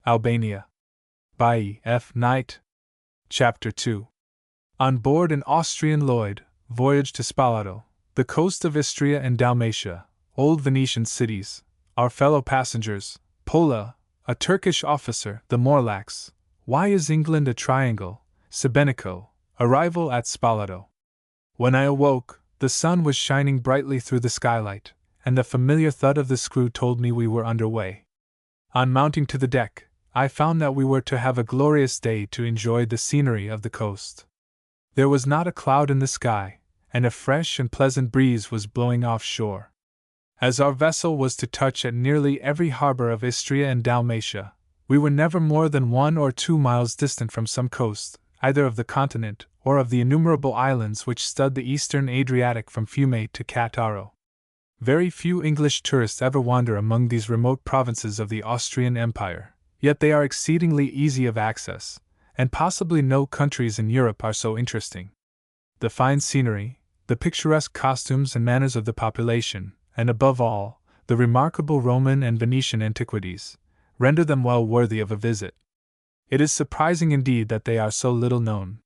Albania. By E. F. Knight. Chapter 2. On board an Austrian Lloyd, voyage to Spalato, the coast of Istria and Dalmatia, old Venetian cities, our fellow passengers, Pola, a Turkish officer, the Morlax, why is England a triangle, Sebenico, arrival at Spalato. When I awoke, the sun was shining brightly through the skylight, and the familiar thud of the screw told me we were under way. On mounting to the deck, I found that we were to have a glorious day to enjoy the scenery of the coast. There was not a cloud in the sky, and a fresh and pleasant breeze was blowing offshore. As our vessel was to touch at nearly every harbor of Istria and Dalmatia, we were never more than 1 or 2 miles distant from some coast, either of the continent or of the innumerable islands which stud the eastern Adriatic from Fiume to Cattaro. Very few English tourists ever wander among these remote provinces of the Austrian Empire, yet they are exceedingly easy of access, and possibly no countries in Europe are so interesting. The fine scenery, the picturesque costumes and manners of the population, and above all, the remarkable Roman and Venetian antiquities, render them well worthy of a visit. It is surprising indeed that they are so little known.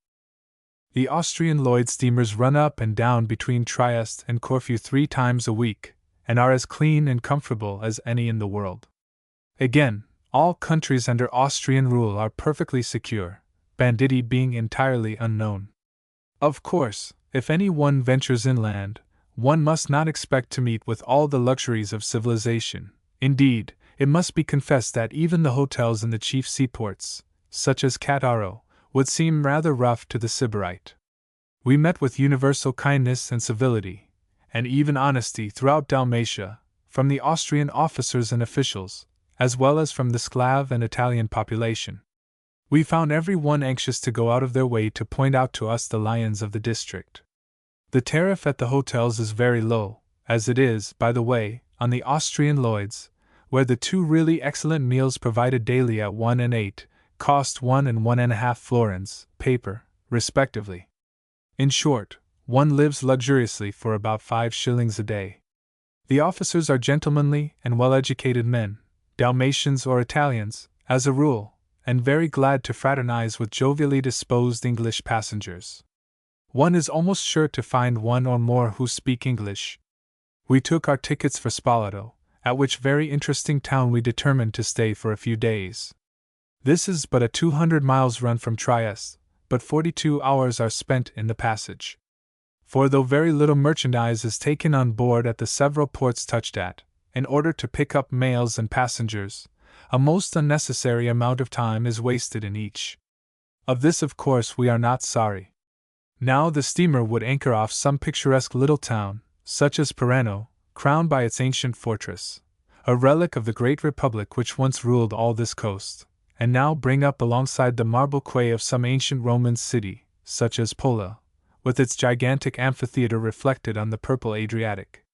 The Austrian Lloyd steamers run up and down between Trieste and Corfu 3 times a week, and are as clean and comfortable as any in the world. Again, all countries under Austrian rule are perfectly secure, banditti being entirely unknown. Of course, if any one ventures inland, one must not expect to meet with all the luxuries of civilization. Indeed, it must be confessed that even the hotels in the chief seaports, such as Cattaro, would seem rather rough to the Sybarite. We met with universal kindness and civility, and even honesty throughout Dalmatia, from the Austrian officers and officials, as well as from the Slav and Italian population. We found every one anxious to go out of their way to point out to us the lions of the district. The tariff at the hotels is very low, as it is, by the way, on the Austrian Lloyds, where the 2 really excellent meals provided daily at 1 and 8 cost 1 and 1.5 florins, paper, respectively. In short, one lives luxuriously for about 5 shillings a day. The officers are gentlemanly and well-educated men, Dalmatians or Italians, as a rule, and very glad to fraternize with jovially disposed English passengers. One is almost sure to find one or more who speak English. We took our tickets for Spalato, at which very interesting town we determined to stay for a few days. This is but a 200 miles run from Trieste, but 42 hours are spent in the passage. For though very little merchandise is taken on board at the several ports touched at, in order to pick up mails and passengers, a most unnecessary amount of time is wasted in each. Of this, of course, we are not sorry. Now the steamer would anchor off some picturesque little town, such as Parano, crowned by its ancient fortress, a relic of the great republic which once ruled all this coast, and now bring up alongside the marble quay of some ancient Roman city, such as Pola, with its gigantic amphitheater reflected on the purple Adriatic.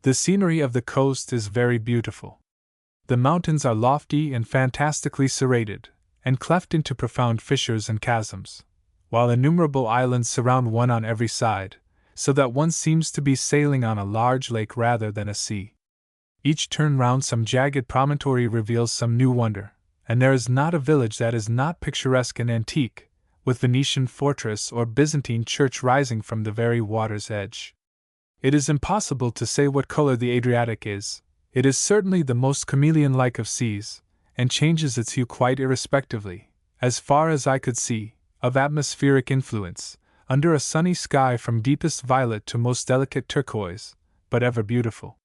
The scenery of the coast is very beautiful. The mountains are lofty and fantastically serrated, and cleft into profound fissures and chasms, while innumerable islands surround one on every side, so that one seems to be sailing on a large lake rather than a sea. Each turn round some jagged promontory reveals some new wonder, and there is not a village that is not picturesque and antique, with Venetian fortress or Byzantine church rising from the very water's edge. It is impossible to say what color the Adriatic is. It is certainly the most chameleon-like of seas, and changes its hue quite irrespectively, as far as I could see, of atmospheric influence, under a sunny sky from deepest violet to most delicate turquoise, but ever beautiful.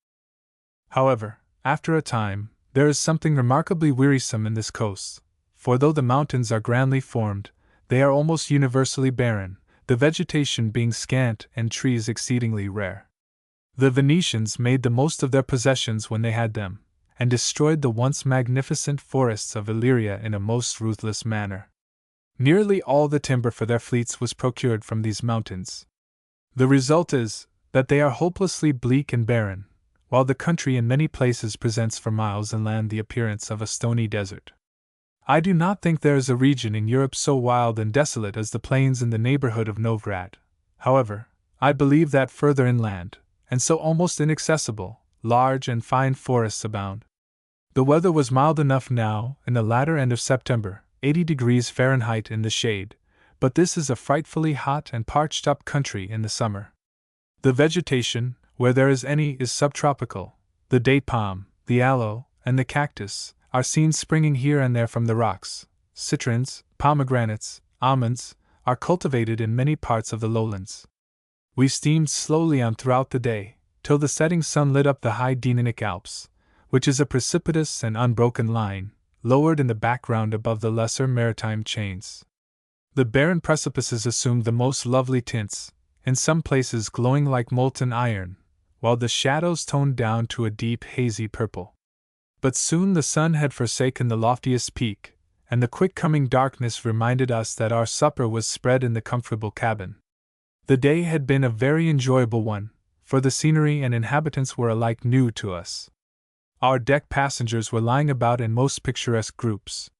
However, after a time, there is something remarkably wearisome in this coast, for though the mountains are grandly formed, they are almost universally barren, the vegetation being scant and trees exceedingly rare. The Venetians made the most of their possessions when they had them, and destroyed the once magnificent forests of Illyria in a most ruthless manner. Nearly all the timber for their fleets was procured from these mountains. The result is that they are hopelessly bleak and barren, while the country in many places presents for miles inland the appearance of a stony desert. I do not think there is a region in Europe so wild and desolate as the plains in the neighborhood of Novgorod. However, I believe that further inland, and so almost inaccessible, large and fine forests abound. The weather was mild enough now, in the latter end of September, 80 degrees Fahrenheit in the shade, but this is a frightfully hot and parched up country in the summer. The vegetation, where there is any, is subtropical. The date palm, the aloe, and the cactus are seen springing here and there from the rocks. Citrons, pomegranates, almonds are cultivated in many parts of the lowlands. We steamed slowly on throughout the day, till the setting sun lit up the high Dinaric Alps, which is a precipitous and unbroken line, lowered in the background above the lesser maritime chains. The barren precipices assumed the most lovely tints, in some places glowing like molten iron, while the shadows toned down to a deep hazy purple. But soon the sun had forsaken the loftiest peak, and the quick-coming darkness reminded us that our supper was spread in the comfortable cabin. The day had been a very enjoyable one, for the scenery and inhabitants were alike new to us. Our deck passengers were lying about in most picturesque groups.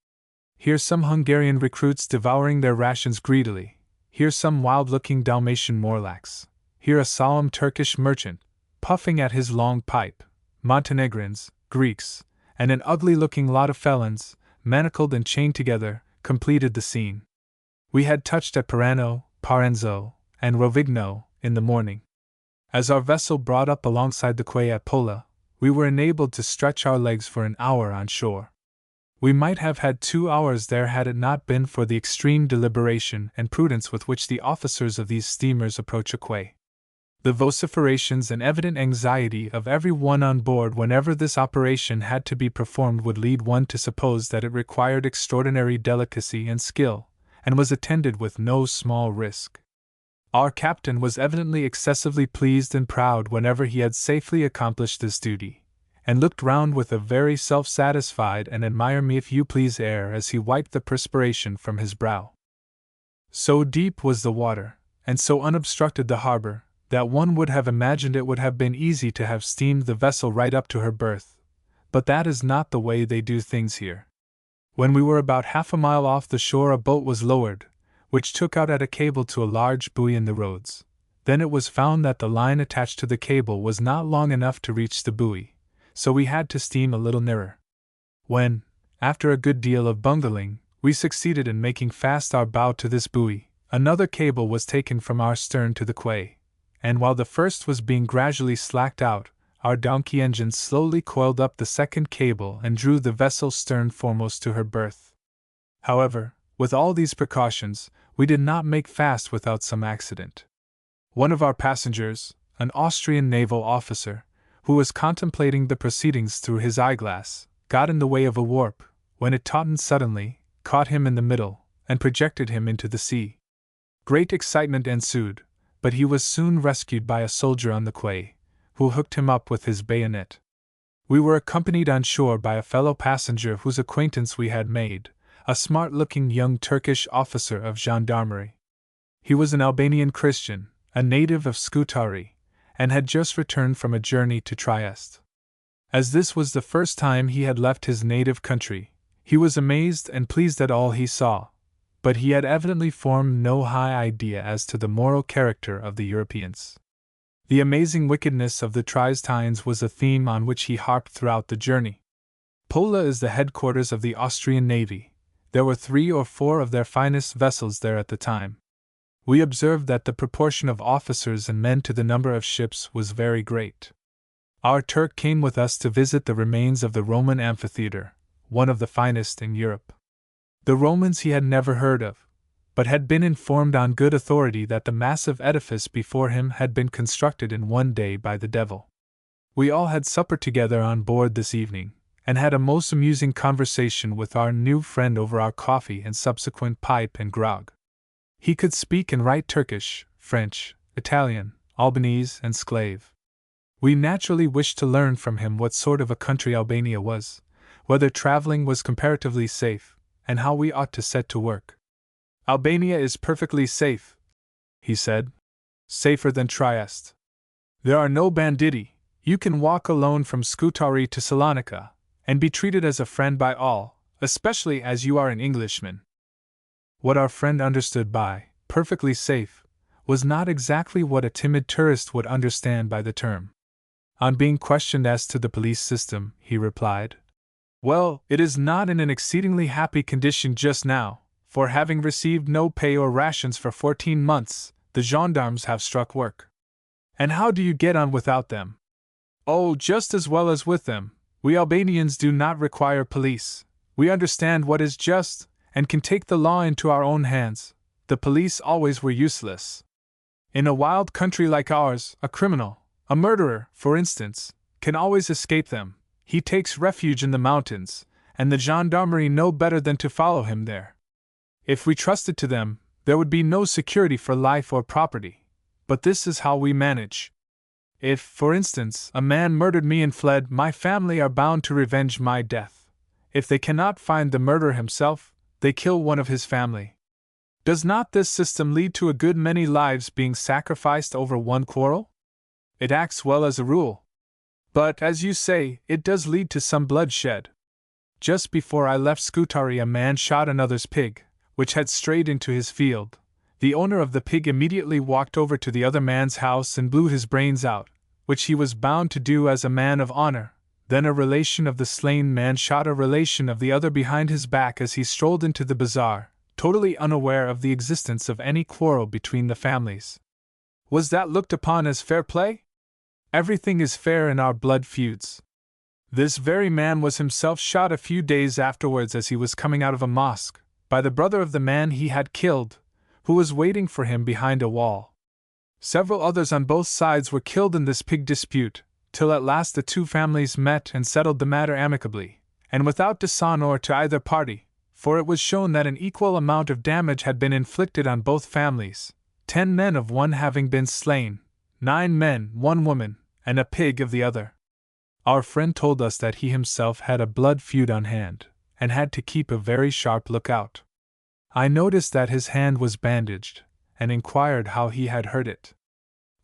Here some Hungarian recruits devouring their rations greedily, here some wild-looking Dalmatian Morlacks, here a solemn Turkish merchant, puffing at his long pipe, Montenegrins, Greeks, and an ugly-looking lot of felons, manacled and chained together, completed the scene. We had touched at Parano, Parenzo, and Rovigno in the morning. As our vessel brought up alongside the quay at Pola, we were enabled to stretch our legs for an hour on shore. We might have had 2 hours there had it not been for the extreme deliberation and prudence with which the officers of these steamers approach a quay. The vociferations and evident anxiety of every one on board whenever this operation had to be performed would lead one to suppose that it required extraordinary delicacy and skill, and was attended with no small risk. Our captain was evidently excessively pleased and proud whenever he had safely accomplished this duty, and looked round with a very self-satisfied and admire-me-if-you-please air as he wiped the perspiration from his brow. So deep was the water, and so unobstructed the harbor, that one would have imagined it would have been easy to have steamed the vessel right up to her berth, but that is not the way they do things here. When we were about half a mile off the shore, a boat was lowered, which took out at a cable to a large buoy in the roads. Then it was found that the line attached to the cable was not long enough to reach the buoy, so we had to steam a little nearer. When, after a good deal of bungling, we succeeded in making fast our bow to this buoy, another cable was taken from our stern to the quay, and while the first was being gradually slacked out, our donkey engines slowly coiled up the second cable and drew the vessel stern foremost to her berth. However, with all these precautions, we did not make fast without some accident. One of our passengers, an Austrian naval officer, who was contemplating the proceedings through his eyeglass, got in the way of a warp, when it tautened suddenly, caught him in the middle, and projected him into the sea. Great excitement ensued, but he was soon rescued by a soldier on the quay, who hooked him up with his bayonet. We were accompanied on shore by a fellow passenger whose acquaintance we had made, a smart-looking young Turkish officer of gendarmerie. He was an Albanian Christian, a native of Scutari, and had just returned from a journey to Trieste. As this was the first time he had left his native country, he was amazed and pleased at all he saw, but he had evidently formed no high idea as to the moral character of the Europeans. The amazing wickedness of the Triestines was a theme on which he harped throughout the journey. Pola is the headquarters of the Austrian navy. There were 3 or 4 of their finest vessels there at the time. We observed that the proportion of officers and men to the number of ships was very great. Our Turk came with us to visit the remains of the Roman amphitheater, one of the finest in Europe. The Romans he had never heard of, but had been informed on good authority that the massive edifice before him had been constructed in one day by the devil. We all had supper together on board this evening, and had a most amusing conversation with our new friend over our coffee and subsequent pipe and grog. He could speak and write Turkish, French, Italian, Albanese, and Sclave. We naturally wished to learn from him what sort of a country Albania was, whether traveling was comparatively safe, and how we ought to set to work. "Albania is perfectly safe," he said. "Safer than Trieste. There are no banditti. You can walk alone from Scutari to Salonika, and be treated as a friend by all, especially as you are an Englishman." What our friend understood by perfectly safe was not exactly what a timid tourist would understand by the term. On being questioned as to the police system, he replied, Well, it is not in an exceedingly happy condition just now, for having received no pay or rations for 14 months, the gendarmes have struck work. And how do you get on without them? Oh, just as well as with them. We Albanians do not require police. We understand what is just, and can take the law into our own hands. The police always were useless. In a wild country like ours, a criminal, a murderer, for instance, can always escape them. He takes refuge in the mountains, and the gendarmerie know better than to follow him there. If we trusted to them, there would be no security for life or property. But this is how we manage. If, for instance, a man murdered me and fled, my family are bound to revenge my death. If they cannot find the murderer himself, they kill one of his family. Does not this system lead to a good many lives being sacrificed over one quarrel? It acts well as a rule. But, as you say, it does lead to some bloodshed. Just before I left Scutari, a man shot another's pig, which had strayed into his field. The owner of the pig immediately walked over to the other man's house and blew his brains out, which he was bound to do as a man of honor. Then a relation of the slain man shot a relation of the other behind his back as he strolled into the bazaar, totally unaware of the existence of any quarrel between the families. Was that looked upon as fair play? Everything is fair in our blood feuds. This very man was himself shot a few days afterwards as he was coming out of a mosque, by the brother of the man he had killed, who was waiting for him behind a wall. Several others on both sides were killed in this pig dispute, till at last the two families met and settled the matter amicably, and without dishonor to either party, for it was shown that an equal amount of damage had been inflicted on both families, 10 men of one having been slain, 9 men, 1 woman, and a pig of the other. Our friend told us that he himself had a blood feud on hand, and had to keep a very sharp lookout. I noticed that his hand was bandaged, and inquired how he had hurt it.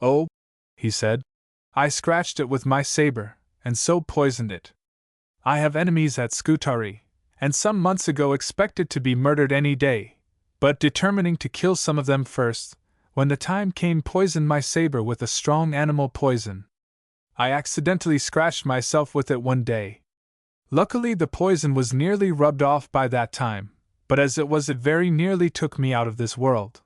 Oh, he said, I scratched it with my saber, and so poisoned it. I have enemies at Scutari, and some months ago expected to be murdered any day, but determining to kill some of them first, when the time came poisoned my saber with a strong animal poison. I accidentally scratched myself with it one day. Luckily the poison was nearly rubbed off by that time, but as it was, it very nearly took me out of this world.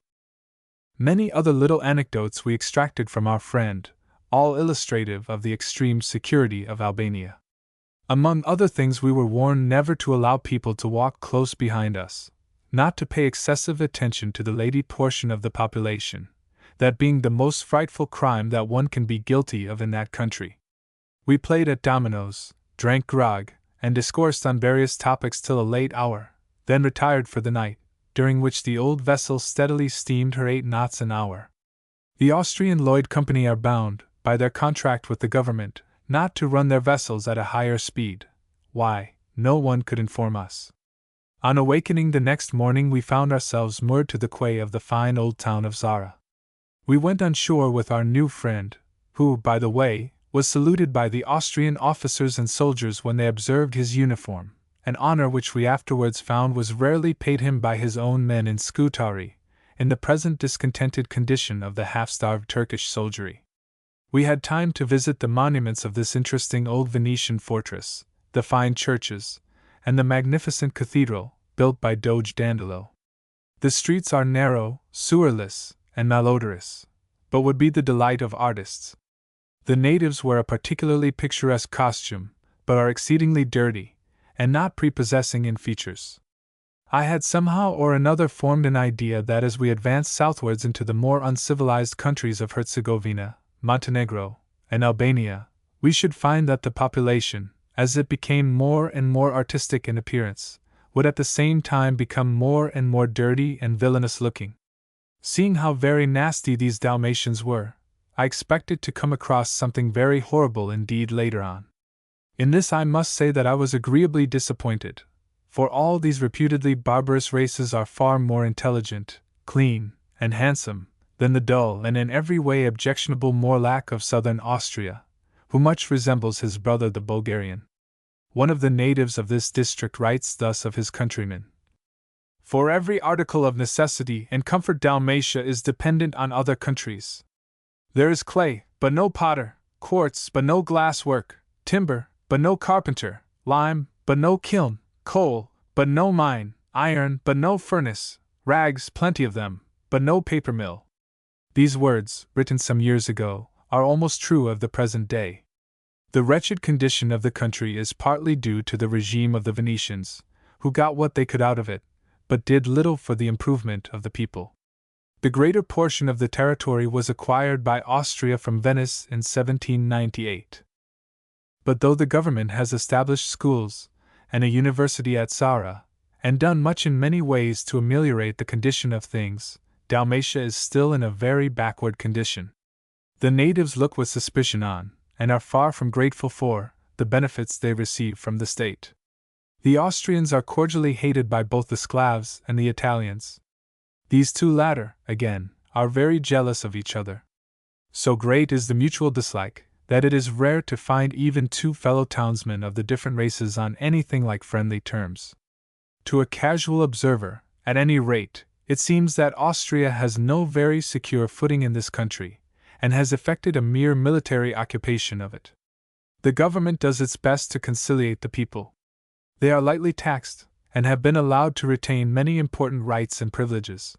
Many other little anecdotes we extracted from our friend, all illustrative of the extreme security of Albania. Among other things, we were warned never to allow people to walk close behind us, not to pay excessive attention to the lady portion of the population, that being the most frightful crime that one can be guilty of in that country. We played at dominoes, drank grog, and discoursed on various topics till a late hour, then retired for the night, during which the old vessel steadily steamed her 8 knots an hour. The Austrian Lloyd Company are bound, by their contract with the government, not to run their vessels at a higher speed. Why, no one could inform us. On awakening the next morning, we found ourselves moored to the quay of the fine old town of Zara. We went on shore with our new friend, who, by the way, was saluted by the Austrian officers and soldiers when they observed his uniform, an honor which we afterwards found was rarely paid him by his own men in Scutari, in the present discontented condition of the half-starved Turkish soldiery. We had time to visit the monuments of this interesting old Venetian fortress, the fine churches, and the magnificent cathedral, built by Doge Dandolo. The streets are narrow, sewerless, and malodorous, but would be the delight of artists. The natives wear a particularly picturesque costume, but are exceedingly dirty, and not prepossessing in features. I had somehow or another formed an idea that as we advanced southwards into the more uncivilized countries of Herzegovina, Montenegro, and Albania, we should find that the population, as it became more and more artistic in appearance, would at the same time become more and more dirty and villainous looking. Seeing how very nasty these Dalmatians were, I expected to come across something very horrible indeed later on. In this I must say that I was agreeably disappointed, for all these reputedly barbarous races are far more intelligent, clean, and handsome than the dull and in every way objectionable Morlack of southern Austria, who much resembles his brother the Bulgarian. One of the natives of this district writes thus of his countrymen: For every article of necessity and comfort Dalmatia is dependent on other countries. There is clay, but no potter, quartz, but no glass work, timber, but no carpenter, lime, but no kiln, coal, but no mine, iron, but no furnace, rags, plenty of them, but no paper mill. These words, written some years ago, are almost true of the present day. The wretched condition of the country is partly due to the regime of the Venetians, who got what they could out of it, but did little for the improvement of the people. The greater portion of the territory was acquired by Austria from Venice in 1798. But though the government has established schools and a university at Zara, and done much in many ways to ameliorate the condition of things, Dalmatia is still in a very backward condition. The natives look with suspicion on, and are far from grateful for, the benefits they receive from the state. The Austrians are cordially hated by both the Sclavs and the Italians. These two latter, again, are very jealous of each other. So great is the mutual dislike, that it is rare to find even two fellow townsmen of the different races on anything like friendly terms. To a casual observer, at any rate, it seems that Austria has no very secure footing in this country, and has effected a mere military occupation of it. The government does its best to conciliate the people. They are lightly taxed, and have been allowed to retain many important rights and privileges.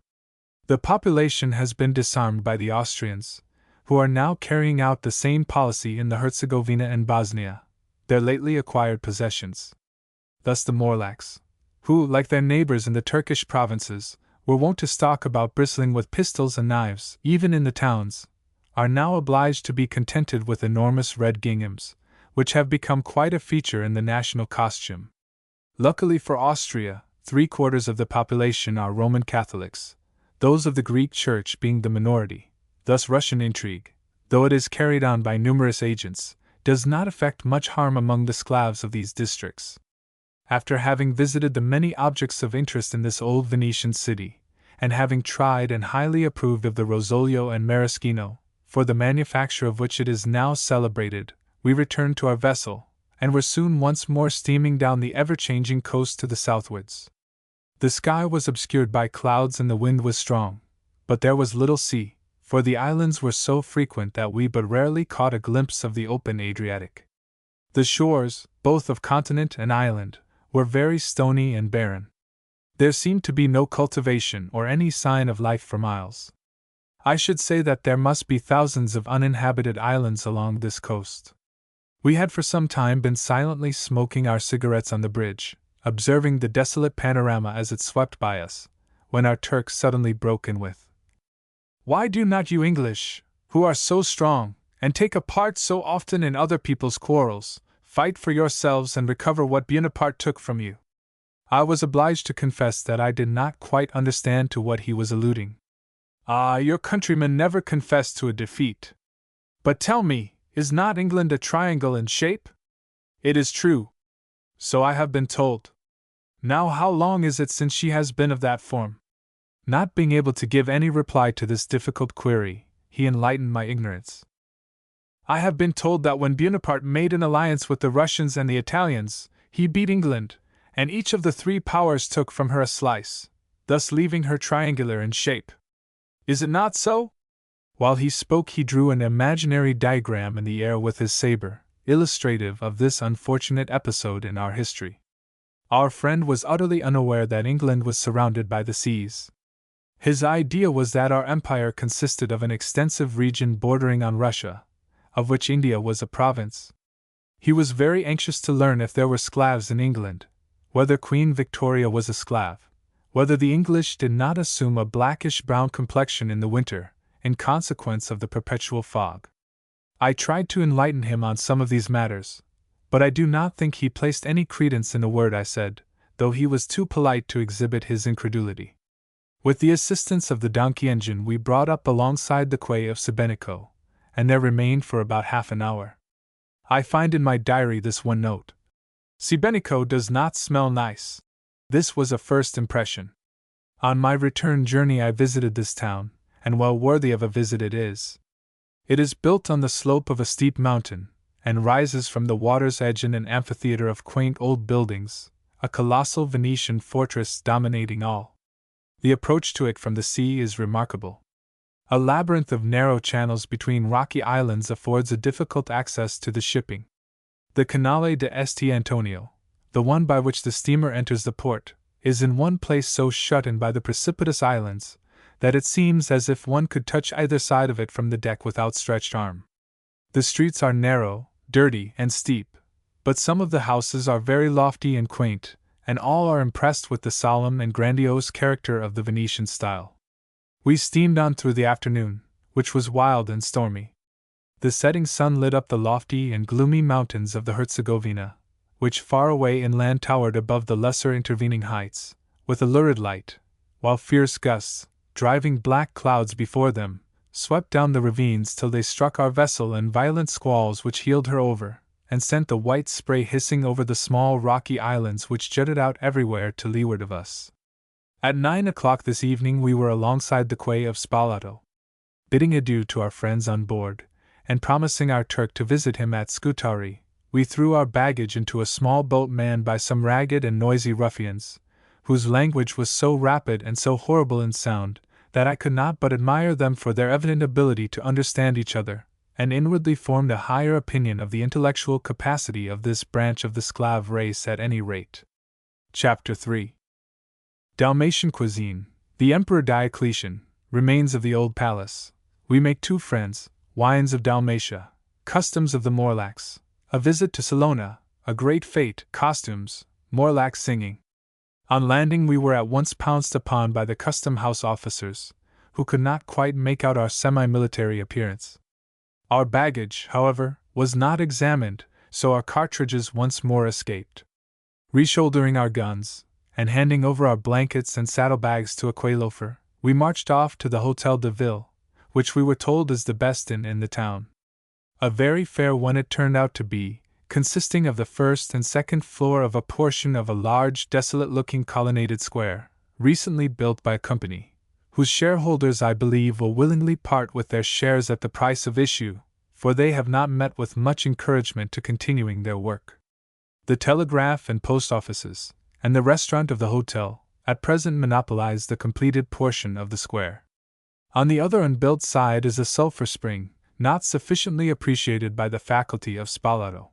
The population has been disarmed by the Austrians, who are now carrying out the same policy in the Herzegovina and Bosnia, their lately acquired possessions. Thus the Morlachs, who, like their neighbors in the Turkish provinces, were wont to stalk about bristling with pistols and knives, even in the towns, are now obliged to be contented with enormous red ginghams, which have become quite a feature in the national costume. Luckily for Austria, 3/4 of the population are Roman Catholics, those of the Greek Church being the minority. Thus Russian intrigue, though it is carried on by numerous agents, does not effect much harm among the Sclavs of these districts. After having visited the many objects of interest in this old Venetian city, and having tried and highly approved of the rosolio and maraschino, for the manufacture of which it is now celebrated, we returned to our vessel, and were soon once more steaming down the ever-changing coast to the southwards. The sky was obscured by clouds and the wind was strong, but there was little sea, for the islands were so frequent that we but rarely caught a glimpse of the open Adriatic. The shores, both of continent and island, were very stony and barren. There seemed to be no cultivation or any sign of life for miles. I should say that there must be thousands of uninhabited islands along this coast. We had for some time been silently smoking our cigarettes on the bridge, observing the desolate panorama as it swept by us, when our Turk suddenly broke in with, "Why do not you English, who are so strong, and take a part so often in other people's quarrels, fight for yourselves and recover what Bonaparte took from you?" I was obliged to confess that I did not quite understand to what he was alluding. "Ah, your countrymen never confess to a defeat. But tell me, is not England a triangle in shape?" "It is true. So I have been told." "Now how long is it since she has been of that form?" Not being able to give any reply to this difficult query, he enlightened my ignorance. "I have been told that when Bonaparte made an alliance with the Russians and the Italians, he beat England, and each of the three powers took from her a slice, thus leaving her triangular in shape. Is it not so?" While he spoke, he drew an imaginary diagram in the air with his saber, illustrative of this unfortunate episode in our history. Our friend was utterly unaware that England was surrounded by the seas. His idea was that our empire consisted of an extensive region bordering on Russia, of which India was a province. He was very anxious to learn if there were Sclavs in England, whether Queen Victoria was a Sclav, whether the English did not assume a blackish-brown complexion in the winter, in consequence of the perpetual fog. I tried to enlighten him on some of these matters, but I do not think he placed any credence in a word I said, though he was too polite to exhibit his incredulity. With the assistance of the donkey engine we brought up alongside the quay of Sebenico, and there remained for about half an hour. I find in my diary this one note: "Sebenico does not smell nice." This was a first impression. On my return journey I visited this town, and well worthy of a visit it is. It is built on the slope of a steep mountain, and rises from the water's edge in an amphitheater of quaint old buildings, a colossal Venetian fortress dominating all. The approach to it from the sea is remarkable. A labyrinth of narrow channels between rocky islands affords a difficult access to the shipping. The Canale de St. Antonio, the one by which the steamer enters the port, is in one place so shut in by the precipitous islands that it seems as if one could touch either side of it from the deck with outstretched arm. The streets are narrow, dirty, and steep, but some of the houses are very lofty and quaint, and all are impressed with the solemn and grandiose character of the Venetian style. We steamed on through the afternoon, which was wild and stormy. The setting sun lit up the lofty and gloomy mountains of the Herzegovina, which far away inland towered above the lesser intervening heights, with a lurid light, while fierce gusts, driving black clouds before them, swept down the ravines till they struck our vessel in violent squalls which heeled her over, and sent the white spray hissing over the small rocky islands which jutted out everywhere to leeward of us. At 9 o'clock this evening we were alongside the quay of Spalato. Bidding adieu to our friends on board, and promising our Turk to visit him at Scutari, we threw our baggage into a small boat manned by some ragged and noisy ruffians, whose language was so rapid and so horrible in sound, that I could not but admire them for their evident ability to understand each other, and inwardly formed a higher opinion of the intellectual capacity of this branch of the Sclav race at any rate. Chapter 3. Dalmatian cuisine, the Emperor Diocletian, remains of the old palace. We make 2 friends, wines of Dalmatia, customs of the Morlax, a visit to Salona, a great fete, costumes, Morlax singing. On landing we were at once pounced upon by the custom-house officers, who could not quite make out our semi-military appearance. Our baggage, however, was not examined, so our cartridges once more escaped. Reshouldering our guns, and handing over our blankets and saddlebags to a quayloafer, we marched off to the Hotel de Ville, which we were told is the best inn in the town. A very fair one it turned out to be, consisting of the first and second floor of a portion of a large desolate-looking colonnaded square, recently built by a company, whose shareholders I believe will willingly part with their shares at the price of issue, for they have not met with much encouragement to continuing their work. The telegraph and post offices, and the restaurant of the hotel, at present monopolize the completed portion of the square. On the other unbuilt side is a sulphur spring, not sufficiently appreciated by the faculty of Spalato.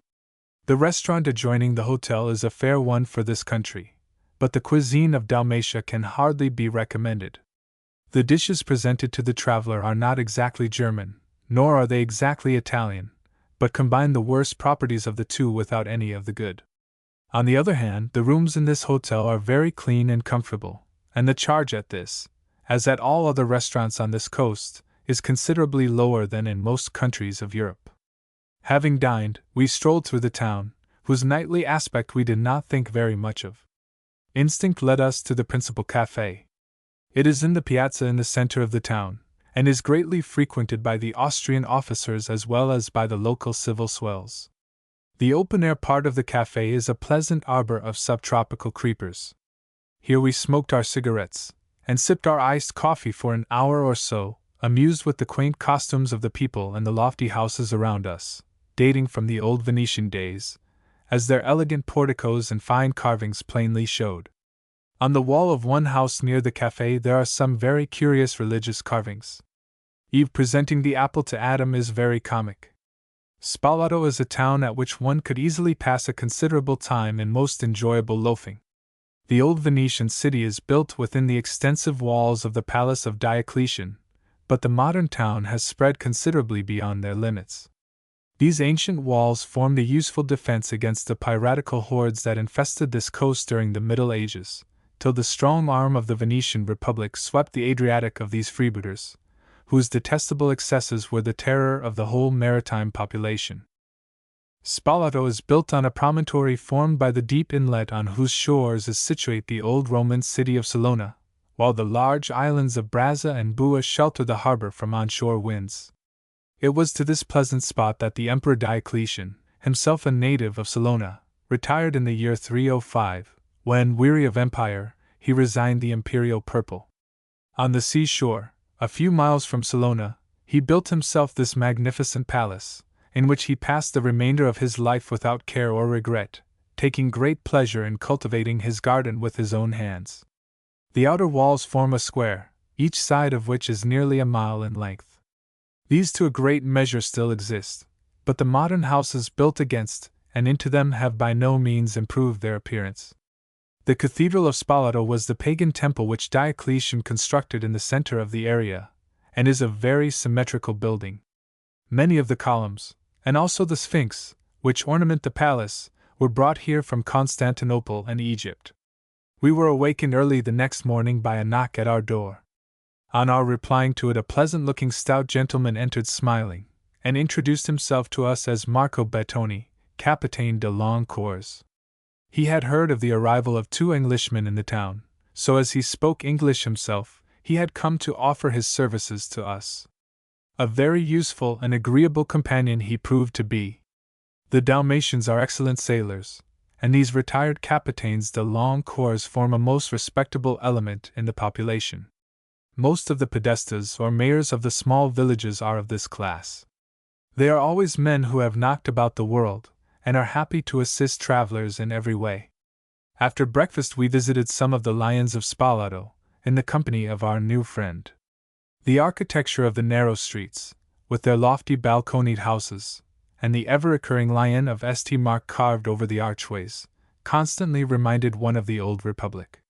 The restaurant adjoining the hotel is a fair one for this country, but the cuisine of Dalmatia can hardly be recommended. The dishes presented to the traveler are not exactly German, nor are they exactly Italian, but combine the worst properties of the two without any of the good. On the other hand, the rooms in this hotel are very clean and comfortable, and the charge at this, as at all other restaurants on this coast, is considerably lower than in most countries of Europe. Having dined, we strolled through the town, whose nightly aspect we did not think very much of. Instinct led us to the principal café. It is in the piazza in the center of the town, and is greatly frequented by the Austrian officers as well as by the local civil swells. The open-air part of the café is a pleasant arbor of subtropical creepers. Here we smoked our cigarettes, and sipped our iced coffee for an hour or so, amused with the quaint costumes of the people and the lofty houses around us, dating from the old Venetian days, as their elegant porticos and fine carvings plainly showed. On the wall of one house near the café there are some very curious religious carvings. Eve presenting the apple to Adam is very comic. Spalato is a town at which one could easily pass a considerable time in most enjoyable loafing. The old Venetian city is built within the extensive walls of the palace of Diocletian, but the modern town has spread considerably beyond their limits. These ancient walls formed a useful defense against the piratical hordes that infested this coast during the Middle Ages, till the strong arm of the Venetian Republic swept the Adriatic of these freebooters, whose detestable excesses were the terror of the whole maritime population. Spalato is built on a promontory formed by the deep inlet on whose shores is situate the old Roman city of Salona, while the large islands of Brazza and Bua shelter the harbor from onshore winds. It was to this pleasant spot that the Emperor Diocletian, himself a native of Salona, retired in the year 305, when, weary of empire, he resigned the imperial purple. On the seashore, a few miles from Salona, he built himself this magnificent palace, in which he passed the remainder of his life without care or regret, taking great pleasure in cultivating his garden with his own hands. The outer walls form a square, each side of which is nearly a mile in length. These to a great measure still exist, but the modern houses built against and into them have by no means improved their appearance. The Cathedral of Spalato was the pagan temple which Diocletian constructed in the center of the area, and is a very symmetrical building. Many of the columns, and also the Sphinx, which ornament the palace, were brought here from Constantinople and Egypt. We were awakened early the next morning by a knock at our door. On our replying to it, a pleasant-looking stout gentleman entered smiling, and introduced himself to us as Marco Bettoni, Capitaine de Long Corps. He had heard of the arrival of 2 Englishmen in the town, so as he spoke English himself, he had come to offer his services to us. A very useful and agreeable companion he proved to be. The Dalmatians are excellent sailors, and these retired Capitaines de Long Corps form a most respectable element in the population. Most of the podestas or mayors of the small villages are of this class. They are always men who have knocked about the world, and are happy to assist travelers in every way. After breakfast we visited some of the lions of Spalato, in the company of our new friend. The architecture of the narrow streets, with their lofty balconied houses, and the ever-occurring lion of St. Mark carved over the archways, constantly reminded one of the old republic.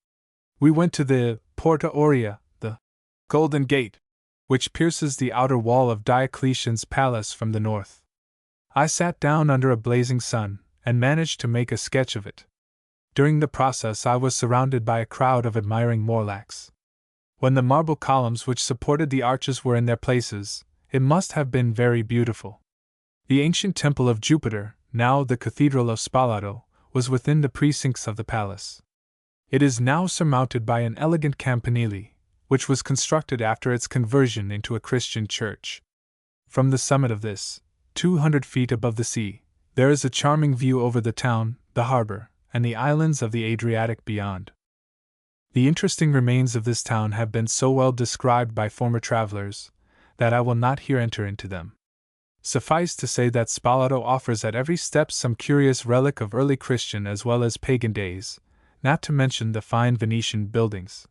We went to the Porta Aurea, the Golden Gate, which pierces the outer wall of Diocletian's palace from the north. I sat down under a blazing sun, and managed to make a sketch of it. During the process I was surrounded by a crowd of admiring Morlacks. When the marble columns which supported the arches were in their places, it must have been very beautiful. The ancient temple of Jupiter, now the Cathedral of Spalato, was within the precincts of the palace. It is now surmounted by an elegant campanile, which was constructed after its conversion into a Christian church. From the summit of this, 200 feet above the sea, there is a charming view over the town, the harbor, and the islands of the Adriatic beyond. The interesting remains of this town have been so well described by former travelers, that I will not here enter into them. Suffice to say that Spalato offers at every step some curious relic of early Christian as well as pagan days, not to mention the fine Venetian buildings.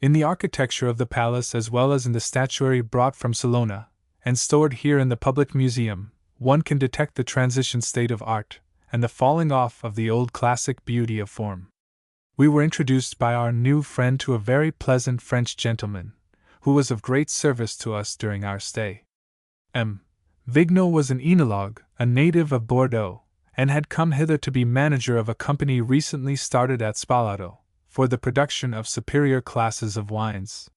In the architecture of the palace as well as in the statuary brought from Salona, and stored here in the public museum, one can detect the transition state of art, and the falling off of the old classic beauty of form. We were introduced by our new friend to a very pleasant French gentleman, who was of great service to us during our stay. M. Vigno was an enologue, a native of Bordeaux, and had come hither to be manager of a company recently started at Spalato, for the production of superior classes of wines.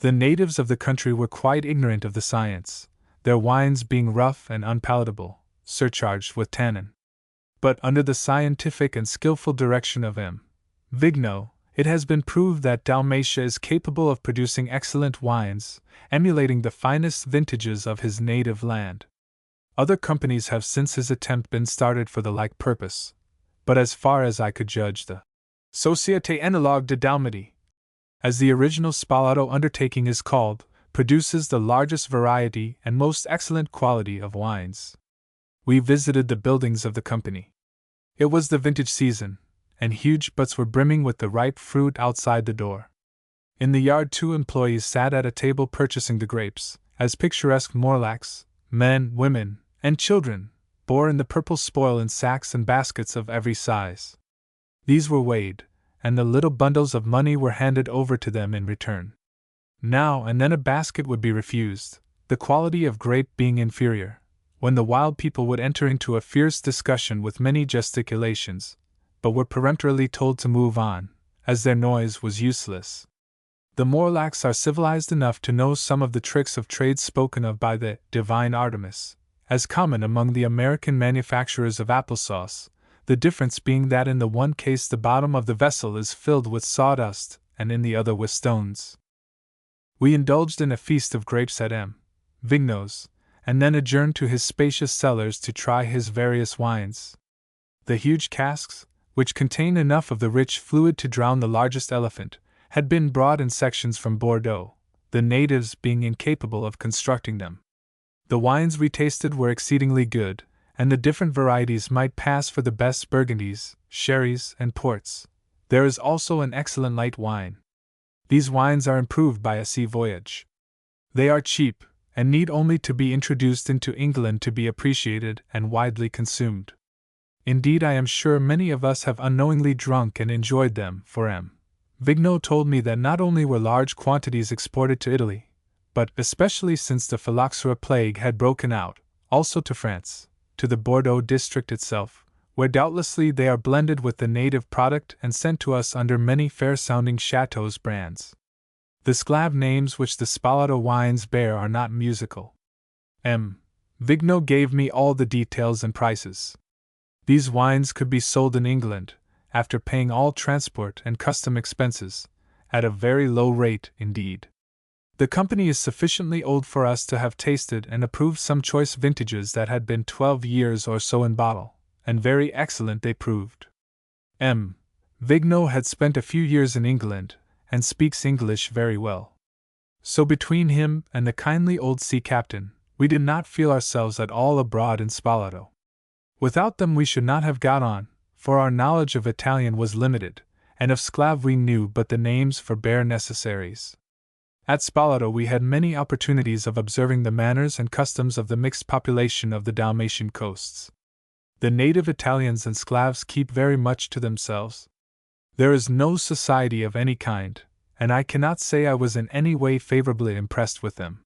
The natives of the country were quite ignorant of the science, their wines being rough and unpalatable, surcharged with tannin. But under the scientific and skillful direction of M. Vigno, it has been proved that Dalmatia is capable of producing excellent wines, emulating the finest vintages of his native land. Other companies have since his attempt been started for the like purpose, but as far as I could judge, the Société Enologue de Dalmatie, as the original Spalato undertaking is called, produces the largest variety and most excellent quality of wines. We visited the buildings of the company. It was the vintage season, and huge butts were brimming with the ripe fruit outside the door. In the yard 2 employees sat at a table purchasing the grapes, as picturesque Morlacks, men, women, and children, bore in the purple spoil in sacks and baskets of every size. These were weighed, and the little bundles of money were handed over to them in return. Now and then a basket would be refused, the quality of grape being inferior, when the wild people would enter into a fierce discussion with many gesticulations, but were peremptorily told to move on, as their noise was useless. The Morlacks are civilized enough to know some of the tricks of trade spoken of by the divine Artemis, as common among the American manufacturers of applesauce, the difference being that in the one case the bottom of the vessel is filled with sawdust, and in the other with stones. We indulged in a feast of grapes at M. Vigno's, and then adjourned to his spacious cellars to try his various wines. The huge casks, which contain enough of the rich fluid to drown the largest elephant, had been brought in sections from Bordeaux, the natives being incapable of constructing them. The wines we tasted were exceedingly good, and the different varieties might pass for the best Burgundies, sherries, and ports. There is also an excellent light wine. These wines are improved by a sea voyage. They are cheap, and need only to be introduced into England to be appreciated and widely consumed. Indeed, I am sure many of us have unknowingly drunk and enjoyed them, for M. Vigno told me that not only were large quantities exported to Italy, but, especially since the phylloxera plague had broken out, also to France, to the Bordeaux district itself, where doubtlessly they are blended with the native product and sent to us under many fair-sounding chateaux brands. The Sclav names which the Spalato wines bear are not musical. M. Vigno gave me all the details and prices. These wines could be sold in England, after paying all transport and custom expenses, at a very low rate indeed. The company is sufficiently old for us to have tasted and approved some choice vintages that had been 12 years or so in bottle, and very excellent they proved. M. Vigno had spent a few years in England, and speaks English very well. So between him and the kindly old sea captain, we did not feel ourselves at all abroad in Spalato. Without them we should not have got on, for our knowledge of Italian was limited, and of Sclav we knew but the names for bare necessaries. At Spalato we had many opportunities of observing the manners and customs of the mixed population of the Dalmatian coasts. The native Italians and Sclavs keep very much to themselves. There is no society of any kind, and I cannot say I was in any way favorably impressed with them.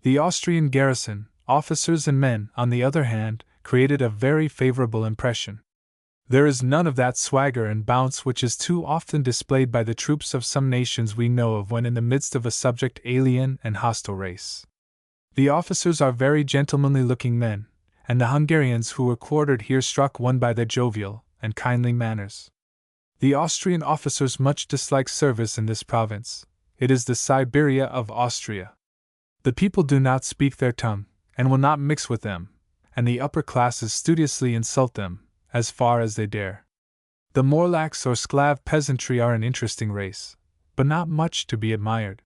The Austrian garrison, officers and men, on the other hand, created a very favorable impression. There is none of that swagger and bounce which is too often displayed by the troops of some nations we know of when in the midst of a subject alien and hostile race. The officers are very gentlemanly-looking men, and the Hungarians who were quartered here struck one by their jovial and kindly manners. The Austrian officers much dislike service in this province. It is the Siberia of Austria. The people do not speak their tongue, and will not mix with them, and the upper classes studiously insult them, as far as they dare. The Morlachs or Sclav peasantry are an interesting race, but not much to be admired.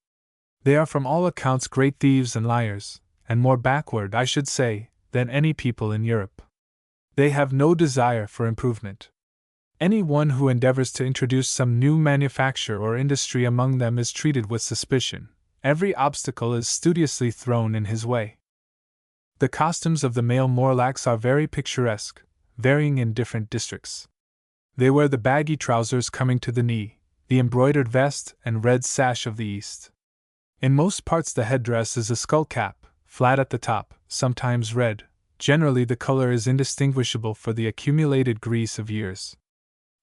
They are from all accounts great thieves and liars, and more backward, I should say, than any people in Europe. They have no desire for improvement. Any one who endeavors to introduce some new manufacture or industry among them is treated with suspicion. Every obstacle is studiously thrown in his way. The costumes of the male Morlachs are very picturesque, varying in different districts. They wear the baggy trousers coming to the knee, the embroidered vest and red sash of the East. In most parts the headdress is a skull cap, flat at the top, sometimes red. Generally the color is indistinguishable for the accumulated grease of years.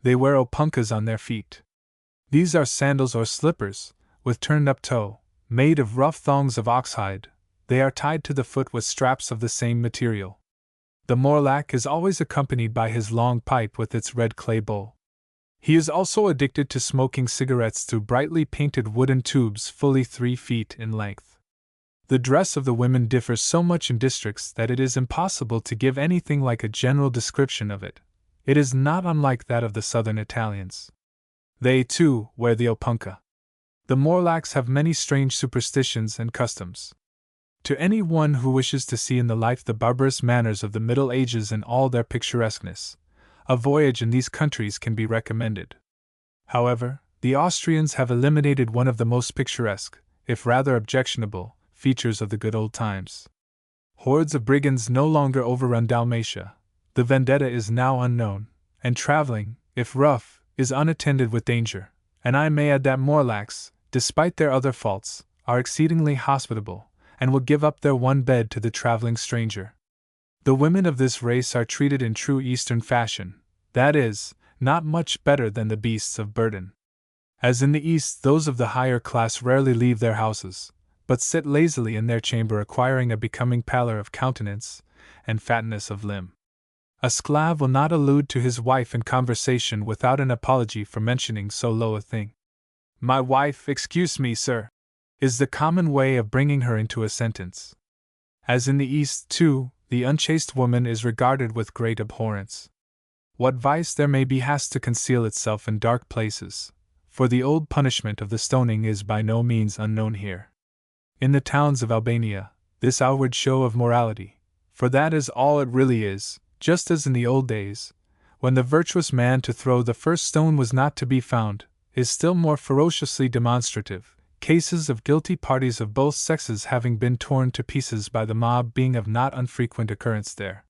They wear opunkas on their feet. These are sandals or slippers, with turned-up toe, made of rough thongs of oxhide. They are tied to the foot with straps of the same material. The Morlach is always accompanied by his long pipe with its red clay bowl. He is also addicted to smoking cigarettes through brightly painted wooden tubes fully 3 feet in length. The dress of the women differs so much in districts that it is impossible to give anything like a general description of it. It is not unlike that of the southern Italians. They, too, wear the opunka. The Morlachs have many strange superstitions and customs. To any one who wishes to see in the life the barbarous manners of the Middle Ages in all their picturesqueness, a voyage in these countries can be recommended. However, the Austrians have eliminated one of the most picturesque, if rather objectionable, features of the good old times. Hordes of brigands no longer overrun Dalmatia. The vendetta is now unknown, and traveling, if rough, is unattended with danger, and I may add that Morlachs, despite their other faults, are exceedingly hospitable, and will give up their one bed to the traveling stranger. The women of this race are treated in true Eastern fashion, that is, not much better than the beasts of burden. As in the East, those of the higher class rarely leave their houses, but sit lazily in their chamber acquiring a becoming pallor of countenance and fatness of limb. A Sclav will not allude to his wife in conversation without an apology for mentioning so low a thing. "My wife, excuse me, sir," is the common way of bringing her into a sentence. As in the East, too, the unchaste woman is regarded with great abhorrence. What vice there may be has to conceal itself in dark places, for the old punishment of the stoning is by no means unknown here. In the towns of Albania, this outward show of morality, for that is all it really is, just as in the old days, when the virtuous man to throw the first stone was not to be found, is still more ferociously demonstrative, cases of guilty parties of both sexes having been torn to pieces by the mob being of not unfrequent occurrence there.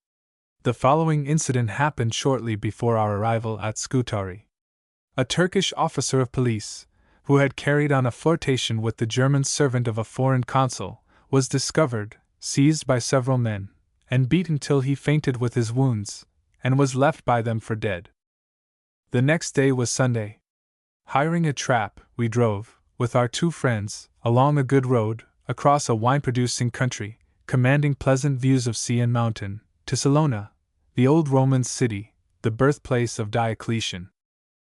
The following incident happened shortly before our arrival at Scutari. A Turkish officer of police, who had carried on a flirtation with the German servant of a foreign consul, was discovered, seized by several men, and beaten till he fainted with his wounds, and was left by them for dead. The next day was Sunday. Hiring a trap, we drove, with our two friends, along a good road, across a wine-producing country, commanding pleasant views of sea and mountain, to Salona, the old Roman city, the birthplace of Diocletian.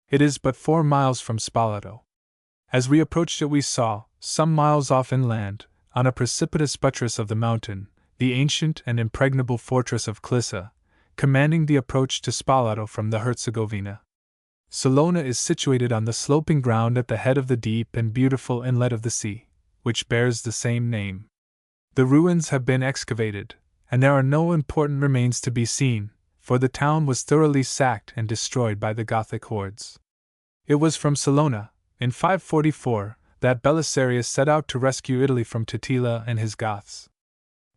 It is but 4 miles from Spalato. As we approached it we saw, some miles off inland, on a precipitous buttress of the mountain, the ancient and impregnable fortress of Klissa, commanding the approach to Spalato from the Herzegovina. Salona is situated on the sloping ground at the head of the deep and beautiful inlet of the sea, which bears the same name. The ruins have been excavated, and there are no important remains to be seen, for the town was thoroughly sacked and destroyed by the Gothic hordes. It was from Salona, in 544, that Belisarius set out to rescue Italy from Totila and his Goths.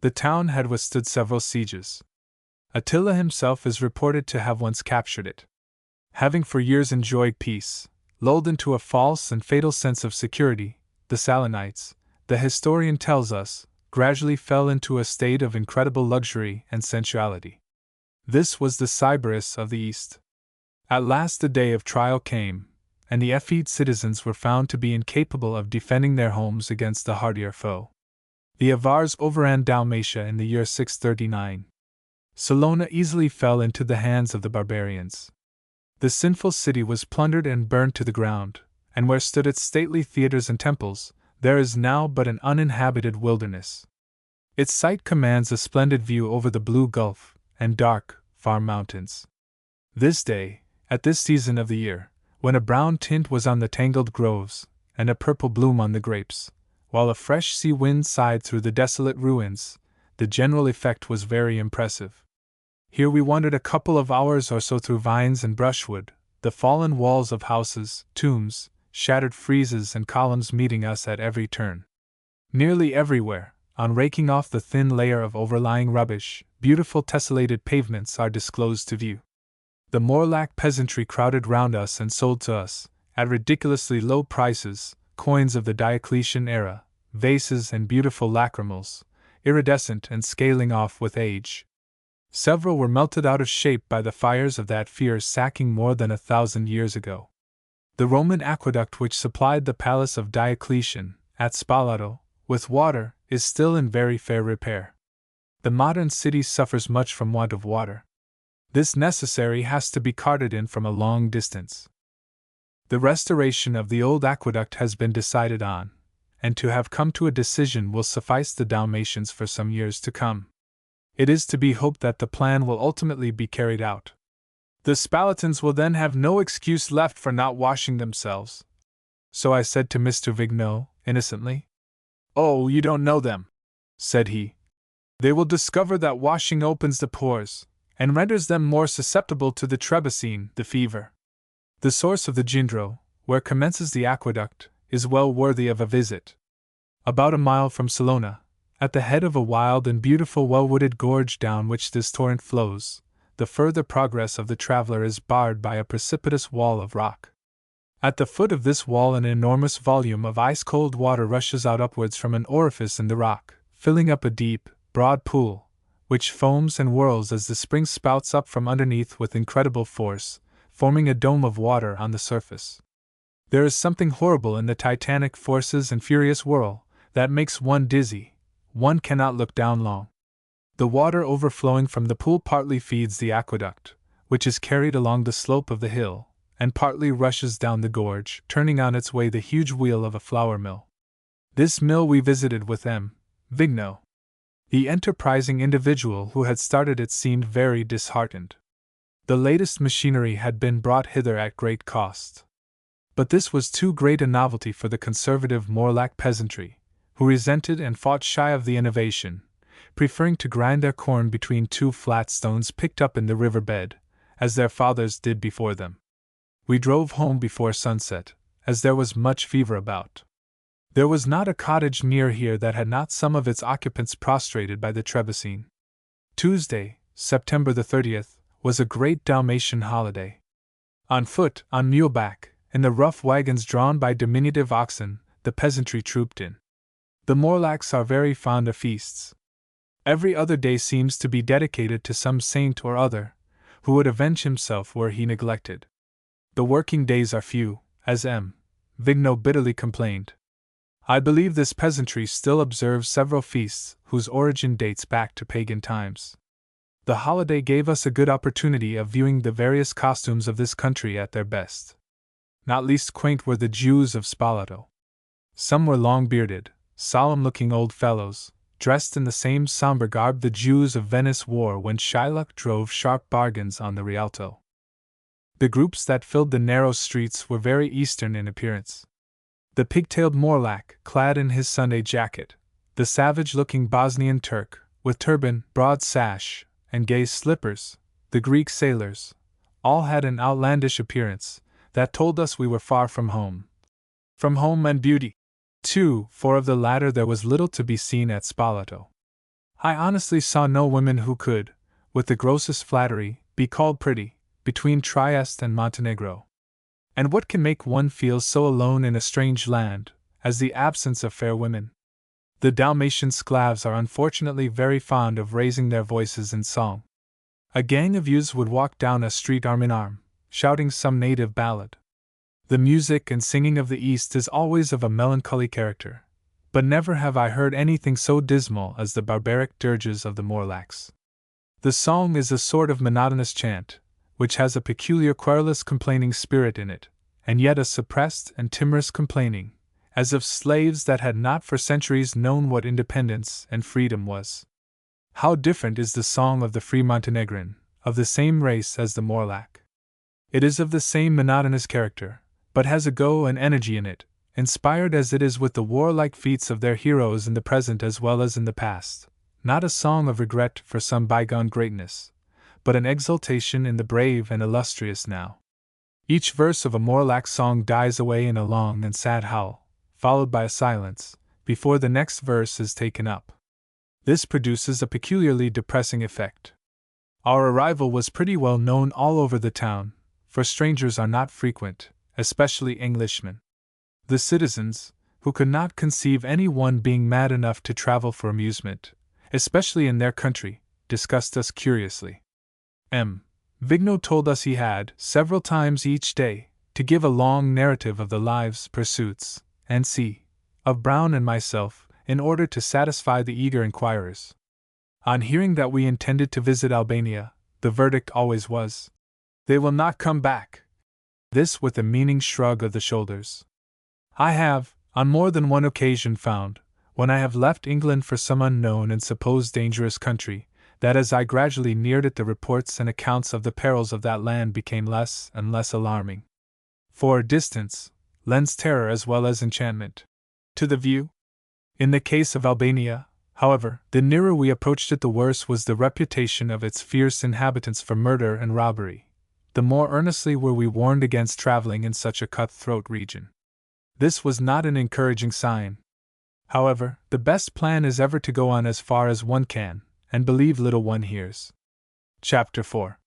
The town had withstood several sieges. Attila himself is reported to have once captured it. Having for years enjoyed peace, lulled into a false and fatal sense of security, the Salonites, the historian tells us, gradually fell into a state of incredible luxury and sensuality. This was the Sybaris of the East. At last the day of trial came, and the Ephid citizens were found to be incapable of defending their homes against the hardier foe. The Avars overran Dalmatia in the year 639. Salona easily fell into the hands of the barbarians. The sinful city was plundered and burned to the ground, and where stood its stately theatres and temples, there is now but an uninhabited wilderness. Its site commands a splendid view over the blue gulf and dark, far mountains. This day, at this season of the year, when a brown tint was on the tangled groves, and a purple bloom on the grapes, while a fresh sea wind sighed through the desolate ruins, the general effect was very impressive. Here we wandered a couple of hours or so through vines and brushwood, the fallen walls of houses, tombs, shattered friezes and columns meeting us at every turn. Nearly everywhere, on raking off the thin layer of overlying rubbish, beautiful tessellated pavements are disclosed to view. The Morlac peasantry crowded round us and sold to us, at ridiculously low prices, coins of the Diocletian era, vases and beautiful lacrimals, iridescent and scaling off with age. Several were melted out of shape by the fires of that fierce sacking more than 1,000 years ago. The Roman aqueduct which supplied the palace of Diocletian, at Spalato, with water, is still in very fair repair. The modern city suffers much from want of water. This necessary has to be carted in from a long distance. The restoration of the old aqueduct has been decided on, and to have come to a decision will suffice the Dalmatians for some years to come. It is to be hoped that the plan will ultimately be carried out. The Spalatans will then have no excuse left for not washing themselves. So I said to Mr. Vigneault, innocently. "Oh, you don't know them," said he. "They will discover that washing opens the pores, and renders them more susceptible to the trebecine, the fever. The source of the Gindro, where commences the aqueduct, is well worthy of a visit. About a mile from Salona, at the head of a wild and beautiful well-wooded gorge down which this torrent flows, the further progress of the traveler is barred by a precipitous wall of rock. At the foot of this wall an enormous volume of ice-cold water rushes out upwards from an orifice in the rock, filling up a deep, broad pool, which foams and whirls as the spring spouts up from underneath with incredible force, forming a dome of water on the surface. There is something horrible in the titanic forces and furious whirl, that makes one dizzy. One cannot look down long. The water overflowing from the pool partly feeds the aqueduct, which is carried along the slope of the hill, and partly rushes down the gorge, turning on its way the huge wheel of a flour mill. This mill we visited with M. Vigneault. The enterprising individual who had started it seemed very disheartened. The latest machinery had been brought hither at great cost. But this was too great a novelty for the conservative Morlac peasantry, who resented and fought shy of the innovation, preferring to grind their corn between 2 flat stones picked up in the river bed, as their fathers did before them. We drove home before sunset, as there was much fever about. There was not a cottage near here that had not some of its occupants prostrated by the trebecine. Tuesday, September the 30th, was a great Dalmatian holiday. On foot, on muleback, in the rough wagons drawn by diminutive oxen, the peasantry trooped in. The Morlacks are very fond of feasts. Every other day seems to be dedicated to some saint or other, who would avenge himself were he neglected. The working days are few, as M. Vigno bitterly complained. I believe this peasantry still observes several feasts whose origin dates back to pagan times. The holiday gave us a good opportunity of viewing the various costumes of this country at their best. Not least quaint were the Jews of Spalato. Some were long-bearded, solemn-looking old fellows, dressed in the same somber garb the Jews of Venice wore when Shylock drove sharp bargains on the Rialto. The groups that filled the narrow streets were very Eastern in appearance. The pigtailed Morlack, clad in his Sunday jacket, the savage-looking Bosnian Turk, with turban, broad sash, and gay slippers, the Greek sailors, all had an outlandish appearance that told us we were far from home. From home and beauty, too, for of the latter there was little to be seen at Spalato. I honestly saw no women who could, with the grossest flattery, be called pretty, between Trieste and Montenegro. And what can make one feel so alone in a strange land, as the absence of fair women? The Dalmatian Sclavs are unfortunately very fond of raising their voices in song. A gang of youths would walk down a street arm in arm, shouting some native ballad. The music and singing of the East is always of a melancholy character, but never have I heard anything so dismal as the barbaric dirges of the Morlacks. The song is a sort of monotonous chant, which has a peculiar querulous complaining spirit in it, and yet a suppressed and timorous complaining, as of slaves that had not for centuries known what independence and freedom was. How different is the song of the free Montenegrin, of the same race as the Morlack. It is of the same monotonous character, but has a go and energy in it, inspired as it is with the warlike feats of their heroes in the present as well as in the past, not a song of regret for some bygone greatness, but an exultation in the brave and illustrious now. Each verse of a Morlack song dies away in a long and sad howl, followed by a silence, before the next verse is taken up. This produces a peculiarly depressing effect. Our arrival was pretty well known all over the town, for strangers are not frequent, especially Englishmen. The citizens, who could not conceive any one being mad enough to travel for amusement, especially in their country, discussed us curiously. M. Vigno told us he had, several times each day, to give a long narrative of the lives, pursuits, and C. of Brown and myself, in order to satisfy the eager inquirers. On hearing that we intended to visit Albania, the verdict always was, "They will not come back." This with a meaning shrug of the shoulders. I have, on more than one occasion found, when I have left England for some unknown and supposed dangerous country, that as I gradually neared it the reports and accounts of the perils of that land became less and less alarming. For distance lends terror as well as enchantment to the view. In the case of Albania, however, the nearer we approached it the worse was the reputation of its fierce inhabitants for murder and robbery. The more earnestly were we warned against traveling in such a cutthroat region. This was not an encouraging sign. However, the best plan is ever to go on as far as one can, and believe little one hears. Chapter 4.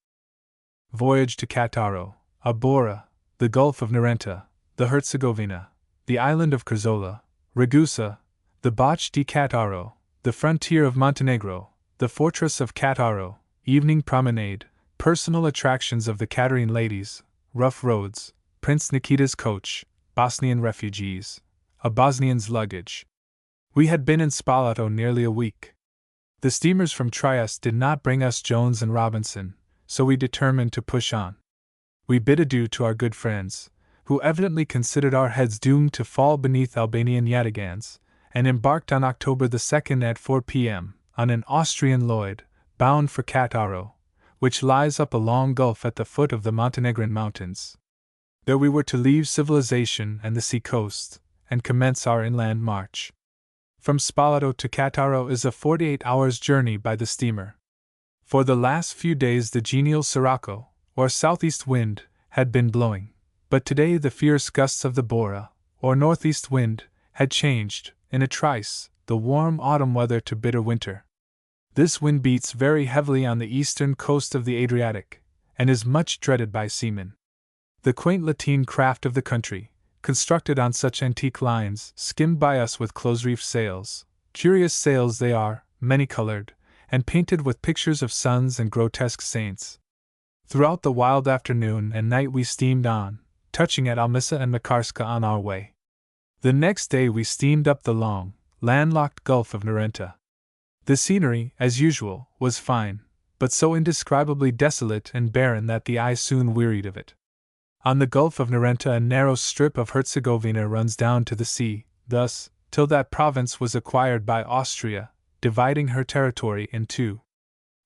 Voyage to Cattaro, Abora, the Gulf of Narenta, the Herzegovina, the island of Curzola, Ragusa, the Bocce di Cattaro, the frontier of Montenegro, the fortress of Cattaro, evening promenade, personal attractions of the Catarine ladies, rough roads, Prince Nikita's coach, Bosnian refugees, a Bosnian's luggage. We had been in Spalato nearly a week. The steamers from Trieste did not bring us Jones and Robinson, so we determined to push on. We bid adieu to our good friends, who evidently considered our heads doomed to fall beneath Albanian yataghans, and embarked on October the 2nd at 4 p.m., on an Austrian Lloyd, bound for Cattaro, which lies up a long gulf at the foot of the Montenegrin mountains. There we were to leave civilization and the sea coast, and commence our inland march. From Spalato to Cattaro is a 48 hours' journey by the steamer. For the last few days the genial sirocco, or southeast wind, had been blowing, but today the fierce gusts of the Bora, or northeast wind, had changed, in a trice, the warm autumn weather to bitter winter. This wind beats very heavily on the eastern coast of the Adriatic, and is much dreaded by seamen. The quaint lateen craft of the country, constructed on such antique lines, skimmed by us with close-reefed sails. Curious sails they are, many-colored, and painted with pictures of suns and grotesque saints. Throughout the wild afternoon and night we steamed on, touching at Almissa and Makarska on our way. The next day we steamed up the long, landlocked Gulf of Narenta. The scenery, as usual, was fine, but so indescribably desolate and barren that the eye soon wearied of it. On the Gulf of Narenta a narrow strip of Herzegovina runs down to the sea, thus, till that province was acquired by Austria, dividing her territory in two.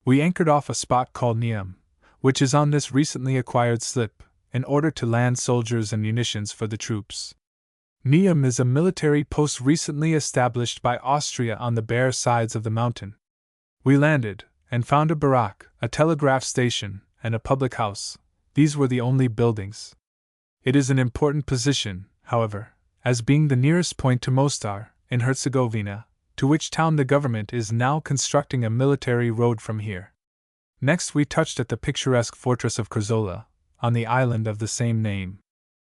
We anchored off a spot called Neum, which is on this recently acquired slip, in order to land soldiers and munitions for the troops. Neum is a military post recently established by Austria on the bare sides of the mountain. We landed, and found a barrack, a telegraph station, and a public house. These were the only buildings. It is an important position, however, as being the nearest point to Mostar, in Herzegovina, to which town the government is now constructing a military road from here. Next we touched at the picturesque fortress of Curzola, on the island of the same name.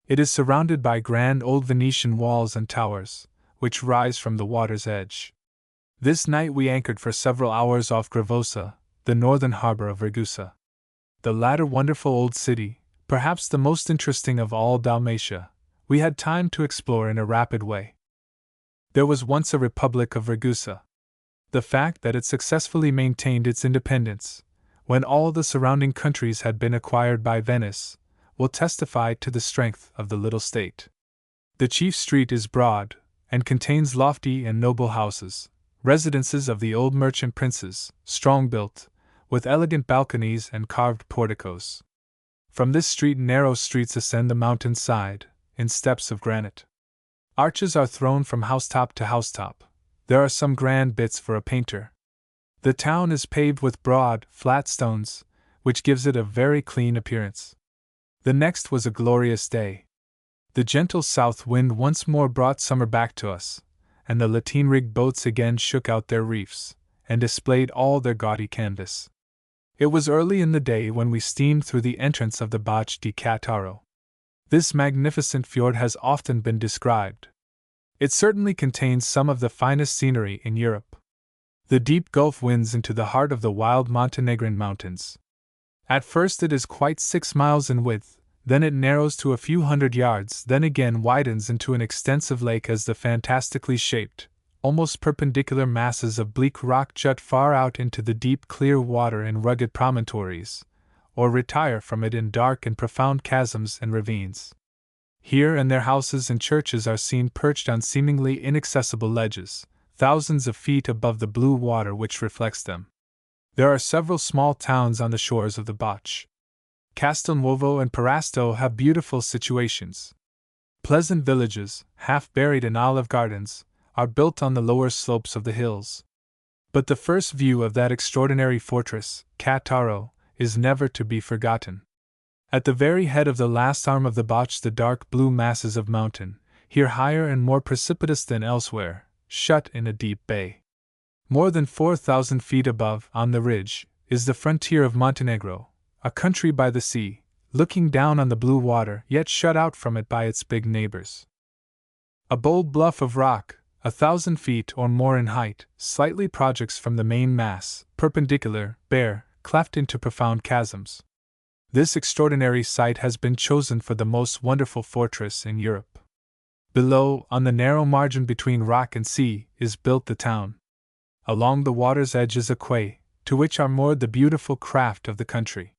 It is surrounded by grand old Venetian walls and towers, which rise from the water's edge. This night we anchored for several hours off Gravosa, the northern harbor of Ragusa. The latter wonderful old city, perhaps the most interesting of all Dalmatia, we had time to explore in a rapid way. There was once a Republic of Ragusa. The fact that it successfully maintained its independence, when all the surrounding countries had been acquired by Venice, will testify to the strength of the little state. The chief street is broad, and contains lofty and noble houses, residences of the old merchant princes, strong-built, with elegant balconies and carved porticos. From this street narrow streets ascend the mountain side, in steps of granite. Arches are thrown from housetop to housetop. There are some grand bits for a painter. The town is paved with broad, flat stones, which gives it a very clean appearance. The next was a glorious day. The gentle south wind once more brought summer back to us, and the lateen-rigged boats again shook out their reefs, and displayed all their gaudy canvas. It was early in the day when we steamed through the entrance of the Bach di Cattaro. This magnificent fjord has often been described. It certainly contains some of the finest scenery in Europe. The deep gulf winds into the heart of the wild Montenegrin mountains. At first it is quite 6 miles in width, then it narrows to a few hundred yards, then again widens into an extensive lake as the fantastically shaped, almost perpendicular masses of bleak rock jut far out into the deep clear water in rugged promontories, or retire from it in dark and profound chasms and ravines. Here and there houses and churches are seen perched on seemingly inaccessible ledges, thousands of feet above the blue water which reflects them. There are several small towns on the shores of the Bach. Castelnuovo and Parasto have beautiful situations. Pleasant villages, half buried in olive gardens, are built on the lower slopes of the hills. But the first view of that extraordinary fortress, Cattaro, is never to be forgotten. At the very head of the last arm of the Bach the dark blue masses of mountain, here higher and more precipitous than elsewhere, shut in a deep bay. More than 4,000 feet above, on the ridge, is the frontier of Montenegro, a country by the sea, looking down on the blue water yet shut out from it by its big neighbors. A bold bluff of rock, 1,000 feet or more in height, slightly projects from the main mass, perpendicular, bare, cleft into profound chasms. This extraordinary site has been chosen for the most wonderful fortress in Europe. Below, on the narrow margin between rock and sea, is built the town. Along the water's edge is a quay, to which are moored the beautiful craft of the country.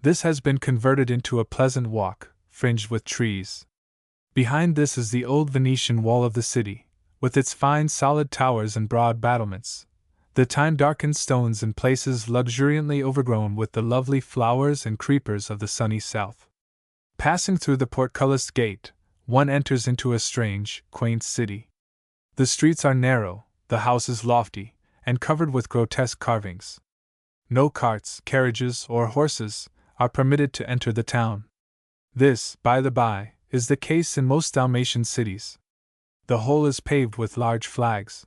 This has been converted into a pleasant walk, fringed with trees. Behind this is the old Venetian wall of the city, with its fine solid towers and broad battlements, the time-darkened stones in places luxuriantly overgrown with the lovely flowers and creepers of the sunny south. Passing through the portcullis gate, one enters into a strange, quaint city. The streets are narrow, the houses lofty, and covered with grotesque carvings. No carts, carriages, or horses are permitted to enter the town. This, by the by, is the case in most Dalmatian cities. The whole is paved with large flags.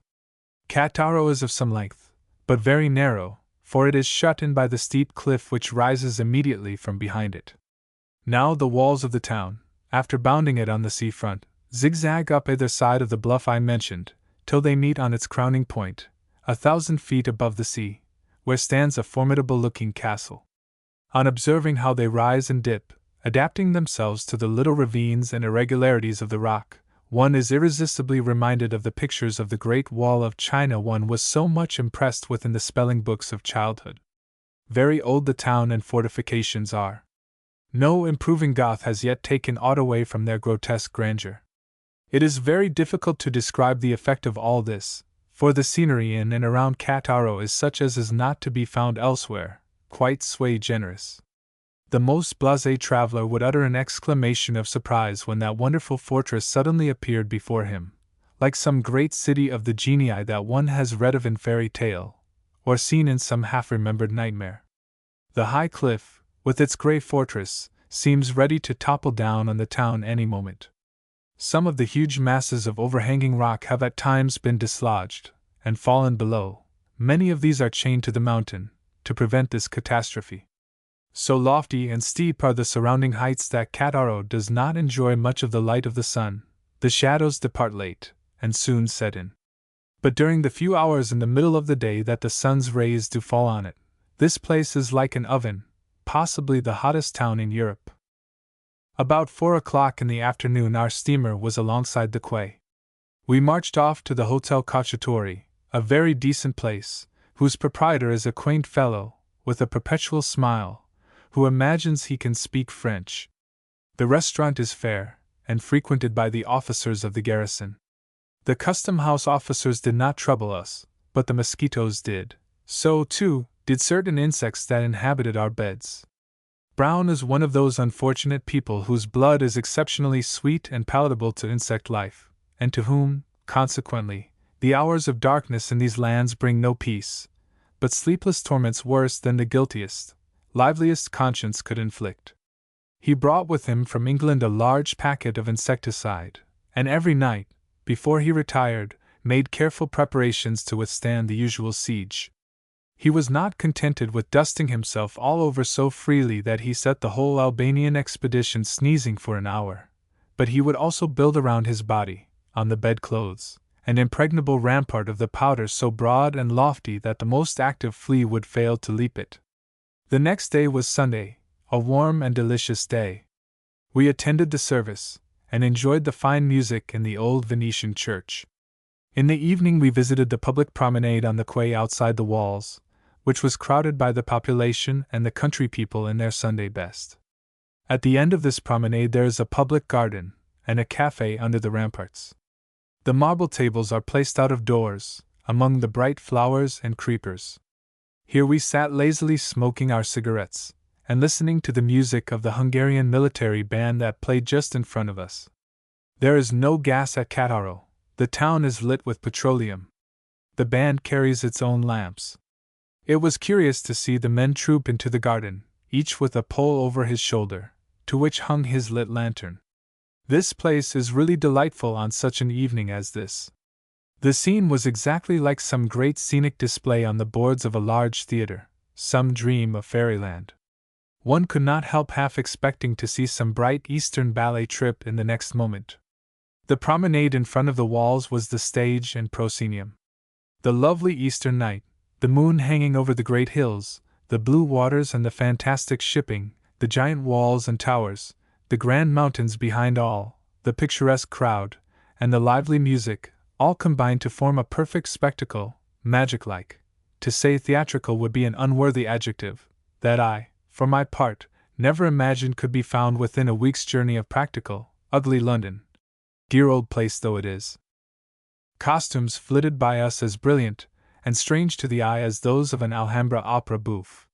Cattaro is of some length, but very narrow, for it is shut in by the steep cliff which rises immediately from behind it. Now the walls of the town, after bounding it on the sea front, zigzag up either side of the bluff I mentioned, till they meet on its crowning point, 1,000 feet above the sea, where stands a formidable-looking castle. On observing how they rise and dip, adapting themselves to the little ravines and irregularities of the rock, one is irresistibly reminded of the pictures of the Great Wall of China one was so much impressed with in the spelling books of childhood. Very old the town and fortifications are. No improving Goth has yet taken aught away from their grotesque grandeur. It is very difficult to describe the effect of all this, for the scenery in and around Cattaro is such as is not to be found elsewhere, quite sui generis. The most blasé traveler would utter an exclamation of surprise when that wonderful fortress suddenly appeared before him, like some great city of the genii that one has read of in fairy tale, or seen in some half-remembered nightmare. The high cliff, with its grey fortress, seems ready to topple down on the town any moment. Some of the huge masses of overhanging rock have at times been dislodged, and fallen below. Many of these are chained to the mountain, to prevent this catastrophe. So lofty and steep are the surrounding heights that Cattaro does not enjoy much of the light of the sun. The shadows depart late, and soon set in. But during the few hours in the middle of the day that the sun's rays do fall on it, this place is like an oven, possibly the hottest town in Europe. About 4 o'clock in the afternoon our steamer was alongside the quay. We marched off to the Hotel Cacciatore, a very decent place, whose proprietor is a quaint fellow, with a perpetual smile, who imagines he can speak French. The restaurant is fair, and frequented by the officers of the garrison. The custom-house officers did not trouble us, but the mosquitoes did. So, too, did certain insects that inhabited our beds. Brown is one of those unfortunate people whose blood is exceptionally sweet and palatable to insect life, and to whom, consequently, the hours of darkness in these lands bring no peace, but sleepless torments worse than the guiltiest, liveliest conscience could inflict. He brought with him from England a large packet of insecticide, and every night, before he retired, made careful preparations to withstand the usual siege. He was not contented with dusting himself all over so freely that he set the whole Albanian expedition sneezing for an hour, but he would also build around his body, on the bedclothes, an impregnable rampart of the powder so broad and lofty that the most active flea would fail to leap it. The next day was Sunday, a warm and delicious day. We attended the service, and enjoyed the fine music in the old Venetian church. In the evening we visited the public promenade on the quay outside the walls, which was crowded by the population and the country people in their Sunday best. At the end of this promenade there is a public garden, and a café under the ramparts. The marble tables are placed out of doors, among the bright flowers and creepers. Here we sat lazily smoking our cigarettes, and listening to the music of the Hungarian military band that played just in front of us. There is no gas at Cattaro. The town is lit with petroleum. The band carries its own lamps. It was curious to see the men troop into the garden, each with a pole over his shoulder, to which hung his lit lantern. This place is really delightful on such an evening as this. The scene was exactly like some great scenic display on the boards of a large theater, some dream of fairyland. One could not help half expecting to see some bright Eastern ballet trip in the next moment. The promenade in front of the walls was the stage and proscenium. The lovely Eastern night, the moon hanging over the great hills, the blue waters and the fantastic shipping, the giant walls and towers, the grand mountains behind all, the picturesque crowd, and the lively music, all combined to form a perfect spectacle, magic-like. To say theatrical would be an unworthy adjective, that I, for my part, never imagined could be found within a week's journey of practical, ugly London. Dear old place though it is. Costumes flitted by us as brilliant and strange to the eye as those of an Alhambra opera bouffe.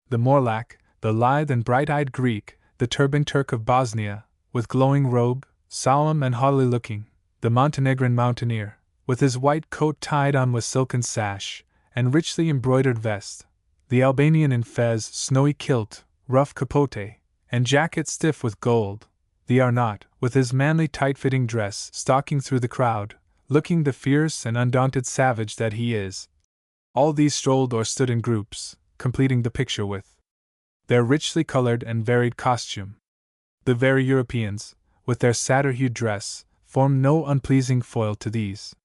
The Morlac, the lithe and bright-eyed Greek, the turbaned Turk of Bosnia, with glowing robe, solemn and haughtily looking, the Montenegrin mountaineer, with his white coat tied on with silken sash, and richly embroidered vest, the Albanian in fez, snowy kilt, rough capote, and jacket stiff with gold, the Arnaut, with his manly tight-fitting dress, stalking through the crowd, looking the fierce and undaunted savage that he is. All these strolled or stood in groups, completing the picture with their richly colored and varied costume. The very Europeans, with their sadder-hued dress, formed no unpleasing foil to these.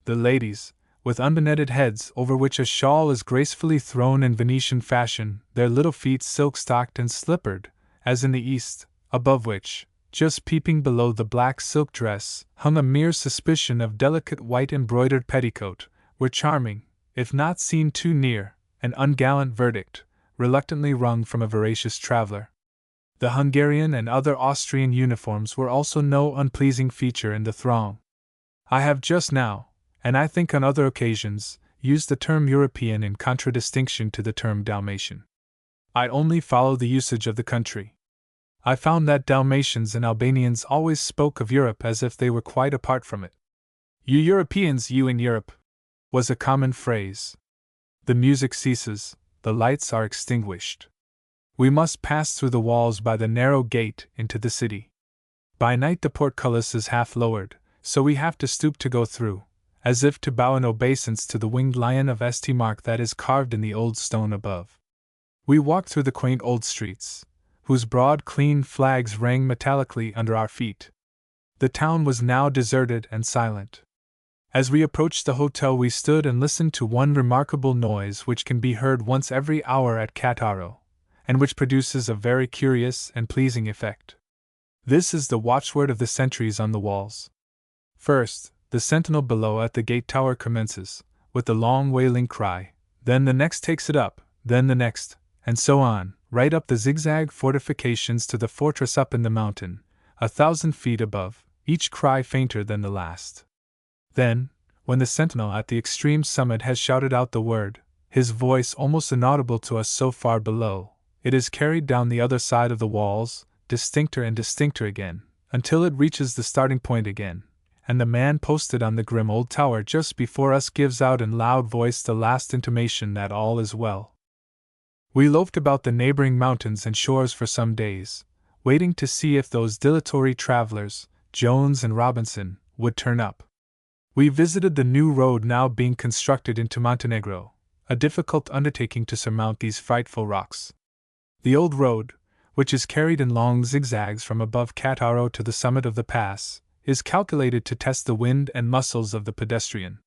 The ladies, with unbonnetted heads over which a shawl is gracefully thrown in Venetian fashion, their little feet silk-stocked and slippered, as in the East, above which, just peeping below the black silk dress, hung a mere suspicion of delicate white embroidered petticoat, were charming, if not seen too near, an ungallant verdict, reluctantly wrung from a veracious traveler. The Hungarian and other Austrian uniforms were also no unpleasing feature in the throng. I have just now, and I think on other occasions, used the term European in contradistinction to the term Dalmatian. I only follow the usage of the country. I found that Dalmatians and Albanians always spoke of Europe as if they were quite apart from it. "You Europeans, you in Europe," was a common phrase. The music ceases, the lights are extinguished. We must pass through the walls by the narrow gate into the city. By night the portcullis is half lowered, so we have to stoop to go through, as if to bow in obeisance to the winged lion of St. Mark that is carved in the old stone above. We walk through the quaint old streets, whose broad clean flags rang metallically under our feet. The town was now deserted and silent. As we approached the hotel we stood and listened to one remarkable noise which can be heard once every hour at Cattaro, and which produces a very curious and pleasing effect. This is the watchword of the sentries on the walls. First, the sentinel below at the gate tower commences, with the long wailing cry, then the next takes it up, then the next, and so on, right up the zigzag fortifications to the fortress up in the mountain, 1,000 feet above, each cry fainter than the last. Then, when the sentinel at the extreme summit has shouted out the word, his voice almost inaudible to us so far below, it is carried down the other side of the walls, distincter and distincter again, until it reaches the starting point again, and the man posted on the grim old tower just before us gives out in loud voice the last intimation that all is well. We loafed about the neighboring mountains and shores for some days, waiting to see if those dilatory travelers, Jones and Robinson, would turn up. We visited the new road now being constructed into Montenegro, a difficult undertaking to surmount these frightful rocks. The old road, which is carried in long zigzags from above Cattaro to the summit of the pass, is calculated to test the wind and muscles of the pedestrian.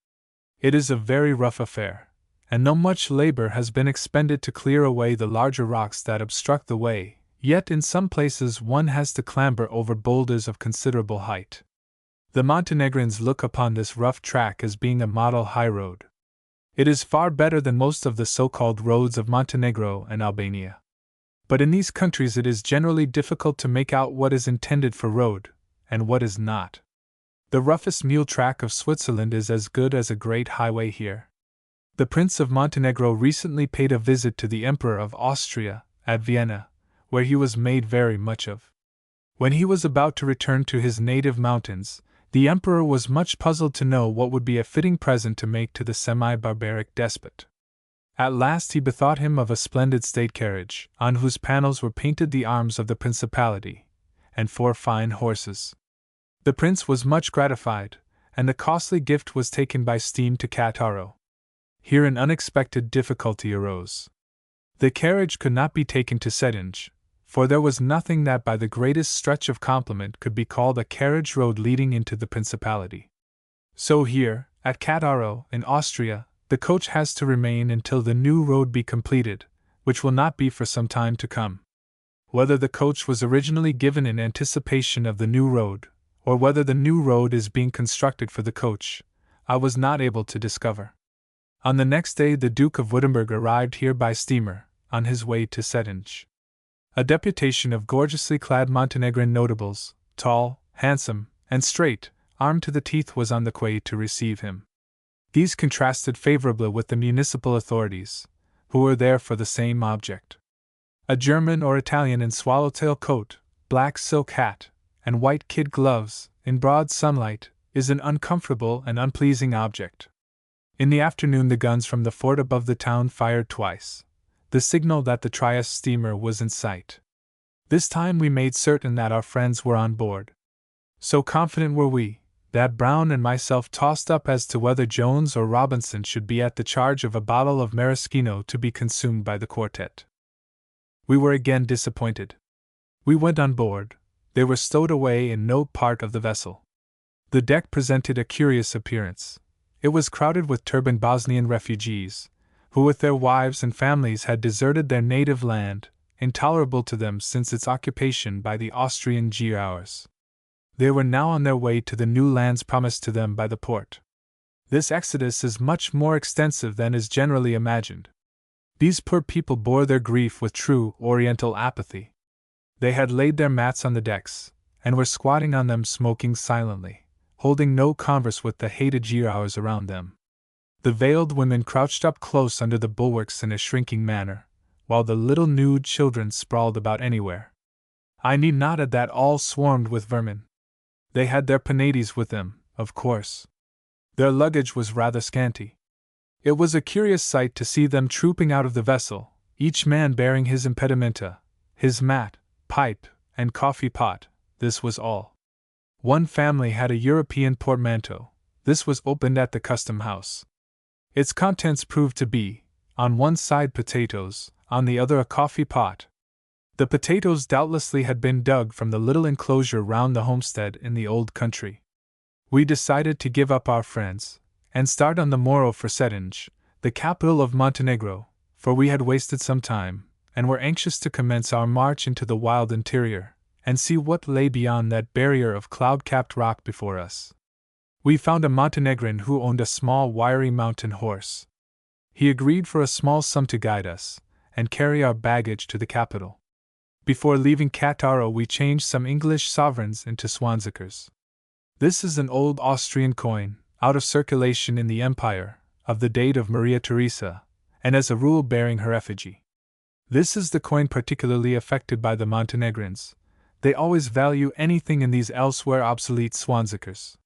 It is a very rough affair, and though much labor has been expended to clear away the larger rocks that obstruct the way, yet in some places one has to clamber over boulders of considerable height. The Montenegrins look upon this rough track as being a model highroad. It is far better than most of the so-called roads of Montenegro and Albania. But in these countries it is generally difficult to make out what is intended for road, and what is not. The roughest mule track of Switzerland is as good as a great highway here. The Prince of Montenegro recently paid a visit to the Emperor of Austria, at Vienna, where he was made very much of. When he was about to return to his native mountains, the Emperor was much puzzled to know what would be a fitting present to make to the semi-barbaric despot. At last he bethought him of a splendid state carriage, on whose panels were painted the arms of the principality, and 4 fine horses. The prince was much gratified, and the costly gift was taken by steam to Cattaro. Here an unexpected difficulty arose. The carriage could not be taken to Cetinje, for there was nothing that by the greatest stretch of compliment could be called a carriage road leading into the principality. So here, at Cattaro, in Austria, the coach has to remain until the new road be completed, which will not be for some time to come. Whether the coach was originally given in anticipation of the new road, or whether the new road is being constructed for the coach, I was not able to discover. On the next day the Duke of Wittenberg arrived here by steamer, on his way to Cetinje. A deputation of gorgeously clad Montenegrin notables, tall, handsome, and straight, armed to the teeth, was on the quay to receive him. These contrasted favorably with the municipal authorities, who were there for the same object. A German or Italian in swallowtail coat, black silk hat, and white kid gloves, in broad sunlight, is an uncomfortable and unpleasing object. In the afternoon the guns from the fort above the town fired twice, the signal that the Trieste steamer was in sight. This time we made certain that our friends were on board. So confident were we, that Brown and myself tossed up as to whether Jones or Robinson should be at the charge of a bottle of maraschino to be consumed by the quartet. We were again disappointed. We went on board. They were stowed away in no part of the vessel. The deck presented a curious appearance. It was crowded with turbaned Bosnian refugees, who with their wives and families had deserted their native land, intolerable to them since its occupation by the Austrian Giaours. They were now on their way to the new lands promised to them by the Porte. This exodus is much more extensive than is generally imagined. These poor people bore their grief with true Oriental apathy. They had laid their mats on the decks, and were squatting on them smoking silently, holding no converse with the hated Giaours around them. The veiled women crouched up close under the bulwarks in a shrinking manner, while the little nude children sprawled about anywhere. I need not add that all swarmed with vermin. They had their penates with them, of course. Their luggage was rather scanty. It was a curious sight to see them trooping out of the vessel, each man bearing his impedimenta, his mat, pipe, and coffee pot. This was all. One family had a European portmanteau. This was opened at the custom house. Its contents proved to be, on one side potatoes, on the other a coffee pot. The potatoes doubtlessly had been dug from the little enclosure round the homestead in the old country. We decided to give up our friends, and start on the morrow for Cetinje, the capital of Montenegro, for we had wasted some time, and were anxious to commence our march into the wild interior, and see what lay beyond that barrier of cloud-capped rock before us. We found a Montenegrin who owned a small wiry mountain horse. He agreed for a small sum to guide us, and carry our baggage to the capital. Before leaving Cattaro we changed some English sovereigns into Swanzakers. This is an old Austrian coin, out of circulation in the Empire, of the date of Maria Theresa, and as a rule bearing her effigy. This is the coin particularly affected by the Montenegrins. They always value anything in these elsewhere obsolete Swanzakers.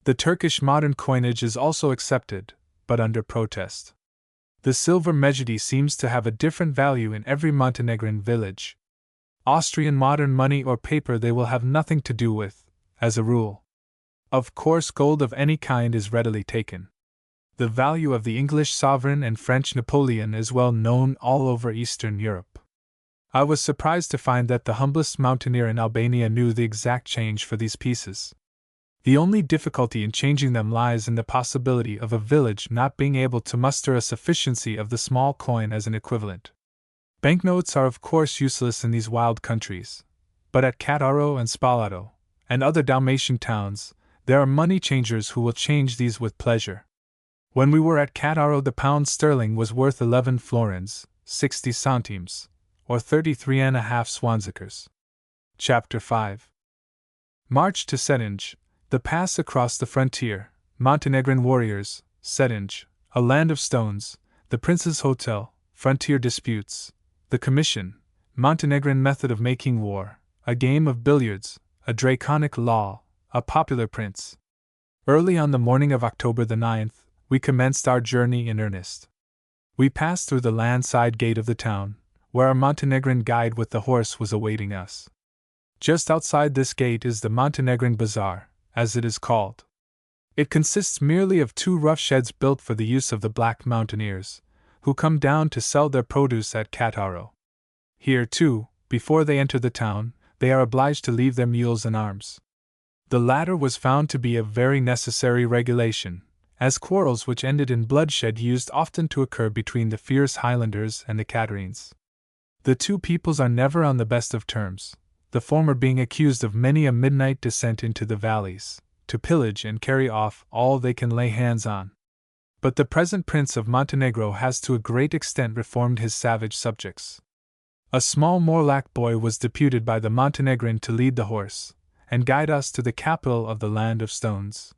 The Turkish modern coinage is also accepted, but under protest. The silver medjedi seems to have a different value in every Montenegrin village. Austrian modern money or paper they will have nothing to do with, as a rule. Of course, gold of any kind is readily taken. The value of the English sovereign and French Napoleon is well known all over Eastern Europe. I was surprised to find that the humblest mountaineer in Albania knew the exact change for these pieces. The only difficulty in changing them lies in the possibility of a village not being able to muster a sufficiency of the small coin as an equivalent. Banknotes are of course useless in these wild countries, but at Cattaro and Spalato, and other Dalmatian towns, there are money changers who will change these with pleasure. When we were at Cattaro the pound sterling was worth 11 florins, 60 centimes, or 33.5 Swanzakers. Chapter 5. March to Cetinje, the pass across the frontier, Montenegrin warriors, Cetinje, a land of stones, the Prince's Hotel, frontier disputes, the Commission, Montenegrin method of making war, a game of billiards, a draconic law, a popular prince. Early on the morning of October the 9th, we commenced our journey in earnest. We passed through the land-side gate of the town, where our Montenegrin guide with the horse was awaiting us. Just outside this gate is the Montenegrin Bazaar, as it is called. It consists merely of 2 rough sheds built for the use of the black mountaineers, who come down to sell their produce at Cattaro. Here, too, before they enter the town, they are obliged to leave their mules and arms. The latter was found to be a very necessary regulation, as quarrels which ended in bloodshed used often to occur between the fierce Highlanders and the Catarines. The two peoples are never on the best of terms, the former being accused of many a midnight descent into the valleys, to pillage and carry off all they can lay hands on. But the present Prince of Montenegro has to a great extent reformed his savage subjects. A small Morlack boy was deputed by the Montenegrin to lead the horse, and guide us to the capital of the land of stones.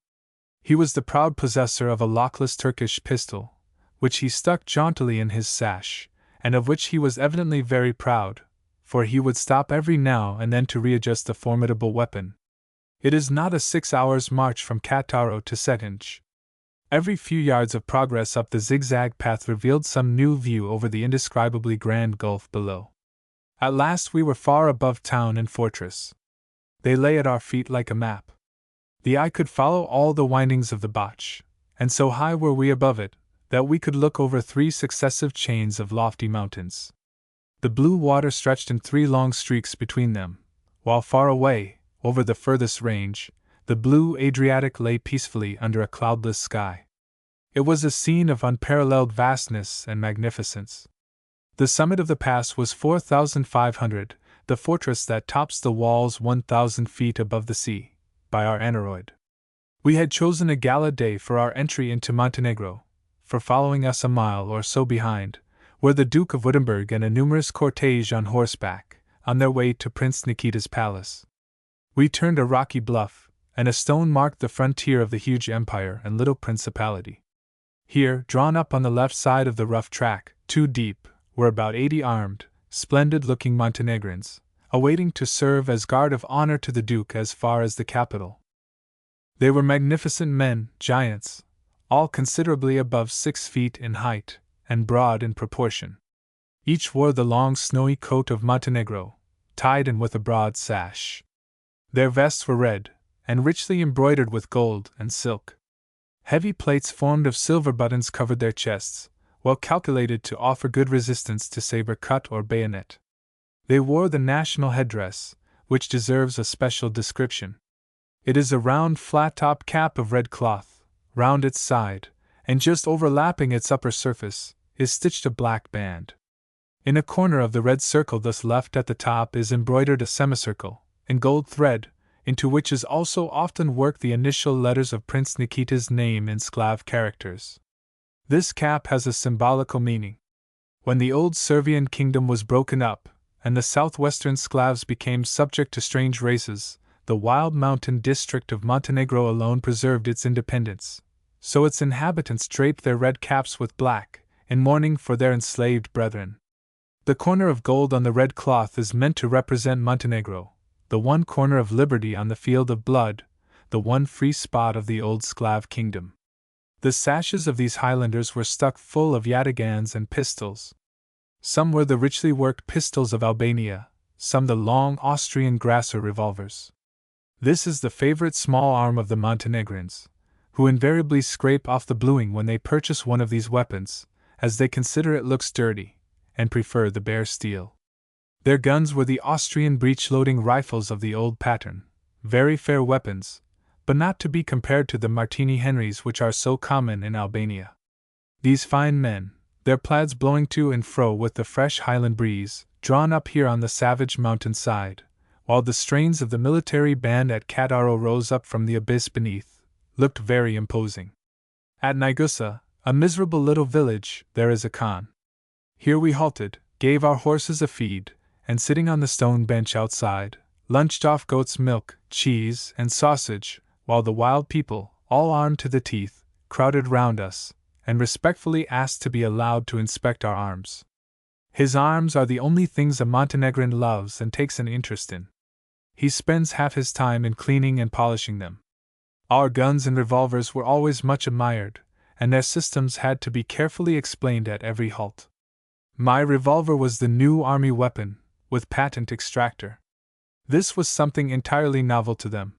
He was the proud possessor of a lockless Turkish pistol, which he stuck jauntily in his sash, and of which he was evidently very proud, for he would stop every now and then to readjust the formidable weapon. It is not a 6 hours' march from Cattaro to Cetinje. Every few yards of progress up the zigzag path revealed some new view over the indescribably grand gulf below. At last we were far above town and fortress. They lay at our feet like a map. The eye could follow all the windings of the Bach, and so high were we above it, that we could look over 3 successive chains of lofty mountains. The blue water stretched in 3 long streaks between them, while far away, over the furthest range, the blue Adriatic lay peacefully under a cloudless sky. It was a scene of unparalleled vastness and magnificence. The summit of the pass was 4,500, the fortress that tops the walls 1,000 feet above the sea, by our aneroid. We had chosen a gala day for our entry into Montenegro, for following us a mile or so behind, were the Duke of Wittenberg and a numerous cortege on horseback, on their way to Prince Nikita's palace. We turned a rocky bluff, and a stone marked the frontier of the huge empire and little principality. Here, drawn up on the left side of the rough track, 2 deep, were about 80 armed, splendid-looking Montenegrins, awaiting to serve as guard of honor to the Duke as far as the capital. They were magnificent men, giants, all considerably above 6 feet in height, and broad in proportion. Each wore the long snowy coat of Montenegro, tied in with a broad sash. Their vests were red, and richly embroidered with gold and silk. Heavy plates formed of silver buttons covered their chests, well calculated to offer good resistance to saber cut or bayonet. They wore the national headdress, which deserves a special description. It is a round flat-top cap of red cloth. Round its side, and just overlapping its upper surface, is stitched a black band. In a corner of the red circle thus left at the top is embroidered a semicircle, in gold thread, into which is also often worked the initial letters of Prince Nikita's name in Slav characters. This cap has a symbolical meaning. When the old Servian kingdom was broken up, and the southwestern Slavs became subject to strange races, the wild mountain district of Montenegro alone preserved its independence, so its inhabitants draped their red caps with black, in mourning for their enslaved brethren. The corner of gold on the red cloth is meant to represent Montenegro, the one corner of liberty on the field of blood, the one free spot of the old Slav kingdom. The sashes of these Highlanders were stuck full of yataghans and pistols. Some were the richly worked pistols of Albania, some the long Austrian Grasser revolvers. This is the favorite small arm of the Montenegrins, who invariably scrape off the bluing when they purchase one of these weapons, as they consider it looks dirty, and prefer the bare steel. Their guns were the Austrian breech-loading rifles of the old pattern, very fair weapons, but not to be compared to the Martini Henrys which are so common in Albania. These fine men, their plaids blowing to and fro with the fresh Highland breeze, drawn up here on the savage mountain side, while the strains of the military band at Cataro rose up from the abyss beneath, looked very imposing. At Nigusa, a miserable little village, there is a khan. Here we halted, gave our horses a feed, and sitting on the stone bench outside, lunched off goat's milk, cheese, and sausage, while the wild people, all armed to the teeth, crowded round us, and respectfully asked to be allowed to inspect our arms. His arms are the only things a Montenegrin loves and takes an interest in. He spends half his time in cleaning and polishing them. Our guns and revolvers were always much admired, and their systems had to be carefully explained at every halt. My revolver was the new army weapon, with patent extractor. This was something entirely novel to them.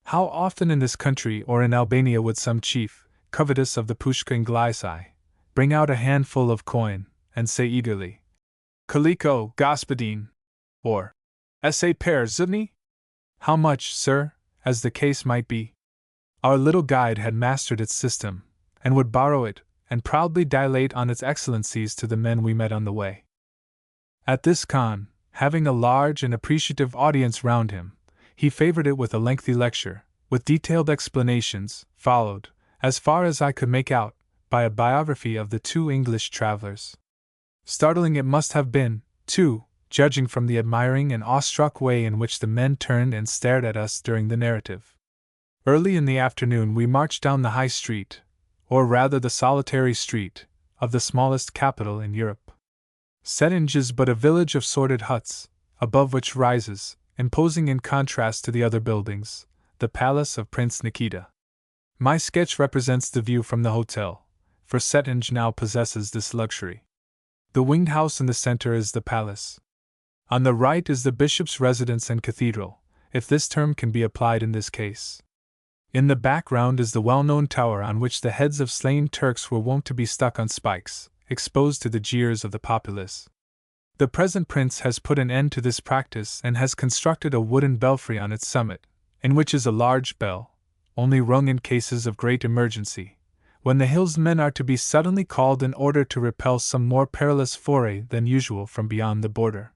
How often in this country or in Albania would some chief, covetous of the pushka and glisai, bring out a handful of coin, and say eagerly, "Koliko, gospodin," or "Esse per zubni?" How much, sir, as the case might be. Our little guide had mastered its system, and would borrow it, and proudly dilate on its excellencies to the men we met on the way. At this khan, having a large and appreciative audience round him, he favored it with a lengthy lecture, with detailed explanations, followed, as far as I could make out, by a biography of the 2 English travelers. Startling it must have been, too, judging from the admiring and awestruck way in which the men turned and stared at us during the narrative. Early in the afternoon we marched down the high street, or rather the solitary street, of the smallest capital in Europe. Setinj is but a village of sordid huts, above which rises, imposing in contrast to the other buildings, the palace of Prince Nikita. My sketch represents the view from the hotel, for Setinj now possesses this luxury. The winged house in the center is the palace. On the right is the bishop's residence and cathedral, if this term can be applied in this case. In the background is the well-known tower on which the heads of slain Turks were wont to be stuck on spikes, exposed to the jeers of the populace. The present prince has put an end to this practice and has constructed a wooden belfry on its summit, in which is a large bell, only rung in cases of great emergency, when the hillsmen are to be suddenly called in order to repel some more perilous foray than usual from beyond the border.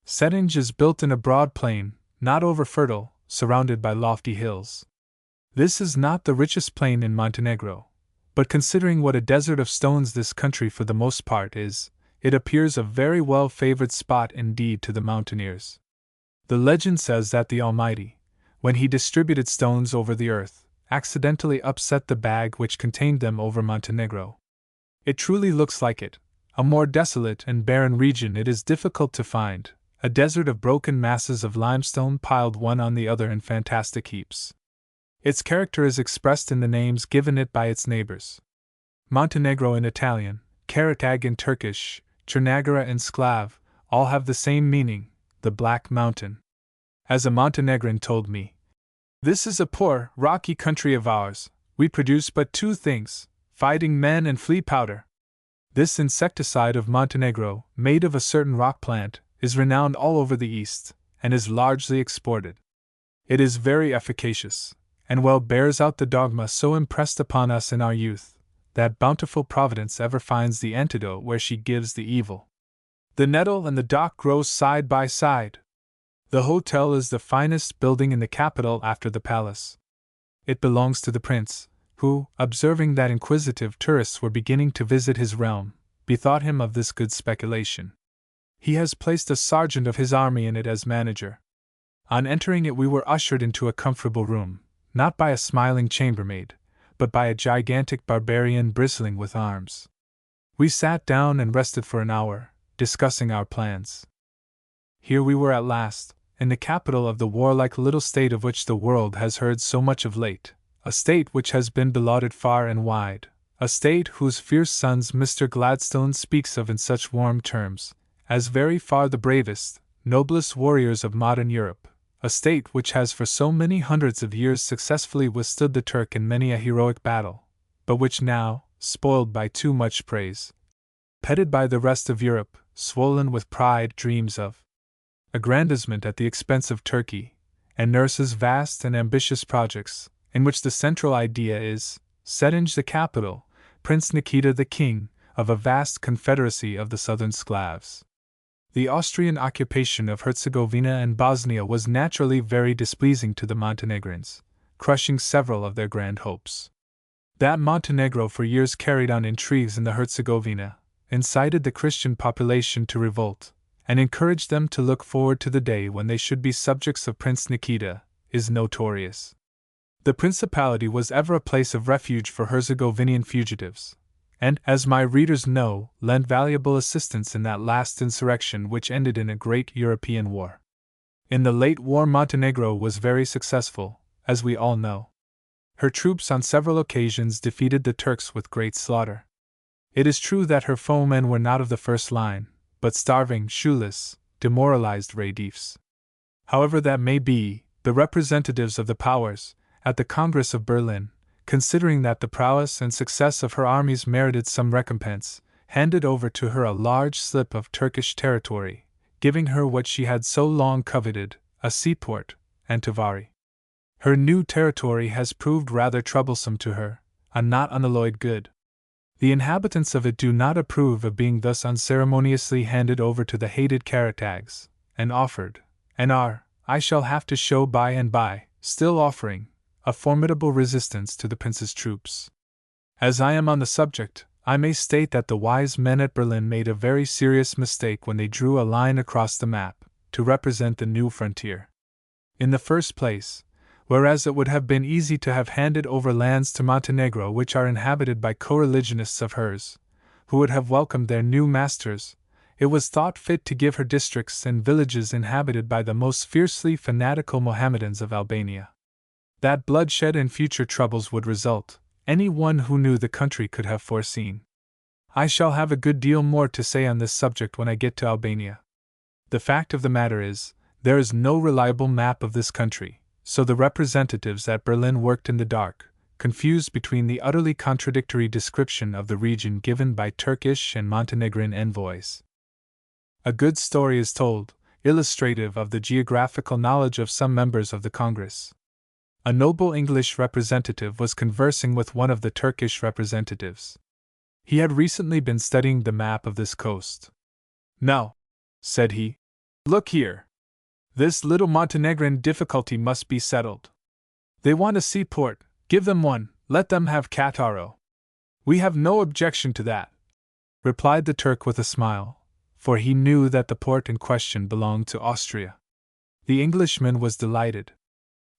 Cetinje is built in a broad plain, not over-fertile, surrounded by lofty hills. This is not the richest plain in Montenegro, but considering what a desert of stones this country for the most part is, it appears a very well-favored spot indeed to the mountaineers. The legend says that the Almighty, when he distributed stones over the earth, accidentally upset the bag which contained them over Montenegro. It truly looks like it. A more desolate and barren region it is difficult to find, a desert of broken masses of limestone piled one on the other in fantastic heaps. Its character is expressed in the names given it by its neighbors. Montenegro in Italian, Karatag in Turkish, Chernagora in Sclav, all have the same meaning, the Black Mountain. As a Montenegrin told me, "This is a poor, rocky country of ours. We produce but two things, fighting men and flea powder." This insecticide of Montenegro, made of a certain rock plant, is renowned all over the East, and is largely exported. It is very efficacious, and well bears out the dogma so impressed upon us in our youth, that bountiful Providence ever finds the antidote where she gives the evil. The nettle and the dock grow side by side. The hotel is the finest building in the capital after the palace. It belongs to the prince, who, observing that inquisitive tourists were beginning to visit his realm, bethought him of this good speculation. He has placed a sergeant of his army in it as manager. On entering it we were ushered into a comfortable room, not by a smiling chambermaid, but by a gigantic barbarian bristling with arms. We sat down and rested for an hour, discussing our plans. Here we were at last, in the capital of the warlike little state of which the world has heard so much of late, a state which has been belauded far and wide, a state whose fierce sons Mr. Gladstone speaks of in such warm terms, as very far the bravest, noblest warriors of modern Europe, a state which has for so many hundreds of years successfully withstood the Turk in many a heroic battle, but which now, spoiled by too much praise, petted by the rest of Europe, swollen with pride, dreams of aggrandizement at the expense of Turkey, and nurses vast and ambitious projects, in which the central idea is, Cetinje the capital, Prince Nikita the king, of a vast confederacy of the southern Sclavs. The Austrian occupation of Herzegovina and Bosnia was naturally very displeasing to the Montenegrins, crushing several of their grand hopes. That Montenegro for years carried on intrigues in the Herzegovina, incited the Christian population to revolt, and encouraged them to look forward to the day when they should be subjects of Prince Nikita, is notorious. The principality was ever a place of refuge for Herzegovinian fugitives, and, as my readers know, lent valuable assistance in that last insurrection which ended in a great European war. In the late war Montenegro was very successful, as we all know. Her troops on several occasions defeated the Turks with great slaughter. It is true that her foemen were not of the first line, but starving, shoeless, demoralized Radifs. However that may be, the representatives of the powers, at the Congress of Berlin, considering that the prowess and success of her armies merited some recompense, handed over to her a large slip of Turkish territory, giving her what she had so long coveted, a seaport, and Tavari. Her new territory has proved rather troublesome to her, a not unalloyed good. The inhabitants of it do not approve of being thus unceremoniously handed over to the hated Karatags, and offered, and are, I shall have to show by and by, still offering, a formidable resistance to the prince's troops. As I am on the subject, I may state that the wise men at Berlin made a very serious mistake when they drew a line across the map, to represent the new frontier. In the first place, whereas it would have been easy to have handed over lands to Montenegro which are inhabited by co-religionists of hers, who would have welcomed their new masters, it was thought fit to give her districts and villages inhabited by the most fiercely fanatical Mohammedans of Albania. That bloodshed and future troubles would result, any one who knew the country could have foreseen. I shall have a good deal more to say on this subject when I get to Albania. The fact of the matter is, there is no reliable map of this country, so the representatives at Berlin worked in the dark, confused between the utterly contradictory description of the region given by Turkish and Montenegrin envoys. A good story is told, illustrative of the geographical knowledge of some members of the Congress. A noble English representative was conversing with one of the Turkish representatives. He had recently been studying the map of this coast. "Now," said he, "look here. This little Montenegrin difficulty must be settled. They want a seaport, give them one, let them have Cattaro." "We have no objection to that," replied the Turk with a smile, for he knew that the port in question belonged to Austria. The Englishman was delighted.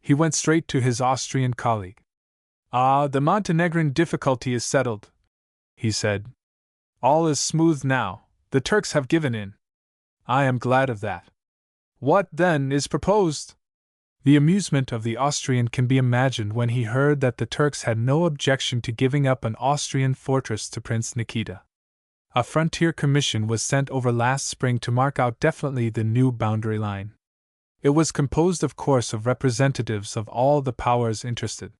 He went straight to his Austrian colleague. "Ah, the Montenegrin difficulty is settled," he said. "All is smooth now, the Turks have given in. I am glad of that. What, then, is proposed?" The amusement of the Austrian can be imagined when he heard that the Turks had no objection to giving up an Austrian fortress to Prince Nikita. A frontier commission was sent over last spring to mark out definitely the new boundary line. It was composed, of course, of representatives of all the powers interested.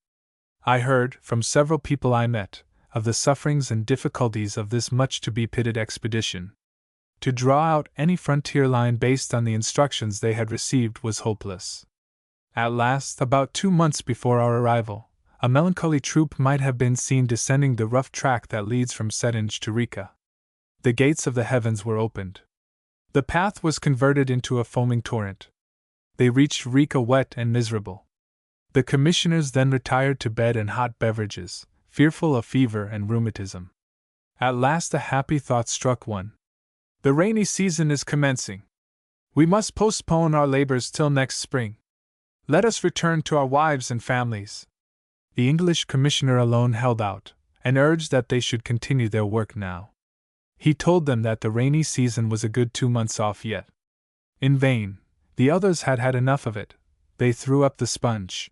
I heard, from several people I met, of the sufferings and difficulties of this much-to-be-pitied expedition. To draw out any frontier line based on the instructions they had received was hopeless. At last, about 2 months before our arrival, a melancholy troop might have been seen descending the rough track that leads from Cetinje to Riga. The gates of the heavens were opened. The path was converted into a foaming torrent. They reached Riga wet and miserable. The commissioners then retired to bed and hot beverages, fearful of fever and rheumatism. At last a happy thought struck one. "The rainy season is commencing. We must postpone our labors till next spring. Let us return to our wives and families." The English commissioner alone held out, and urged that they should continue their work now. He told them that the rainy season was a good 2 months off yet. In vain. The others had had enough of it. They threw up the sponge.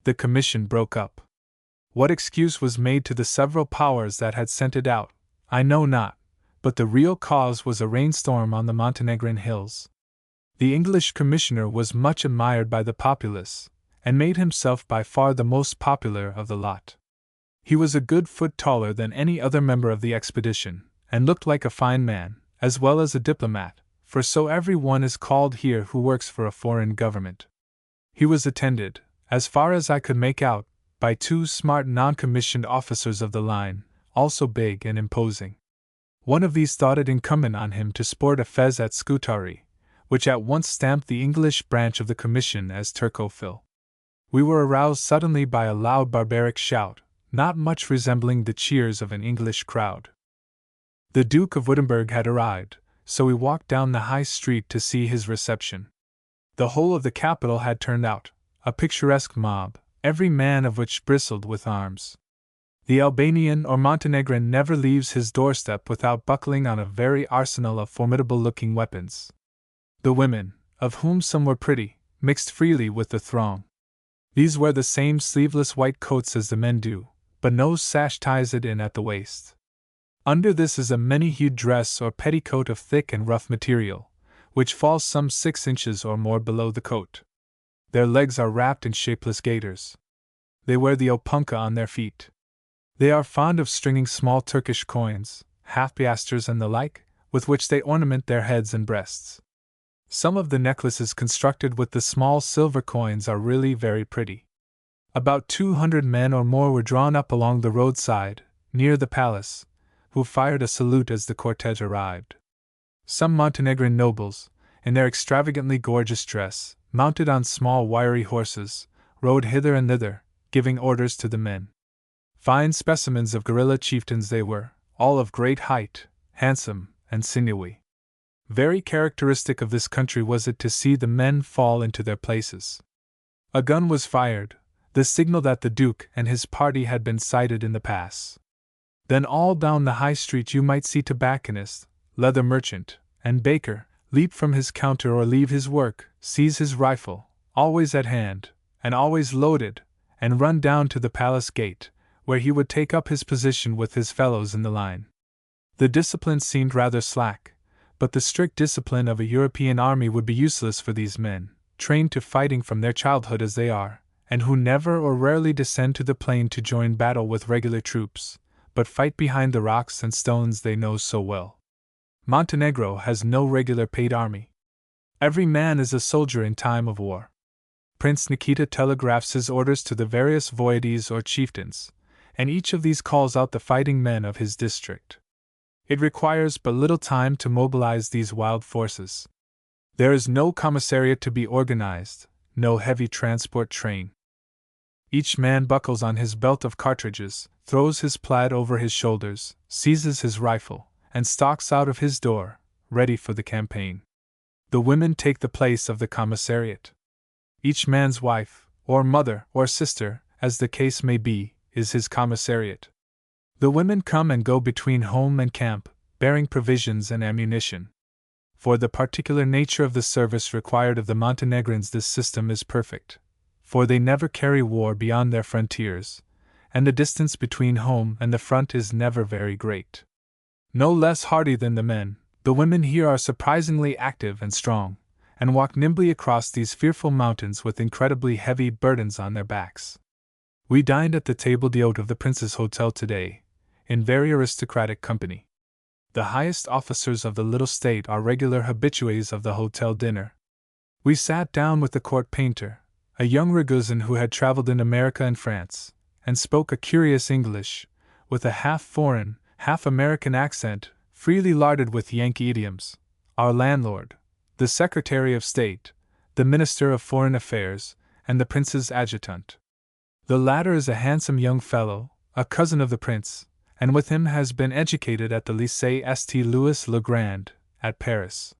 The commission broke up. What excuse was made to the several powers that had sent it out, I know not, but the real cause was a rainstorm on the Montenegrin hills. The English commissioner was much admired by the populace, and made himself by far the most popular of the lot. He was a good foot taller than any other member of the expedition, and looked like a fine man, as well as a diplomat, for so every one is called here who works for a foreign government. He was attended, as far as I could make out, by 2 smart non-commissioned officers of the line, also big and imposing. One of these thought it incumbent on him to sport a fez at Scutari, which at once stamped the English branch of the commission as Turcophile. We were aroused suddenly by a loud barbaric shout, not much resembling the cheers of an English crowd. The Duke of Wittenberg had arrived, so we walked down the high street to see his reception. The whole of the capital had turned out, a picturesque mob, every man of which bristled with arms. The Albanian or Montenegrin never leaves his doorstep without buckling on a very arsenal of formidable-looking weapons. The women, of whom some were pretty, mixed freely with the throng. These wear the same sleeveless white coats as the men do, but no sash ties it in at the waist. Under this is a many-hued dress or petticoat of thick and rough material, which falls some 6 inches or more below the coat. Their legs are wrapped in shapeless gaiters. They wear the opunka on their feet. They are fond of stringing small Turkish coins, half-piastres and the like, with which they ornament their heads and breasts. Some of the necklaces constructed with the small silver coins are really very pretty. About 200 men or more were drawn up along the roadside, near the palace, who fired a salute as the cortege arrived. Some Montenegrin nobles, in their extravagantly gorgeous dress, mounted on small wiry horses, rode hither and thither, giving orders to the men. Fine specimens of guerrilla chieftains they were, all of great height, handsome, and sinewy. Very characteristic of this country was it to see the men fall into their places. A gun was fired, the signal that the Duke and his party had been sighted in the pass. Then all down the high street you might see tobacconist, leather merchant, and baker leap from his counter or leave his work, seize his rifle, always at hand, and always loaded, and run down to the palace gate, where he would take up his position with his fellows in the line. The discipline seemed rather slack, but the strict discipline of a European army would be useless for these men, trained to fighting from their childhood as they are, and who never or rarely descend to the plain to join battle with regular troops, but fight behind the rocks and stones they know so well. Montenegro has no regular paid army. Every man is a soldier in time of war. Prince Nikita telegraphs his orders to the various voivodes or chieftains, and each of these calls out the fighting men of his district. It requires but little time to mobilize these wild forces. There is no commissariat to be organized, no heavy transport train. Each man buckles on his belt of cartridges, throws his plaid over his shoulders, seizes his rifle, and stalks out of his door, ready for the campaign. The women take the place of the commissariat. Each man's wife, or mother, or sister, as the case may be, is his commissariat. The women come and go between home and camp, bearing provisions and ammunition. For the particular nature of the service required of the Montenegrins, this system is perfect, for they never carry war beyond their frontiers, and the distance between home and the front is never very great. No less hardy than the men, the women here are surprisingly active and strong, and walk nimbly across these fearful mountains with incredibly heavy burdens on their backs. We dined at the table d'hôte of the Prince's Hotel today, in very aristocratic company. The highest officers of the little state are regular habitués of the hotel dinner. We sat down with the court painter, a young Raguzin who had traveled in America and France, and spoke a curious English, with a half-foreign, half-American accent, freely larded with Yankee idioms, our landlord, the Secretary of State, the Minister of Foreign Affairs, and the Prince's adjutant. The latter is a handsome young fellow, a cousin of the Prince, and with him has been educated at the Lycée St. Louis le Grand, at Paris.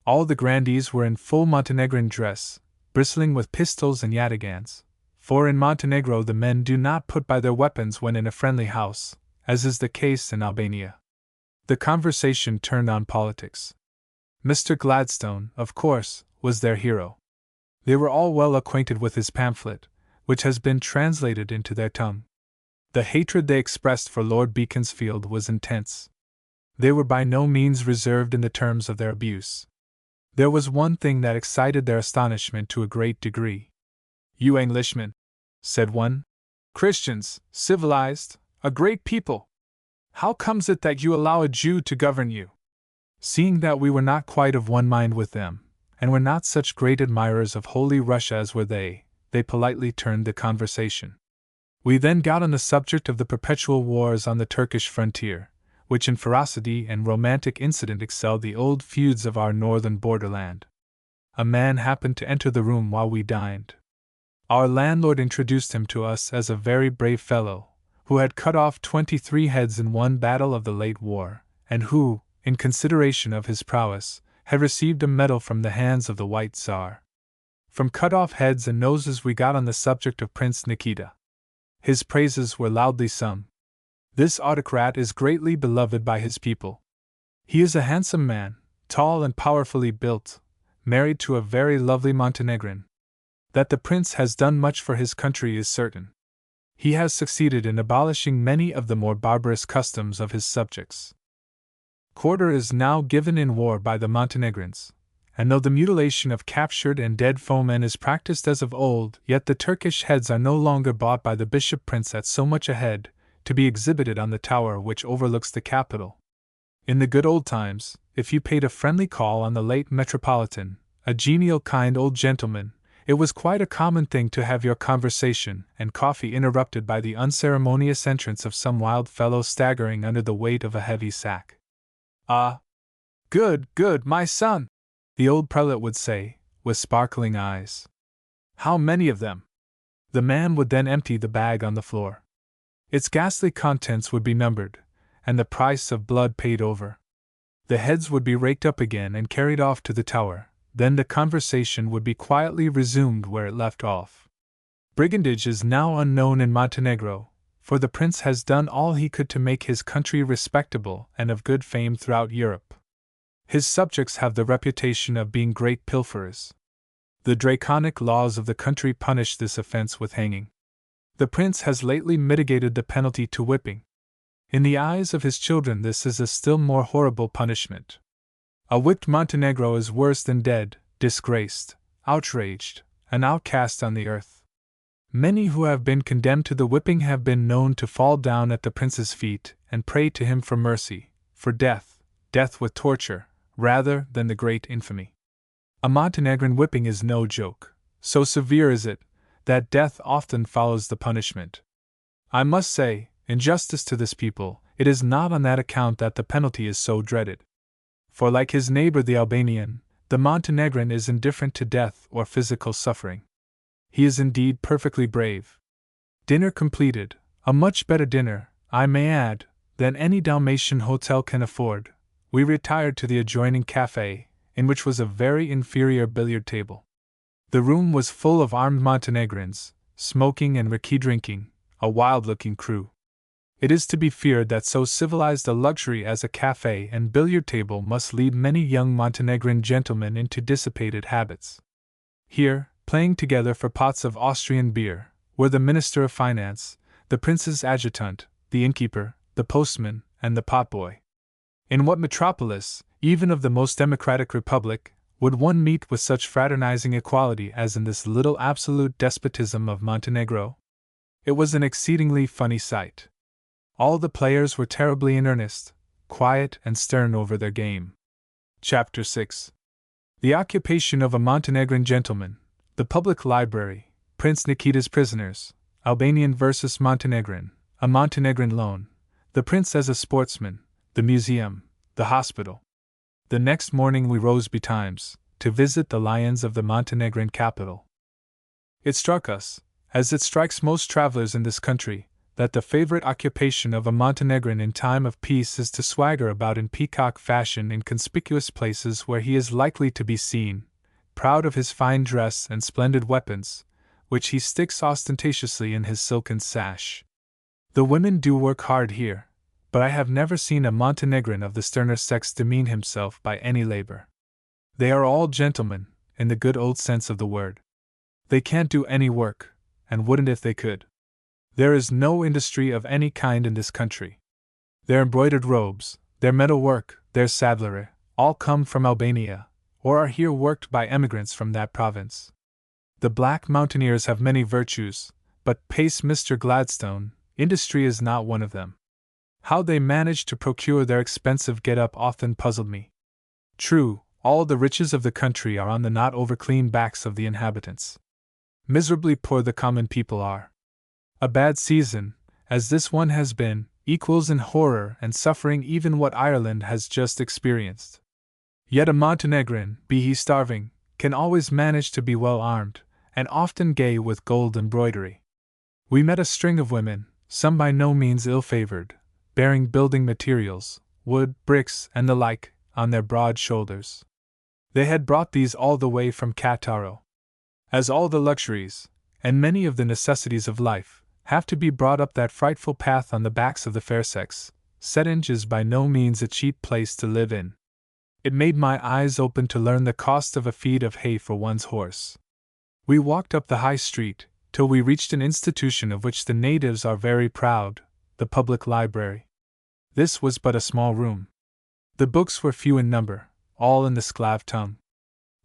All the grandees were in full Montenegrin dress, bristling with pistols and yataghans, for in Montenegro the men do not put by their weapons when in a friendly house, as is the case in Albania. The conversation turned on politics. Mr. Gladstone, of course, was their hero. They were all well acquainted with his pamphlet, which has been translated into their tongue. The hatred they expressed for Lord Beaconsfield was intense. They were by no means reserved in the terms of their abuse. There was one thing that excited their astonishment to a great degree. "You Englishmen," said one, "Christians, civilized, a great people, how comes it that you allow a Jew to govern you?" Seeing that we were not quite of one mind with them, and were not such great admirers of Holy Russia as were they politely turned the conversation. We then got on the subject of the perpetual wars on the Turkish frontier, which in ferocity and romantic incident excelled the old feuds of our northern borderland. A man happened to enter the room while we dined. Our landlord introduced him to us as a very brave fellow, who had cut off 23 heads in one battle of the late war, and who, in consideration of his prowess, had received a medal from the hands of the White Tsar. From cut-off heads and noses we got on the subject of Prince Nikita. His praises were loudly sung. This autocrat is greatly beloved by his people. He is a handsome man, tall and powerfully built, married to a very lovely Montenegrin. That the prince has done much for his country is certain. He has succeeded in abolishing many of the more barbarous customs of his subjects. Quarter is now given in war by the Montenegrins, and though the mutilation of captured and dead foemen is practiced as of old, yet the Turkish heads are no longer bought by the bishop prince at so much a head, to be exhibited on the tower which overlooks the capital. In the good old times, if you paid a friendly call on the late Metropolitan, a genial kind old gentleman, it was quite a common thing to have your conversation and coffee interrupted by the unceremonious entrance of some wild fellow staggering under the weight of a heavy sack. "Ah! Good, my son!" the old prelate would say, with sparkling eyes. "How many of them?" The man would then empty the bag on the floor. Its ghastly contents would be numbered, and the price of blood paid over. The heads would be raked up again and carried off to the tower, then the conversation would be quietly resumed where it left off. Brigandage is now unknown in Montenegro, for the prince has done all he could to make his country respectable and of good fame throughout Europe. His subjects have the reputation of being great pilferers. The draconic laws of the country punish this offense with hanging. The prince has lately mitigated the penalty to whipping. In the eyes of his children this is a still more horrible punishment. A whipped Montenegro is worse than dead, disgraced, outraged, an outcast on the earth. Many who have been condemned to the whipping have been known to fall down at the prince's feet and pray to him for mercy, for death with torture, rather than the great infamy. A Montenegrin whipping is no joke. So severe is it, that death often follows the punishment. I must say, in justice to this people, it is not on that account that the penalty is so dreaded. For like his neighbor the Albanian, the Montenegrin is indifferent to death or physical suffering. He is indeed perfectly brave. Dinner completed, a much better dinner, I may add, than any Dalmatian hotel can afford, we retired to the adjoining café, in which was a very inferior billiard table. The room was full of armed Montenegrins, smoking and raki drinking, a wild-looking crew. It is to be feared that so civilized a luxury as a café and billiard table must lead many young Montenegrin gentlemen into dissipated habits. Here, playing together for pots of Austrian beer, were the Minister of Finance, the Prince's adjutant, the innkeeper, the postman, and the potboy. In what metropolis, even of the most democratic republic, would one meet with such fraternizing equality as in this little absolute despotism of Montenegro? It was an exceedingly funny sight. All the players were terribly in earnest, quiet and stern over their game. Chapter 6. The occupation of a Montenegrin gentleman, the public library, Prince Nikita's prisoners, Albanian versus Montenegrin, a Montenegrin loan, the prince as a sportsman, the museum, the hospital. The next morning we rose betimes, to visit the lions of the Montenegrin capital. It struck us, as it strikes most travelers in this country, that the favorite occupation of a Montenegrin in time of peace is to swagger about in peacock fashion in conspicuous places where he is likely to be seen, proud of his fine dress and splendid weapons, which he sticks ostentatiously in his silken sash. The women do work hard here, but I have never seen a Montenegrin of the sterner sex demean himself by any labor. They are all gentlemen, in the good old sense of the word. They can't do any work, and wouldn't if they could. There is no industry of any kind in this country. Their embroidered robes, their metal work, their saddlery, all come from Albania, or are here worked by emigrants from that province. The black mountaineers have many virtues, but, pace Mr. Gladstone, industry is not one of them. How they manage to procure their expensive get-up often puzzled me. True, all the riches of the country are on the not over-clean backs of the inhabitants. Miserably poor the common people are. A bad season, as this one has been, equals in horror and suffering even what Ireland has just experienced. Yet a Montenegrin, be he starving, can always manage to be well armed, and often gay with gold embroidery. We met a string of women, some by no means ill-favored, bearing building materials, wood, bricks, and the like, on their broad shoulders. They had brought these all the way from Cattaro. As all the luxuries, and many of the necessities of life, have to be brought up that frightful path on the backs of the fair sex, Sedinge is by no means a cheap place to live in. It made my eyes open to learn the cost of a feed of hay for one's horse. We walked up the high street, till we reached an institution of which the natives are very proud, the public library. This was but a small room. The books were few in number, all in the Sclav tongue.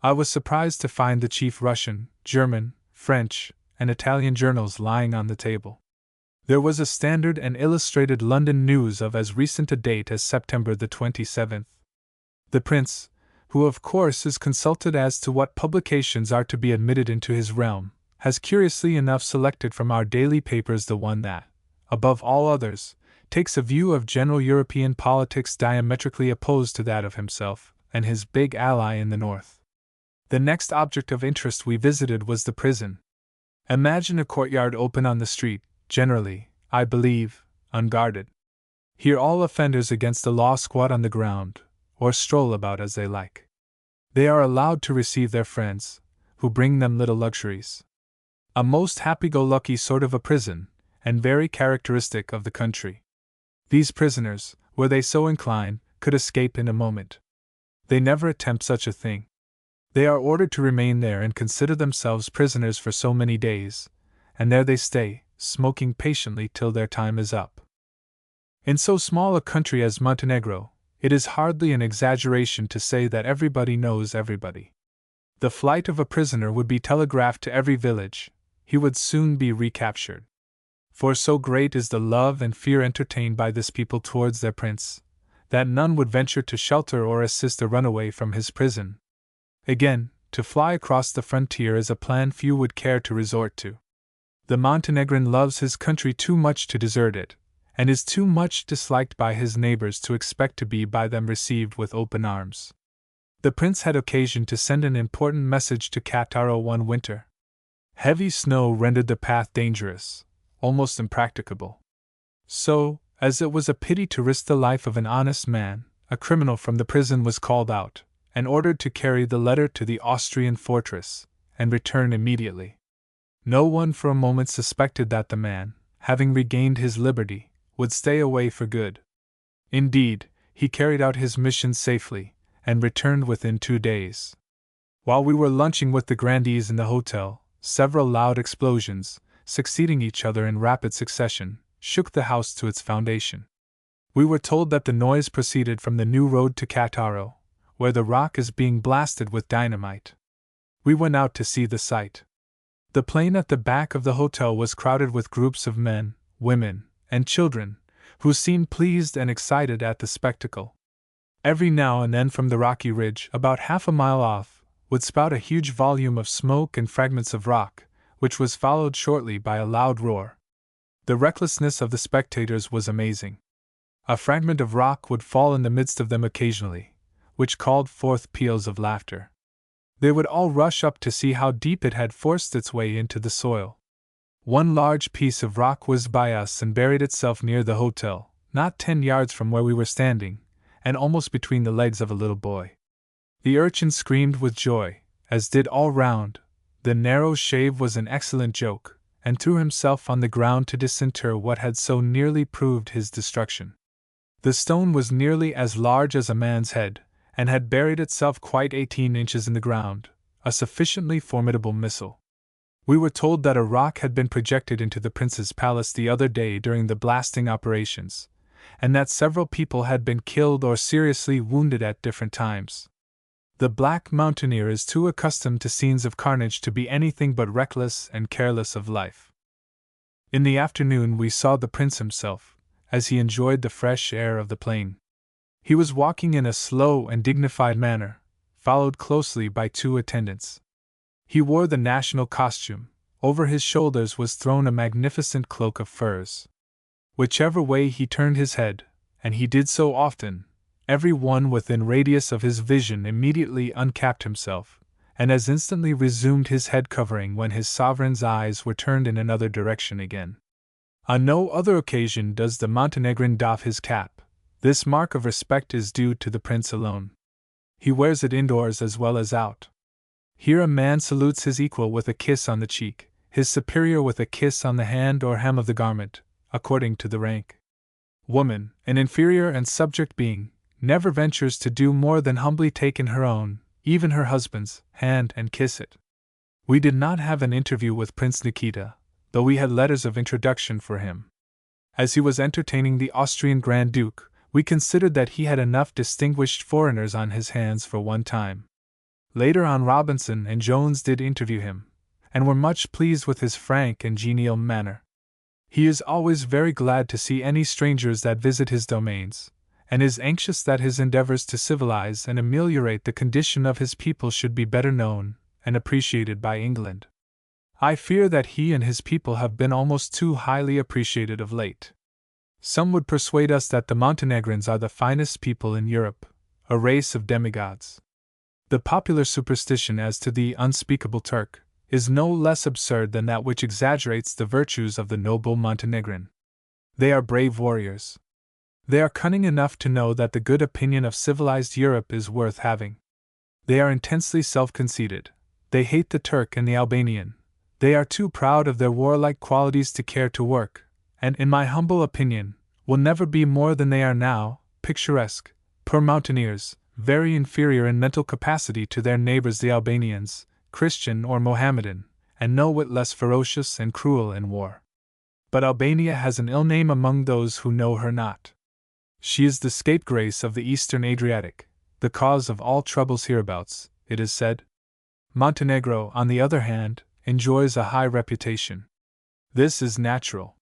I was surprised to find the chief Russian, German, French, and Italian journals lying on the table. There was a Standard and Illustrated London News of as recent a date as September the 27th. The prince, who of course is consulted as to what publications are to be admitted into his realm, has curiously enough selected from our daily papers the one that, above all others, takes a view of general European politics diametrically opposed to that of himself and his big ally in the north. The next object of interest we visited was the prison. Imagine a courtyard open on the street, generally, I believe, unguarded. Here all offenders against the law squat on the ground, or stroll about as they like. They are allowed to receive their friends, who bring them little luxuries. A most happy-go-lucky sort of a prison, and very characteristic of the country. These prisoners, were they so inclined, could escape in a moment. They never attempt such a thing. They are ordered to remain there and consider themselves prisoners for so many days, and there they stay, smoking patiently till their time is up. In so small a country as Montenegro, it is hardly an exaggeration to say that everybody knows everybody. The flight of a prisoner would be telegraphed to every village, he would soon be recaptured. For so great is the love and fear entertained by this people towards their prince, that none would venture to shelter or assist a runaway from his prison. Again, to fly across the frontier is a plan few would care to resort to. The Montenegrin loves his country too much to desert it, and is too much disliked by his neighbors to expect to be by them received with open arms. The prince had occasion to send an important message to Cattaro one winter. Heavy snow rendered the path dangerous, almost impracticable. So, as it was a pity to risk the life of an honest man, a criminal from the prison was called out, and ordered to carry the letter to the Austrian fortress, and return immediately. No one for a moment suspected that the man, having regained his liberty, would stay away for good. Indeed, he carried out his mission safely, and returned within 2 days. While we were lunching with the grandees in the hotel, several loud explosions, succeeding each other in rapid succession, shook the house to its foundation. We were told that the noise proceeded from the new road to Cattaro, where the rock is being blasted with dynamite. We went out to see the sight. The plain at the back of the hotel was crowded with groups of men, women, and children, who seemed pleased and excited at the spectacle. Every now and then from the rocky ridge, about half a mile off, would spout a huge volume of smoke and fragments of rock, which was followed shortly by a loud roar. The recklessness of the spectators was amazing. A fragment of rock would fall in the midst of them occasionally, which called forth peals of laughter. They would all rush up to see how deep it had forced its way into the soil. One large piece of rock whizzed by us and buried itself near the hotel, not 10 yards from where we were standing, and almost between the legs of a little boy. The urchin screamed with joy, as did all round. The narrow shave was an excellent joke, and threw himself on the ground to disinter what had so nearly proved his destruction. The stone was nearly as large as a man's head, and had buried itself quite 18 inches in the ground, a sufficiently formidable missile. We were told that a rock had been projected into the prince's palace the other day during the blasting operations, and that several people had been killed or seriously wounded at different times. The black mountaineer is too accustomed to scenes of carnage to be anything but reckless and careless of life. In the afternoon we saw the prince himself, as he enjoyed the fresh air of the plain. He was walking in a slow and dignified manner, followed closely by 2 attendants. He wore the national costume. Over his shoulders was thrown a magnificent cloak of furs. Whichever way he turned his head, and he did so often, every one within radius of his vision immediately uncapped himself, and as instantly resumed his head covering when his sovereign's eyes were turned in another direction again. On no other occasion does the Montenegrin doff his cap. This mark of respect is due to the prince alone. He wears it indoors as well as out. Here a man salutes his equal with a kiss on the cheek, his superior with a kiss on the hand or hem of the garment, according to the rank. Woman, an inferior and subject being, never ventures to do more than humbly take in her own, even her husband's, hand and kiss it. We did not have an interview with Prince Nikita, though we had letters of introduction for him. As he was entertaining the Austrian Grand Duke, we considered that he had enough distinguished foreigners on his hands for one time. Later on Robinson and Jones did interview him, and were much pleased with his frank and genial manner. He is always very glad to see any strangers that visit his domains, and is anxious that his endeavors to civilize and ameliorate the condition of his people should be better known and appreciated by England. I fear that he and his people have been almost too highly appreciated of late. Some would persuade us that the Montenegrins are the finest people in Europe, a race of demigods. The popular superstition as to the unspeakable Turk is no less absurd than that which exaggerates the virtues of the noble Montenegrin. They are brave warriors. They are cunning enough to know that the good opinion of civilized Europe is worth having. They are intensely self-conceited. They hate the Turk and the Albanian. They are too proud of their warlike qualities to care to work, and, in my humble opinion, will never be more than they are now, picturesque, poor mountaineers, very inferior in mental capacity to their neighbors the Albanians, Christian or Mohammedan, and no whit less ferocious and cruel in war. But Albania has an ill name among those who know her not. She is the scapegrace of the eastern Adriatic, the cause of all troubles hereabouts, it is said. Montenegro, on the other hand, enjoys a high reputation. This is natural.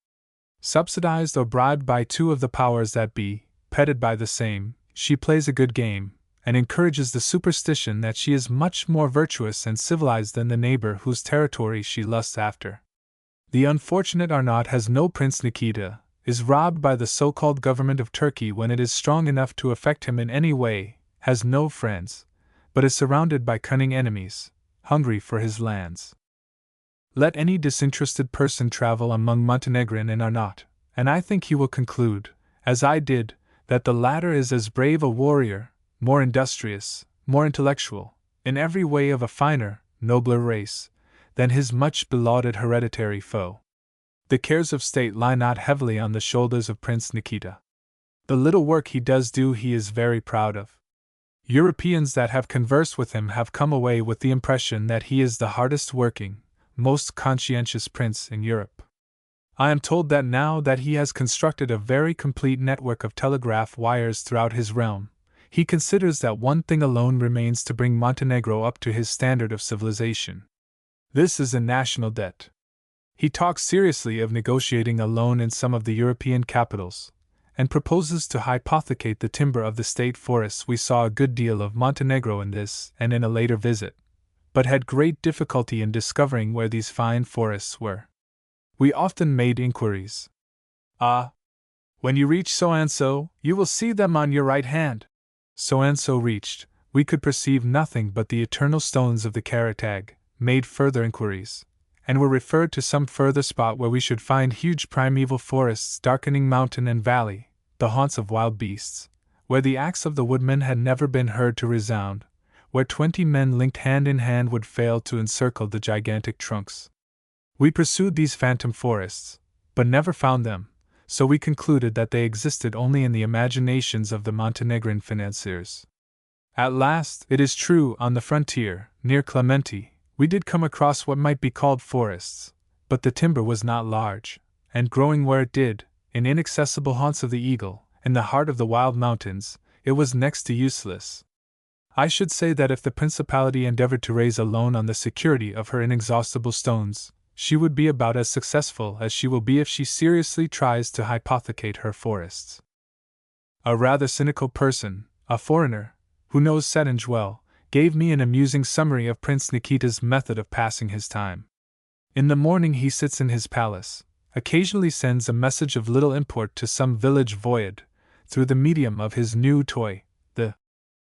Subsidized or bribed by two of the powers that be, petted by the same, she plays a good game, and encourages the superstition that she is much more virtuous and civilized than the neighbor whose territory she lusts after. The unfortunate Arnaut has no Prince Nikita, is robbed by the so-called government of Turkey when it is strong enough to affect him in any way, has no friends, but is surrounded by cunning enemies, hungry for his lands. Let any disinterested person travel among Montenegrin and Arnaut, and I think he will conclude, as I did, that the latter is as brave a warrior, more industrious, more intellectual, in every way of a finer, nobler race, than his much belauded hereditary foe. The cares of state lie not heavily on the shoulders of Prince Nikita. The little work he does do he is very proud of. Europeans that have conversed with him have come away with the impression that he is the hardest working, most conscientious prince in Europe. I am told that now that he has constructed a very complete network of telegraph wires throughout his realm, he considers that one thing alone remains to bring Montenegro up to his standard of civilization. This is a national debt. He talks seriously of negotiating a loan in some of the European capitals, and proposes to hypothecate the timber of the state forests. We saw a good deal of Montenegro in this and in a later visit, but had great difficulty in discovering where these fine forests were. We often made inquiries. Ah, when you reach so-and-so, you will see them on your right hand. So-and-so reached, we could perceive nothing but the eternal stones of the Karatag, made further inquiries, and were referred to some further spot where we should find huge primeval forests darkening mountain and valley, the haunts of wild beasts, where the axe of the woodman had never been heard to resound, where 20 men linked hand in hand would fail to encircle the gigantic trunks. We pursued these phantom forests, but never found them, so we concluded that they existed only in the imaginations of the Montenegrin financiers. At last, it is true, on the frontier, near Clementi, we did come across what might be called forests, but the timber was not large, and growing where it did, in inaccessible haunts of the eagle, in the heart of the wild mountains, it was next to useless. I should say that if the principality endeavored to raise a loan on the security of her inexhaustible stones, she would be about as successful as she will be if she seriously tries to hypothecate her forests. A rather cynical person, a foreigner, who knows Cetinge well, gave me an amusing summary of Prince Nikita's method of passing his time. In the morning he sits in his palace, occasionally sends a message of little import to some village voyage, through the medium of his new toy, the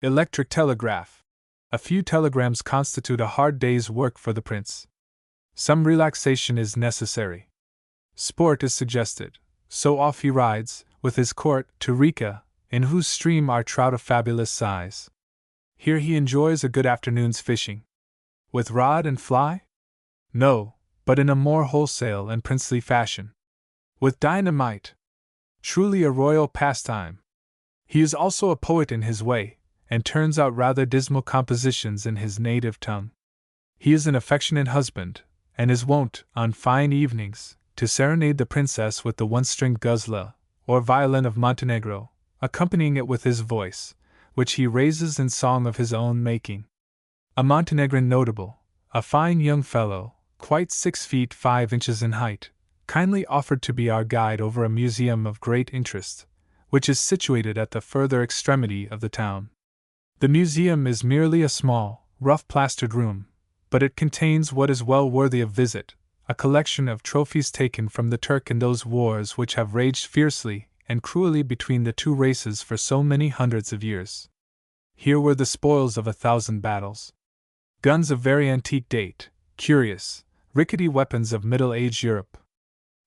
electric telegraph. A few telegrams constitute a hard day's work for the prince. Some relaxation is necessary. Sport is suggested, so off he rides, with his court, to Rica, in whose stream are trout of fabulous size. Here he enjoys a good afternoon's fishing. With rod and fly? No, but in a more wholesale and princely fashion. With dynamite. Truly a royal pastime. He is also a poet in his way, and turns out rather dismal compositions in his native tongue. He is an affectionate husband, and is wont, on fine evenings, to serenade the princess with the one-stringed guzla, or violin of Montenegro, accompanying it with his voice, which he raises in song of his own making. A Montenegrin notable, a fine young fellow, quite 6 feet 5 inches in height, kindly offered to be our guide over a museum of great interest, which is situated at the further extremity of the town. The museum is merely a small, rough-plastered room, but it contains what is well worthy of visit, a collection of trophies taken from the Turk in those wars which have raged fiercely and cruelly between the two races for so many hundreds of years. Here were the spoils of 1,000 battles. Guns of very antique date, curious, rickety weapons of middle-aged Europe.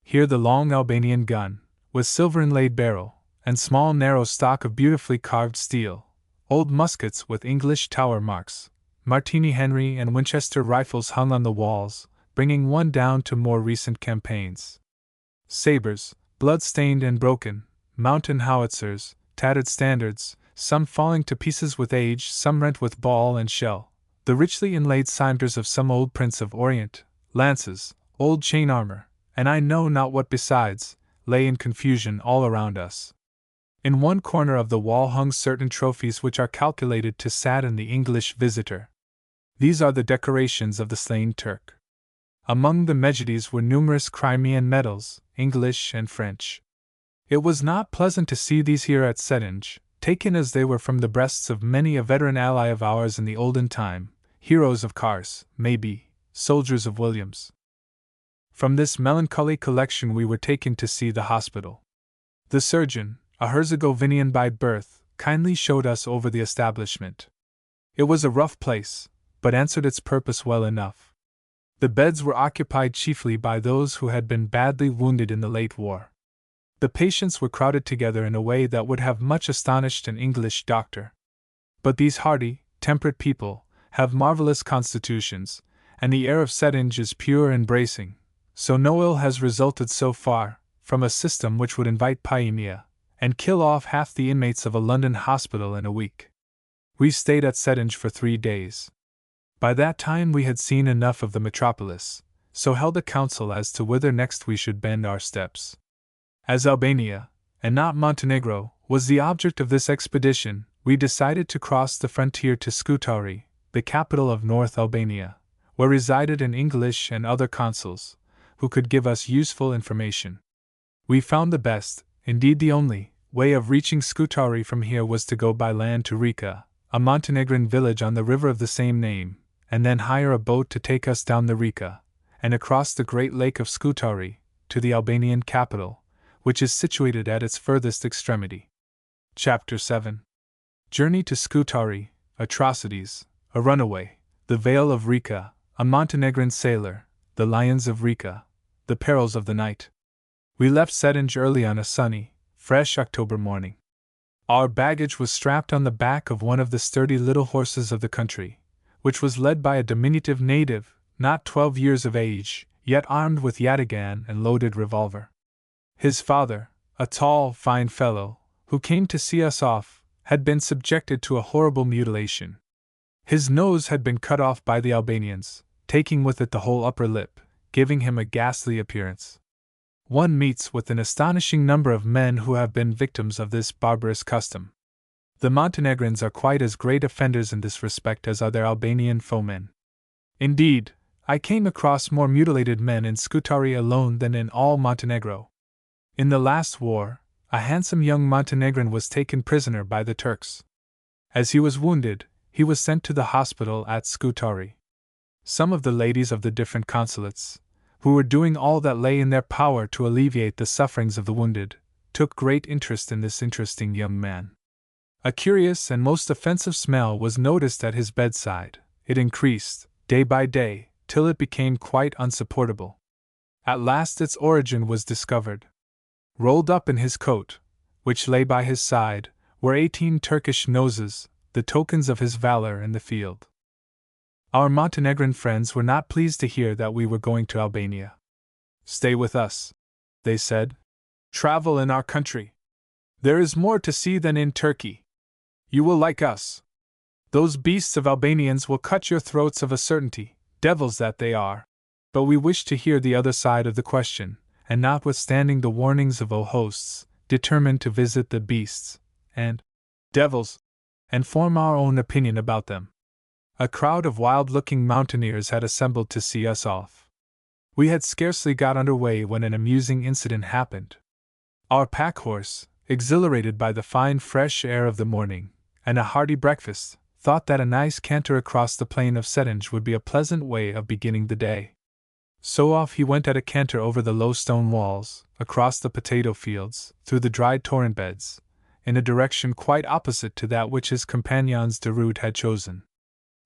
Here the long Albanian gun, with silver inlaid barrel, and small narrow stock of beautifully carved steel, old muskets with English tower marks, Martini Henry and Winchester rifles hung on the walls, bringing one down to more recent campaigns. Sabres, blood-stained and broken, mountain howitzers, tattered standards, some falling to pieces with age, some rent with ball and shell, the richly inlaid cimeters of some old prince of Orient, lances, old chain armor, and I know not what besides, lay in confusion all around us. In one corner of the wall hung certain trophies which are calculated to sadden the English visitor. These are the decorations of the slain Turk. Among the mejides were numerous Crimean medals, English and French. It was not pleasant to see these here at Sedinge, taken as they were from the breasts of many a veteran ally of ours in the olden time, heroes of Kars, maybe, soldiers of Williams. From this melancholy collection we were taken to see the hospital. The surgeon, a Herzegovinian by birth, kindly showed us over the establishment. It was a rough place, but answered its purpose well enough. The beds were occupied chiefly by those who had been badly wounded in the late war. The patients were crowded together in a way that would have much astonished an English doctor. But these hardy, temperate people have marvelous constitutions, and the air of Sedinge is pure and bracing, so no ill has resulted so far from a system which would invite pyaemia and kill off half the inmates of a London hospital in a week. We stayed at Sedinge for 3 days. By that time we had seen enough of the metropolis, so held a council as to whither next we should bend our steps. As Albania, and not Montenegro, was the object of this expedition, we decided to cross the frontier to Scutari, the capital of North Albania, where resided an English and other consuls, who could give us useful information. We found the best, indeed the only, way of reaching Scutari from here was to go by land to Rika, a Montenegrin village on the river of the same name, and then hire a boat to take us down the Rika, and across the great lake of Scutari, to the Albanian capital, which is situated at its furthest extremity. Chapter 7. Journey to Scutari, Atrocities, a Runaway, the Vale of Rika, a Montenegrin Sailor, the Lions of Rika, the Perils of the Night. We left Sedinge early on a sunny, fresh October morning. Our baggage was strapped on the back of one of the sturdy little horses of the country, which was led by a diminutive native, not 12 years of age, yet armed with yataghan and loaded revolver. His father, a tall, fine fellow, who came to see us off, had been subjected to a horrible mutilation. His nose had been cut off by the Albanians, taking with it the whole upper lip, giving him a ghastly appearance. One meets with an astonishing number of men who have been victims of this barbarous custom. The Montenegrins are quite as great offenders in this respect as are their Albanian foemen. Indeed, I came across more mutilated men in Scutari alone than in all Montenegro. In the last war, a handsome young Montenegrin was taken prisoner by the Turks. As he was wounded, he was sent to the hospital at Scutari. Some of the ladies of the different consulates, who were doing all that lay in their power to alleviate the sufferings of the wounded, took great interest in this interesting young man. A curious and most offensive smell was noticed at his bedside. It increased, day by day, till it became quite unsupportable. At last its origin was discovered. Rolled up in his coat, which lay by his side, were 18 Turkish noses, the tokens of his valor in the field. Our Montenegrin friends were not pleased to hear that we were going to Albania. "Stay with us," they said. "Travel in our country. There is more to see than in Turkey. You will like us. Those beasts of Albanians will cut your throats of a certainty, devils that they are. But we wish to hear the other side of the question, and notwithstanding the warnings of hosts, determined to visit the beasts and devils, and form our own opinion about them." A crowd of wild-looking mountaineers had assembled to see us off. We had scarcely got under way when an amusing incident happened. Our pack-horse, exhilarated by the fine fresh air of the morning, and a hearty breakfast, thought that a nice canter across the plain of Sedinge would be a pleasant way of beginning the day. So off he went at a canter over the low stone walls, across the potato fields, through the dried torrent beds, in a direction quite opposite to that which his compagnons de route had chosen.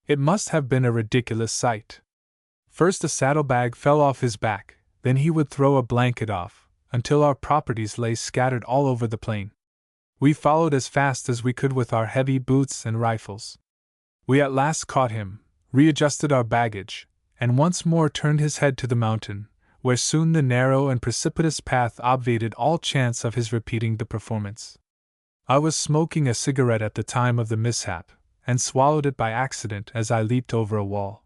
It must have been a ridiculous sight. First a saddlebag fell off his back, then he would throw a blanket off, until our properties lay scattered all over the plain. We followed as fast as we could with our heavy boots and rifles. We at last caught him, readjusted our baggage, and once more turned his head to the mountain, where soon the narrow and precipitous path obviated all chance of his repeating the performance. I was smoking a cigarette at the time of the mishap, and swallowed it by accident as I leaped over a wall.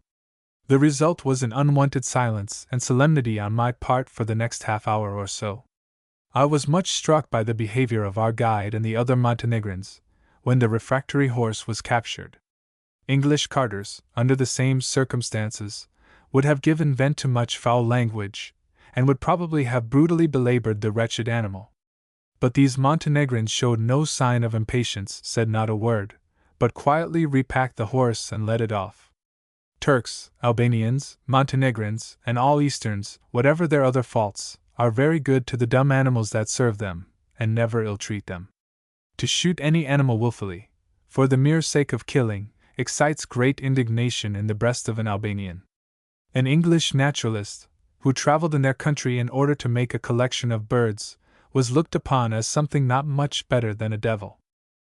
The result was an unwonted silence and solemnity on my part for the next half-hour or so. I was much struck by the behavior of our guide and the other Montenegrins, when the refractory horse was captured. English carters, under the same circumstances, would have given vent to much foul language, and would probably have brutally belabored the wretched animal. But these Montenegrins showed no sign of impatience, said not a word, but quietly repacked the horse and led it off. Turks, Albanians, Montenegrins, and all Easterns, whatever their other faults, are very good to the dumb animals that serve them, and never ill-treat them. To shoot any animal wilfully, for the mere sake of killing, excites great indignation in the breast of an Albanian. An English naturalist, who traveled in their country in order to make a collection of birds, was looked upon as something not much better than a devil.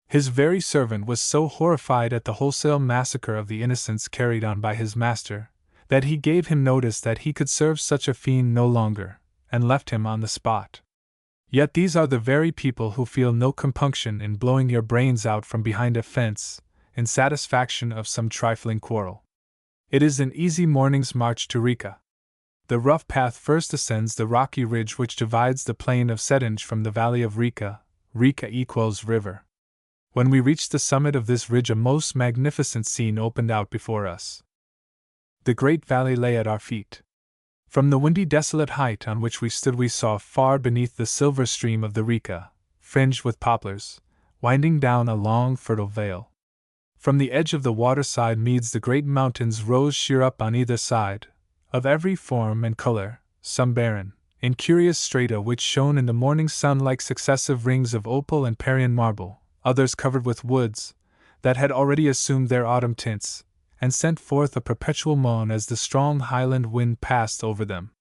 His very servant was so horrified at the wholesale massacre of the innocents carried on by his master, that he gave him notice that he could serve such a fiend no longer, and left him on the spot. Yet these are the very people who feel no compunction in blowing your brains out from behind a fence, in satisfaction of some trifling quarrel. It is an easy morning's march to Riga. The rough path first ascends the rocky ridge which divides the plain of Cetinje from the valley of Riga, Riga=river. When we reached the summit of this ridge a most magnificent scene opened out before us. The great valley lay at our feet. From the windy desolate height on which we stood we saw far beneath the silver stream of the Riga, fringed with poplars, winding down a long fertile vale. From the edge of the waterside meads the great mountains rose sheer up on either side, of every form and color, some barren, in curious strata which shone in the morning sun like successive rings of opal and Parian marble, others covered with woods, that had already assumed their autumn tints, and sent forth a perpetual moan as the strong highland wind passed over them.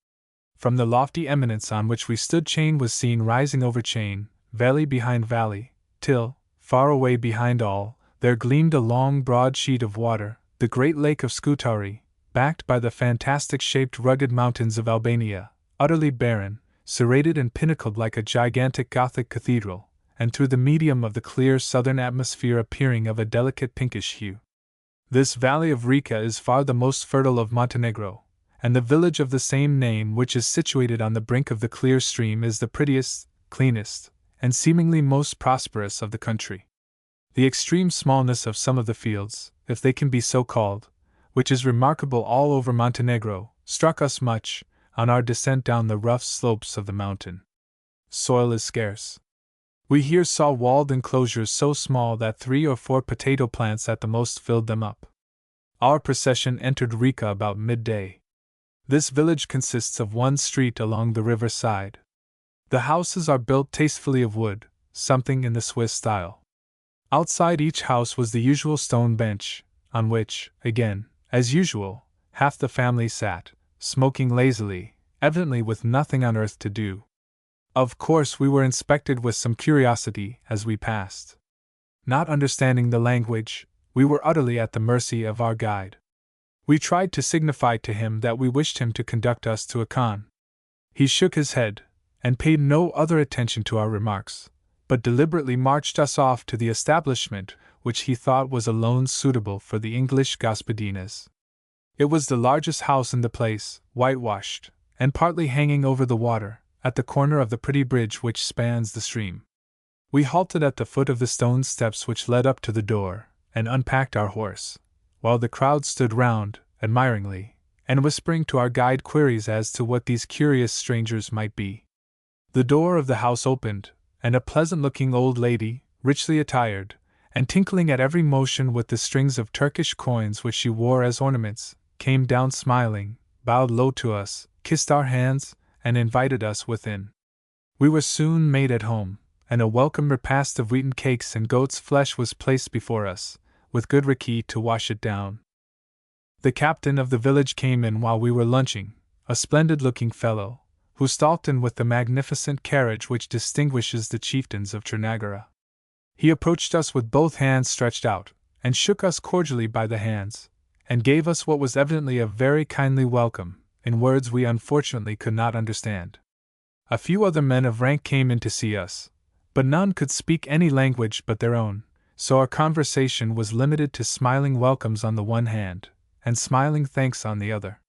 From the lofty eminence on which we stood chain was seen rising over chain, valley behind valley, till, far away behind all, there gleamed a long broad sheet of water, the great lake of Scutari, backed by the fantastic-shaped rugged mountains of Albania, utterly barren, serrated and pinnacled like a gigantic Gothic cathedral, and through the medium of the clear southern atmosphere appearing of a delicate pinkish hue. This valley of Riga is far the most fertile of Montenegro, and the village of the same name which is situated on the brink of the clear stream is the prettiest, cleanest, and seemingly most prosperous of the country. The extreme smallness of some of the fields, if they can be so called, which is remarkable all over Montenegro, struck us much, on our descent down the rough slopes of the mountain. Soil is scarce. We here saw walled enclosures so small that 3 or 4 potato plants at the most filled them up. Our procession entered Riga about midday. This village consists of one street along the river side. The houses are built tastefully of wood, something in the Swiss style. Outside each house was the usual stone bench, on which, again, as usual, half the family sat, smoking lazily, evidently with nothing on earth to do. Of course we were inspected with some curiosity as we passed. Not understanding the language, we were utterly at the mercy of our guide. We tried to signify to him that we wished him to conduct us to a khan. He shook his head, and paid no other attention to our remarks, but deliberately marched us off to the establishment which he thought was alone suitable for the English gospodinas. It was the largest house in the place, whitewashed, and partly hanging over the water, at the corner of the pretty bridge which spans the stream. We halted at the foot of the stone steps which led up to the door, and unpacked our horse, while the crowd stood round, admiringly, and whispering to our guide queries as to what these curious strangers might be. The door of the house opened, and a pleasant-looking old lady, richly attired, and tinkling at every motion with the strings of Turkish coins which she wore as ornaments, came down smiling, bowed low to us, kissed our hands, and invited us within. We were soon made at home, and a welcome repast of wheaten cakes and goat's flesh was placed before us, with good raki to wash it down. The captain of the village came in while we were lunching, a splendid-looking fellow, who stalked in with the magnificent carriage which distinguishes the chieftains of Trnagora. He approached us with both hands stretched out, and shook us cordially by the hands, and gave us what was evidently a very kindly welcome, in words we unfortunately could not understand. A few other men of rank came in to see us, but none could speak any language but their own, so our conversation was limited to smiling welcomes on the one hand, and smiling thanks on the other.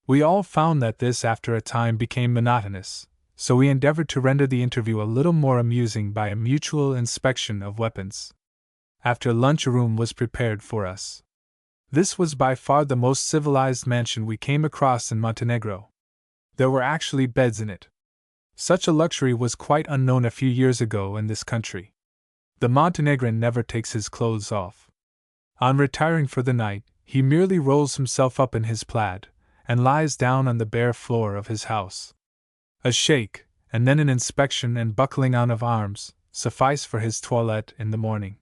We all found that this after a time became monotonous, so we endeavored to render the interview a little more amusing by a mutual inspection of weapons. After lunch a room was prepared for us. This was by far the most civilized mansion we came across in Montenegro. There were actually beds in it. Such a luxury was quite unknown a few years ago in this country. The Montenegrin never takes his clothes off. On retiring for the night, he merely rolls himself up in his plaid, and lies down on the bare floor of his house. A shake, and then an inspection and buckling on of arms, suffice for his toilette in the morning.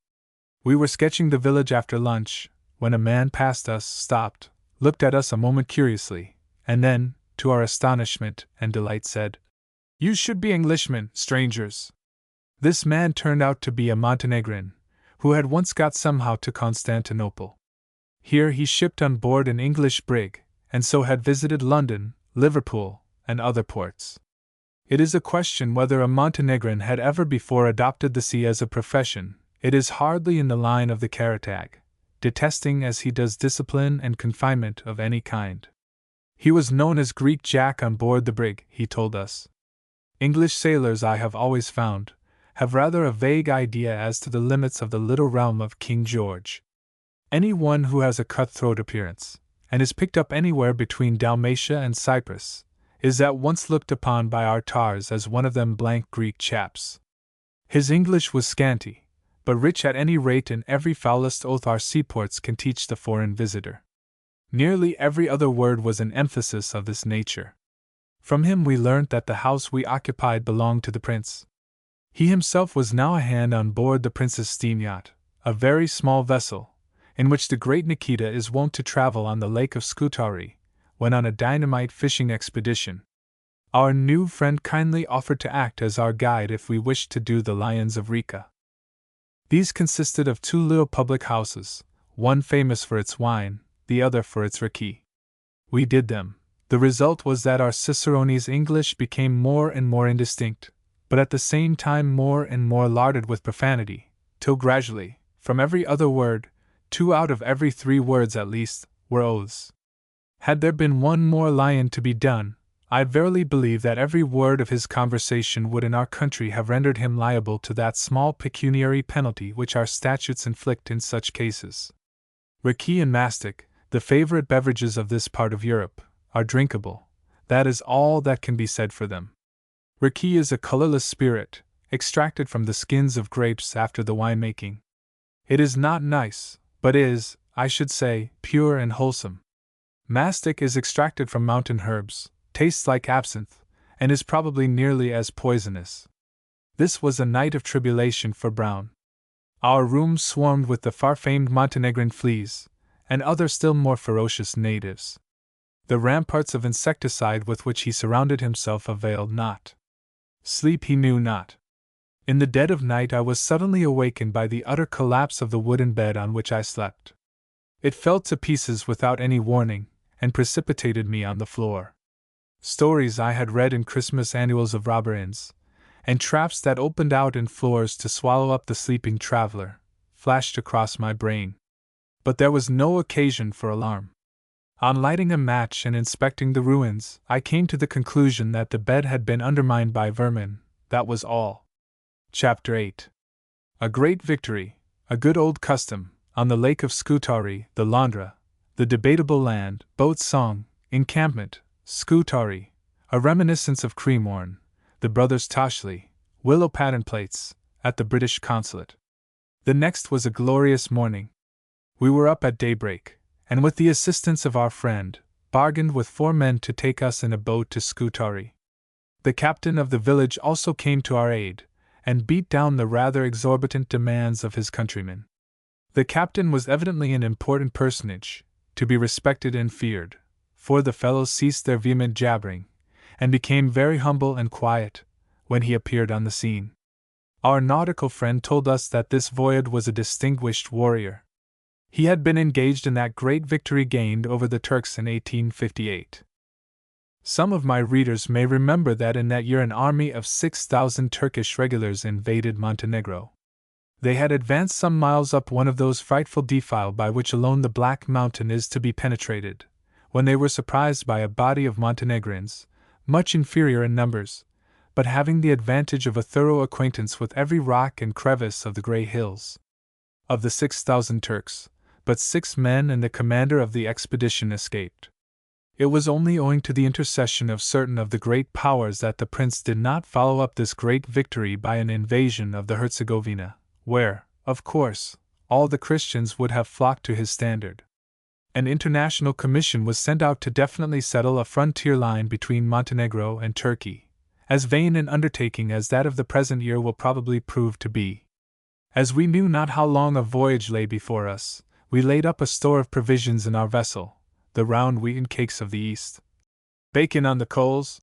We were sketching the village after lunch, when a man passed us, stopped, looked at us a moment curiously, and then, to our astonishment and delight, said, "You should be Englishmen, strangers." This man turned out to be a Montenegrin, who had once got somehow to Constantinople. Here he shipped on board an English brig, and so had visited London, Liverpool, and other ports. It is a question whether a Montenegrin had ever before adopted the sea as a profession. It is hardly in the line of the Karatag, detesting as he does discipline and confinement of any kind. He was known as Greek Jack on board the brig, he told us. English sailors, I have always found, have rather a vague idea as to the limits of the little realm of King George. Any one who has a cutthroat appearance, and is picked up anywhere between Dalmatia and Cyprus, is at once looked upon by our tars as one of them blank Greek chaps. His English was scanty, but rich at any rate in every foulest oath our seaports can teach the foreign visitor. Nearly every other word was an emphasis of this nature. From him we learnt that the house we occupied belonged to the prince. He himself was now a hand on board the prince's steam yacht, a very small vessel, in which the great Nikita is wont to travel on the lake of Scutari, when on a dynamite fishing expedition. Our new friend kindly offered to act as our guide if we wished to do the Lions of Rica. These consisted of two little public houses, one famous for its wine, the other for its raki. We did them. The result was that our cicerone's English became more and more indistinct, but at the same time more and more larded with profanity, till gradually, from every other word, 2 out of every 3 words at least, were oaths. Had there been one more lion to be done, I verily believe that every word of his conversation would in our country have rendered him liable to that small pecuniary penalty which our statutes inflict in such cases. Raki and mastic, the favorite beverages of this part of Europe, are drinkable. That is all that can be said for them. Raki is a colorless spirit, extracted from the skins of grapes after the wine-making. It is not nice, but is, I should say, pure and wholesome. Mastic is extracted from mountain herbs, tastes like absinthe, and is probably nearly as poisonous. This was a night of tribulation for Brown. Our room swarmed with the far-famed Montenegrin fleas, and other still more ferocious natives. The ramparts of insecticide with which he surrounded himself availed not. Sleep he knew not. In the dead of night I was suddenly awakened by the utter collapse of the wooden bed on which I slept. It fell to pieces without any warning, and precipitated me on the floor. Stories I had read in Christmas annuals of robber inns, and traps that opened out in floors to swallow up the sleeping traveler, flashed across my brain. But there was no occasion for alarm. On lighting a match and inspecting the ruins, I came to the conclusion that the bed had been undermined by vermin. That was all. Chapter 8. A great victory, a good old custom, on the lake of Scutari, the Londra, the debatable land, boat song, encampment, Scutari, a reminiscence of Cremorne, the brothers Toshley, willow pattern plates, at the British consulate. The next was a glorious morning. We were up at daybreak, and with the assistance of our friend, bargained with 4 men to take us in a boat to Scutari. The captain of the village also came to our aid, and beat down the rather exorbitant demands of his countrymen. The captain was evidently an important personage, to be respected and feared, for the fellows ceased their vehement jabbering, and became very humble and quiet, when he appeared on the scene. Our nautical friend told us that this voyage was a distinguished warrior. He had been engaged in that great victory gained over the Turks in 1858. Some of my readers may remember that in that year an army of 6,000 Turkish regulars invaded Montenegro. They had advanced some miles up one of those frightful defiles by which alone the Black Mountain is to be penetrated, when they were surprised by a body of Montenegrins, much inferior in numbers, but having the advantage of a thorough acquaintance with every rock and crevice of the grey hills. Of the 6,000 Turks, but 6 men and the commander of the expedition escaped. It was only owing to the intercession of certain of the great powers that the prince did not follow up this great victory by an invasion of the Herzegovina, where, of course, all the Christians would have flocked to his standard. An international commission was sent out to definitely settle a frontier line between Montenegro and Turkey, as vain an undertaking as that of the present year will probably prove to be. As we knew not how long a voyage lay before us, we laid up a store of provisions in our vessel, the round wheaten cakes of the East. Bacon on the coals,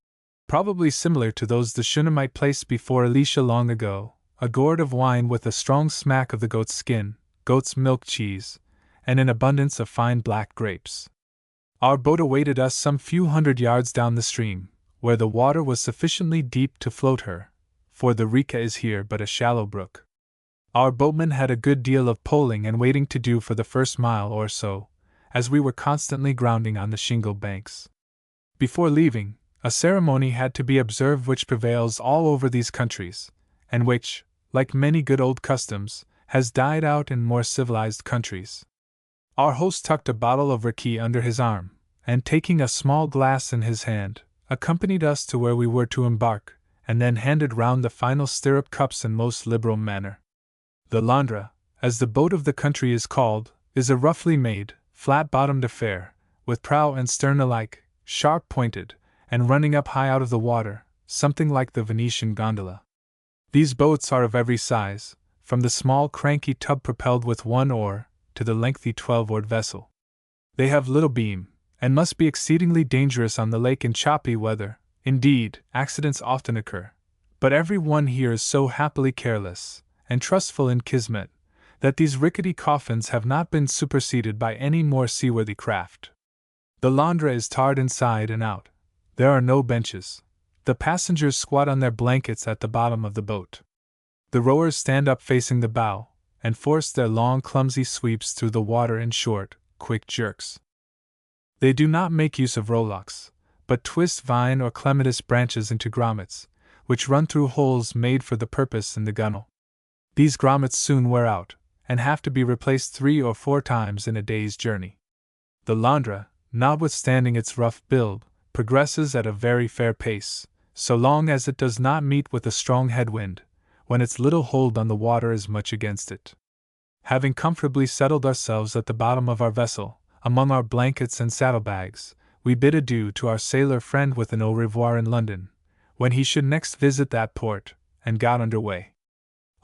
probably similar to those the Shunammite placed before Elisha long ago, a gourd of wine with a strong smack of the goat's skin, goat's milk cheese, and an abundance of fine black grapes. Our boat awaited us some few hundred yards down the stream, where the water was sufficiently deep to float her, for the Rika is here but a shallow brook. Our boatman had a good deal of poling and waiting to do for the first mile or so, as we were constantly grounding on the shingle banks. Before leaving, a ceremony had to be observed which prevails all over these countries, and which, like many good old customs, has died out in more civilized countries. Our host tucked a bottle of raki under his arm, and taking a small glass in his hand, accompanied us to where we were to embark, and then handed round the final stirrup cups in most liberal manner. The Landra, as the boat of the country is called, is a roughly made, flat-bottomed affair, with prow and stern alike, sharp-pointed, and running up high out of the water, something like the Venetian gondola. These boats are of every size, from the small cranky tub propelled with one oar, to the lengthy 12-oared vessel. They have little beam, and must be exceedingly dangerous on the lake in choppy weather. Indeed, accidents often occur, but every one here is so happily careless, and trustful in Kismet, that these rickety coffins have not been superseded by any more seaworthy craft. The Landra is tarred inside and out. There are no benches. The passengers squat on their blankets at the bottom of the boat. The rowers stand up facing the bow, and force their long clumsy sweeps through the water in short, quick jerks. They do not make use of rowlocks, but twist vine or clematis branches into grommets, which run through holes made for the purpose in the gunwale. These grommets soon wear out, and have to be replaced 3 or 4 times in a day's journey. The Landra, notwithstanding its rough build, progresses at a very fair pace, so long as it does not meet with a strong headwind, when its little hold on the water is much against it. Having comfortably settled ourselves at the bottom of our vessel, among our blankets and saddlebags, we bid adieu to our sailor friend with an au revoir in London, when he should next visit that port, and got under way.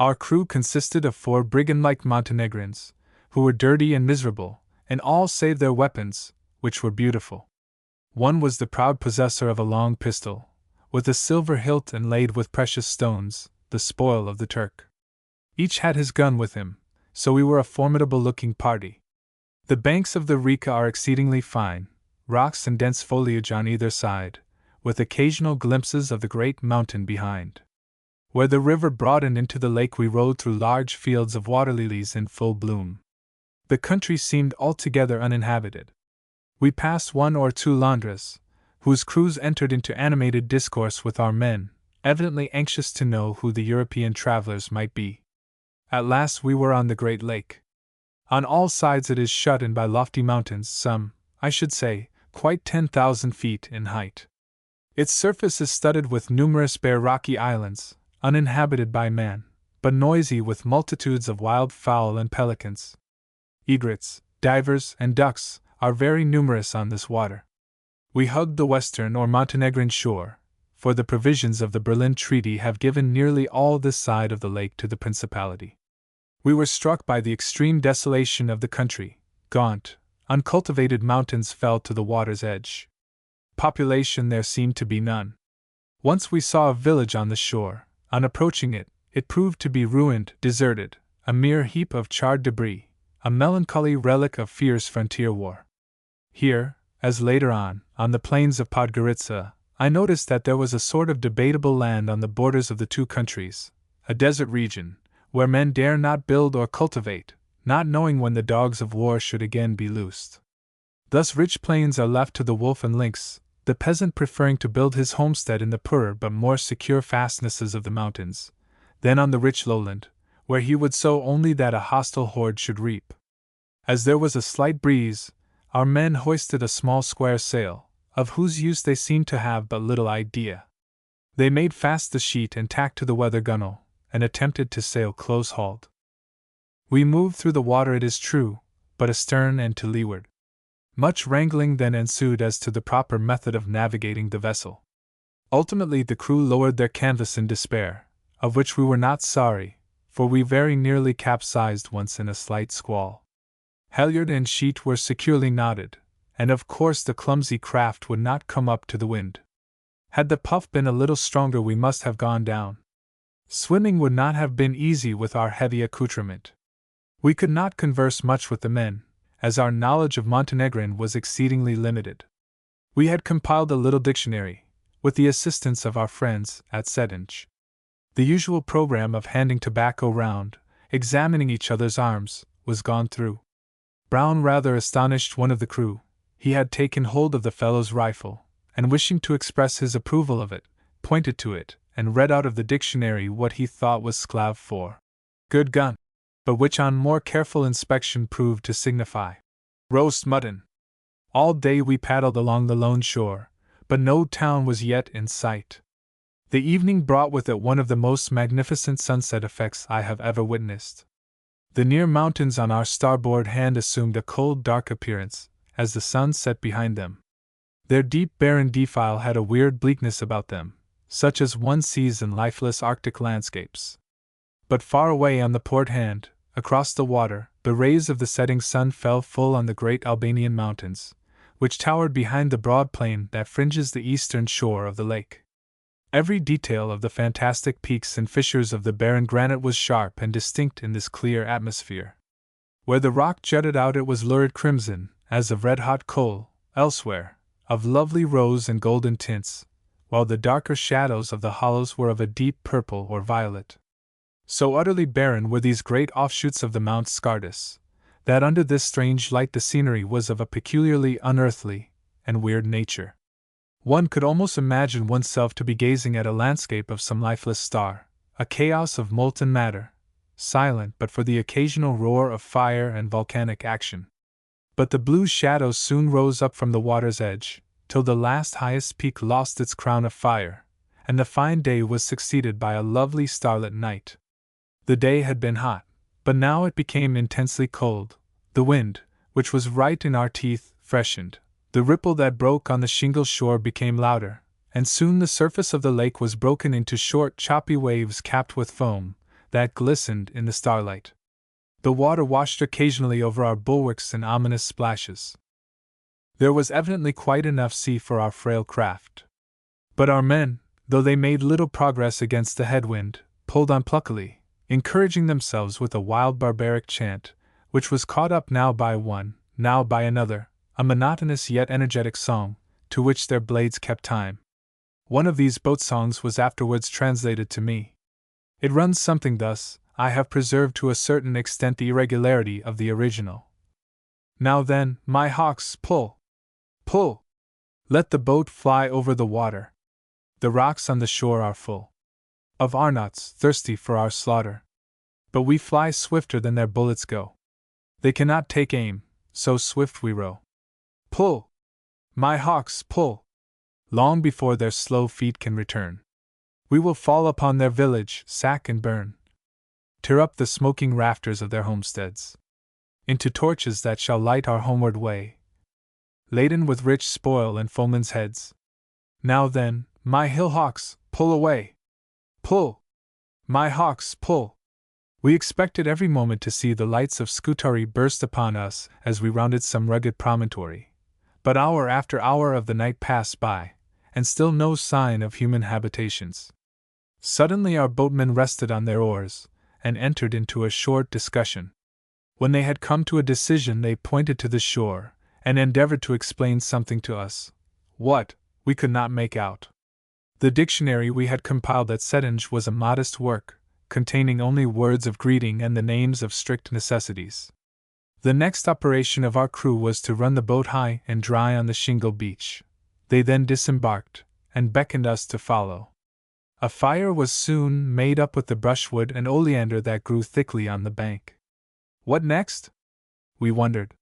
Our crew consisted of 4 brigand-like Montenegrins, who were dirty and miserable, in all save their weapons, which were beautiful. One was the proud possessor of a long pistol, with a silver hilt inlaid with precious stones, the spoil of the Turk. Each had his gun with him, so we were a formidable-looking party. The banks of the Rika are exceedingly fine, rocks and dense foliage on either side, with occasional glimpses of the great mountain behind. Where the river broadened into the lake we rode through large fields of water lilies in full bloom. The country seemed altogether uninhabited. We passed 1 or 2 Landras, whose crews entered into animated discourse with our men, evidently anxious to know who the European travelers might be. At last we were on the great lake. On all sides it is shut in by lofty mountains, some, I should say, quite 10,000 feet in height. Its surface is studded with numerous bare rocky islands, uninhabited by man, but noisy with multitudes of wild fowl and pelicans. Egrets, divers, and ducks are very numerous on this water. We hugged the western or Montenegrin shore, for the provisions of the Berlin Treaty have given nearly all this side of the lake to the principality. We were struck by the extreme desolation of the country. Gaunt, uncultivated mountains fell to the water's edge. Population there seemed to be none. Once we saw a village on the shore. On approaching it, it proved to be ruined, deserted, a mere heap of charred debris, a melancholy relic of fierce frontier war. Here, as later on the plains of Podgorica, I noticed that there was a sort of debatable land on the borders of the 2 countries, a desert region, where men dare not build or cultivate, not knowing when the dogs of war should again be loosed. Thus rich plains are left to the wolf and lynx, the peasant preferring to build his homestead in the poorer but more secure fastnesses of the mountains, than on the rich lowland, where he would sow only that a hostile horde should reap. As there was a slight breeze, our men hoisted a small square sail, of whose use they seemed to have but little idea. They made fast the sheet and tacked to the weather gunwale, and attempted to sail close-hauled. We moved through the water, it is true, but astern and to leeward. Much wrangling then ensued as to the proper method of navigating the vessel. Ultimately the crew lowered their canvas in despair, of which we were not sorry, for we very nearly capsized once in a slight squall. Halyard and sheet were securely knotted, and of course the clumsy craft would not come up to the wind. Had the puff been a little stronger we must have gone down. Swimming would not have been easy with our heavy accoutrement. We could not converse much with the men, as our knowledge of Montenegrin was exceedingly limited. We had compiled a little dictionary, with the assistance of our friends at Sedinj. The usual program of handing tobacco round, examining each other's arms, was gone through. Brown rather astonished one of the crew. He had taken hold of the fellow's rifle, and wishing to express his approval of it, pointed to it, and read out of the dictionary what he thought was Sclav for good gun, but which on more careful inspection proved to signify roast mutton. All day we paddled along the lone shore, but no town was yet in sight. The evening brought with it one of the most magnificent sunset effects I have ever witnessed. The near mountains on our starboard hand assumed a cold, dark appearance, as the sun set behind them. Their deep, barren defile had a weird bleakness about them, such as one sees in lifeless Arctic landscapes. But far away on the port hand, across the water, the rays of the setting sun fell full on the great Albanian mountains, which towered behind the broad plain that fringes the eastern shore of the lake. Every detail of the fantastic peaks and fissures of the barren granite was sharp and distinct in this clear atmosphere. Where the rock jutted out it was lurid crimson, as of red-hot coal; elsewhere, of lovely rose and golden tints, while the darker shadows of the hollows were of a deep purple or violet. So utterly barren were these great offshoots of the Mount Scardus, that under this strange light the scenery was of a peculiarly unearthly and weird nature. One could almost imagine oneself to be gazing at a landscape of some lifeless star, a chaos of molten matter, silent but for the occasional roar of fire and volcanic action. But the blue shadows soon rose up from the water's edge, till the last highest peak lost its crown of fire, and the fine day was succeeded by a lovely starlit night. The day had been hot, but now it became intensely cold. The wind, which was right in our teeth, freshened. The ripple that broke on the shingle shore became louder, and soon the surface of the lake was broken into short, choppy waves capped with foam, that glistened in the starlight. The water washed occasionally over our bulwarks in ominous splashes. There was evidently quite enough sea for our frail craft. But our men, though they made little progress against the headwind, pulled on pluckily, encouraging themselves with a wild barbaric chant, which was caught up now by one, now by another, a monotonous yet energetic song, to which their blades kept time. One of these boat songs was afterwards translated to me. It runs something thus. I have preserved to a certain extent the irregularity of the original. Now then, my hawks, pull! Pull! Let the boat fly over the water. The rocks on the shore are full of Arnauts thirsty for our slaughter. But we fly swifter than their bullets go. They cannot take aim, so swift we row. Pull! My hawks, pull! Long before their slow feet can return, we will fall upon their village, sack and burn. Tear up the smoking rafters of their homesteads into torches that shall light our homeward way, laden with rich spoil and foemen's heads. Now then, my hill hawks, pull away! Pull! My hawks, pull! We expected every moment to see the lights of Scutari burst upon us as we rounded some rugged promontory, but hour after hour of the night passed by, and still no sign of human habitations. Suddenly our boatmen rested on their oars, and entered into a short discussion. When they had come to a decision, they pointed to the shore, and endeavored to explain something to us. What, we could not make out. The dictionary we had compiled at Sedinj was a modest work, containing only words of greeting and the names of strict necessities. The next operation of our crew was to run the boat high and dry on the shingle beach. They then disembarked, and beckoned us to follow. A fire was soon made up with the brushwood and oleander that grew thickly on the bank. What next? we wondered.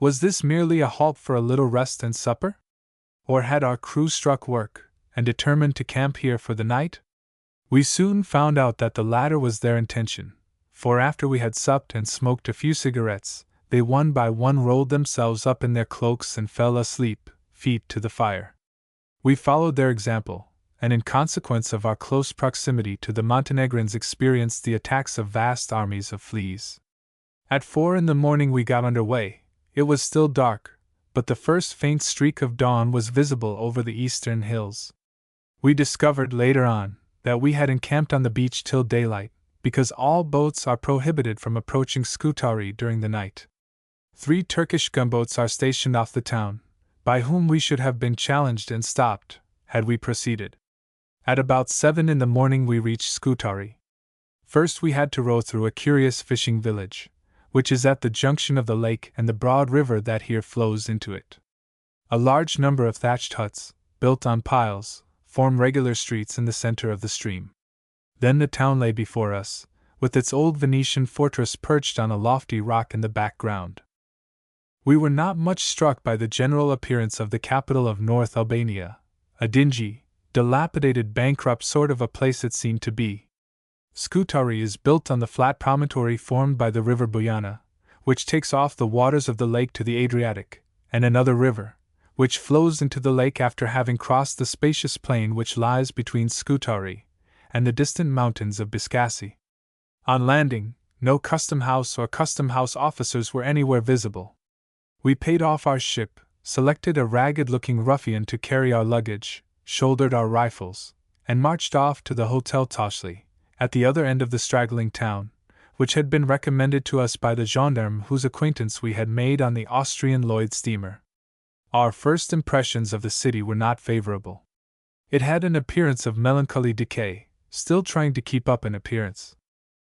Was this merely a halt for a little rest and supper? Or had our crew struck work, and determined to camp here for the night? We soon found out that the latter was their intention, for after we had supped and smoked a few cigarettes, they one by one rolled themselves up in their cloaks and fell asleep, feet to the fire. We followed their example, and in consequence of our close proximity to the Montenegrins experienced the attacks of vast armies of fleas. At 4 in the morning we got under way. It was still dark, but the first faint streak of dawn was visible over the eastern hills. We discovered later on that we had encamped on the beach till daylight, because all boats are prohibited from approaching Scutari during the night. 3 Turkish gunboats are stationed off the town, by whom we should have been challenged and stopped, had we proceeded. At about 7 in the morning we reached Scutari. First we had to row through a curious fishing village, which is at the junction of the lake and the broad river that here flows into it. A large number of thatched huts, built on piles, form regular streets in the center of the stream. Then the town lay before us, with its old Venetian fortress perched on a lofty rock in the background. We were not much struck by the general appearance of the capital of North Albania, a dingy, dilapidated, bankrupt sort of a place it seemed to be. Scutari is built on the flat promontory formed by the river Bojana, which takes off the waters of the lake to the Adriatic, and another river, which flows into the lake after having crossed the spacious plain which lies between Scutari and the distant mountains of Biscassi. On landing, no custom house or custom house officers were anywhere visible. We paid off our ship, selected a ragged-looking ruffian to carry our luggage, shouldered our rifles, and marched off to the Hotel Toshli, at the other end of the straggling town, which had been recommended to us by the gendarme whose acquaintance we had made on the Austrian Lloyd steamer. Our first impressions of the city were not favorable. It had an appearance of melancholy decay, still trying to keep up an appearance.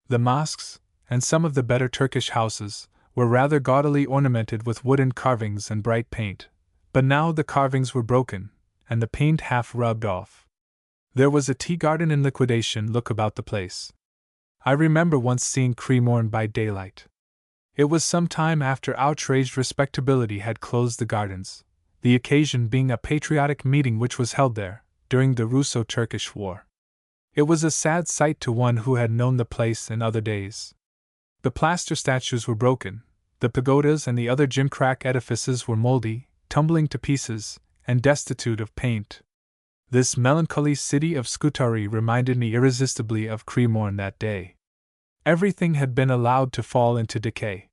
The mosques, and some of the better Turkish houses, were rather gaudily ornamented with wooden carvings and bright paint, but now the carvings were broken, and the paint half rubbed off. There was a tea garden in liquidation look about the place. I remember once seeing Cremorne by daylight. It was some time after outraged respectability had closed the gardens, the occasion being a patriotic meeting which was held there, during the Russo-Turkish War. It was a sad sight to one who had known the place in other days. The plaster statues were broken, the pagodas and the other gimcrack edifices were moldy, tumbling to pieces, and destitute of paint. This melancholy city of Scutari reminded me irresistibly of Cremorne that day. Everything had been allowed to fall into decay.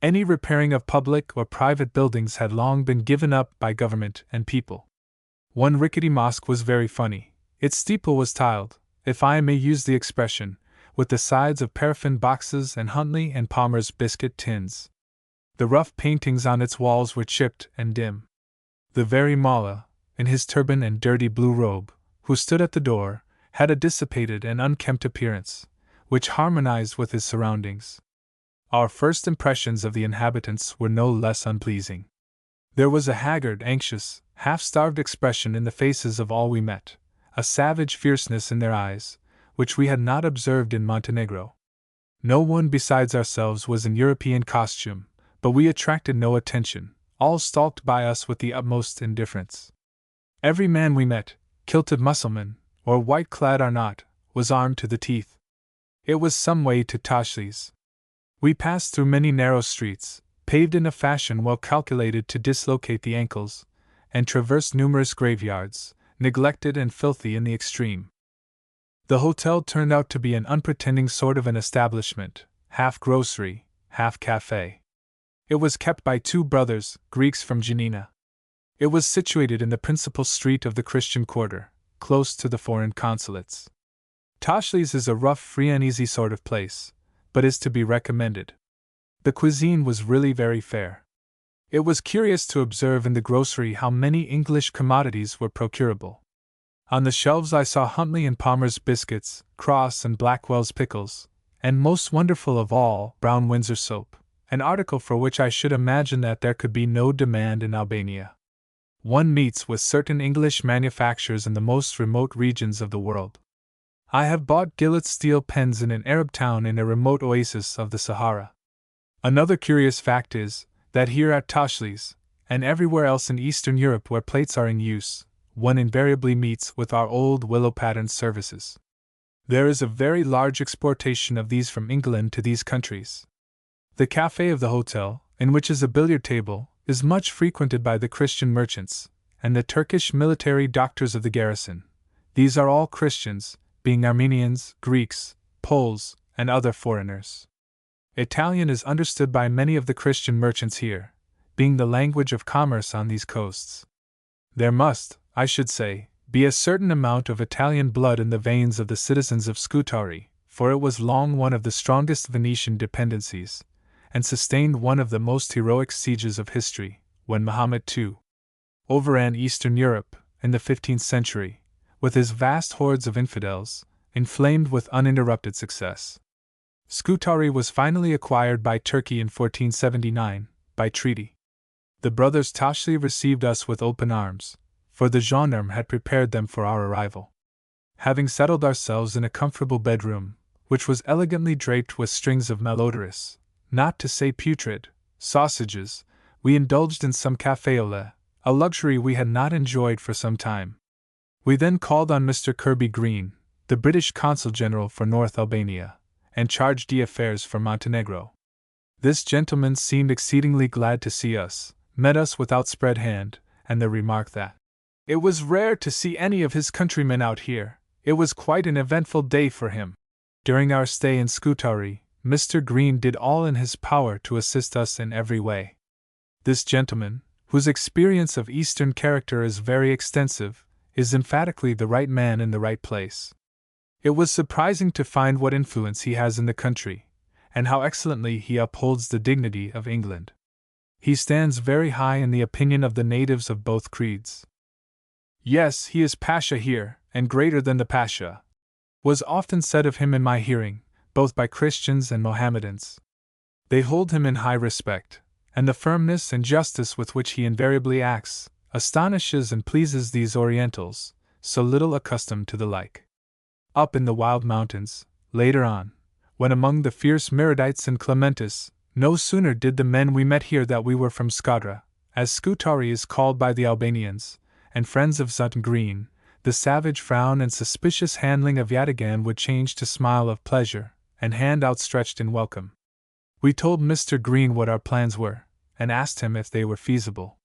Any repairing of public or private buildings had long been given up by government and people. One rickety mosque was very funny. Its steeple was tiled, if I may use the expression, with the sides of paraffin boxes and Huntley and Palmer's biscuit tins. The rough paintings on its walls were chipped and dim. The very Mullah, in his turban and dirty blue robe, who stood at the door, had a dissipated and unkempt appearance, which harmonized with his surroundings. Our first impressions of the inhabitants were no less unpleasing. There was a haggard, anxious, half-starved expression in the faces of all we met, a savage fierceness in their eyes, which we had not observed in Montenegro. No one besides ourselves was in European costume, but we attracted no attention, all stalked by us with the utmost indifference. Every man we met, kilted Mussulman, or white-clad or not, was armed to the teeth. It was some way to Toshli's. We passed through many narrow streets, paved in a fashion well calculated to dislocate the ankles, and traversed numerous graveyards, neglected and filthy in the extreme. The hotel turned out to be an unpretending sort of an establishment, half grocery, half cafe. It was kept by 2 brothers, Greeks from Janina. It was situated in the principal street of the Christian quarter, close to the foreign consulates. Toshli's is a rough, free and easy sort of place, but is to be recommended. The cuisine was really very fair. It was curious to observe in the grocery how many English commodities were procurable. On the shelves I saw Huntley and Palmer's biscuits, Cross and Blackwell's pickles, and most wonderful of all, Brown Windsor soap, an article for which I should imagine that there could be no demand in Albania. One meets with certain English manufactures in the most remote regions of the world. I have bought Gillett steel pens in an Arab town in a remote oasis of the Sahara. Another curious fact is that here at Taschli's, and everywhere else in Eastern Europe where plates are in use, one invariably meets with our old willow-patterned services. There is a very large exportation of these from England to these countries. The cafe of the hotel, in which is a billiard table, is much frequented by the Christian merchants, and the Turkish military doctors of the garrison. These are all Christians, being Armenians, Greeks, Poles, and other foreigners. Italian is understood by many of the Christian merchants here, being the language of commerce on these coasts. There must, I should say, be a certain amount of Italian blood in the veins of the citizens of Scutari, for it was long one of the strongest Venetian dependencies, and sustained one of the most heroic sieges of history, when Muhammad II overran Eastern Europe, in the 15th century, with his vast hordes of infidels, inflamed with uninterrupted success. Scutari was finally acquired by Turkey in 1479, by treaty. The brothers Taschli received us with open arms, for the gendarme had prepared them for our arrival. Having settled ourselves in a comfortable bedroom, which was elegantly draped with strings of malodorous, not to say putrid, sausages, we indulged in some café au lait, a luxury we had not enjoyed for some time. We then called on Mr. Kirby Green, the British Consul General for North Albania, and charge d'affaires for Montenegro. This gentleman seemed exceedingly glad to see us, met us with outspread hand, and the remark that it was rare to see any of his countrymen out here. It was quite an eventful day for him. During our stay in Scutari, Mr. Green did all in his power to assist us in every way. This gentleman, whose experience of Eastern character is very extensive, is emphatically the right man in the right place. It was surprising to find what influence he has in the country, and how excellently he upholds the dignity of England. He stands very high in the opinion of the natives of both creeds. Yes, he is Pasha here, and greater than the Pasha, was often said of him in my hearing, both by Christians and Mohammedans. They hold him in high respect, and the firmness and justice with which he invariably acts astonishes and pleases these Orientals, so little accustomed to the like. Up in the wild mountains, later on, when among the fierce Miridites and Clementis, no sooner did the men we met hear that we were from Skadra, as Scutari is called by the Albanians, and friends of Zut Green, the savage frown and suspicious handling of Yatagan would change to smile of pleasure, and hand outstretched in welcome. We told Mr. Green what our plans were, and asked him if they were feasible.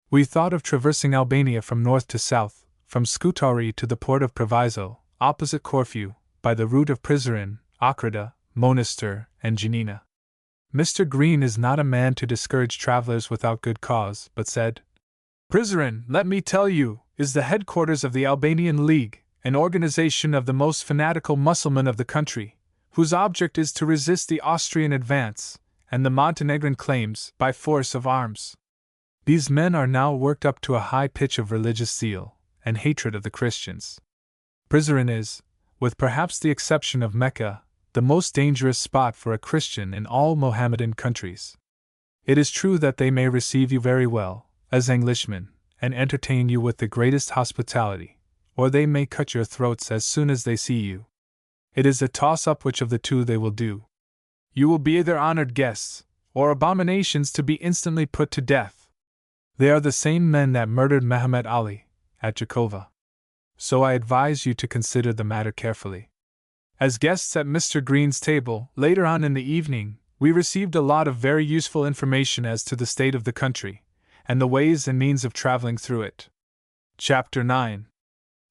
We thought of traversing Albania from north to south, from Scutari to the port of Proviso, opposite Corfu, by the route of Prizren, Ochrida, Monastir, and Janina. Mr. Green is not a man to discourage travelers without good cause, but said, Prizren, let me tell you, is the headquarters of the Albanian League, an organization of the most fanatical Mussulmen of the country, whose object is to resist the Austrian advance, and the Montenegrin claims, by force of arms. These men are now worked up to a high pitch of religious zeal, and hatred of the Christians. Prizren is, with perhaps the exception of Mecca, the most dangerous spot for a Christian in all Mohammedan countries. It is true that they may receive you very well, as Englishmen, and entertain you with the greatest hospitality, or they may cut your throats as soon as they see you. It is a toss-up which of the two they will do. You will be either honored guests, or abominations to be instantly put to death. They are the same men that murdered Muhammad Ali, at Jakova. So I advise you to consider the matter carefully. As guests at Mr. Green's table, later on in the evening, we received a lot of very useful information as to the state of the country, and the ways and means of traveling through it. Chapter 9.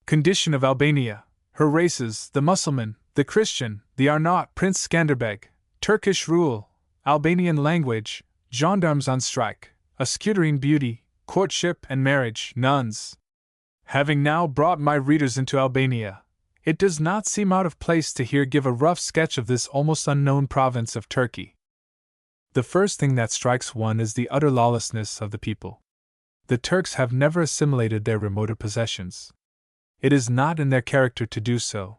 Condition of Albania, her races, the Mussulman, the Christian, the Arnaut, Prince Skanderbeg, Turkish rule, Albanian language, gendarmes on strike, a Scutarian beauty, courtship and marriage, nuns. Having now brought my readers into Albania, it does not seem out of place to here give a rough sketch of this almost unknown province of Turkey. The first thing that strikes one is the utter lawlessness of the people. The Turks have never assimilated their remoter possessions. It is not in their character to do so.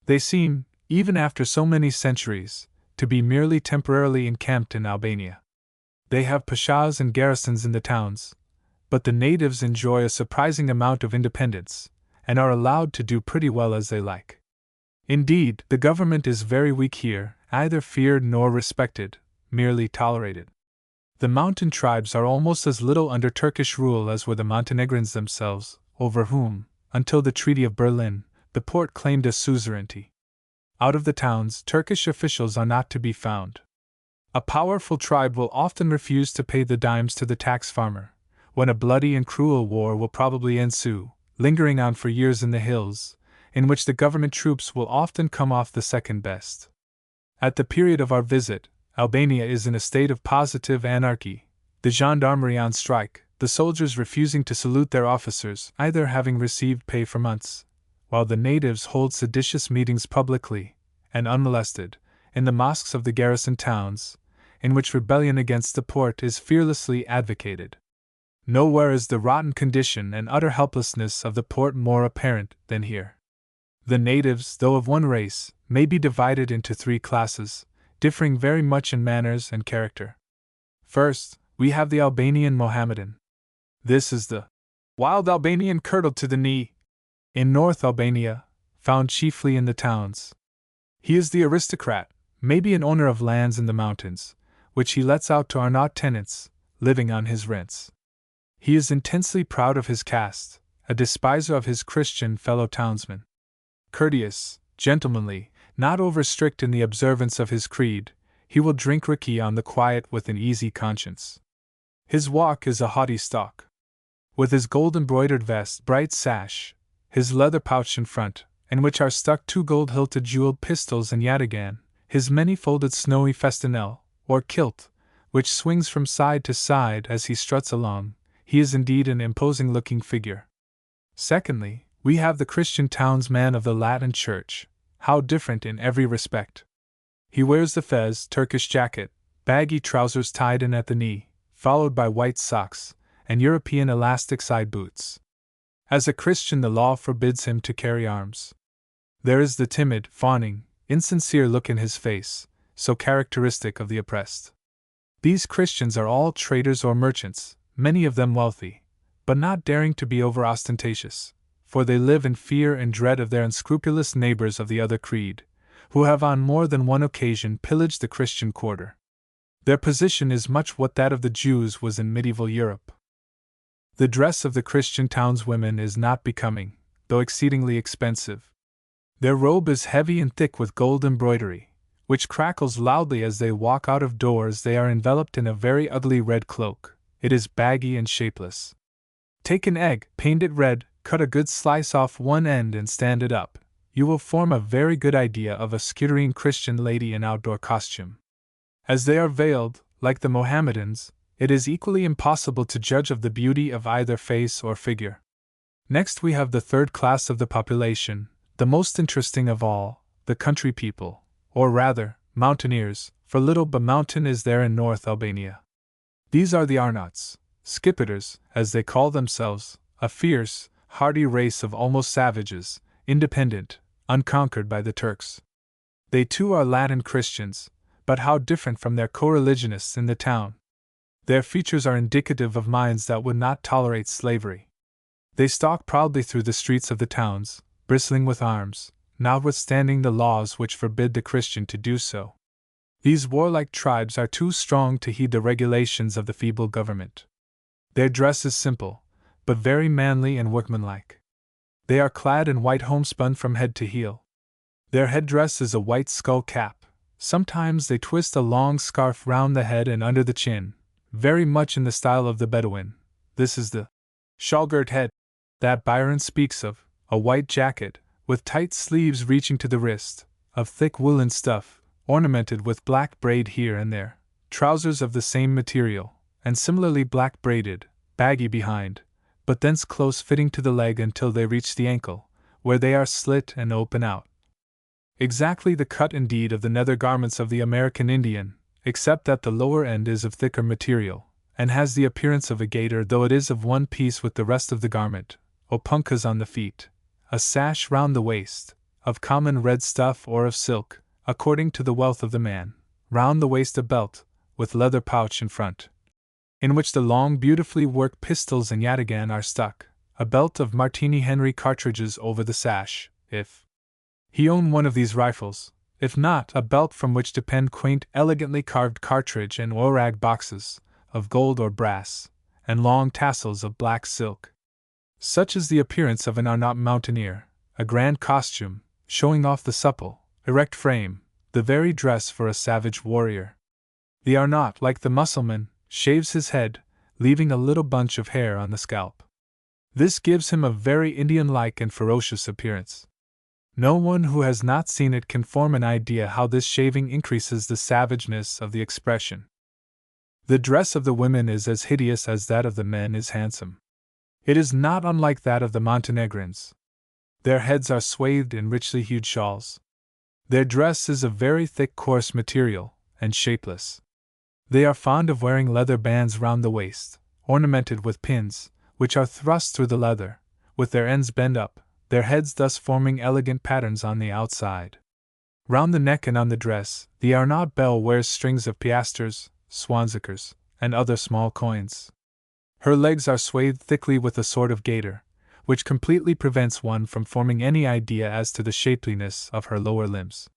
They seem, even after so many centuries, to be merely temporarily encamped in Albania. They have pashas and garrisons in the towns, but the natives enjoy a surprising amount of independence, and are allowed to do pretty well as they like. Indeed, the government is very weak here, neither feared nor respected, merely tolerated. The mountain tribes are almost as little under Turkish rule as were the Montenegrins themselves, over whom, until the Treaty of Berlin, the Porte claimed a suzerainty. Out of the towns, Turkish officials are not to be found. A powerful tribe will often refuse to pay the dimes to the tax farmer, when a bloody and cruel war will probably ensue, lingering on for years in the hills, in which the government troops will often come off the second best. At the period of our visit, Albania is in a state of positive anarchy, the gendarmerie on strike, the soldiers refusing to salute their officers, either having received pay for months, while the natives hold seditious meetings publicly, and unmolested, in the mosques of the garrison towns, in which rebellion against the Porte is fearlessly advocated. Nowhere is the rotten condition and utter helplessness of the Porte more apparent than here. The natives, though of one race, may be divided into three classes, differing very much in manners and character. First, we have the Albanian Mohammedan. This is the wild Albanian curdled to the knee, in North Albania, found chiefly in the towns. He is the aristocrat, maybe an owner of lands in the mountains, which he lets out to Arnaut tenants, living on his rents. He is intensely proud of his caste, a despiser of his Christian fellow townsmen. Courteous, gentlemanly, not over strict in the observance of his creed, he will drink raki on the quiet with an easy conscience. His walk is a haughty stalk. With his gold-embroidered vest, bright sash, his leather pouch in front, in which are stuck two gold-hilted jeweled pistols and yataghan, his many-folded snowy festinel, or kilt, which swings from side to side as he struts along, he is indeed an imposing-looking figure. Secondly, we have the Christian townsman of the Latin Church, how different in every respect. He wears the fez, Turkish jacket, baggy trousers tied in at the knee, followed by white socks, and European elastic side boots. As a Christian, the law forbids him to carry arms. There is the timid, fawning, insincere look in his face, so characteristic of the oppressed. These Christians are all traders or merchants, many of them wealthy, but not daring to be over-ostentatious, for they live in fear and dread of their unscrupulous neighbors of the other creed, who have on more than one occasion pillaged the Christian quarter. Their position is much what that of the Jews was in medieval Europe. The dress of the Christian townswomen is not becoming, though exceedingly expensive. Their robe is heavy and thick with gold embroidery, which crackles loudly as they walk out of doors. They are enveloped in a very ugly red cloak. It is baggy and shapeless. Take an egg, paint it red, cut a good slice off one end and stand it up. You will form a very good idea of a Scythian Christian lady in outdoor costume. As they are veiled, like the Mohammedans, it is equally impossible to judge of the beauty of either face or figure. Next we have the third class of the population, the most interesting of all, the country people, or rather, mountaineers, for little but mountain is there in North Albania. These are the Arnauts, Skipeters, as they call themselves, a fierce, hardy race of almost savages, independent, unconquered by the Turks. They too are Latin Christians, but how different from their co-religionists in the town. Their features are indicative of minds that would not tolerate slavery. They stalk proudly through the streets of the towns, bristling with arms, notwithstanding the laws which forbid the Christian to do so. These warlike tribes are too strong to heed the regulations of the feeble government. Their dress is simple, but very manly and workmanlike. They are clad in white homespun from head to heel. Their headdress is a white skull cap. Sometimes they twist a long scarf round the head and under the chin, very much in the style of the Bedouin. This is the shawl-girt head that Byron speaks of, a white jacket, with tight sleeves reaching to the wrist, of thick woolen stuff, ornamented with black braid here and there, trousers of the same material, and similarly black braided, baggy behind, but thence close fitting to the leg until they reach the ankle, where they are slit and open out. Exactly the cut indeed of the nether garments of the American Indian, except that the lower end is of thicker material, and has the appearance of a gaiter though it is of one piece with the rest of the garment, opunkas on the feet, a sash round the waist, of common red stuff or of silk, according to the wealth of the man, round the waist a belt, with leather pouch in front, in which the long beautifully worked pistols and yataghan are stuck, a belt of Martini Henry cartridges over the sash, if he own one of these rifles, if not a belt from which depend quaint, elegantly carved cartridge and orag boxes, of gold or brass, and long tassels of black silk. Such is the appearance of an Arnaut mountaineer, a grand costume, showing off the supple, erect frame, the very dress for a savage warrior. The Arnaut, like the Mussulman, shaves his head, leaving a little bunch of hair on the scalp. This gives him a very Indian-like and ferocious appearance. No one who has not seen it can form an idea how this shaving increases the savageness of the expression. The dress of the women is as hideous as that of the men is handsome. It is not unlike that of the Montenegrins. Their heads are swathed in richly hued shawls. Their dress is of very thick coarse material, and shapeless. They are fond of wearing leather bands round the waist, ornamented with pins, which are thrust through the leather, with their ends bent up, their heads thus forming elegant patterns on the outside. Round the neck and on the dress, the Arnaut belle wears strings of piastres, swanzakers, and other small coins. Her legs are swathed thickly with a sort of gaiter, which completely prevents one from forming any idea as to the shapeliness of her lower limbs.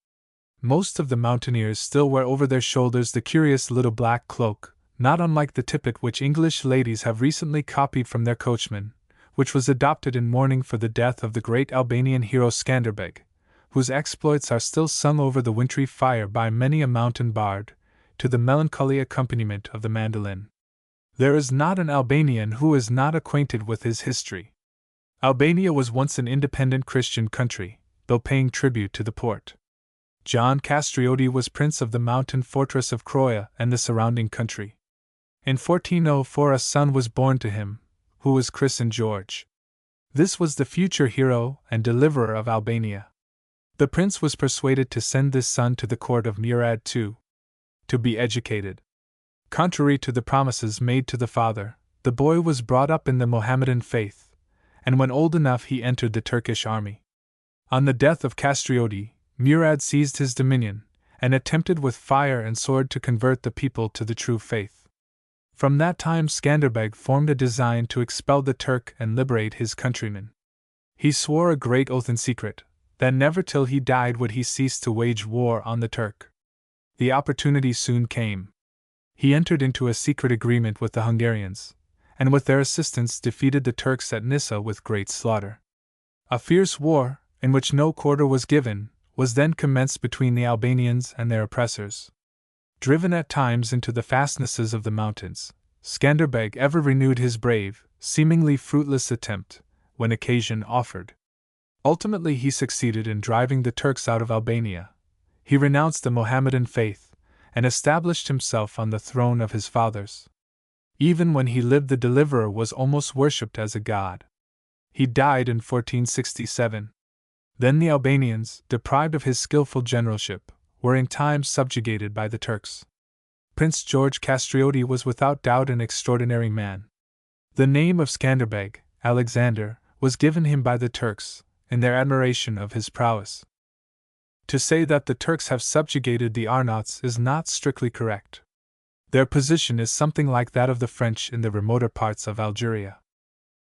Most of the mountaineers still wear over their shoulders the curious little black cloak, not unlike the tippet which English ladies have recently copied from their coachmen, which was adopted in mourning for the death of the great Albanian hero Skanderbeg, whose exploits are still sung over the wintry fire by many a mountain bard, to the melancholy accompaniment of the mandolin. There is not an Albanian who is not acquainted with his history. Albania was once an independent Christian country, though paying tribute to the Porte. John Castrioti was prince of the mountain fortress of Croia and the surrounding country. In 1404 a son was born to him, who was christened George. This was the future hero and deliverer of Albania. The prince was persuaded to send this son to the court of Murad II, to be educated. Contrary to the promises made to the father, the boy was brought up in the Mohammedan faith, and when old enough he entered the Turkish army. On the death of Castrioti, Murad seized his dominion, and attempted with fire and sword to convert the people to the true faith. From that time Skanderbeg formed a design to expel the Turk and liberate his countrymen. He swore a great oath in secret, that never till he died would he cease to wage war on the Turk. The opportunity soon came. He entered into a secret agreement with the Hungarians, and with their assistance defeated the Turks at Nissa with great slaughter. A fierce war, in which no quarter was given, was then commenced between the Albanians and their oppressors. Driven at times into the fastnesses of the mountains, Skanderbeg ever renewed his brave, seemingly fruitless attempt, when occasion offered. Ultimately he succeeded in driving the Turks out of Albania. He renounced the Mohammedan faith, and established himself on the throne of his fathers. Even when he lived the deliverer was almost worshipped as a god. He died in 1467. Then the Albanians, deprived of his skillful generalship, were in time subjugated by the Turks. Prince George Castrioti was without doubt an extraordinary man. The name of Skanderbeg, Alexander, was given him by the Turks, in their admiration of his prowess. To say that the Turks have subjugated the Arnauts is not strictly correct. Their position is something like that of the French in the remoter parts of Algeria.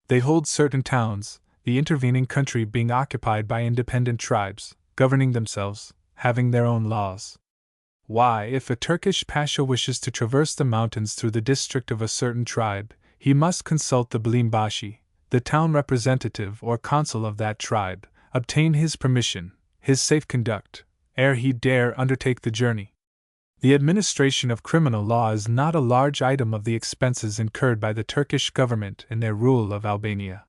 They hold certain towns, the intervening country being occupied by independent tribes, governing themselves, having their own laws. Why, if a Turkish pasha wishes to traverse the mountains through the district of a certain tribe, he must consult the Bilimbashi, the town representative or consul of that tribe, obtain his permission, his safe conduct, ere he dare undertake the journey. The administration of criminal law is not a large item of the expenses incurred by the Turkish government in their rule of Albania.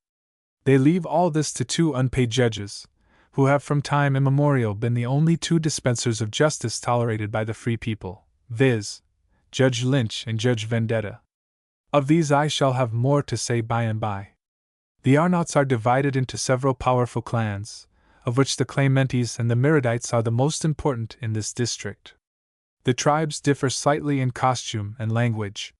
They leave all this to two unpaid judges, who have from time immemorial been the only two dispensers of justice tolerated by the free people, viz., Judge Lynch and Judge Vendetta. Of these I shall have more to say by and by. The Arnauts are divided into several powerful clans, of which the Clementes and the Miradites are the most important in this district. The tribes differ slightly in costume and language.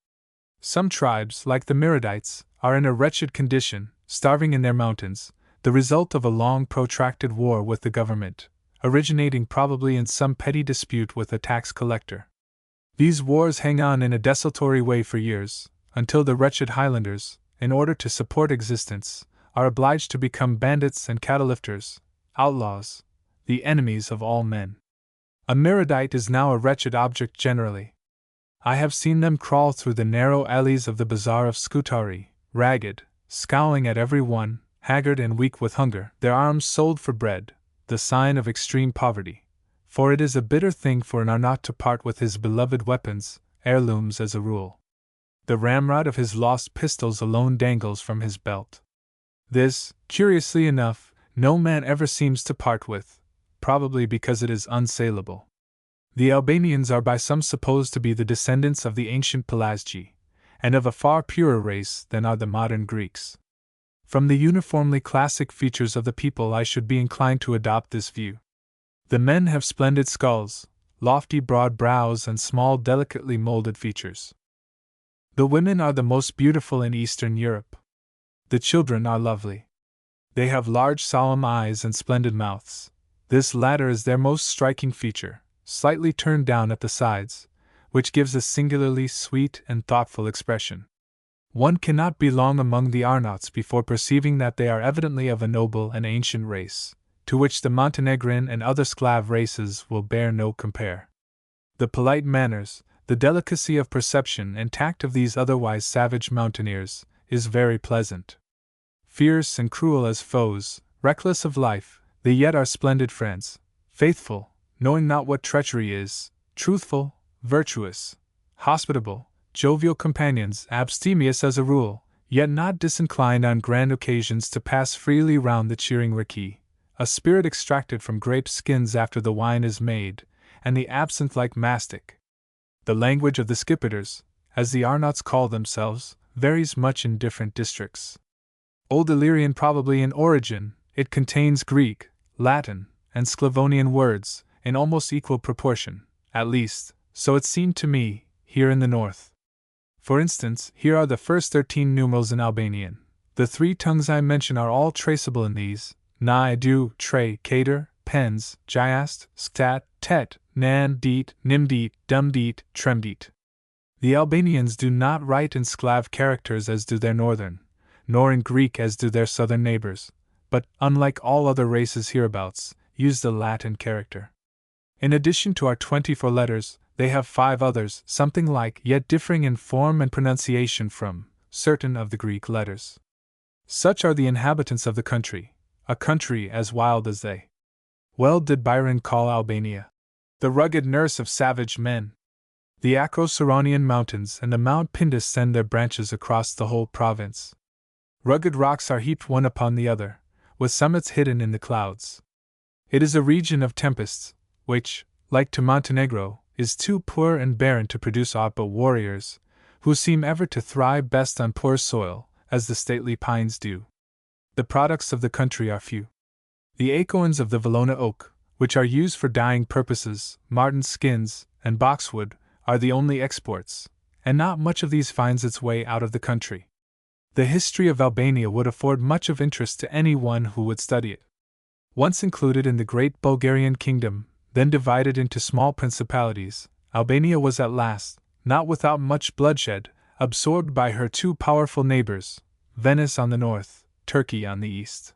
Some tribes, like the Miradites, are in a wretched condition, starving in their mountains, the result of a long protracted war with the government, originating probably in some petty dispute with a tax collector. These wars hang on in a desultory way for years, until the wretched Highlanders, in order to support existence, are obliged to become bandits and cattle lifters, outlaws, the enemies of all men. A Miradite is now a wretched object generally. I have seen them crawl through the narrow alleys of the bazaar of Scutari, ragged, scowling at every one, haggard and weak with hunger, their arms sold for bread, the sign of extreme poverty. For it is a bitter thing for an Arnaut to part with his beloved weapons, heirlooms as a rule. The ramrod of his lost pistols alone dangles from his belt. This, curiously enough, no man ever seems to part with, probably because it is unsaleable. The Albanians are by some supposed to be the descendants of the ancient Pelasgi, and of a far purer race than are the modern Greeks. From the uniformly classic features of the people, I should be inclined to adopt this view. The men have splendid skulls, lofty broad brows, and small delicately molded features. The women are the most beautiful in Eastern Europe. The children are lovely. They have large solemn eyes and splendid mouths. This latter is their most striking feature, slightly turned down at the sides, which gives a singularly sweet and thoughtful expression. One cannot be long among the Arnauts before perceiving that they are evidently of a noble and ancient race, to which the Montenegrin and other Sclav races will bear no compare. The polite manners, the delicacy of perception and tact of these otherwise savage mountaineers is very pleasant. Fierce and cruel as foes, reckless of life, they yet are splendid friends, faithful, knowing not what treachery is, truthful, virtuous, hospitable, jovial companions, abstemious as a rule, yet not disinclined on grand occasions to pass freely round the cheering raki, a spirit extracted from grape skins after the wine is made, and the absinthe like mastic. The language of the Skipeters, as the Arnauts call themselves, varies much in different districts. Old Illyrian probably in origin, it contains Greek, Latin, and Sclavonian words, in almost equal proportion, at least, so it seemed to me, here in the north. For instance, here are the first 13 numerals in Albanian. The 3 tongues I mention are all traceable in these: na, du, tre, cater, pens, gyast, stat, tet, nan, deet, nimdeet, dumdeet, tremdeet. The Albanians do not write in Sclav characters as do their northern, nor in Greek as do their southern neighbors, but, unlike all other races hereabouts, use the Latin character. In addition to our 24 letters, they have 5 others, something like, yet differing in form and pronunciation from, certain of the Greek letters. Such are the inhabitants of the country, a country as wild as they. Well did Byron call Albania the rugged nurse of savage men. The Acroceronian mountains and the Mount Pindus send their branches across the whole province. Rugged rocks are heaped one upon the other, with summits hidden in the clouds. It is a region of tempests, which, like to Montenegro, is too poor and barren to produce aught but warriors, who seem ever to thrive best on poor soil, as the stately pines do. The products of the country are few. The acorns of the Valona oak, which are used for dyeing purposes, marten skins, and boxwood, are the only exports, and not much of these finds its way out of the country. The history of Albania would afford much of interest to any one who would study it. Once included in the great Bulgarian kingdom, then divided into small principalities, Albania was at last, not without much bloodshed, absorbed by her 2 powerful neighbors, Venice on the north, Turkey on the east.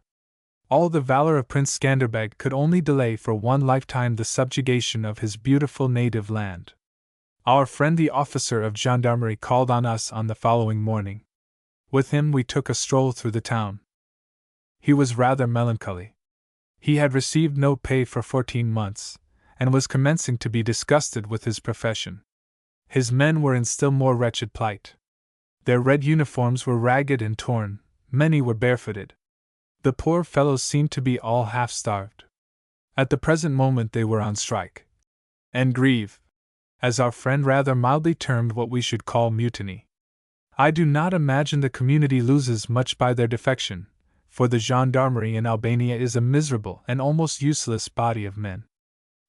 All the valor of Prince Skanderbeg could only delay for one lifetime the subjugation of his beautiful native land. Our friend the officer of gendarmerie called on us on the following morning. With him we took a stroll through the town. He was rather melancholy. He had received no pay for 14 months, and was commencing to be disgusted with his profession. His men were in still more wretched plight. Their red uniforms were ragged and torn, many were barefooted. The poor fellows seemed to be all half-starved. At the present moment they were on strike. And grieve, as our friend rather mildly termed what we should call mutiny. I do not imagine the community loses much by their defection, for the gendarmerie in Albania is a miserable and almost useless body of men.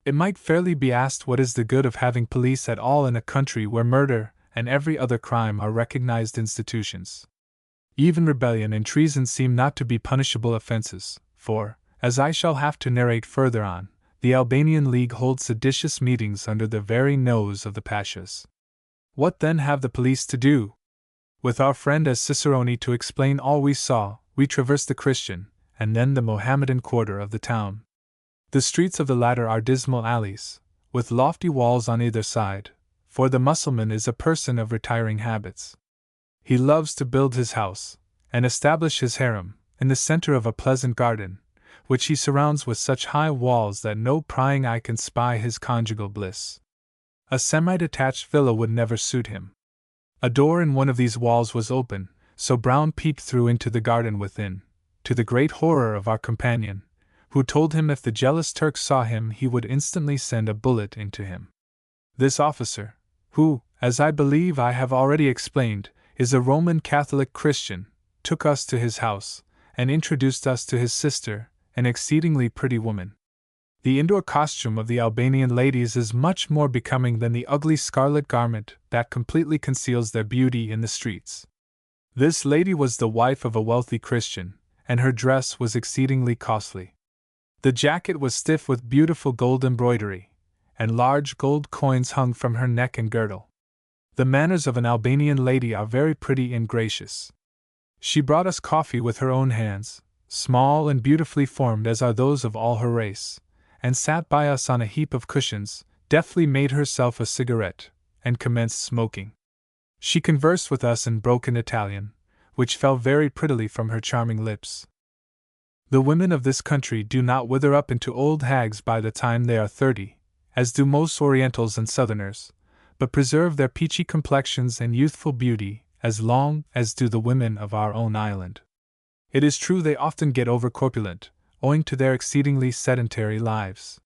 It might fairly be asked what is the good of having police at all in a country where murder and every other crime are recognized institutions. Even rebellion and treason seem not to be punishable offenses, for, as I shall have to narrate further on, the Albanian League holds seditious meetings under the very nose of the pashas. What then have the police to do? With our friend as cicerone to explain all we saw, we traversed the Christian, and then the Mohammedan quarter of the town. The streets of the latter are dismal alleys, with lofty walls on either side, for the Mussulman is a person of retiring habits. He loves to build his house, and establish his harem, in the center of a pleasant garden, which he surrounds with such high walls that no prying eye can spy his conjugal bliss. A semi-detached villa would never suit him. A door in one of these walls was open, so Brown peeped through into the garden within, to the great horror of our companion, who told him if the jealous Turk saw him he would instantly send a bullet into him. This officer, who, as I believe I have already explained, is a Roman Catholic Christian, took us to his house, and introduced us to his sister, an exceedingly pretty woman. The indoor costume of the Albanian ladies is much more becoming than the ugly scarlet garment that completely conceals their beauty in the streets. This lady was the wife of a wealthy Christian, and her dress was exceedingly costly. The jacket was stiff with beautiful gold embroidery, and large gold coins hung from her neck and girdle. The manners of an Albanian lady are very pretty and gracious. She brought us coffee with her own hands, small and beautifully formed as are those of all her race, and sat by us on a heap of cushions, deftly made herself a cigarette, and commenced smoking. She conversed with us in broken Italian, which fell very prettily from her charming lips. The women of this country do not wither up into old hags by the time they are 30, as do most Orientals and Southerners, but preserve their peachy complexions and youthful beauty as long as do the women of our own island. It is true they often get over-corpulent, owing to their exceedingly sedentary lives.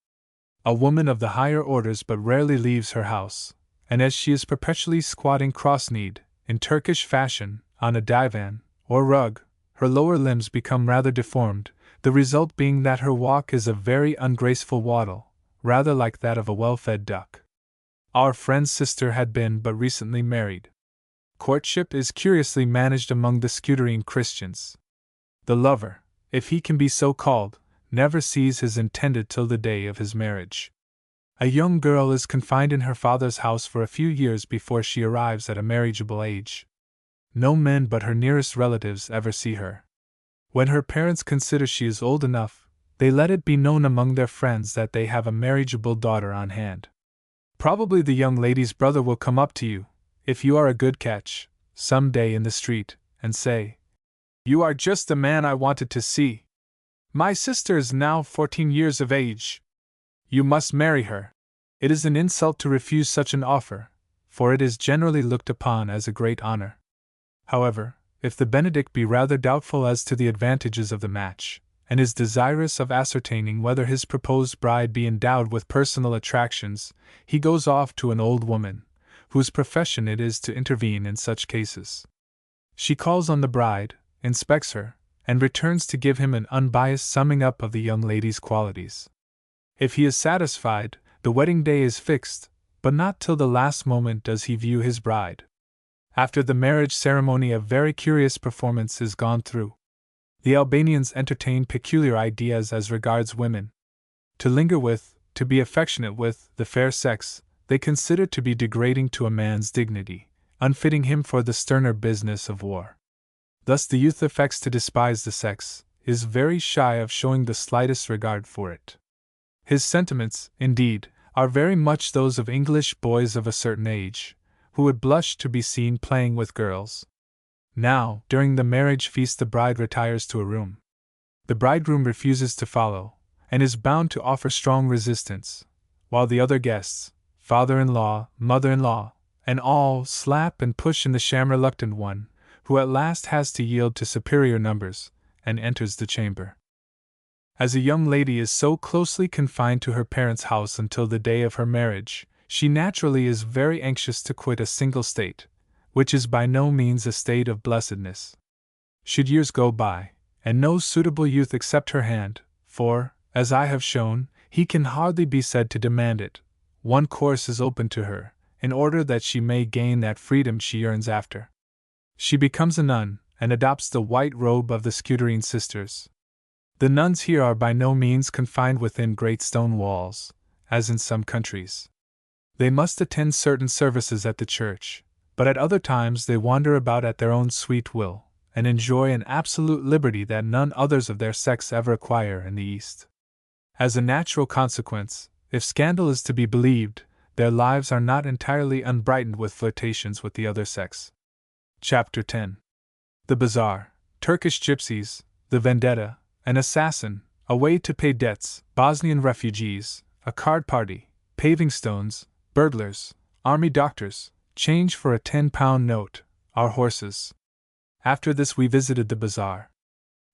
A woman of the higher orders but rarely leaves her house, and as she is perpetually squatting cross-kneed, in Turkish fashion, on a divan, or rug, her lower limbs become rather deformed, the result being that her walk is a very ungraceful waddle, rather like that of a well-fed duck. Our friend's sister had been but recently married. Courtship is curiously managed among the Scuderine Christians. The lover, if he can be so called, never sees his intended till the day of his marriage. A young girl is confined in her father's house for a few years before she arrives at a marriageable age. No men but her nearest relatives ever see her. When her parents consider she is old enough, they let it be known among their friends that they have a marriageable daughter on hand. Probably the young lady's brother will come up to you, if you are a good catch, some day in the street, and say, "You are just the man I wanted to see. My sister is now 14 years of age. You must marry her." It is an insult to refuse such an offer, for it is generally looked upon as a great honor. However, if the Benedict be rather doubtful as to the advantages of the match, and is desirous of ascertaining whether his proposed bride be endowed with personal attractions, he goes off to an old woman, whose profession it is to intervene in such cases. She calls on the bride, inspects her, and returns to give him an unbiased summing up of the young lady's qualities. If he is satisfied, the wedding day is fixed, but not till the last moment does he view his bride. After the marriage ceremony a very curious performance is gone through. The Albanians entertain peculiar ideas as regards women. To linger with, to be affectionate with, the fair sex, they consider to be degrading to a man's dignity, unfitting him for the sterner business of war. Thus the youth affects to despise the sex, is very shy of showing the slightest regard for it. His sentiments, indeed, are very much those of English boys of a certain age, who would blush to be seen playing with girls. Now, during the marriage feast the bride retires to a room. The bridegroom refuses to follow, and is bound to offer strong resistance, while the other guests, father-in-law, mother-in-law, and all, slap and push in the sham reluctant one, who at last has to yield to superior numbers, and enters the chamber. As a young lady is so closely confined to her parents' house until the day of her marriage, she naturally is very anxious to quit a single state, which is by no means a state of blessedness. Should years go by, and no suitable youth accept her hand, for, as I have shown, he can hardly be said to demand it, one course is open to her, in order that she may gain that freedom she yearns after. She becomes a nun, and adopts the white robe of the Scuderine sisters. The nuns here are by no means confined within great stone walls, as in some countries. They must attend certain services at the church, but at other times they wander about at their own sweet will, and enjoy an absolute liberty that none others of their sex ever acquire in the East. As a natural consequence, if scandal is to be believed, their lives are not entirely unbrightened with flirtations with the other sex. Chapter 10. The Bazaar, Turkish Gypsies, the Vendetta, an assassin, a way to pay debts, Bosnian refugees, a card party, paving stones, burglars, army doctors, change for a £10 note, our horses. After this we visited the bazaar.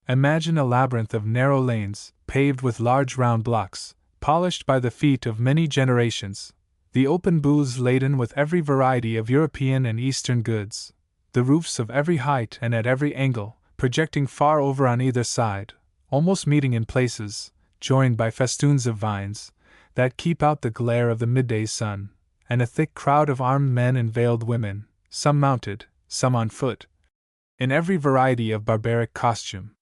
Imagine a labyrinth of narrow lanes, paved with large round blocks, polished by the feet of many generations, the open booths laden with every variety of European and Eastern goods, the roofs of every height and at every angle, projecting far over on either side, almost meeting in places, joined by festoons of vines, that keep out the glare of the midday sun, and a thick crowd of armed men and veiled women, some mounted, some on foot, in every variety of barbaric costume.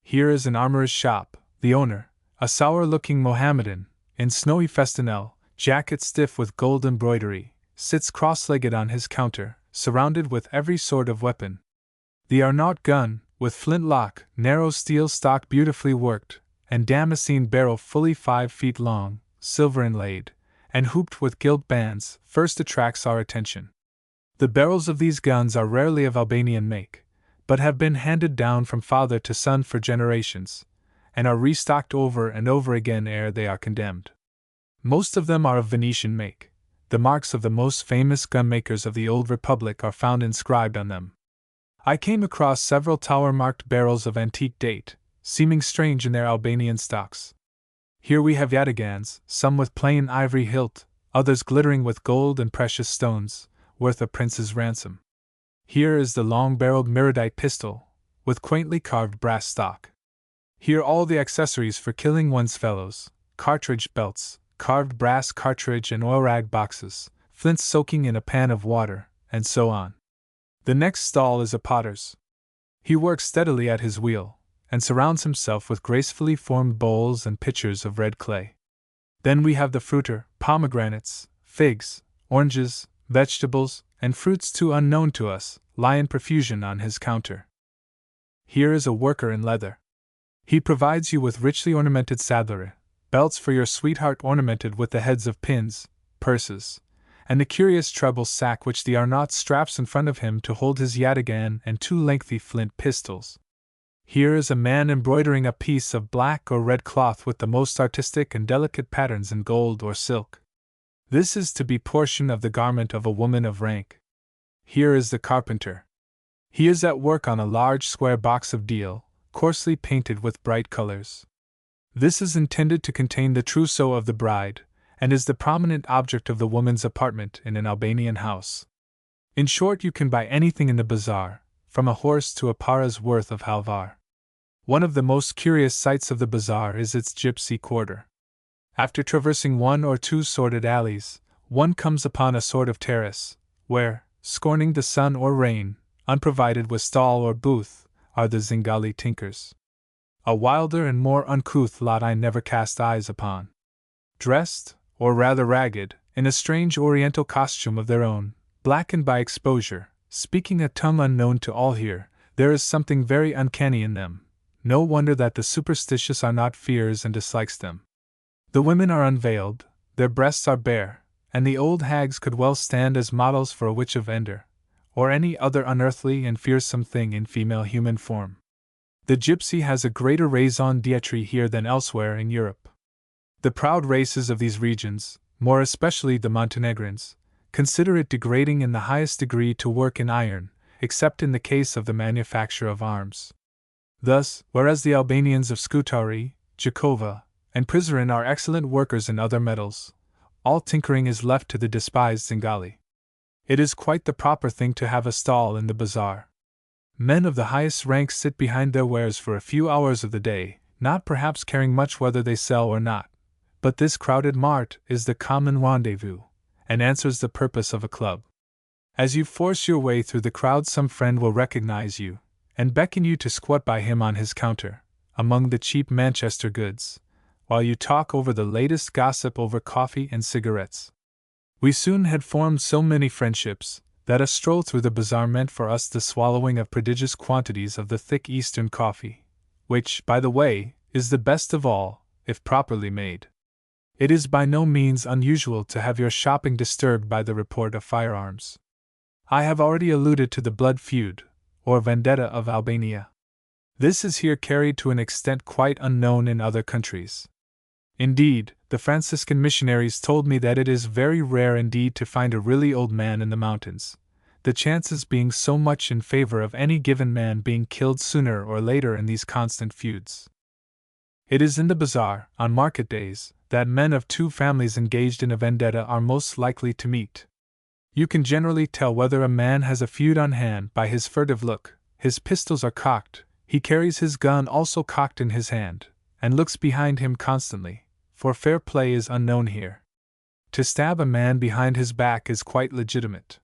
Here is an armorer's shop, the owner, a sour-looking Mohammedan, in snowy festinel, jacket stiff with gold embroidery, sits cross-legged on his counter, surrounded with every sort of weapon. The Arnaut gun, with flintlock, narrow steel stock beautifully worked, and Damascene barrel fully 5 feet long, silver inlaid, and hooped with gilt bands, first attracts our attention. The barrels of these guns are rarely of Albanian make, but have been handed down from father to son for generations, and are restocked over and over again ere they are condemned. Most of them are of Venetian make. The marks of the most famous gunmakers of the old republic are found inscribed on them. I came across several tower-marked barrels of antique date, seeming strange in their Albanian stocks. Here we have yataghans, some with plain ivory hilt, others glittering with gold and precious stones, worth a prince's ransom. Here is the long-barreled Miradite pistol, with quaintly carved brass stock. Here all the accessories for killing one's fellows, cartridge belts, carved brass cartridge and oil rag boxes, flints soaking in a pan of water, and so on. The next stall is a potter's. He works steadily at his wheel, and surrounds himself with gracefully formed bowls and pitchers of red clay. Then we have the fruiter, pomegranates, figs, oranges, vegetables, and fruits too unknown to us, lie in profusion on his counter. Here is a worker in leather. He provides you with richly ornamented saddlery, belts for your sweetheart ornamented with the heads of pins, purses, and the curious treble sack which the Arnaut straps in front of him to hold his yataghan and 2 lengthy flint pistols. Here is a man embroidering a piece of black or red cloth with the most artistic and delicate patterns in gold or silk. This is to be portion of the garment of a woman of rank. Here is the carpenter. He is at work on a large square box of deal, coarsely painted with bright colors. This is intended to contain the trousseau of the bride, and is the prominent object of the woman's apartment in an Albanian house. In short, you can buy anything in the bazaar, from a horse to a para's worth of halvar. One of the most curious sights of the bazaar is its gypsy quarter. After traversing 1 or 2 sordid alleys, one comes upon a sort of terrace, where, scorning the sun or rain, unprovided with stall or booth, are the Zingali tinkers. A wilder and more uncouth lot I never cast eyes upon. Dressed, or rather ragged, in a strange oriental costume of their own, blackened by exposure, speaking a tongue unknown to all here, there is something very uncanny in them. No wonder that the superstitious are not fears and dislikes them. The women are unveiled, their breasts are bare, and the old hags could well stand as models for a witch of Endor, or any other unearthly and fearsome thing in female human form. The gypsy has a greater raison d'etre here than elsewhere in Europe. The proud races of these regions, more especially the Montenegrins, consider it degrading in the highest degree to work in iron, except in the case of the manufacture of arms. Thus, whereas the Albanians of Scutari, Jakova, and Prizren are excellent workers in other metals, all tinkering is left to the despised Zingali. It is quite the proper thing to have a stall in the bazaar. Men of the highest rank sit behind their wares for a few hours of the day, not perhaps caring much whether they sell or not, but this crowded mart is the common rendezvous, and answers the purpose of a club. As you force your way through the crowd, some friend will recognize you, and beckon you to squat by him on his counter, among the cheap Manchester goods, while you talk over the latest gossip over coffee and cigarettes. We soon had formed so many friendships, that a stroll through the bazaar meant for us the swallowing of prodigious quantities of the thick Eastern coffee, which, by the way, is the best of all, if properly made. It is by no means unusual to have your shopping disturbed by the report of firearms. I have already alluded to the blood feud, or vendetta of Albania. This is here carried to an extent quite unknown in other countries. Indeed, the Franciscan missionaries told me that it is very rare indeed to find a really old man in the mountains, the chances being so much in favor of any given man being killed sooner or later in these constant feuds. It is in the bazaar, on market days, that men of two families engaged in a vendetta are most likely to meet. You can generally tell whether a man has a feud on hand by his furtive look. His pistols are cocked, he carries his gun also cocked in his hand, and looks behind him constantly, for fair play is unknown here. To stab a man behind his back is quite legitimate.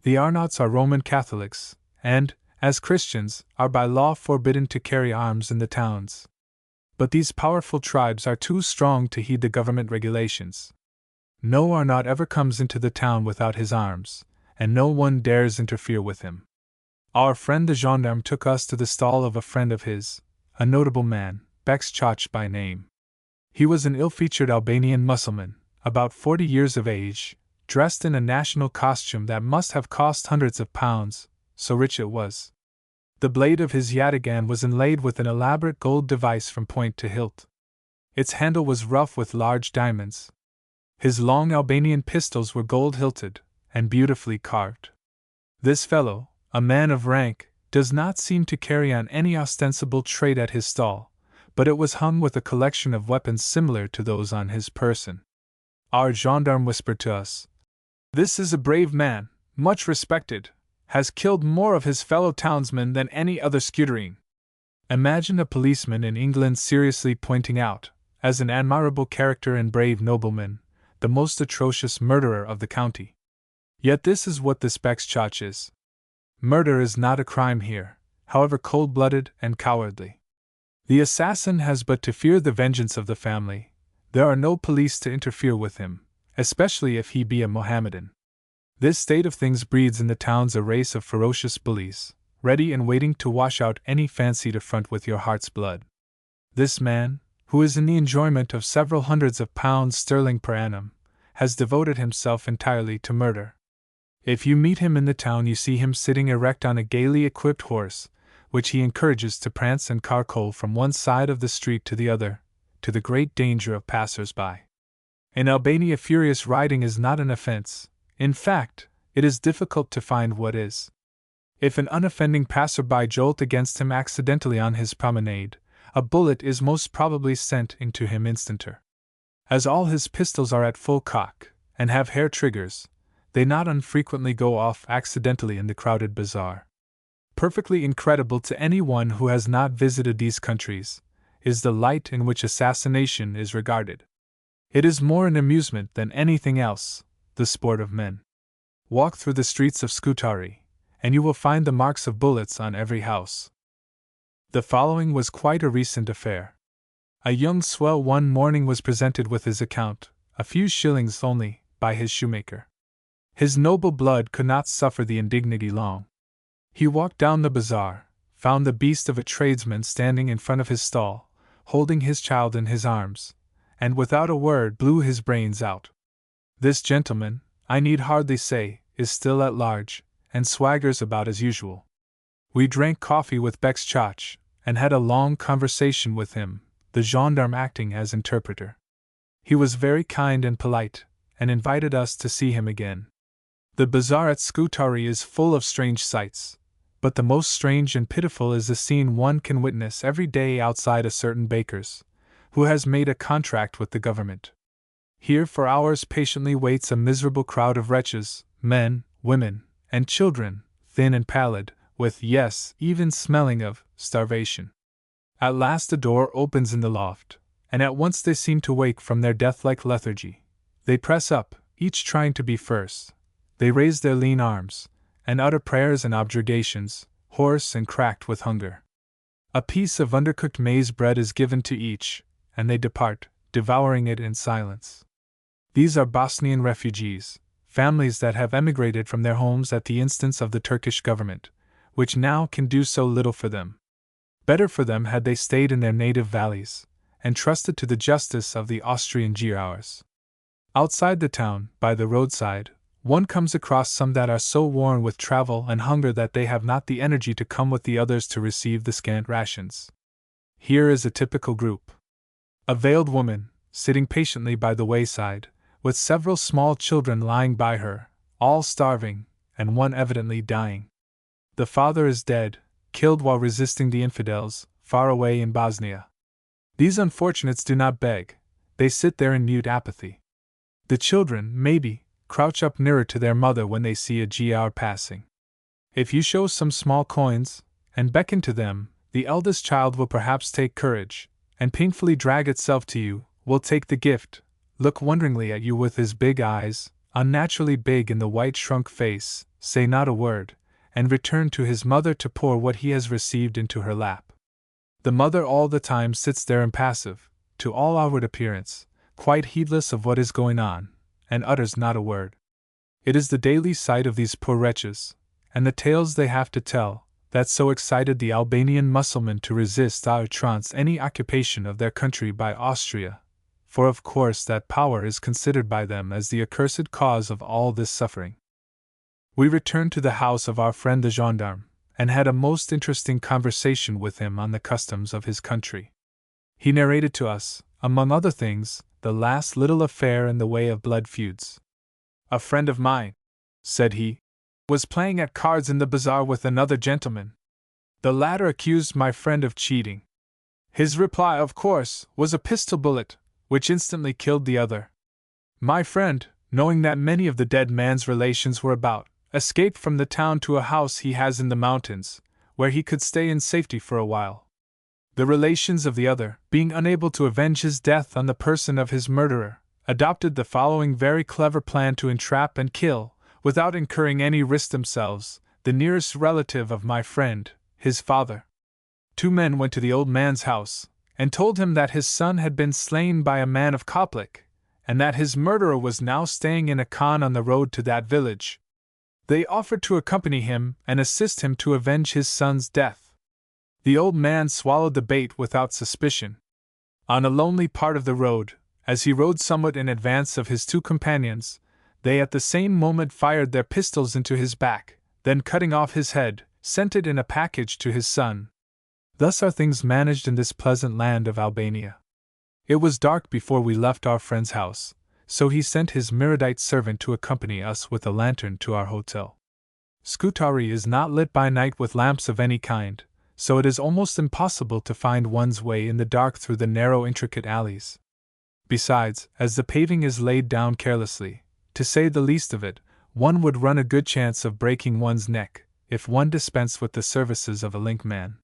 The Arnauts are Roman Catholics, and, as Christians, are by law forbidden to carry arms in the towns. But these powerful tribes are too strong to heed the government regulations. No Arnaut ever comes into the town without his arms, and no one dares interfere with him. Our friend the gendarme took us to the stall of a friend of his, a notable man, Bekçoch by name. He was an ill-featured Albanian Mussulman, about 40 years of age, dressed in a national costume that must have cost hundreds of pounds, so rich it was. The blade of his yataghan was inlaid with an elaborate gold device from point to hilt. Its handle was rough with large diamonds. His long Albanian pistols were gold-hilted, and beautifully carved. This fellow, a man of rank, does not seem to carry on any ostensible trade at his stall, but it was hung with a collection of weapons similar to those on his person. Our gendarme whispered to us, "This is a brave man, much respected, has killed more of his fellow townsmen than any other scuderine." Imagine a policeman in England seriously pointing out, as an admirable character and brave nobleman, the most atrocious murderer of the county. Yet this is what this Bekçoch is. Murder is not a crime here, however cold-blooded and cowardly. The assassin has but to fear the vengeance of the family. There are no police to interfere with him, especially if he be a Mohammedan. This state of things breeds in the towns a race of ferocious bullies, ready and waiting to wash out any fancied affront with your heart's blood. This man, who is in the enjoyment of several hundreds of pounds sterling per annum, has devoted himself entirely to murder. If you meet him in the town, you see him sitting erect on a gaily equipped horse, which he encourages to prance and caracole from one side of the street to the other, to the great danger of passers-by. In Albania, furious riding is not an offense. In fact, it is difficult to find what is. If an unoffending passer-by jolt against him accidentally on his promenade, a bullet is most probably sent into him instanter. As all his pistols are at full cock, and have hair triggers, they not unfrequently go off accidentally in the crowded bazaar. Perfectly incredible to anyone who has not visited these countries, is the light in which assassination is regarded. It is more an amusement than anything else, the sport of men. Walk through the streets of Scutari, and you will find the marks of bullets on every house. The following was quite a recent affair. A young swell one morning was presented with his account, a few shillings only, by his shoemaker. His noble blood could not suffer the indignity long. He walked down the bazaar, found the beast of a tradesman standing in front of his stall, holding his child in his arms, and without a word blew his brains out. This gentleman, I need hardly say, is still at large, and swaggers about as usual. We drank coffee with Bekçoch, and had a long conversation with him, the gendarme acting as interpreter. He was very kind and polite, and invited us to see him again. The bazaar at Scutari is full of strange sights, but the most strange and pitiful is the scene one can witness every day outside a certain baker's, who has made a contract with the government. Here for hours patiently waits a miserable crowd of wretches, men, women, and children, thin and pallid, with, yes, even smelling of, starvation. At last a door opens in the loft, and at once they seem to wake from their death-like lethargy. They press up, each trying to be first. They raise their lean arms, and utter prayers and objurgations, hoarse and cracked with hunger. A piece of undercooked maize bread is given to each, and they depart, devouring it in silence. These are Bosnian refugees, families that have emigrated from their homes at the instance of the Turkish government, which now can do so little for them. Better for them had they stayed in their native valleys, entrusted to the justice of the Austrian Giaours. Outside the town, by the roadside, one comes across some that are so worn with travel and hunger that they have not the energy to come with the others to receive the scant rations. Here is a typical group. A veiled woman, sitting patiently by the wayside, with several small children lying by her, all starving, and one evidently dying. The father is dead, killed while resisting the infidels, far away in Bosnia. These unfortunates do not beg, they sit there in mute apathy. The children, maybe, crouch up nearer to their mother when they see a Giaour passing. If you show some small coins, and beckon to them, the eldest child will perhaps take courage, and painfully drag itself to you, will take the gift, look wonderingly at you with his big eyes, unnaturally big in the white shrunk face, say not a word, and return to his mother to pour what he has received into her lap. The mother all the time sits there impassive, to all outward appearance, quite heedless of what is going on, and utters not a word. It is the daily sight of these poor wretches, and the tales they have to tell, that so excited the Albanian Mussulman to resist à outrance any occupation of their country by Austria, for of course that power is considered by them as the accursed cause of all this suffering. We returned to the house of our friend the gendarme, and had a most interesting conversation with him on the customs of his country. He narrated to us, among other things, the last little affair in the way of blood feuds. A friend of mine, said he, was playing at cards in the bazaar with another gentleman. The latter accused my friend of cheating. His reply, of course, was a pistol bullet, which instantly killed the other. My friend, knowing that many of the dead man's relations were about, escaped from the town to a house he has in the mountains, where he could stay in safety for a while. The relations of the other, being unable to avenge his death on the person of his murderer, adopted the following very clever plan to entrap and kill, without incurring any risk themselves, the nearest relative of my friend, his father. 2 men went to the old man's house, and told him that his son had been slain by a man of Koplik, and that his murderer was now staying in a khan on the road to that village. They offered to accompany him and assist him to avenge his son's death. The old man swallowed the bait without suspicion. On a lonely part of the road, as he rode somewhat in advance of his 2 companions, they at the same moment fired their pistols into his back, then cutting off his head, sent it in a package to his son. Thus are things managed in this pleasant land of Albania. It was dark before we left our friend's house, so he sent his Miradite servant to accompany us with a lantern to our hotel. Scutari is not lit by night with lamps of any kind, so it is almost impossible to find one's way in the dark through the narrow intricate alleys. Besides, as the paving is laid down carelessly, to say the least of it, one would run a good chance of breaking one's neck, if one dispensed with the services of a linkman.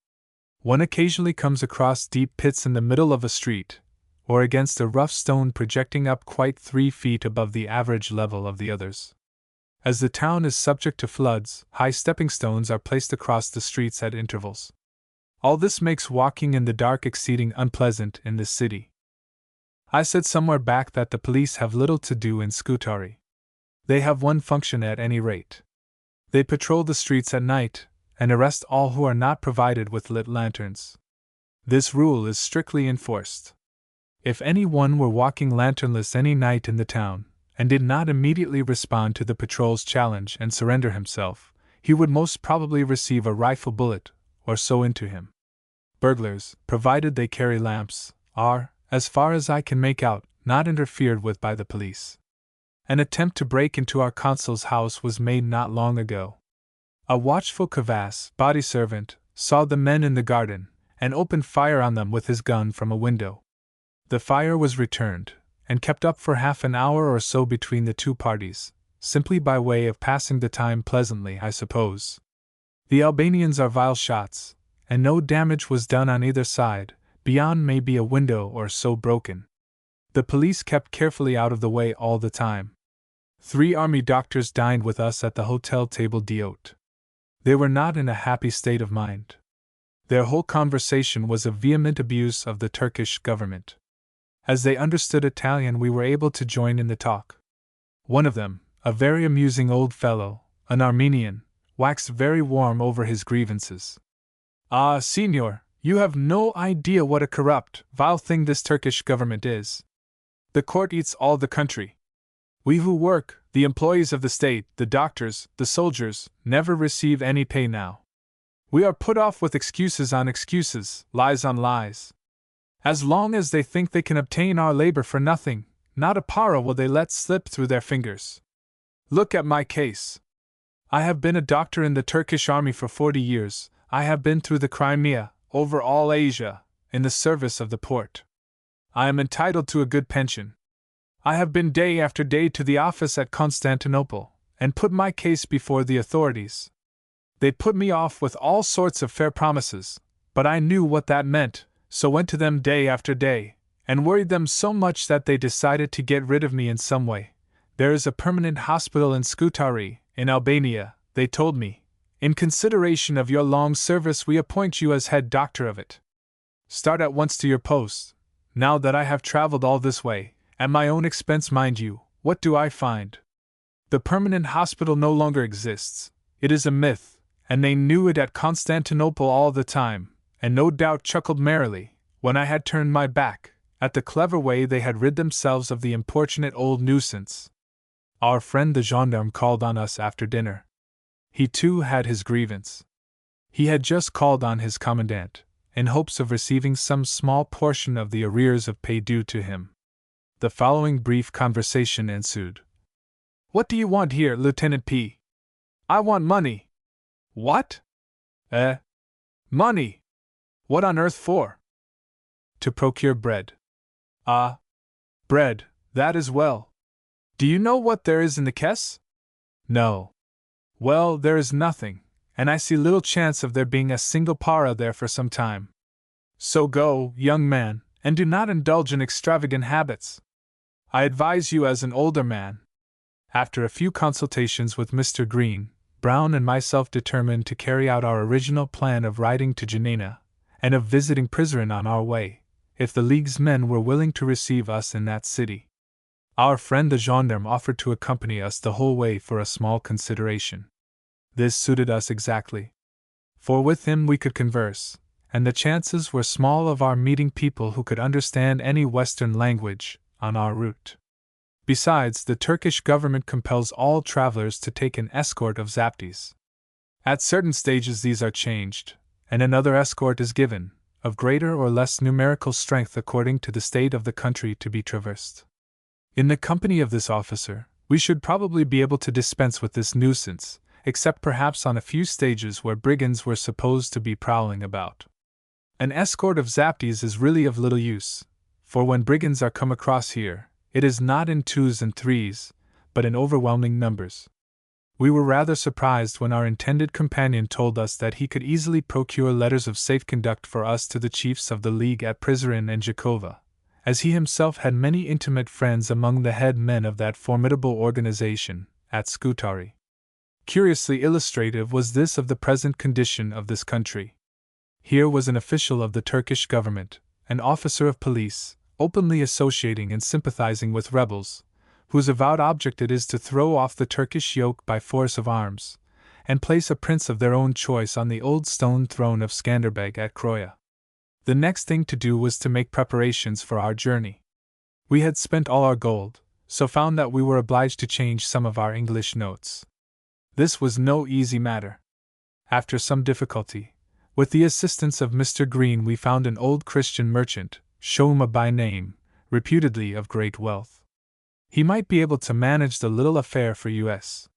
One occasionally comes across deep pits in the middle of a street, or against a rough stone projecting up quite 3 feet above the average level of the others. As the town is subject to floods, high stepping stones are placed across the streets at intervals. All this makes walking in the dark exceeding unpleasant in this city. I said somewhere back that the police have little to do in Scutari. They have one function at any rate. They patrol the streets at night, and arrest all who are not provided with lit lanterns. This rule is strictly enforced. If any one were walking lanternless any night in the town, and did not immediately respond to the patrol's challenge and surrender himself, he would most probably receive a rifle bullet, or so into him. Burglars, provided they carry lamps, are, as far as I can make out, not interfered with by the police. An attempt to break into our consul's house was made not long ago. A watchful Kavass, body servant, saw the men in the garden, and opened fire on them with his gun from a window. The fire was returned, and kept up for half an hour or so between the 2 parties, simply by way of passing the time pleasantly, I suppose. The Albanians are vile shots, and no damage was done on either side, beyond maybe a window or so broken. The police kept carefully out of the way all the time. 3 army doctors dined with us at the hotel table d'hôte. They were not in a happy state of mind. Their whole conversation was a vehement abuse of the Turkish government. As they understood Italian, we were able to join in the talk. One of them, a very amusing old fellow, an Armenian, waxed very warm over his grievances. "Ah, signor, You have no idea what a corrupt, vile thing this Turkish government is. The court eats all the country. We who work, the employees of the state, the doctors, the soldiers, never receive any pay now. We are put off with excuses on excuses, lies on lies. As long as they think they can obtain our labor for nothing, not a para will they let slip through their fingers. Look at my case. I have been a doctor in the Turkish army for 40 years, I have been through the Crimea, over all Asia, in the service of the Porte. I am entitled to a good pension. I have been day after day to the office at Constantinople, and put my case before the authorities. They put me off with all sorts of fair promises, but I knew what that meant, so went to them day after day, and worried them so much that they decided to get rid of me in some way. There is a permanent hospital in Scutari, in Albania, they told me. In consideration of your long service, we appoint you as head doctor of it. Start at once to your post. Now that I have traveled all this way, at my own expense, mind you, what do I find? The permanent hospital no longer exists. It is a myth, and they knew it at Constantinople all the time, and no doubt chuckled merrily, when I had turned my back, at the clever way they had rid themselves of the importunate old nuisance. Our friend the gendarme called on us after dinner. He too had his grievance. He had just called on his commandant, in hopes of receiving some small portion of the arrears of pay due to him. The following brief conversation ensued. What do you want here, Lieutenant P? I want money. What? Money. What on earth for? To procure bread. Ah, bread, that is well. Do you know what there is in the caisse? No. Well, there is nothing, and I see little chance of there being a single para there for some time. So go, young man, and do not indulge in extravagant habits. I advise you as an older man. After a few consultations with Mr. Green, Brown and myself determined to carry out our original plan of riding to Janina, and of visiting Prizren on our way, if the League's men were willing to receive us in that city. Our friend the gendarme offered to accompany us the whole way for a small consideration. This suited us exactly, for with him we could converse, and the chances were small of our meeting people who could understand any Western language on our route. Besides, the Turkish government compels all travelers to take an escort of zaptis. At certain stages these are changed, and another escort is given, of greater or less numerical strength according to the state of the country to be traversed. In the company of this officer, we should probably be able to dispense with this nuisance, except perhaps on a few stages where brigands were supposed to be prowling about. An escort of zaptis is really of little use, for when brigands are come across here, it is not in 2s and 3s, but in overwhelming numbers. We were rather surprised when our intended companion told us that he could easily procure letters of safe conduct for us to the chiefs of the League at Prizren and Jakova, as he himself had many intimate friends among the head men of that formidable organization, at Scutari. Curiously illustrative was this of the present condition of this country. Here was an official of the Turkish government, an officer of police, openly associating and sympathizing with rebels, whose avowed object it is to throw off the Turkish yoke by force of arms, and place a prince of their own choice on the old stone throne of Skanderbeg at Croya. The next thing to do was to make preparations for our journey. We had spent all our gold, so found that we were obliged to change some of our English notes. This was no easy matter. After some difficulty, with the assistance of Mr. Green, we found an old Christian merchant, Shoma by name, reputedly of great wealth. He might be able to manage the little affair for us.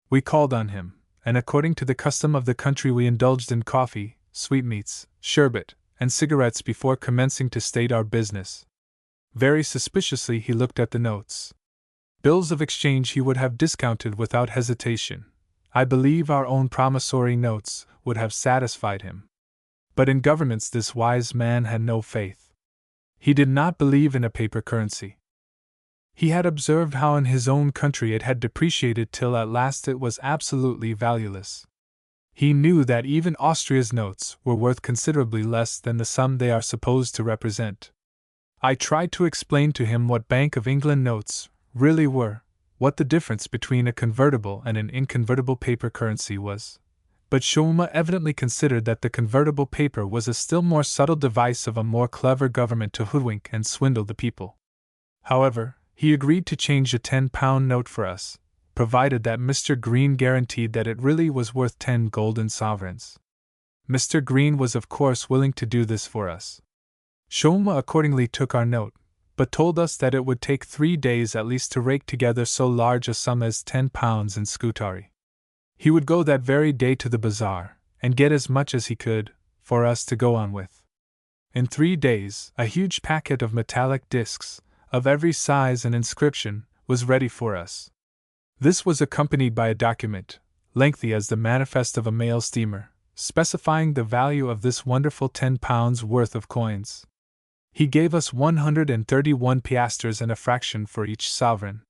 We called on him, and according to the custom of the country we indulged in coffee, sweetmeats, sherbet, and cigarettes before commencing to state our business. Very suspiciously he looked at the notes. Bills of exchange he would have discounted without hesitation. I believe our own promissory notes would have satisfied him. But in governments this wise man had no faith. He did not believe in a paper currency. He had observed how in his own country it had depreciated till at last it was absolutely valueless. He knew that even Austria's notes were worth considerably less than the sum they are supposed to represent. I tried to explain to him what Bank of England notes really were, what the difference between a convertible and an inconvertible paper currency was, but Shouma evidently considered that the convertible paper was a still more subtle device of a more clever government to hoodwink and swindle the people. However, he agreed to change a £10 note for us, provided that Mr. Green guaranteed that it really was worth 10 golden sovereigns. Mr. Green was of course willing to do this for us. Shouma accordingly took our note, but told us that it would take 3 days at least to rake together so large a sum as £10 in Scutari. He would go that very day to the bazaar, and get as much as he could, for us to go on with. In 3 days, a huge packet of metallic discs, of every size and inscription, was ready for us. This was accompanied by a document, lengthy as the manifest of a mail steamer, specifying the value of this wonderful £10 worth of coins. He gave us 131 piastres and a fraction for each sovereign.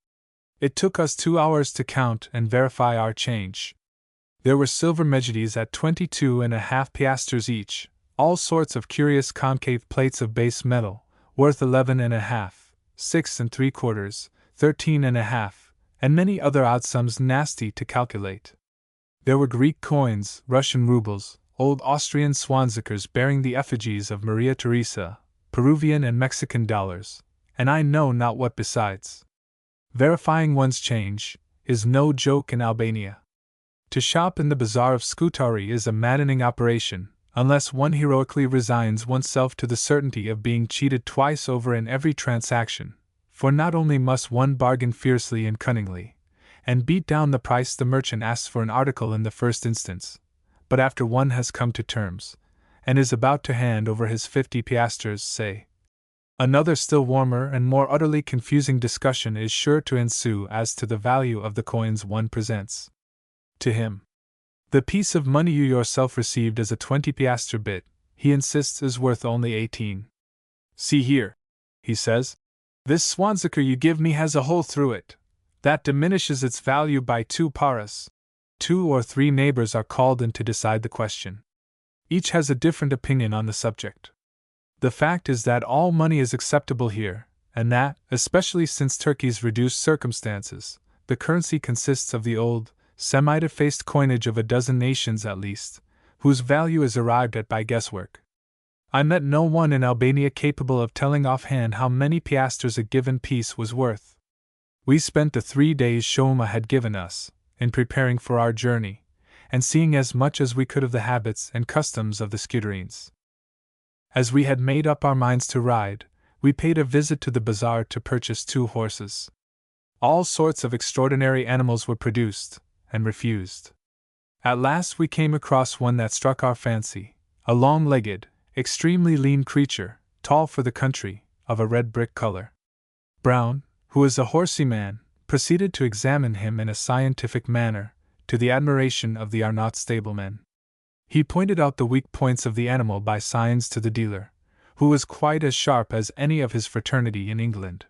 It took us 2 hours to count and verify our change. There were silver medjidies at 22.5 piastres each, all sorts of curious concave plates of base metal, worth 11.5, 6 3/4, 13.5, and many other odd sums nasty to calculate. There were Greek coins, Russian rubles, old Austrian swanzakers bearing the effigies of Maria Theresa, Peruvian and Mexican dollars, and I know not what besides. Verifying one's change is no joke in Albania. To shop in the bazaar of Scutari is a maddening operation, unless one heroically resigns oneself to the certainty of being cheated twice over in every transaction, for not only must one bargain fiercely and cunningly, and beat down the price the merchant asks for an article in the first instance, but after one has come to terms, and is about to hand over his 50 piastres, say, another still warmer and more utterly confusing discussion is sure to ensue as to the value of the coins one presents to him. The piece of money you yourself received as a 20 piastre bit, he insists is worth only 18. See here, he says, this swanzaker you give me has a hole through it. That diminishes its value by 2 paras. 2 or 3 neighbors are called in to decide the question. Each has a different opinion on the subject. The fact is that all money is acceptable here, and that, especially since Turkey's reduced circumstances, the currency consists of the old, semi-defaced coinage of a dozen nations at least, whose value is arrived at by guesswork. I met no one in Albania capable of telling offhand how many piastres a given piece was worth. We spent the 3 days Shouma had given us, in preparing for our journey, and seeing as much as we could of the habits and customs of the Scuderines. As we had made up our minds to ride, we paid a visit to the bazaar to purchase 2 horses. All sorts of extraordinary animals were produced, and refused. At last we came across one that struck our fancy, a long-legged, extremely lean creature, tall for the country, of a red brick color. Brown, who is a horsey man, proceeded to examine him in a scientific manner, to the admiration of the Arnaut stablemen. He pointed out the weak points of the animal by signs to the dealer, who was quite as sharp as any of his fraternity in England.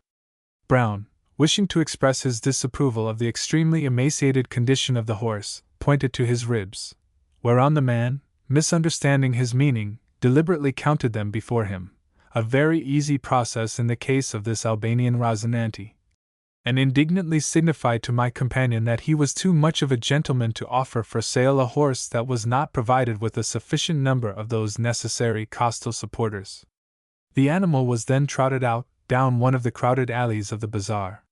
Brown, wishing to express his disapproval of the extremely emaciated condition of the horse, pointed to his ribs, whereon the man, misunderstanding his meaning, deliberately counted them before him, a very easy process in the case of this Albanian Rosinante, and indignantly signified to my companion that he was too much of a gentleman to offer for sale a horse that was not provided with a sufficient number of those necessary costal supporters. The animal was then trotted out, down one of the crowded alleys of the bazaar.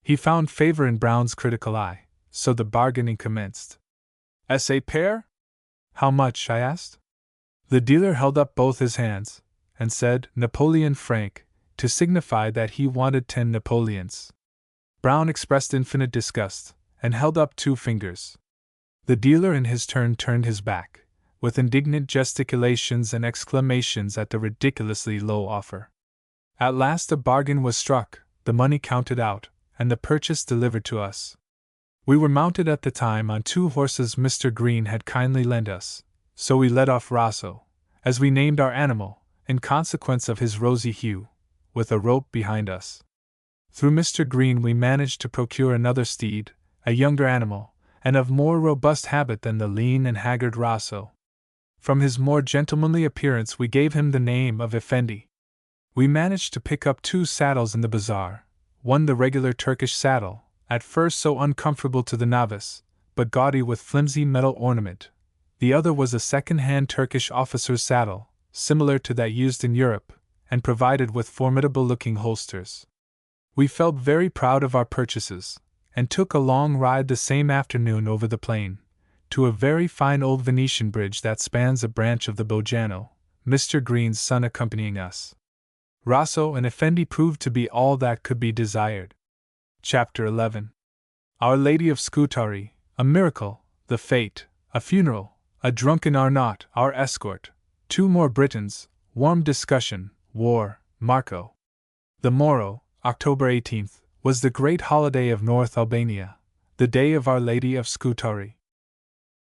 He found favor in Brown's critical eye, so the bargaining commenced. "A pair?" "How much?" I asked. The dealer held up both his hands, and said Napoleon franc, to signify that he wanted 10 Napoleons. Brown expressed infinite disgust, and held up 2 fingers. The dealer in his turn turned his back, with indignant gesticulations and exclamations at the ridiculously low offer. At last a bargain was struck, the money counted out, and the purchase delivered to us. We were mounted at the time on 2 horses Mr. Green had kindly lent us, so we led off Rosso, as we named our animal, in consequence of his rosy hue, with a rope behind us. Through Mr. Green we managed to procure another steed, a younger animal, and of more robust habit than the lean and haggard Rosso. From his more gentlemanly appearance we gave him the name of Effendi. We managed to pick up 2 saddles in the bazaar, one the regular Turkish saddle, at first so uncomfortable to the novice, but gaudy with flimsy metal ornament, The other was a second-hand Turkish officer's saddle, similar to that used in Europe, and provided with formidable-looking holsters. We felt very proud of our purchases, and took a long ride the same afternoon over the plain, to a very fine old Venetian bridge that spans a branch of the Bojano, Mr. Green's son accompanying us. Rosso and Effendi proved to be all that could be desired. Chapter 11. Our Lady of Scutari, a miracle, the fate, a funeral, a drunken Arnaut, our escort, 2 more Britons, warm discussion, war, Marco. The morrow, October 18th, was the great holiday of North Albania, the day of Our Lady of Scutari.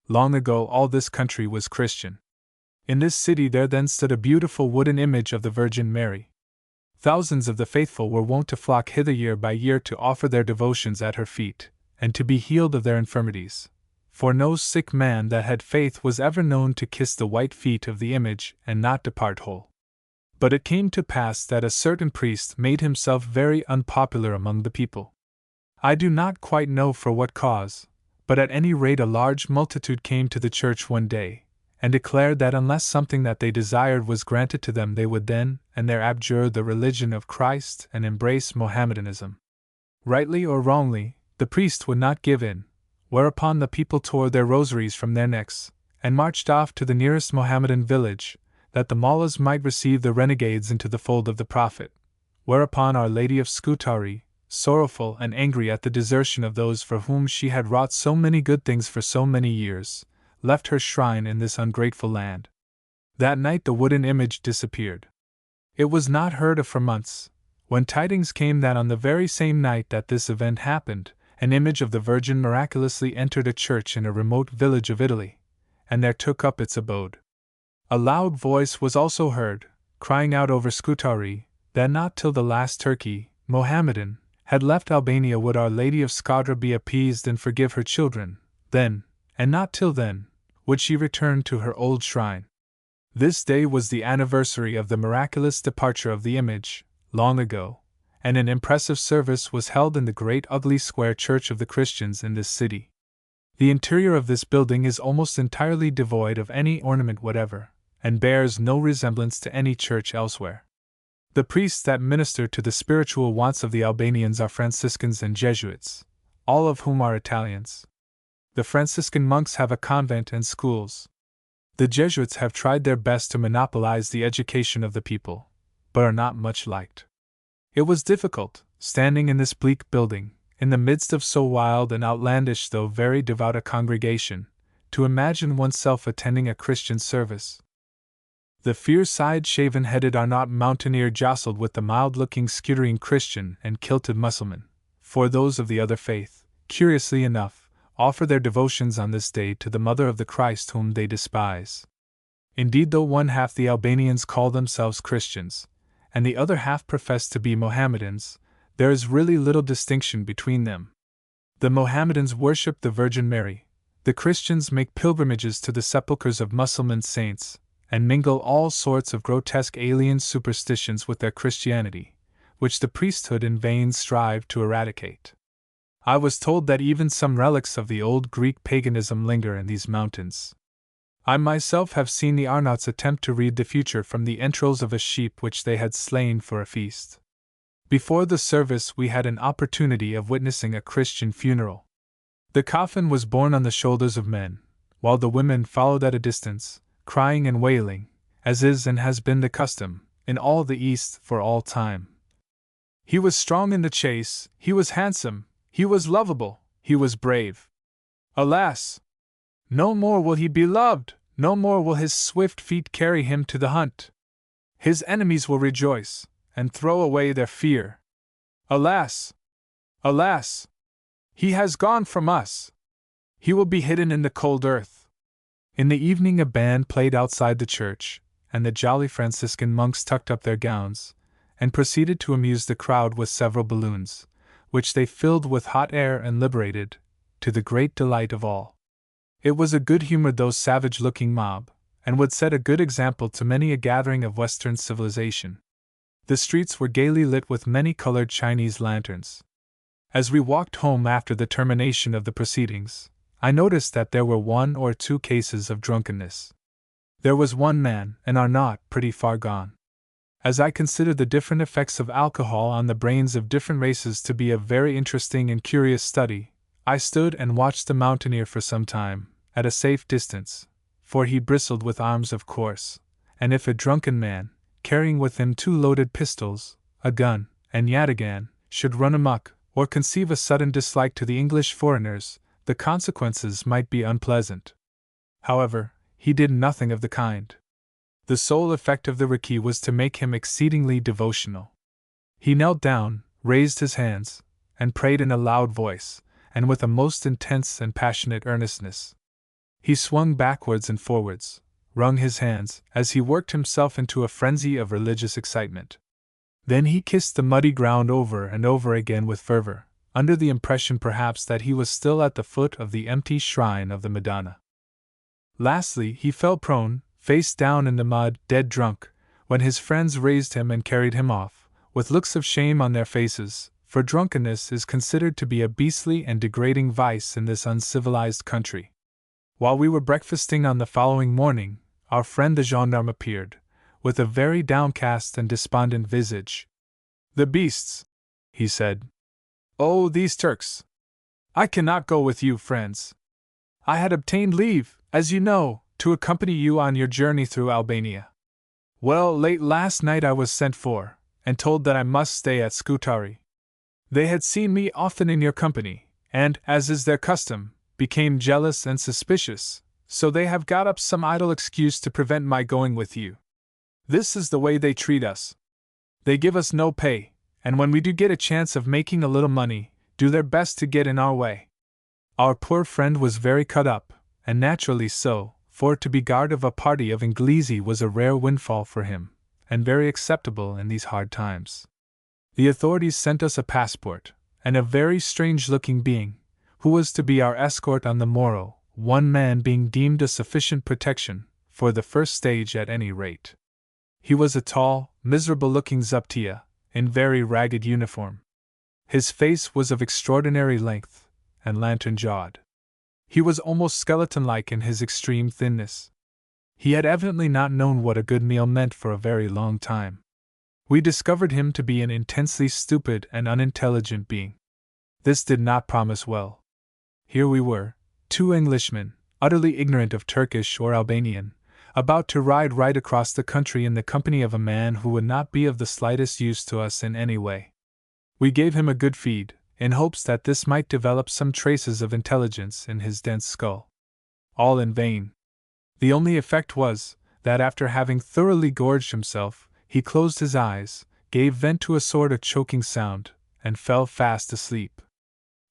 Long ago all this country was Christian. In this city there then stood a beautiful wooden image of the Virgin Mary. Thousands of the faithful were wont to flock hither year by year to offer their devotions at her feet, and to be healed of their infirmities. For no sick man that had faith was ever known to kiss the white feet of the image and not depart whole. But it came to pass that a certain priest made himself very unpopular among the people. I do not quite know for what cause, but at any rate a large multitude came to the church one day, and declared that unless something that they desired was granted to them they would then and there abjure the religion of Christ and embrace Mohammedanism. Rightly or wrongly, the priest would not give in, whereupon the people tore their rosaries from their necks, and marched off to the nearest Mohammedan village, that the mullahs might receive the renegades into the fold of the Prophet, whereupon Our Lady of Scutari, sorrowful and angry at the desertion of those for whom she had wrought so many good things for so many years, left her shrine in this ungrateful land. That night the wooden image disappeared. It was not heard of for months, when tidings came that on the very same night that this event happened, an image of the Virgin miraculously entered a church in a remote village of Italy, and there took up its abode. A loud voice was also heard, crying out over Scutari, that not till the last Turkey, Mohammedan, had left Albania would Our Lady of Scutari be appeased and forgive her children, then, and not till then, would she return to her old shrine. This day was the anniversary of the miraculous departure of the image, long ago, and an impressive service was held in the great ugly square church of the Christians in this city. The interior of this building is almost entirely devoid of any ornament whatever, and bears no resemblance to any church elsewhere. The priests that minister to the spiritual wants of the Albanians are Franciscans and Jesuits, all of whom are Italians. The Franciscan monks have a convent and schools. The Jesuits have tried their best to monopolize the education of the people, but are not much liked. It was difficult, standing in this bleak building, in the midst of so wild and outlandish though very devout a congregation, to imagine oneself attending a Christian service. The fierce-eyed shaven-headed Arnaut mountaineer jostled with the mild-looking Scutarian Christian and kilted Mussulman, for those of the other faith, curiously enough, offer their devotions on this day to the Mother of the Christ whom they despise. Indeed, though one half the Albanians call themselves Christians, and the other half profess to be Mohammedans, there is really little distinction between them. The Mohammedans worship the Virgin Mary, the Christians make pilgrimages to the sepulchres of Mussulman saints, and mingle all sorts of grotesque alien superstitions with their Christianity, which the priesthood in vain strive to eradicate. I was told that even some relics of the old Greek paganism linger in these mountains. I myself have seen the Arnauts attempt to read the future from the entrails of a sheep which they had slain for a feast. Before the service we had an opportunity of witnessing a Christian funeral. The coffin was borne on the shoulders of men, while the women followed at a distance, crying and wailing, as is and has been the custom, in all the East for all time. He was strong in the chase, he was handsome, he was lovable, he was brave. Alas! No more will he be loved, no more will his swift feet carry him to the hunt. His enemies will rejoice, and throw away their fear. Alas! Alas! He has gone from us. He will be hidden in the cold earth. In the evening a band played outside the church, and the jolly Franciscan monks tucked up their gowns, and proceeded to amuse the crowd with several balloons, which they filled with hot air and liberated, to the great delight of all. It was a good-humored though savage-looking mob, and would set a good example to many a gathering of Western civilization. The streets were gaily lit with many-colored Chinese lanterns. As we walked home after the termination of the proceedings, I noticed that there were 1 or 2 cases of drunkenness. There was one man, an Arnaut, pretty far gone. As I considered the different effects of alcohol on the brains of different races to be a very interesting and curious study, I stood and watched the mountaineer for some time, at a safe distance, for he bristled with arms, of course, and if a drunken man, carrying with him 2 loaded pistols, a gun, and yataghan, should run amok, or conceive a sudden dislike to the English foreigners, the consequences might be unpleasant. However, he did nothing of the kind. The sole effect of the recce was to make him exceedingly devotional. He knelt down, raised his hands, and prayed in a loud voice, and with a most intense and passionate earnestness. He swung backwards and forwards, wrung his hands, as he worked himself into a frenzy of religious excitement. Then he kissed the muddy ground over and over again with fervor, under the impression perhaps that he was still at the foot of the empty shrine of the Madonna. Lastly, he fell prone, face down in the mud, dead drunk, when his friends raised him and carried him off, with looks of shame on their faces, for drunkenness is considered to be a beastly and degrading vice in this uncivilized country. While we were breakfasting on the following morning, our friend the gendarme appeared, with a very downcast and despondent visage. "The beasts," he said. "Oh, these Turks! I cannot go with you, friends. I had obtained leave, as you know, to accompany you on your journey through Albania. Well, late last night I was sent for, and told that I must stay at Scutari. They had seen me often in your company, and, as is their custom, became jealous and suspicious, so they have got up some idle excuse to prevent my going with you. This is the way they treat us. They give us no pay, and when we do get a chance of making a little money, do their best to get in our way." Our poor friend was very cut up, and naturally so, for to be guard of a party of Inglesi was a rare windfall for him, and very acceptable in these hard times. The authorities sent us a passport, and a very strange-looking being, who was to be our escort on the morrow, one man being deemed a sufficient protection, for the first stage at any rate. He was a tall, miserable-looking Zaptia, in very ragged uniform. His face was of extraordinary length, and lantern-jawed. He was almost skeleton-like in his extreme thinness. He had evidently not known what a good meal meant for a very long time. We discovered him to be an intensely stupid and unintelligent being. This did not promise well. Here we were, 2 Englishmen, utterly ignorant of Turkish or Albanian, about to ride right across the country in the company of a man who would not be of the slightest use to us in any way. We gave him a good feed, in hopes that this might develop some traces of intelligence in his dense skull. All in vain. The only effect was, that after having thoroughly gorged himself, he closed his eyes, gave vent to a sort of choking sound, and fell fast asleep.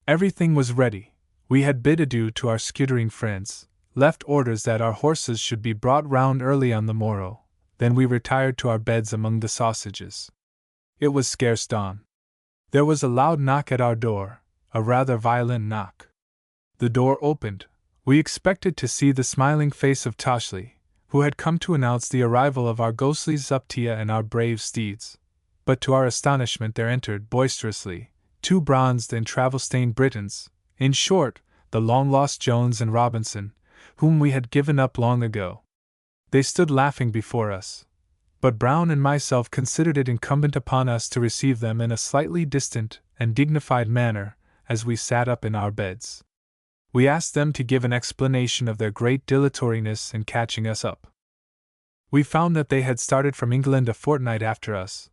Everything was ready. We had bid adieu to our Scutari friends, left orders that our horses should be brought round early on the morrow, then we retired to our beds among the sausages. It was scarce dawn. There was a loud knock at our door, a rather violent knock. The door opened. We expected to see the smiling face of Toshli, who had come to announce the arrival of our ghostly Zaptia and our brave steeds, but to our astonishment there entered boisterously 2 bronzed and travel-stained Britons, in short, the long-lost Jones and Robinson, whom we had given up long ago. They stood laughing before us, but Brown and myself considered it incumbent upon us to receive them in a slightly distant and dignified manner as we sat up in our beds. We asked them to give an explanation of their great dilatoriness in catching us up. We found that they had started from England a fortnight after us,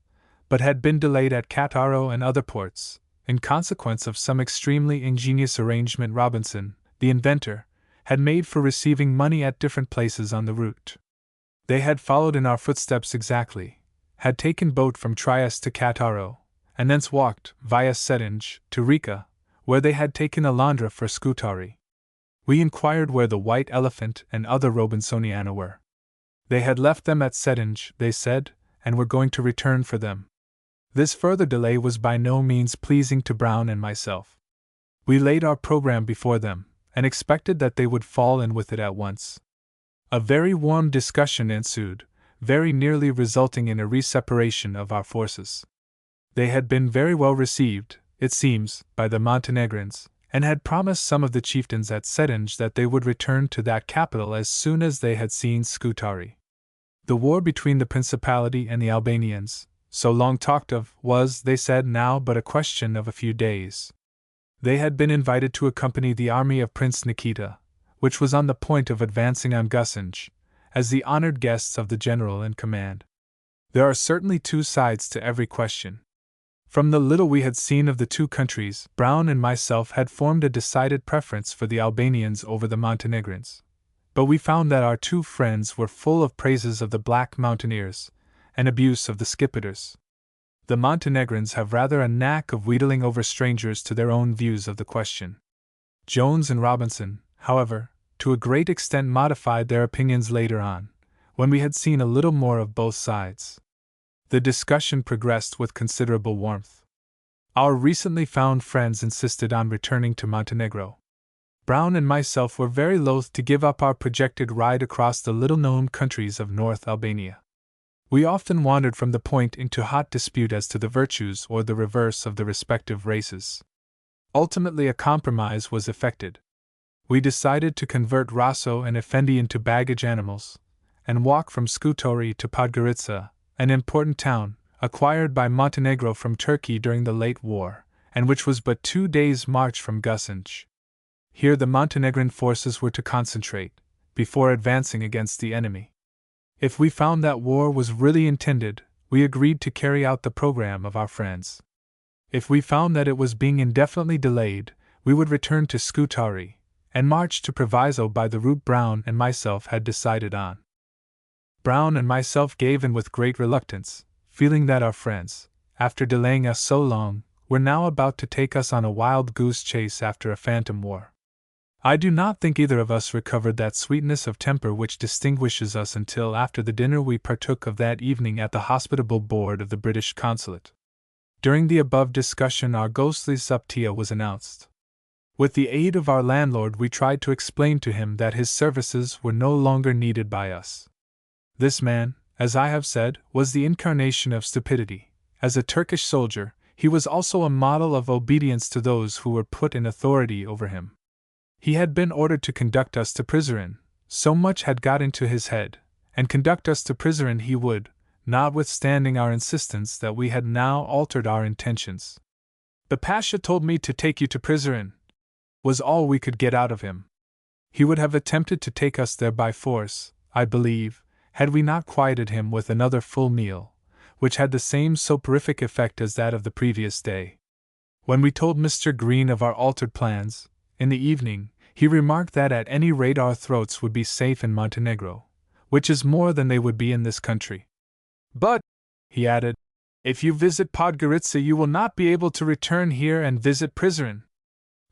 but had been delayed at Cattaro and other ports, in consequence of some extremely ingenious arrangement Robinson, the inventor, had made for receiving money at different places on the route. They had followed in our footsteps exactly, had taken boat from Trieste to Cattaro, and thence walked, via Cetinge, to Rica, where they had taken a landra for Scutari. We inquired where the White Elephant and other Robinsoniana were. They had left them at Cetinge, they said, and were going to return for them. This further delay was by no means pleasing to Brown and myself. We laid our program before them, and expected that they would fall in with it at once. A very warm discussion ensued, very nearly resulting in a reseparation of our forces. They had been very well received, it seems, by the Montenegrins, and had promised some of the chieftains at Cetinge that they would return to that capital as soon as they had seen Scutari. The war between the Principality and the Albanians, so long talked of, was, they said, now but a question of a few days. They had been invited to accompany the army of Prince Nikita, which was on the point of advancing on Gusinj, as the honored guests of the general in command. There are certainly two sides to every question. From the little we had seen of the two countries, Brown and myself had formed a decided preference for the Albanians over the Montenegrins. But we found that our two friends were full of praises of the Black Mountaineers, and abuse of the Skipeters. The Montenegrins have rather a knack of wheedling over strangers to their own views of the question. Jones and Robinson, however, to a great extent modified their opinions later on, when we had seen a little more of both sides. The discussion progressed with considerable warmth. Our recently found friends insisted on returning to Montenegro. Brown and myself were very loath to give up our projected ride across the little-known countries of North Albania. We often wandered from the point into hot dispute as to the virtues or the reverse of the respective races. Ultimately a compromise was effected. We decided to convert Rosso and Effendi into baggage animals, and walk from Scutari to Podgorica, an important town, acquired by Montenegro from Turkey during the late war, and which was but 2 days' march from Gusinj. Here the Montenegrin forces were to concentrate, before advancing against the enemy. If we found that war was really intended, we agreed to carry out the program of our friends. If we found that it was being indefinitely delayed, we would return to Scutari, and march to Proviso by the route Brown and myself had decided on. Brown and myself gave in with great reluctance, feeling that our friends, after delaying us so long, were now about to take us on a wild goose chase after a phantom war. I do not think either of us recovered that sweetness of temper which distinguishes us until after the dinner we partook of that evening at the hospitable board of the British Consulate. During the above discussion our ghostly subtia was announced. With the aid of our landlord we tried to explain to him that his services were no longer needed by us. This man, as I have said, was the incarnation of stupidity. As a Turkish soldier, he was also a model of obedience to those who were put in authority over him. He had been ordered to conduct us to Prizren, so much had got into his head, and conduct us to Prizren he would, notwithstanding our insistence that we had now altered our intentions. "The Pasha told me to take you to Prizren," was all we could get out of him. He would have attempted to take us there by force, I believe, had we not quieted him with another full meal, which had the same soporific effect as that of the previous day. When we told Mr. Green of our altered plans, in the evening, he remarked that at any rate our throats would be safe in Montenegro, which is more than they would be in this country. "But," he added, "if you visit Podgorica you will not be able to return here and visit Prizren.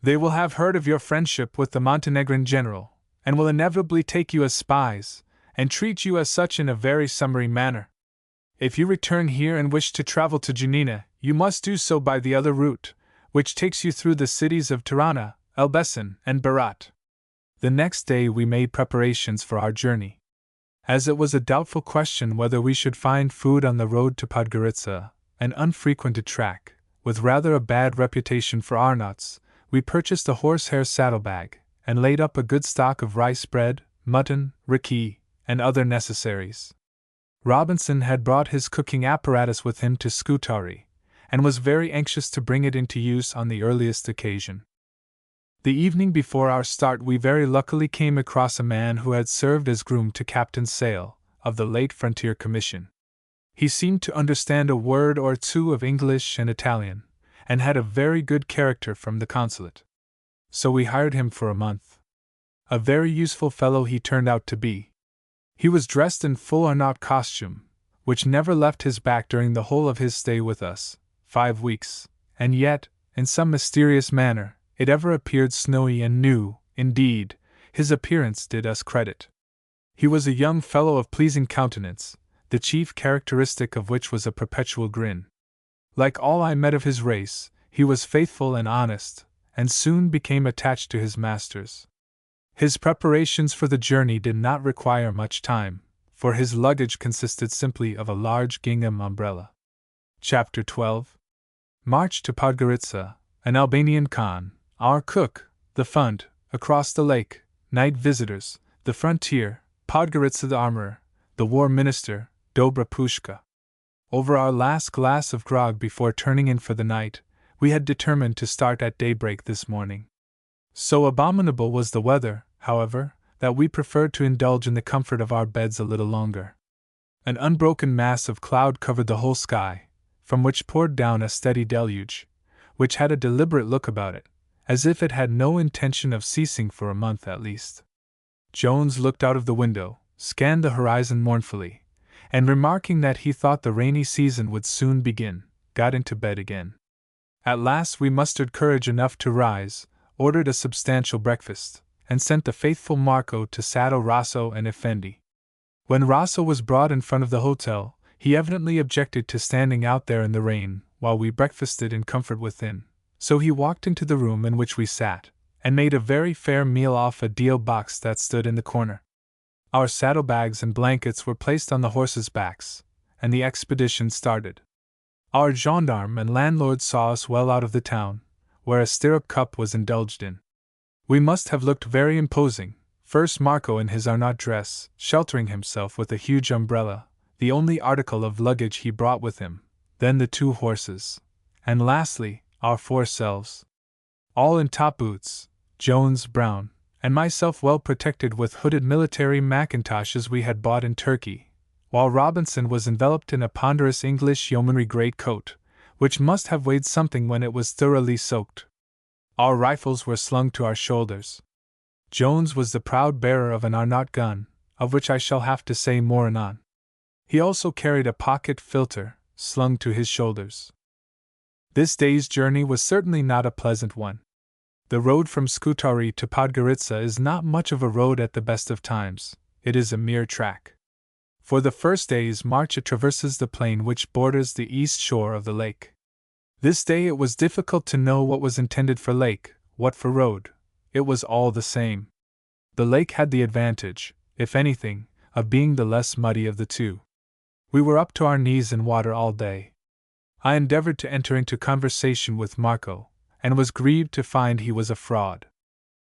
They will have heard of your friendship with the Montenegrin general, and will inevitably take you as spies, and treat you as such in a very summary manner. If you return here and wish to travel to Janina, you must do so by the other route, which takes you through the cities of Tirana, Elbasan, and Berat." The next day we made preparations for our journey. As it was a doubtful question whether we should find food on the road to Podgorica, an unfrequented track, with rather a bad reputation for Arnauts, we purchased a horsehair saddlebag, and laid up a good stock of rice bread, mutton, raki, and other necessaries. Robinson had brought his cooking apparatus with him to Scutari, and was very anxious to bring it into use on the earliest occasion. The evening before our start we very luckily came across a man who had served as groom to Captain Sale, of the late Frontier Commission. He seemed to understand a word or two of English and Italian, and had a very good character from the consulate. So we hired him for a month. A very useful fellow he turned out to be. He was dressed in full Arnaut costume, which never left his back during the whole of his stay with us, 5 weeks, and yet, in some mysterious manner, it ever appeared snowy and new. Indeed, his appearance did us credit. He was a young fellow of pleasing countenance, the chief characteristic of which was a perpetual grin. Like all I met of his race, he was faithful and honest, and soon became attached to his masters. His preparations for the journey did not require much time, for his luggage consisted simply of a large gingham umbrella. Chapter 12. March to Podgorica, an Albanian Khan, our cook, the fund, across the lake, night visitors, the frontier, Podgorica the armorer, the war minister, Dobra Pushka. Over our last glass of grog before turning in for the night, we had determined to start at daybreak this morning. So abominable was the weather, however, that we preferred to indulge in the comfort of our beds a little longer. An unbroken mass of cloud covered the whole sky, from which poured down a steady deluge, which had a deliberate look about it, as if it had no intention of ceasing for a month at least. Jones looked out of the window, scanned the horizon mournfully, and remarking that he thought the rainy season would soon begin, got into bed again. At last we mustered courage enough to rise, ordered a substantial breakfast, and sent the faithful Marco to saddle Rosso and Effendi. When Rosso was brought in front of the hotel, he evidently objected to standing out there in the rain while we breakfasted in comfort within, so he walked into the room in which we sat, and made a very fair meal off a deal box that stood in the corner. Our saddlebags and blankets were placed on the horses' backs, and the expedition started. Our gendarme and landlord saw us well out of the town, where a stirrup cup was indulged in. We must have looked very imposing, first Marco in his Arnaut dress, sheltering himself with a huge umbrella, the only article of luggage he brought with him, then the 2 horses, and lastly, our 4 selves. All in top boots, Jones brown, and myself well protected with hooded military mackintoshes we had bought in Turkey, while Robinson was enveloped in a ponderous English yeomanry greatcoat, which must have weighed something when it was thoroughly soaked. Our rifles were slung to our shoulders. Jones was the proud bearer of an Arnaut gun, of which I shall have to say more anon. He also carried a pocket filter, slung to his shoulders. This day's journey was certainly not a pleasant one. The road from Scutari to Podgorica is not much of a road at the best of times, it is a mere track. For the first day's march it traverses the plain which borders the east shore of the lake. This day it was difficult to know what was intended for lake, what for road. It was all the same. The lake had the advantage, if anything, of being the less muddy of the two. We were up to our knees in water all day. I endeavored to enter into conversation with Marco, and was grieved to find he was a fraud.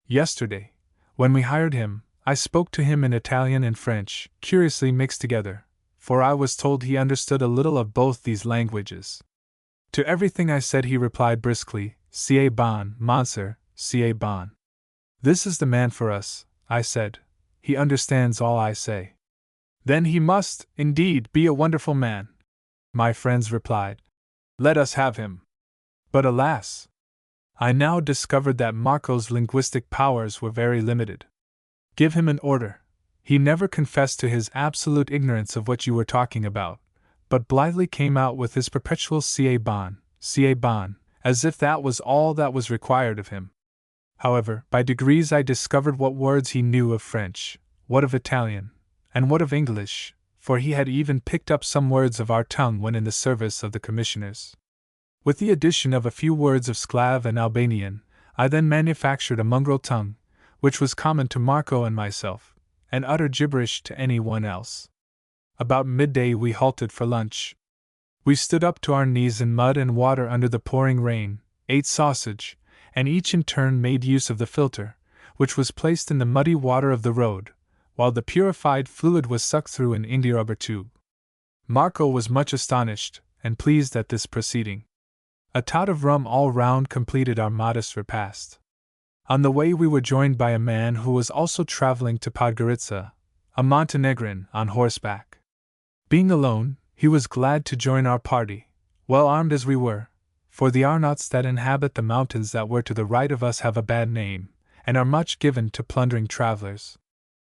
Yesterday, when we hired him, I spoke to him in Italian and French, curiously mixed together, for I was told he understood a little of both these languages. To everything I said he replied briskly, "C'est bon, monsieur, c'est bon." "This is the man for us," I said. "He understands all I say." "Then he must, indeed, be a wonderful man," my friends replied. "Let us have him." But alas! I now discovered that Marco's linguistic powers were very limited. Give him an order. He never confessed to his absolute ignorance of what you were talking about, but blithely came out with his perpetual "c'est bon," as if that was all that was required of him. However, by degrees I discovered what words he knew of French, what of Italian, and what of English, for he had even picked up some words of our tongue when in the service of the commissioners. With the addition of a few words of Sclav and Albanian, I then manufactured a mongrel tongue, which was common to Marco and myself, and utter gibberish to any one else. About midday we halted for lunch. We stood up to our knees in mud and water under the pouring rain, ate sausage, and each in turn made use of the filter, which was placed in the muddy water of the road, while the purified fluid was sucked through an india-rubber tube. Marco was much astonished and pleased at this proceeding. A tot of rum all round completed our modest repast. On the way we were joined by a man who was also traveling to Podgorica, a Montenegrin on horseback. Being alone, he was glad to join our party, well armed as we were, for the Arnauts that inhabit the mountains that were to the right of us have a bad name, and are much given to plundering travelers.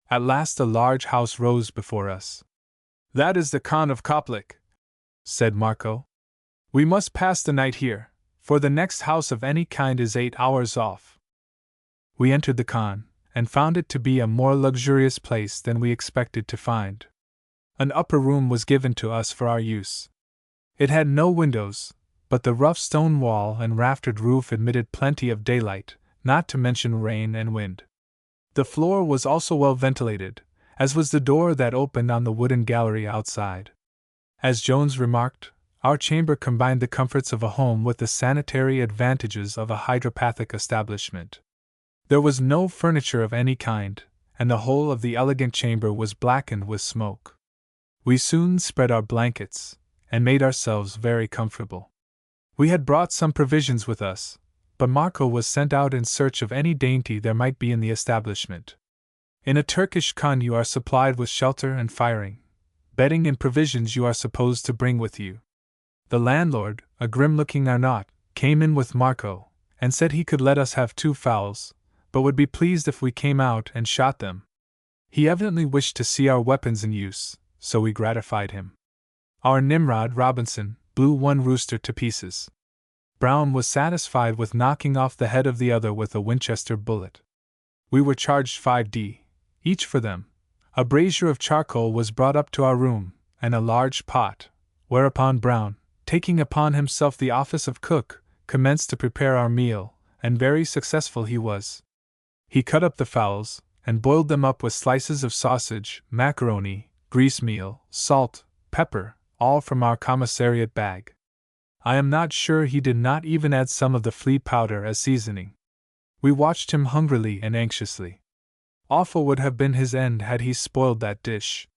At last a large house rose before us. "That is the Khan of Koplik," said Marco. "We must pass the night here, for the next house of any kind is 8 hours off." We entered the Khan, and found it to be a more luxurious place than we expected to find. An upper room was given to us for our use. It had no windows, but the rough stone wall and raftered roof admitted plenty of daylight, not to mention rain and wind. The floor was also well ventilated, as was the door that opened on the wooden gallery outside. As Jones remarked, Our chamber combined the comforts of a home with the sanitary advantages of a hydropathic establishment. There was no furniture of any kind, and the whole of the elegant chamber was blackened with smoke. We soon spread our blankets, and made ourselves very comfortable. We had brought some provisions with us, but Marco was sent out in search of any dainty there might be in the establishment. In a Turkish khan you are supplied with shelter and firing. Bedding and provisions you are supposed to bring with you. The landlord, a grim-looking Arnaut, came in with Marco, and said he could let us have 2 fowls, but would be pleased if we came out and shot them. He evidently wished to see our weapons in use, so we gratified him. Our Nimrod, Robinson, blew one rooster to pieces. Brown was satisfied with knocking off the head of the other with a Winchester bullet. We were charged 5d, each for them. A brazier of charcoal was brought up to our room, and a large pot, whereupon Brown, taking upon himself the office of cook, commenced to prepare our meal, and very successful he was. He cut up the fowls, and boiled them up with slices of sausage, macaroni, grease meal, salt, pepper, all from our commissariat bag. I am not sure he did not even add some of the flea powder as seasoning. We watched him hungrily and anxiously. Awful would have been his end had he spoiled that dish.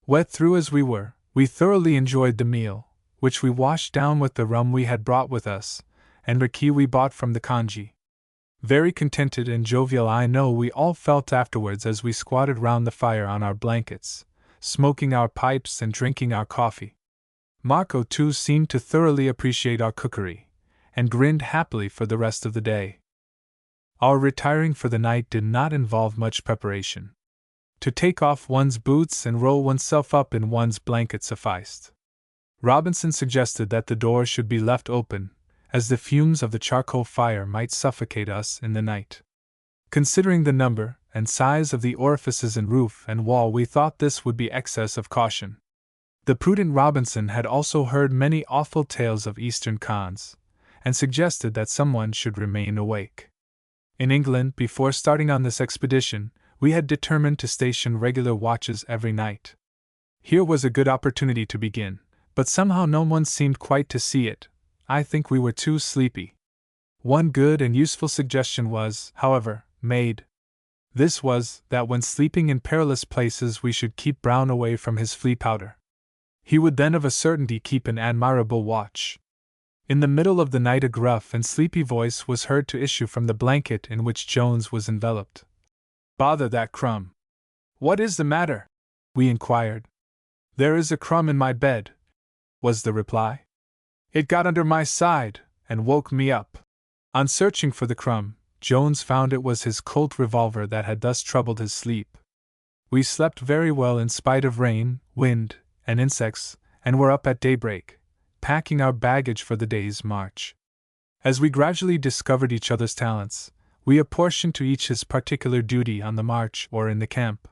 Wet through as we were, we thoroughly enjoyed the meal, which we washed down with the rum we had brought with us, and raki we bought from the kanji. Very contented and jovial I know we all felt afterwards as we squatted round the fire on our blankets, smoking our pipes and drinking our coffee. Marco too seemed to thoroughly appreciate our cookery, and grinned happily for the rest of the day. Our retiring for the night did not involve much preparation. To take off one's boots and roll oneself up in one's blanket sufficed. Robinson suggested that the door should be left open, as the fumes of the charcoal fire might suffocate us in the night. Considering the number and size of the orifices in roof and wall, we thought this would be excess of caution. The prudent Robinson had also heard many awful tales of Eastern khans, and suggested that someone should remain awake. In England, before starting on this expedition, we had determined to station regular watches every night. Here was a good opportunity to begin, but somehow no one seemed quite to see it. I think we were too sleepy. One good and useful suggestion was, however, made. This was, that when sleeping in perilous places we should keep Brown away from his flea powder. He would then of a certainty keep an admirable watch. In the middle of the night a gruff and sleepy voice was heard to issue from the blanket in which Jones was enveloped. "Bother that crumb! What is the matter?" we inquired. "There is a crumb in my bed," was the reply. "It got under my side, and woke me up." On searching for the crumb, Jones found it was his Colt revolver that had thus troubled his sleep. We slept very well in spite of rain, wind, and insects, and were up at daybreak, packing our baggage for the day's march. As we gradually discovered each other's talents, we apportioned to each his particular duty on the march or in the camp.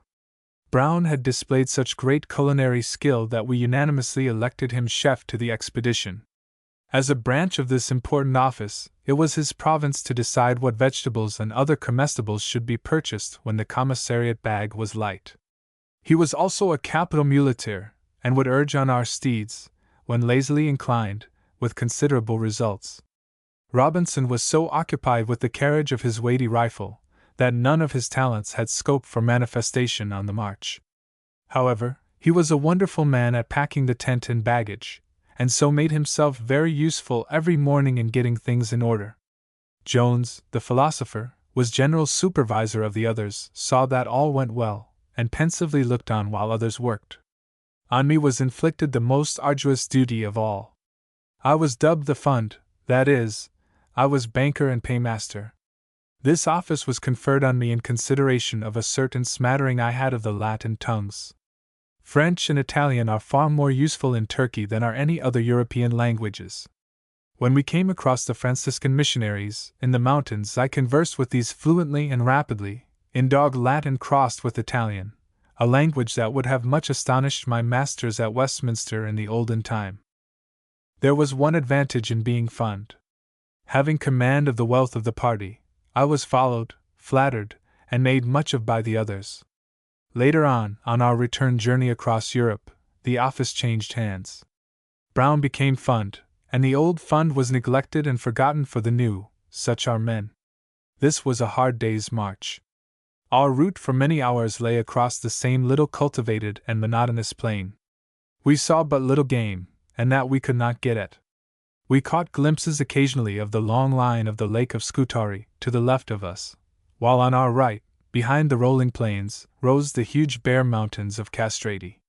Brown had displayed such great culinary skill that we unanimously elected him chef to the expedition. As a branch of this important office, it was his province to decide what vegetables and other comestibles should be purchased when the commissariat bag was light. He was also a capital muleteer, and would urge on our steeds, when lazily inclined, with considerable results. Robinson was so occupied with the carriage of his weighty rifle, that none of his talents had scope for manifestation on the march. However, he was a wonderful man at packing the tent and baggage, and so made himself very useful every morning in getting things in order. Jones, the philosopher, was general supervisor of the others, saw that all went well, and pensively looked on while others worked. On me was inflicted the most arduous duty of all. I was dubbed the fund, that is, I was banker and paymaster. This office was conferred on me in consideration of a certain smattering I had of the Latin tongues. French and Italian are far more useful in Turkey than are any other European languages. When we came across the Franciscan missionaries in the mountains, I conversed with these fluently and rapidly, in dog Latin crossed with Italian, a language that would have much astonished my masters at Westminster in the olden time. There was one advantage in being fund. Having command of the wealth of the party, I was followed, flattered, and made much of by the others. Later on our return journey across Europe, the office changed hands. brown became fund, and the old fund was neglected and forgotten for the new, such are men. This was a hard day's march. Our route for many hours lay across the same little cultivated and monotonous plain. We saw but little game, and that we could not get at. We caught glimpses occasionally of the long line of the lake of Scutari to the left of us, while on our right, behind the rolling plains, rose the huge bare mountains of Castrati.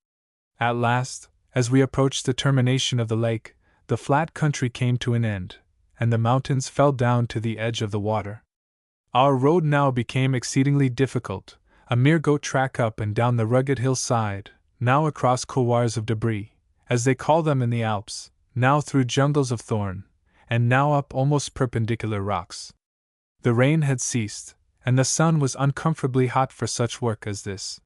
At last, as we approached the termination of the lake, the flat country came to an end, and the mountains fell down to the edge of the water. Our road now became exceedingly difficult, a mere goat track up and down the rugged hillside, now across couloirs of debris, as they call them in the Alps, now through jungles of thorn, and now up almost perpendicular rocks. The rain had ceased, and the sun was uncomfortably hot for such work as this.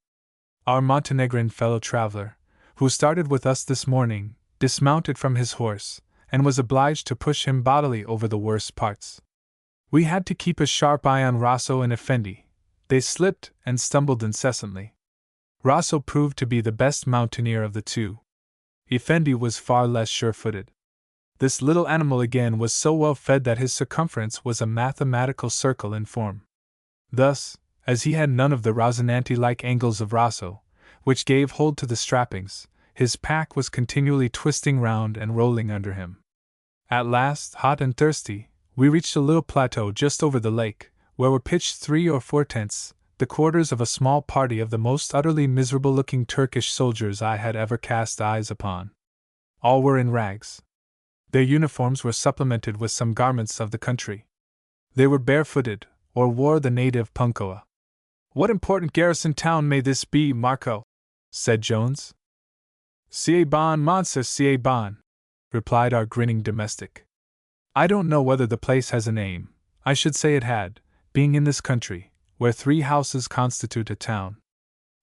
Our Montenegrin fellow traveler, who started with us this morning, dismounted from his horse, and was obliged to push him bodily over the worst parts. We had to keep a sharp eye on Rosso and Effendi. They slipped and stumbled incessantly. Rosso proved to be the best mountaineer of the two. Effendi was far less sure-footed. This little animal again was so well fed that his circumference was a mathematical circle in form. Thus, as he had none of the Rosinante-like angles of Rosso, which gave hold to the strappings, his pack was continually twisting round and rolling under him. At last, hot and thirsty, we reached a little plateau just over the lake, where were pitched 3 or 4 tents, the quarters of a small party of the most utterly miserable-looking Turkish soldiers I had ever cast eyes upon. All were in rags. Their uniforms were supplemented with some garments of the country. They were barefooted, or wore the native punkoa. "What important garrison town may this be, Marco?" said Jones. "Ciebon, Monsieur Ciebon," replied our grinning domestic. "I don't know whether the place has a name. I should say it had, being in this country, where 3 houses constitute a town.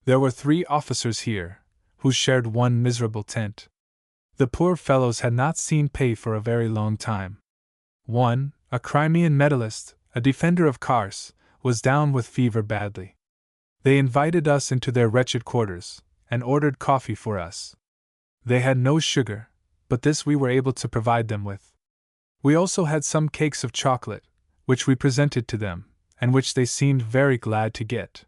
There were 3 officers here, who shared one miserable tent. The poor fellows had not seen pay for a very long time. One, a Crimean medalist, a defender of Kars, was down with fever badly. They invited us into their wretched quarters, and ordered coffee for us. They had no sugar, but this we were able to provide them with. We also had some cakes of chocolate, which we presented to them, and which they seemed very glad to get.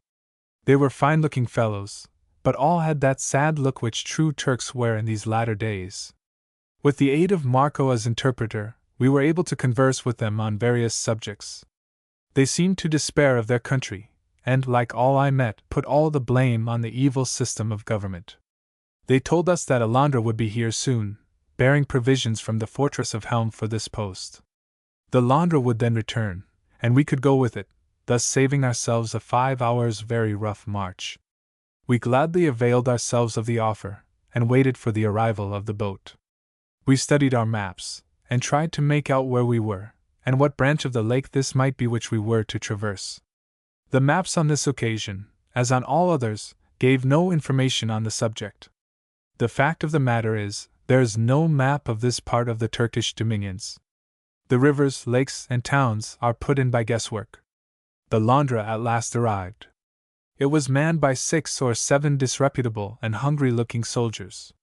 They were fine-looking fellows, but all had that sad look which true Turks wear in these latter days. With the aid of Marco as interpreter, we were able to converse with them on various subjects. They seemed to despair of their country, and, like all I met, put all the blame on the evil system of government. They told us that Alondra would be here soon, bearing provisions from the fortress of Helm for this post. The Alondra would then return, and we could go with it, thus saving ourselves a 5 hours' very rough march. We gladly availed ourselves of the offer, and waited for the arrival of the boat. We studied our maps, and tried to make out where we were, and what branch of the lake this might be which we were to traverse. The maps on this occasion, as on all others, gave no information on the subject. The fact of the matter is, there is no map of this part of the Turkish dominions. The rivers, lakes, and towns are put in by guesswork. The Alondra at last arrived. It was manned by 6 or 7 disreputable and hungry-looking soldiers.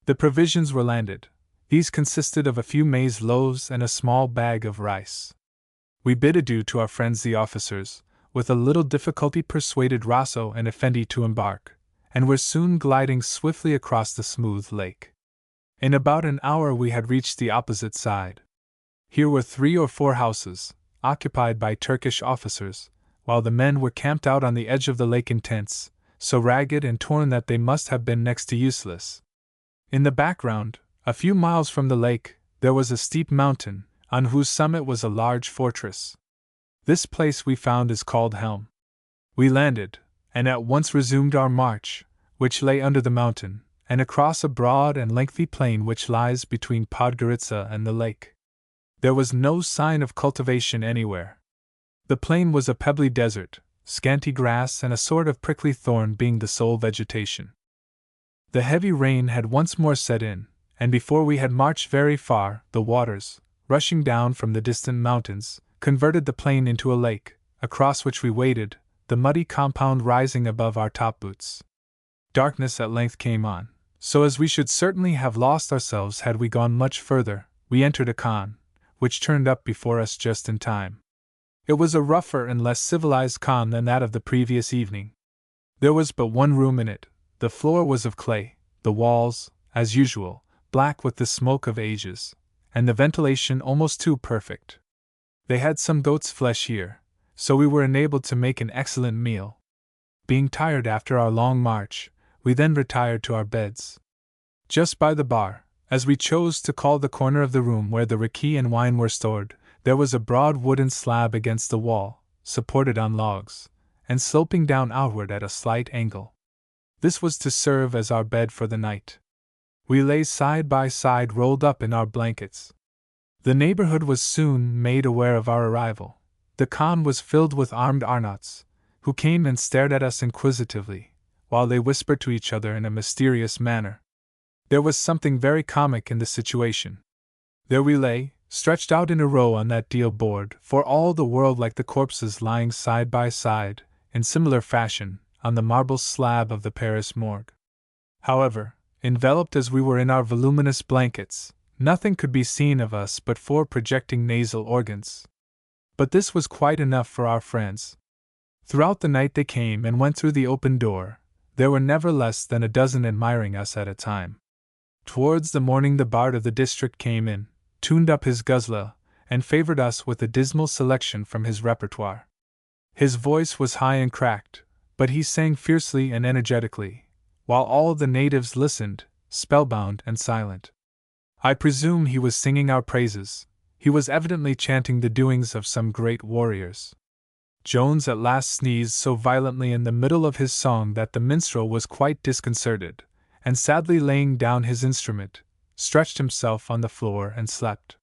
The provisions were landed. These consisted of a few maize loaves and a small bag of rice. We bid adieu to our friends the officers, with a little difficulty persuaded Rosso and Effendi to embark, and were soon gliding swiftly across the smooth lake. In about an hour we had reached the opposite side. Here were 3 or 4 houses, occupied by Turkish officers, while the men were camped out on the edge of the lake in tents, so ragged and torn that they must have been next to useless. In the background, a few miles from the lake, there was a steep mountain, on whose summit was a large fortress. This place we found is called Helm. We landed, and at once resumed our march, which lay under the mountain, and across a broad and lengthy plain which lies between Podgorica and the lake. There was no sign of cultivation anywhere. The plain was a pebbly desert, scanty grass and a sort of prickly thorn being the sole vegetation. The heavy rain had once more set in, and before we had marched very far, the waters, rushing down from the distant mountains, converted the plain into a lake, across which we waded, the muddy compound rising above our top boots. Darkness at length came on, So as we should certainly have lost ourselves had we gone much further, we entered a khan, which turned up before us just in time. It was a rougher and less civilized khan than that of the previous evening. There was but one room in it, the floor was of clay, the walls, as usual, black with the smoke of ages, and the ventilation almost too perfect. They had some goat's flesh here, so we were enabled to make an excellent meal. Being tired after our long march, we then retired to our beds. Just by the bar, as we chose to call the corner of the room where the raki and wine were stored, there was a broad wooden slab against the wall, supported on logs, and sloping down outward at a slight angle. This was to serve as our bed for the night. We lay side by side rolled up in our blankets. The neighborhood was soon made aware of our arrival. The khan was filled with armed Arnauts, who came and stared at us inquisitively, while they whispered to each other in a mysterious manner. There was something very comic in the situation. There we lay, stretched out in a row on that deal board, for all the world like the corpses lying side by side, in similar fashion, on the marble slab of the Paris morgue. However, enveloped as we were in our voluminous blankets, nothing could be seen of us but 4 projecting nasal organs. But this was quite enough for our friends. Throughout the night they came and went through the open door. There were never less than a dozen admiring us at a time. Towards the morning the bard of the district came in, tuned up his ghazla, and favored us with a dismal selection from his repertoire. His voice was high and cracked, but he sang fiercely and energetically, while all the natives listened, spellbound and silent. I presume he was singing our praises. He was evidently chanting the doings of some great warriors. Jones at last sneezed so violently in the middle of his song that the minstrel was quite disconcerted, and sadly laying down his instrument, stretched himself on the floor and slept.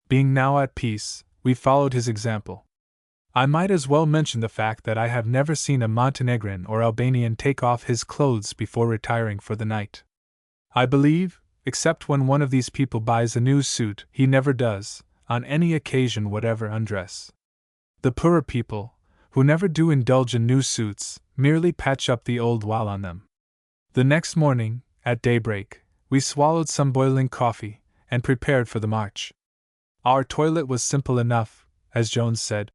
Being now at peace, we followed his example. I might as well mention the fact that I have never seen a Montenegrin or Albanian take off his clothes before retiring for the night. I believe, except when one of these people buys a new suit, he never does, on any occasion whatever, undress. The poorer people, who never do indulge in new suits, merely patch up the old while on them. The next morning, at daybreak, we swallowed some boiling coffee, and prepared for the march. Our toilet was simple enough, as Jones said.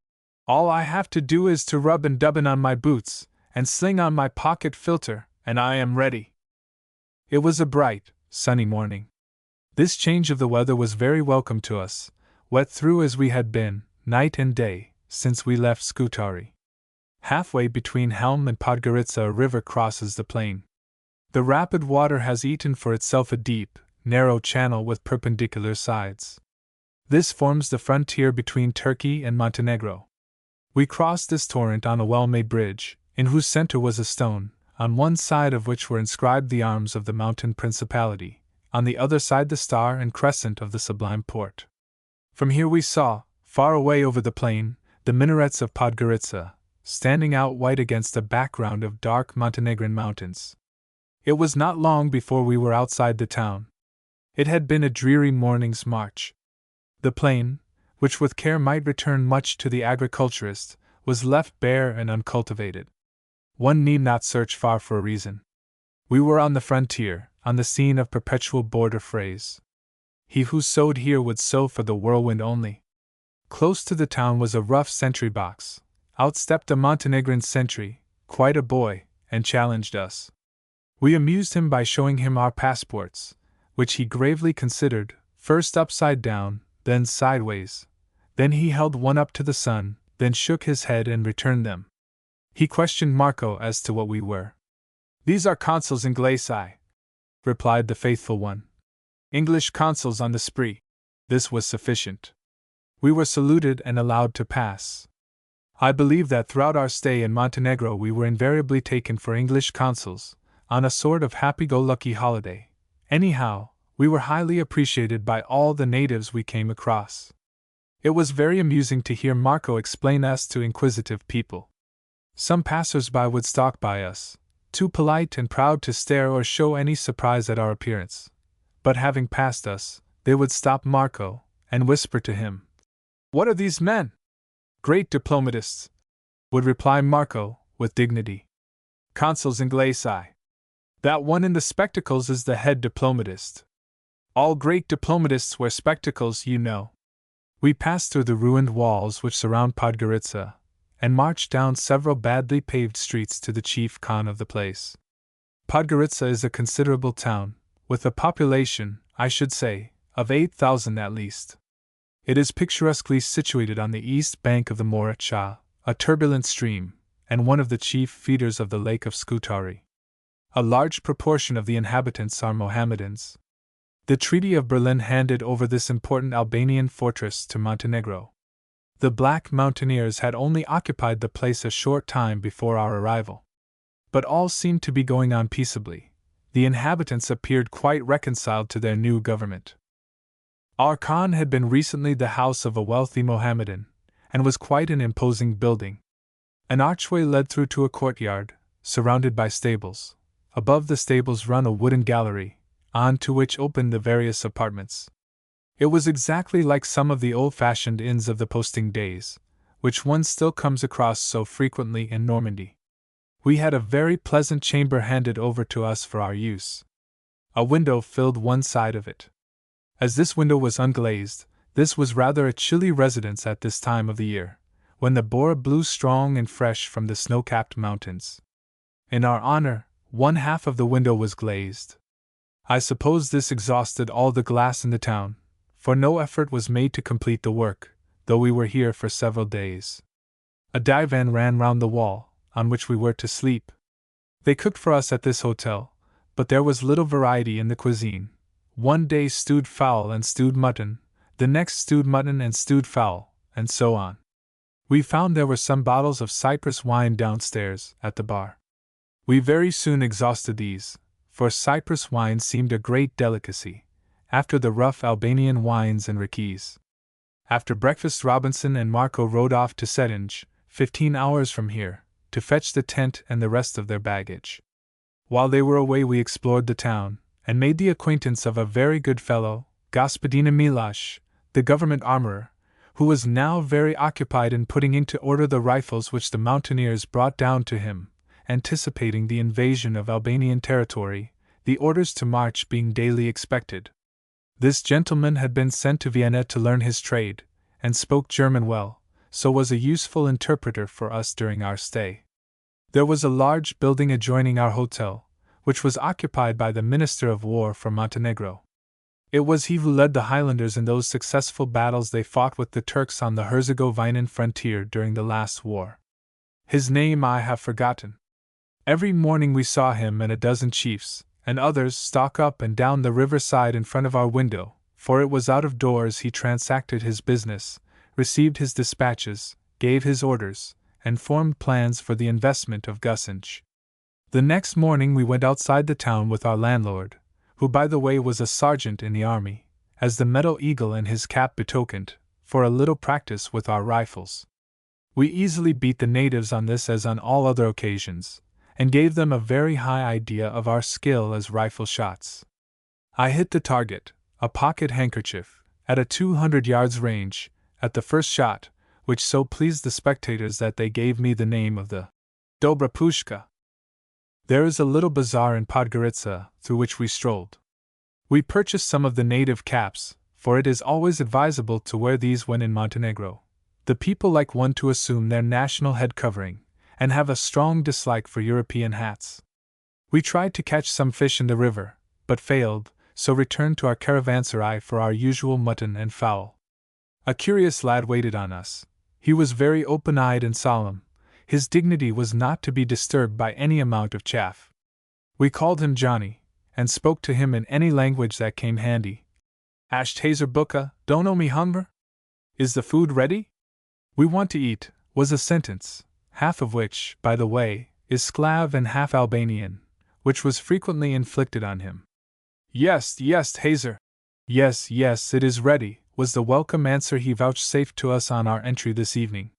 All I have to do is to rub and dubbin on my boots, and sling on my pocket filter, and I am ready. It was a bright, sunny morning. This change of the weather was very welcome to us, wet through as we had been, night and day, since we left Scutari. Halfway between Helm and Podgorica a river crosses the plain. The rapid water has eaten for itself a deep, narrow channel with perpendicular sides. This forms the frontier between Turkey and Montenegro. We crossed this torrent on a well-made bridge, in whose center was a stone, on one side of which were inscribed the arms of the mountain principality, on the other side the star and crescent of the Sublime Porte. From here we saw, far away over the plain, the minarets of Podgorica, standing out white against a background of dark Montenegrin mountains. It was not long before we were outside the town. It had been a dreary morning's march. The plain, which with care might return much to the agriculturist, was left bare and uncultivated. One need not search far for a reason. We were on the frontier, on the scene of perpetual border frays. He who sowed here would sow for the whirlwind only. Close to the town was a rough sentry box. Out stepped a Montenegrin sentry, quite a boy, and challenged us. We amused him by showing him our passports, which he gravely considered, first upside down, then sideways. Then he held one up to the sun, then shook his head and returned them. He questioned Marco as to what we were. "These are consuls in Glaci," replied the faithful one. "English consuls on the spree." This was sufficient. We were saluted and allowed to pass. I believe that throughout our stay in Montenegro we were invariably taken for English consuls, on a sort of happy-go-lucky holiday. Anyhow, we were highly appreciated by all the natives we came across. It was very amusing to hear Marco explain us to inquisitive people. Some passers-by would stalk by us, too polite and proud to stare or show any surprise at our appearance. But having passed us, they would stop Marco, and whisper to him, "What are these men?" "Great diplomatists," would reply Marco, with dignity. "Consuls in Glaci." That one in the spectacles is the head diplomatist. All great diplomatists wear spectacles, you know. We passed through the ruined walls which surround Podgorica, and marched down several badly paved streets to the chief khan of the place. Podgorica is a considerable town, with a population, I should say, of 8,000 at least. It is picturesquely situated on the east bank of the Moracha, a turbulent stream, and one of the chief feeders of the lake of Scutari. A large proportion of the inhabitants are Mohammedans. The Treaty of Berlin handed over this important Albanian fortress to Montenegro. The Black Mountaineers had only occupied the place a short time before our arrival. But all seemed to be going on peaceably. The inhabitants appeared quite reconciled to their new government. Our Khan had been recently the house of a wealthy Mohammedan, and was quite an imposing building. An archway led through to a courtyard, surrounded by stables. Above the stables ran a wooden gallery, on to which opened the various apartments. It was exactly like some of the old-fashioned inns of the posting days, which one still comes across so frequently in Normandy. We had a very pleasant chamber handed over to us for our use. A window filled one side of it. As this window was unglazed, this was rather a chilly residence at this time of the year, when the Bora blew strong and fresh from the snow-capped mountains. In our honor, one half of the window was glazed. I suppose this exhausted all the glass in the town, for no effort was made to complete the work, though we were here for several days. A divan ran round the wall, on which we were to sleep. They cooked for us at this hotel, but there was little variety in the cuisine. One day stewed fowl and stewed mutton, the next stewed mutton and stewed fowl, and so on. We found there were some bottles of Cyprus wine downstairs, at the bar. We very soon exhausted these, for Cyprus wine seemed a great delicacy, after the rough Albanian wines and rakis. After breakfast Robinson and Marco rode off to Cetinje, 15 hours from here, to fetch the tent and the rest of their baggage. While they were away we explored the town, and made the acquaintance of a very good fellow, Gospodina Milash, the government armorer, who was now very occupied in putting into order the rifles which the mountaineers brought down to him, anticipating the invasion of Albanian territory, the orders to march being daily expected. This gentleman had been sent to Vienna to learn his trade, and spoke German well, so was a useful interpreter for us during our stay. There was a large building adjoining our hotel, which was occupied by the Minister of War for Montenegro. It was he who led the Highlanders in those successful battles they fought with the Turks on the Herzegovinian frontier during the last war. His name I have forgotten. Every morning we saw him and a dozen chiefs, and others, stalk up and down the riverside in front of our window, for it was out of doors he transacted his business, received his dispatches, gave his orders, and formed plans for the investment of Gusinj. The next morning we went outside the town with our landlord, who by the way was a sergeant in the army, as the metal eagle in his cap betokened, for a little practice with our rifles. We easily beat the natives on this as on all other occasions, and gave them a very high idea of our skill as rifle shots. I hit the target, a pocket handkerchief, at a 200 yards range, at the first shot, which so pleased the spectators that they gave me the name of the Dobra Pushka. There is a little bazaar in Podgorica, through which we strolled. We purchased some of the native caps, for it is always advisable to wear these when in Montenegro. The people like one to assume their national head covering, and have a strong dislike for European hats. We tried to catch some fish in the river, but failed, so returned to our caravanserai for our usual mutton and fowl. A curious lad waited on us. He was very open-eyed and solemn. His dignity was not to be disturbed by any amount of chaff. We called him Johnny, and spoke to him in any language that came handy. Asht hazer buka, dono mi hunger? Is the food ready? We want to eat, was a sentence, half of which, by the way, is Sclav and half Albanian, which was frequently inflicted on him. Yes, hazer. Yes, it is ready, was the welcome answer he vouchsafed to us on our entry this evening.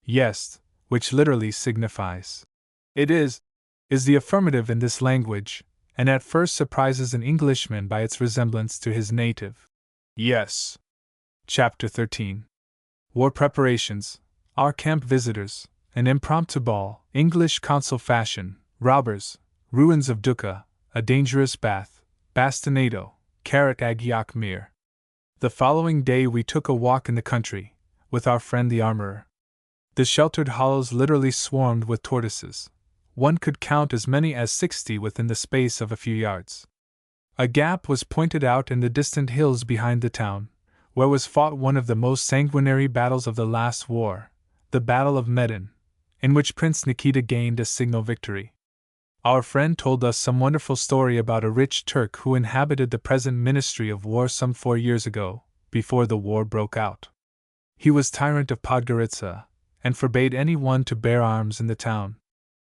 Yes, which literally signifies "it is the affirmative in this language, and at first surprises an Englishman by its resemblance to his native. Yes. Chapter 13. War Preparations, Our Camp Visitors, An Impromptu Ball, English Council Fashion, Robbers, Ruins of Duca, a dangerous bath, bastinado, karat agiak mir. The following day we took a walk in the country, with our friend the armorer. The sheltered hollows literally swarmed with tortoises. One could count as many as 60 within the space of a few yards. A gap was pointed out in the distant hills behind the town, where was fought one of the most sanguinary battles of the last war, the Battle of Medin, in which Prince Nikita gained a signal victory. Our friend told us some wonderful story about a rich Turk who inhabited the present Ministry of War some 4 years ago, before the war broke out. He was tyrant of Podgorica, and forbade any one to bear arms in the town.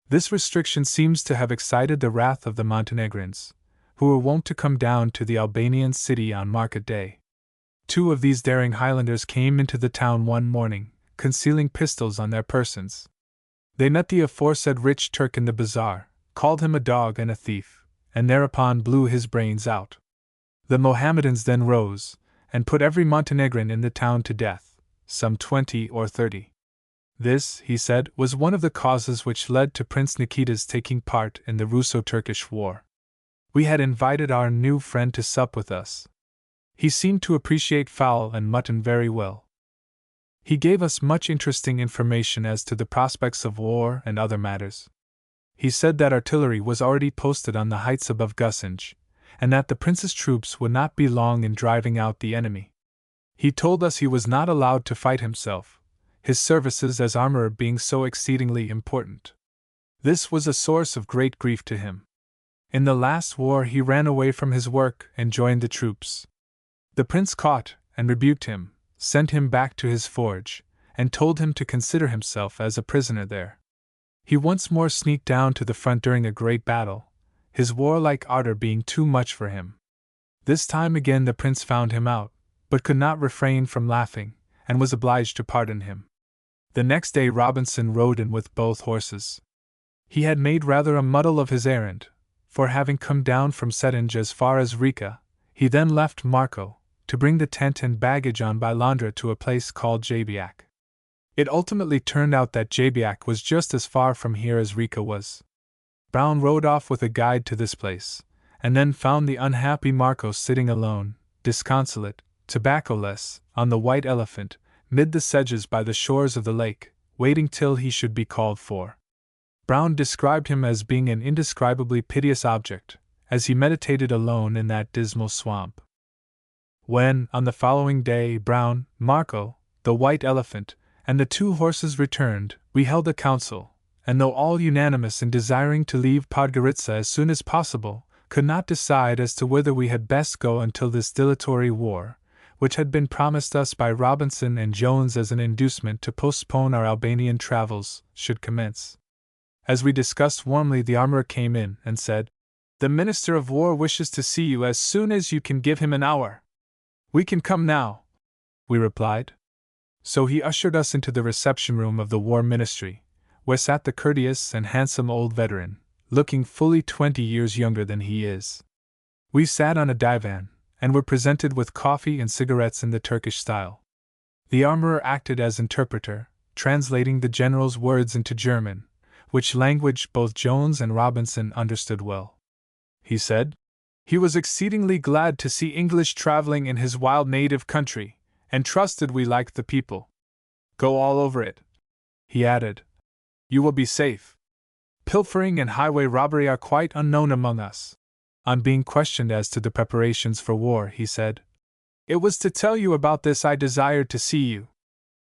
This restriction seems to have excited the wrath of the Montenegrins, who were wont to come down to the Albanian city on market day. 2 of these daring Highlanders came into the town one morning, concealing pistols on their persons. They met the aforesaid rich Turk in the bazaar, called him a dog and a thief, and thereupon blew his brains out. The Mohammedans then rose, and put every Montenegrin in the town to death, some 20 or 30. This, he said, was one of the causes which led to Prince Nikita's taking part in the Russo-Turkish War. We had invited our new friend to sup with us. He seemed to appreciate fowl and mutton very well. He gave us much interesting information as to the prospects of war and other matters. He said that artillery was already posted on the heights above Gusinj, and that the prince's troops would not be long in driving out the enemy. He told us he was not allowed to fight himself, his services as armorer being so exceedingly important. This was a source of great grief to him. In the last war he ran away from his work and joined the troops. The prince caught and rebuked him, sent him back to his forge, and told him to consider himself as a prisoner there. He once more sneaked down to the front during a great battle, his warlike ardor being too much for him. This time again the prince found him out, but could not refrain from laughing, and was obliged to pardon him. The next day Robinson rode in with both horses. He had made rather a muddle of his errand, for having come down from Cetinge as far as Riga, he then left Marco, to bring the tent and baggage on by Londra to a place called Jabiak. It ultimately turned out that Jabiak was just as far from here as Riga was. Brown rode off with a guide to this place, and then found the unhappy Marco sitting alone, disconsolate, tobacco-less, on the white elephant, mid the sedges by the shores of the lake, waiting till he should be called for. Brown described him as being an indescribably piteous object, as he meditated alone in that dismal swamp. When, on the following day, Brown, Marco, the white elephant, and the 2 horses returned, we held a council, and though all unanimous in desiring to leave Podgorica as soon as possible, could not decide as to whither we had best go until this dilatory war, which had been promised us by Robinson and Jones as an inducement to postpone our Albanian travels, should commence. As we discussed warmly, the armorer came in and said, "The Minister of War wishes to see you as soon as you can give him an hour." "We can come now," we replied. So he ushered us into the reception room of the War Ministry, where sat the courteous and handsome old veteran, looking fully 20 years younger than he is. We sat on a divan, and were presented with coffee and cigarettes in the Turkish style. The armorer acted as interpreter, translating the general's words into German, which language both Jones and Robinson understood well. He said he was exceedingly glad to see English traveling in his wild native country, and trusted we liked the people. "Go all over it," he added. "You will be safe. Pilfering and highway robbery are quite unknown among us." On being questioned as to the preparations for war, he said, "It was to tell you about this I desired to see you.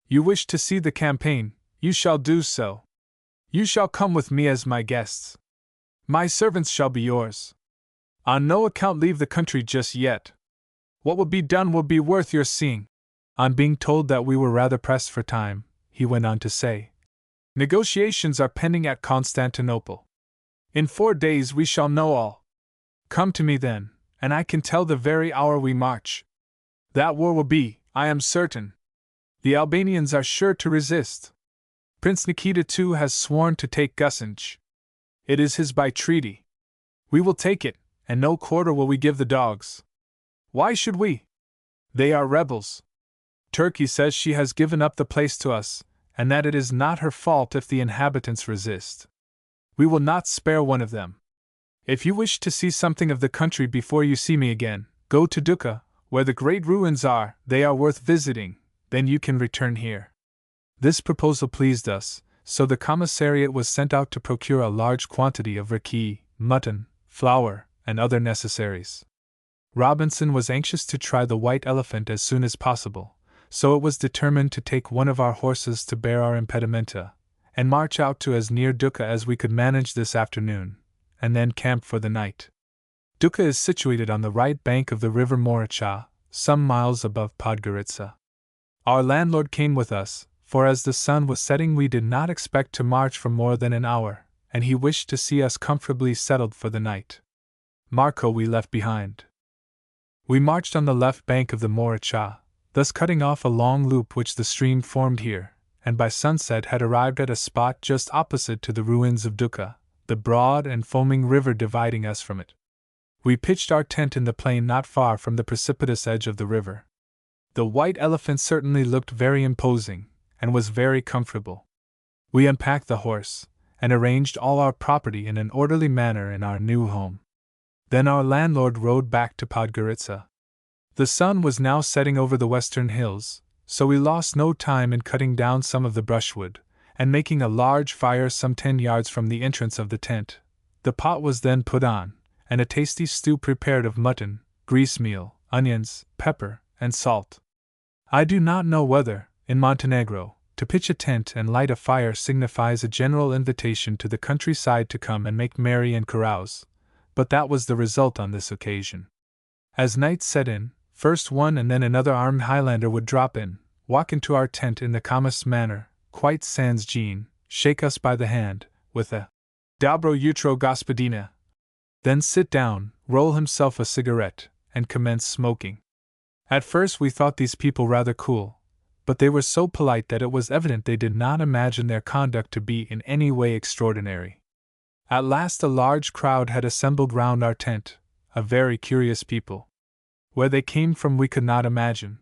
You wish to see the campaign, you shall do so. You shall come with me as my guests. My servants shall be yours. On no account leave the country just yet. What will be done will be worth your seeing." On being told that we were rather pressed for time, he went on to say, "Negotiations are pending at Constantinople. In 4 days we shall know all. Come to me then, and I can tell the very hour we march. That war will be, I am certain. The Albanians are sure to resist. Prince Nikita too has sworn to take Gusinj. It is his by treaty. We will take it, and no quarter will we give the dogs. Why should we? They are rebels. Turkey says she has given up the place to us, and that it is not her fault if the inhabitants resist. We will not spare one of them. If you wish to see something of the country before you see me again, go to Duca, where the great ruins are, they are worth visiting, then you can return here. This proposal pleased us, so the commissariat was sent out to procure a large quantity of raki, mutton, flour, and other necessaries. Robinson was anxious to try the white elephant as soon as possible, so it was determined to take one of our horses to bear our impedimenta, and march out to as near Duca as we could manage this afternoon, and then camp for the night. Duca is situated on the right bank of the river Moricha, some miles above Podgorica. Our landlord came with us, for as the sun was setting we did not expect to march for more than an hour, and he wished to see us comfortably settled for the night. Marco we left behind. We marched on the left bank of the Moricha, thus cutting off a long loop which the stream formed here, and by sunset had arrived at a spot just opposite to the ruins of Duca, the broad and foaming river dividing us from it. We pitched our tent in the plain not far from the precipitous edge of the river. The white elephant certainly looked very imposing, and was very comfortable. We unpacked the horse, and arranged all our property in an orderly manner in our new home. Then our landlord rode back to Podgorica. The sun was now setting over the western hills, so we lost no time in cutting down some of the brushwood, and making a large fire some 10 yards from the entrance of the tent. The pot was then put on, and a tasty stew prepared of mutton, grease meal, onions, pepper, and salt. I do not know whether, in Montenegro, to pitch a tent and light a fire signifies a general invitation to the countryside to come and make merry and carouse, but that was the result on this occasion. As night set in, first one and then another armed Highlander would drop in, walk into our tent in the calmest manner, quite sans gene, shake us by the hand, with a "Dobro jutro gospodina," then sit down, roll himself a cigarette, and commence smoking. At first we thought these people rather cool, but they were so polite that it was evident they did not imagine their conduct to be in any way extraordinary. At last a large crowd had assembled round our tent, a very curious people. Where they came from we could not imagine.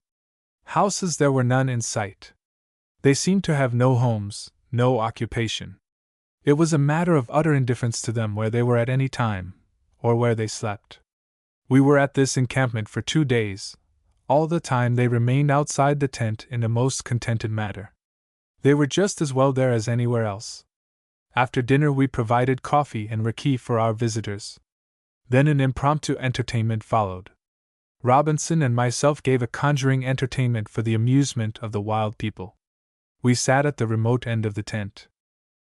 Houses there were none in sight. They seemed to have no homes, no occupation. It was a matter of utter indifference to them where they were at any time, or where they slept. We were at this encampment for 2 days. All the time they remained outside the tent in a most contented manner. They were just as well there as anywhere else. After dinner we provided coffee and raki for our visitors. Then an impromptu entertainment followed. Robinson and myself gave a conjuring entertainment for the amusement of the wild people. We sat at the remote end of the tent.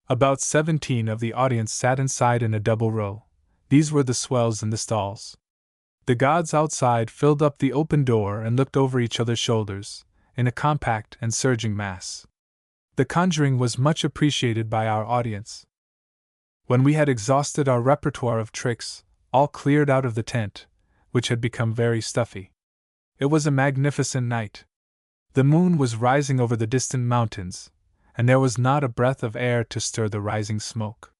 About 17 of the audience sat inside in a double row. These were the swells in the stalls. The gods outside filled up the open door and looked over each other's shoulders, in a compact and surging mass. The conjuring was much appreciated by our audience. When we had exhausted our repertoire of tricks, all cleared out of the tent, which had become very stuffy. It was a magnificent night. The moon was rising over the distant mountains, and there was not a breath of air to stir the rising smoke.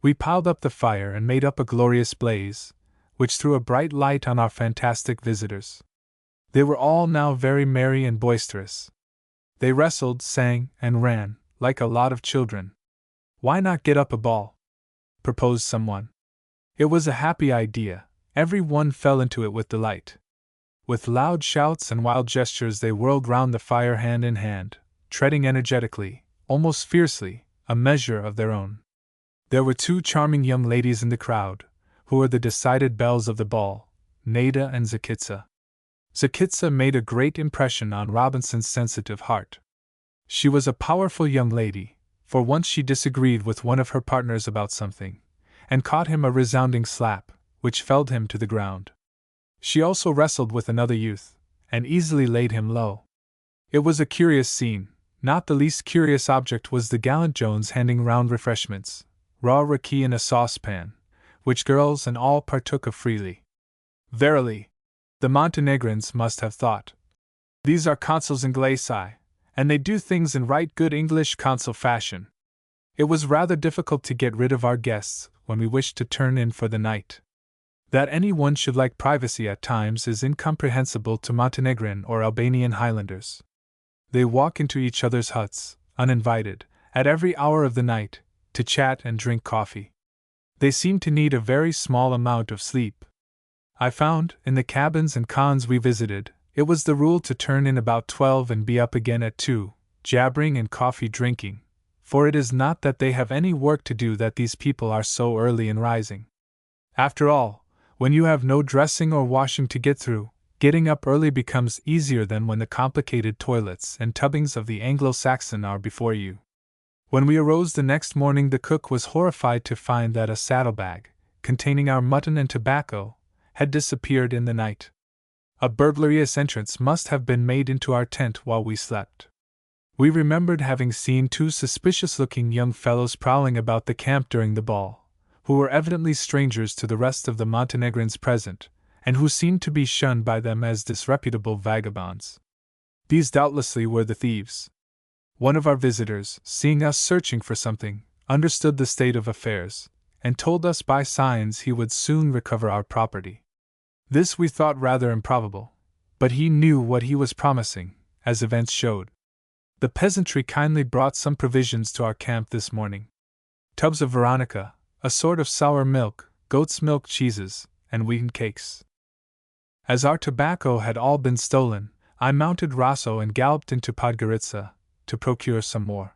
We piled up the fire and made up a glorious blaze, which threw a bright light on our fantastic visitors. They were all now very merry and boisterous. They wrestled, sang, and ran, like a lot of children. "Why not get up a ball?" proposed someone. It was a happy idea. Every one fell into it with delight. With loud shouts and wild gestures they whirled round the fire hand in hand, treading energetically, almost fiercely, a measure of their own. There were 2 charming young ladies in the crowd, who were the decided belles of the ball, Nada and Zakitsa. Zakitsa made a great impression on Robinson's sensitive heart. She was a powerful young lady, for once she disagreed with one of her partners about something, and caught him a resounding slap, which felled him to the ground. She also wrestled with another youth, and easily laid him low. It was a curious scene. Not the least curious object was the gallant Jones handing round refreshments, raw raki in a saucepan, which girls and all partook of freely. Verily, the Montenegrins must have thought, "These are consuls Inglesi, and they do things in right good English consul fashion." It was rather difficult to get rid of our guests when we wished to turn in for the night. That any one should like privacy at times is incomprehensible to Montenegrin or Albanian Highlanders. They walk into each other's huts, uninvited, at every hour of the night, to chat and drink coffee. They seemed to need a very small amount of sleep. I found, in the cabins and khans we visited, it was the rule to turn in about 12 and be up again at 2, jabbering and coffee drinking, for it is not that they have any work to do that these people are so early in rising. After all, when you have no dressing or washing to get through, getting up early becomes easier than when the complicated toilets and tubbings of the Anglo-Saxon are before you. When we arose the next morning, the cook was horrified to find that a saddlebag, containing our mutton and tobacco, had disappeared in the night. A burglarious entrance must have been made into our tent while we slept. We remembered having seen 2 suspicious-looking young fellows prowling about the camp during the ball, who were evidently strangers to the rest of the Montenegrins present, and who seemed to be shunned by them as disreputable vagabonds. These doubtlessly were the thieves. One of our visitors, seeing us searching for something, understood the state of affairs, and told us by signs he would soon recover our property. This we thought rather improbable, but he knew what he was promising, as events showed. The peasantry kindly brought some provisions to our camp this morning. Tubs of veronica, a sort of sour milk, goat's milk cheeses, and wheaten cakes. As our tobacco had all been stolen, I mounted Rosso and galloped into Podgorica to procure some more.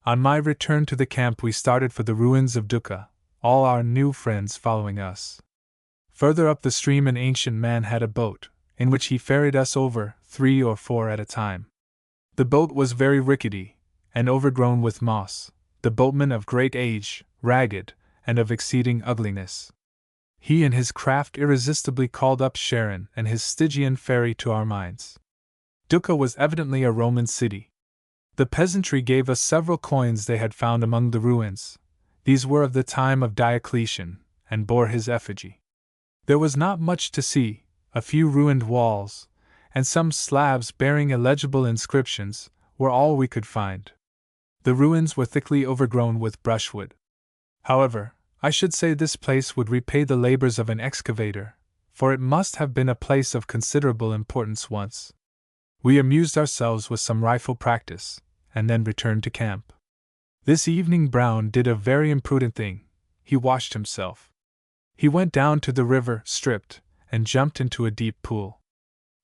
On my return to the camp we started for the ruins of Duka, all our new friends following us. Further up the stream an ancient man had a boat, in which he ferried us over, 3 or 4 at a time. The boat was very rickety, and overgrown with moss, the boatman of great age, ragged, and of exceeding ugliness. He and his craft irresistibly called up Sharon and his Stygian ferry to our minds. Duka was evidently a Roman city. The peasantry gave us several coins they had found among the ruins. These were of the time of Diocletian, and bore his effigy. There was not much to see, a few ruined walls, and some slabs bearing illegible inscriptions, were all we could find. The ruins were thickly overgrown with brushwood. However, I should say this place would repay the labors of an excavator, for it must have been a place of considerable importance once. We amused ourselves with some rifle practice, and then returned to camp. This evening Brown did a very imprudent thing. He washed himself. He went down to the river, stripped, and jumped into a deep pool.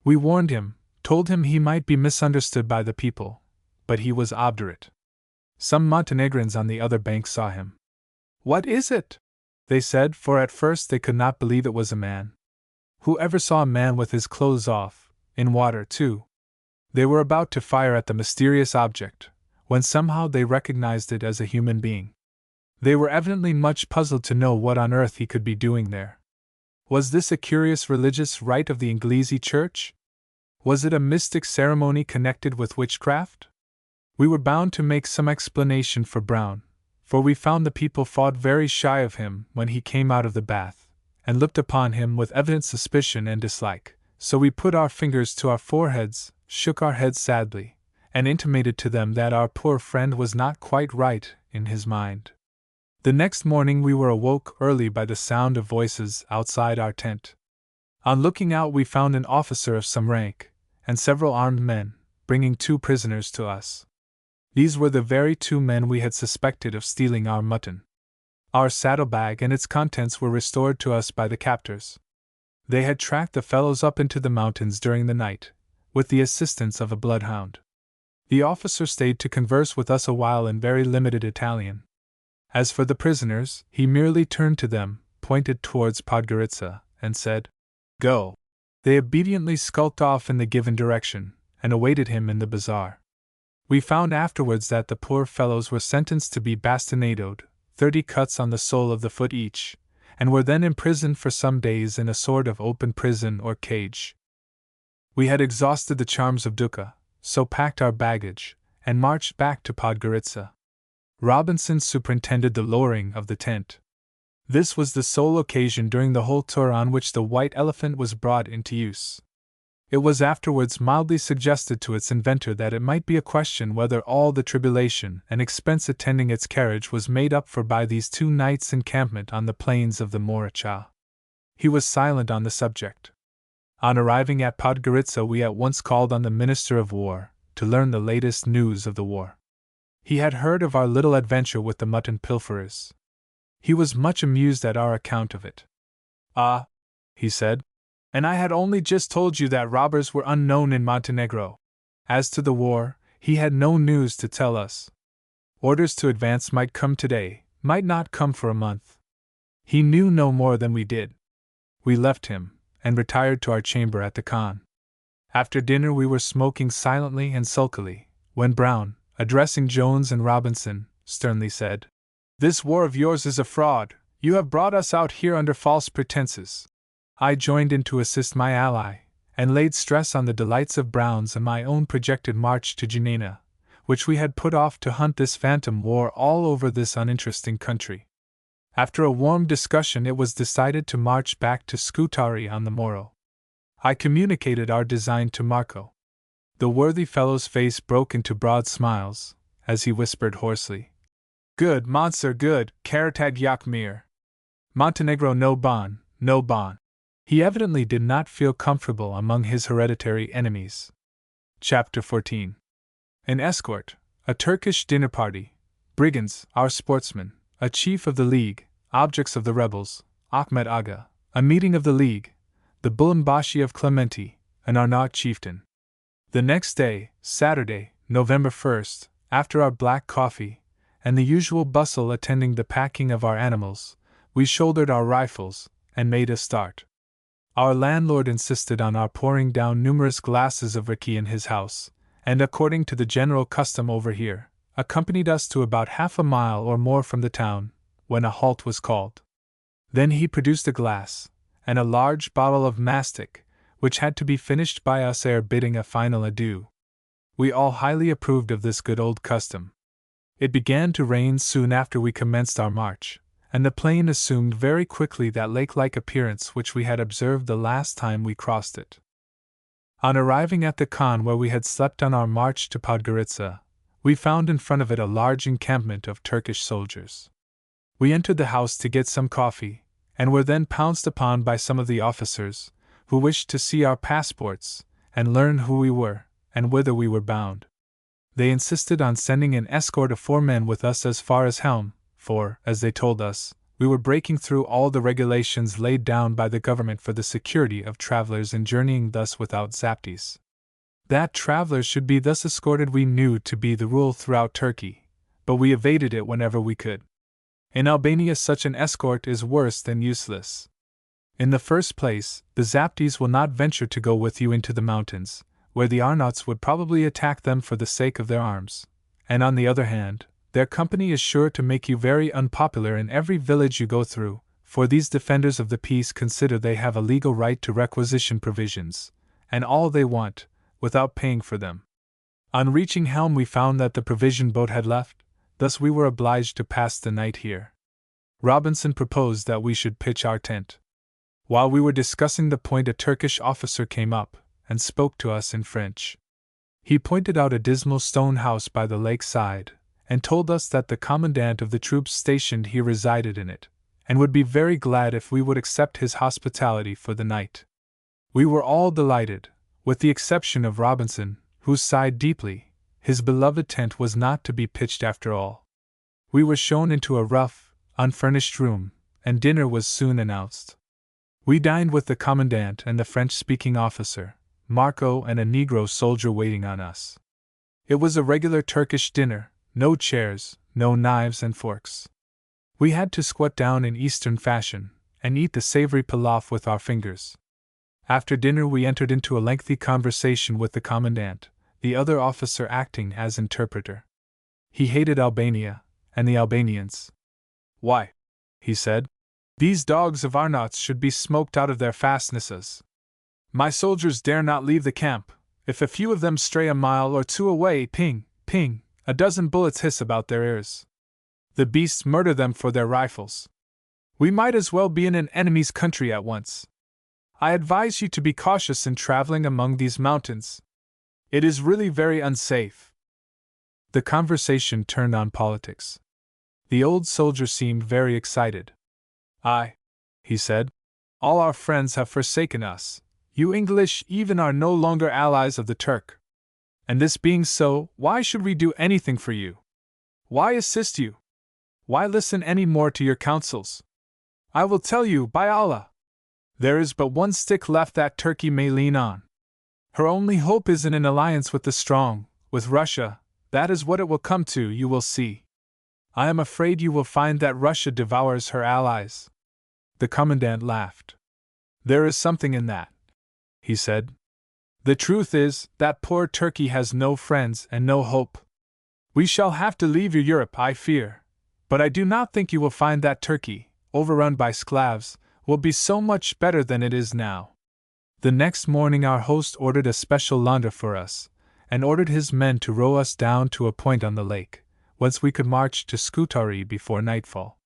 We warned him, told him he might be misunderstood by the people, but he was obdurate. Some Montenegrins on the other bank saw him. "What is it?" they said, for at first they could not believe it was a man. Who ever saw a man with his clothes off, in water too? They were about to fire at the mysterious object, when somehow they recognized it as a human being. They were evidently much puzzled to know what on earth he could be doing there. Was this a curious religious rite of the Inglese Church? Was it a mystic ceremony connected with witchcraft? We were bound to make some explanation for Brown, for we found the people fought very shy of him when he came out of the bath, and looked upon him with evident suspicion and dislike, so we put our fingers to our foreheads, shook our heads sadly, and intimated to them that our poor friend was not quite right in his mind. The next morning we were awoke early by the sound of voices outside our tent. On looking out we found an officer of some rank, and several armed men, bringing 2 prisoners to us. These were the very 2 men we had suspected of stealing our mutton. Our saddlebag and its contents were restored to us by the captors. They had tracked the fellows up into the mountains during the night, with the assistance of a bloodhound. The officer stayed to converse with us a while in very limited Italian. As for the prisoners, he merely turned to them, pointed towards Podgorica, and said, "Go." They obediently skulked off in the given direction, and awaited him in the bazaar. We found afterwards that the poor fellows were sentenced to be bastinadoed, 30 cuts on the sole of the foot each, and were then imprisoned for some days in a sort of open prison or cage. We had exhausted the charms of Duka, so packed our baggage, and marched back to Podgorica. Robinson superintended the lowering of the tent. This was the sole occasion during the whole tour on which the white elephant was brought into use. It was afterwards mildly suggested to its inventor that it might be a question whether all the tribulation and expense attending its carriage was made up for by these 2 nights' encampment on the plains of the Moricha. He was silent on the subject. On arriving at Podgorica we at once called on the Minister of War, to learn the latest news of the war. He had heard of our little adventure with the mutton pilferers. He was much amused at our account of it. "Ah," he said, "and I had only just told you that robbers were unknown in Montenegro. As to the war, he had no news to tell us. Orders to advance might come today, might not come for a month. He knew no more than we did." We left him, and retired to our chamber at the Khan. After dinner we were smoking silently and sulkily, when Brown, addressing Jones and Robinson, sternly said, "This war of yours is a fraud. You have brought us out here under false pretenses." I joined in to assist my ally, and laid stress on the delights of Brown's and my own projected march to Janina, which we had put off to hunt this phantom war all over this uninteresting country. After a warm discussion, it was decided to march back to Scutari on the morrow. I communicated our design to Marco. The worthy fellow's face broke into broad smiles, as he whispered hoarsely, "Good, Monsieur, good, Karatag Yakmir. Montenegro no bon, no bon." He evidently did not feel comfortable among his hereditary enemies. Chapter 14. An escort, a Turkish dinner party, brigands, our sportsmen, a chief of the League, objects of the rebels, Ahmed Aga, a meeting of the League, the Bulimbashi of Clementi, an Arnaut chieftain. The next day, Saturday, November 1st, after our black coffee, and the usual bustle attending the packing of our animals, we shouldered our rifles, and made a start. Our landlord insisted on our pouring down numerous glasses of raki in his house, and according to the general custom over here, accompanied us to about half a mile or more from the town, when a halt was called. Then he produced a glass, and a large bottle of mastic, which had to be finished by us ere bidding a final adieu. We all highly approved of this good old custom. It began to rain soon after we commenced our march, and the plain assumed very quickly that lake-like appearance which we had observed the last time we crossed it. On arriving at the Khan where we had slept on our march to Podgorica, we found in front of it a large encampment of Turkish soldiers. We entered the house to get some coffee, and were then pounced upon by some of the officers, who wished to see our passports, and learn who we were, and whither we were bound. They insisted on sending an escort of 4 men with us as far as Helm, for, as they told us, we were breaking through all the regulations laid down by the government for the security of travelers in journeying thus without zapties. That travelers should be thus escorted we knew to be the rule throughout Turkey, but we evaded it whenever we could. In Albania such an escort is worse than useless. In the first place, the zapties will not venture to go with you into the mountains, where the Arnauts would probably attack them for the sake of their arms, and on the other hand, their company is sure to make you very unpopular in every village you go through, for these defenders of the peace consider they have a legal right to requisition provisions, and all they want, without paying for them. On reaching Helm we found that the provision boat had left, thus we were obliged to pass the night here. Robinson proposed that we should pitch our tent. While we were discussing the point, a Turkish officer came up, and spoke to us in French. He pointed out a dismal stone house by the lake side, and told us that the commandant of the troops stationed here resided in it, and would be very glad if we would accept his hospitality for the night. We were all delighted, with the exception of Robinson, who sighed deeply. His beloved tent was not to be pitched after all. We were shown into a rough, unfurnished room, and dinner was soon announced. We dined with the commandant and the French-speaking officer, Marco, and a Negro soldier waiting on us. It was a regular Turkish dinner, no chairs, no knives and forks. We had to squat down in Eastern fashion, and eat the savory pilaf with our fingers. After dinner we entered into a lengthy conversation with the commandant, the other officer acting as interpreter. He hated Albania, and the Albanians. "Why," he said, "these dogs of Arnauts should be smoked out of their fastnesses. My soldiers dare not leave the camp. If a few of them stray a mile or 2 away, ping, ping, a dozen bullets hiss about their ears. The beasts murder them for their rifles. We might as well be in an enemy's country at once. I advise you to be cautious in traveling among these mountains. It is really very unsafe." The conversation turned on politics. The old soldier seemed very excited. "Aye," he said, "all our friends have forsaken us. You English even are no longer allies of the Turk. And this being so, why should we do anything for you? Why assist you? Why listen any more to your counsels? I will tell you, by Allah! There is but one stick left that Turkey may lean on. Her only hope is in an alliance with the strong, with Russia. That is what it will come to, you will see. I am afraid you will find that Russia devours her allies. The commandant laughed. There is something in that, he said. The truth is, that poor Turkey has no friends and no hope. We shall have to leave Europe, I fear, but I do not think you will find that Turkey, overrun by Sclavs, will be so much better than it is now. The next morning our host ordered a special launder for us, and ordered his men to row us down to a point on the lake, whence we could march to Scutari before nightfall.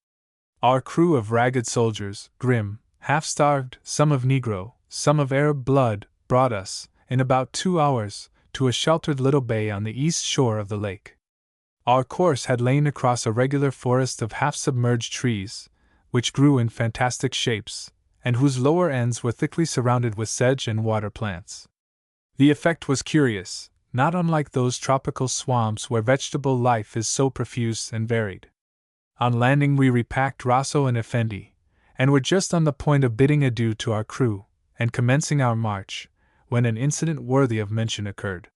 Our crew of ragged soldiers, grim, half-starved, some of Negro, some of Arab blood, brought us, in about 2 hours, to a sheltered little bay on the east shore of the lake. Our course had lain across a regular forest of half-submerged trees, which grew in fantastic shapes, and whose lower ends were thickly surrounded with sedge and water plants. The effect was curious, not unlike those tropical swamps where vegetable life is so profuse and varied. On landing we repacked Rosso and Effendi, and were just on the point of bidding adieu to our crew, and commencing our march, when an incident worthy of mention occurred.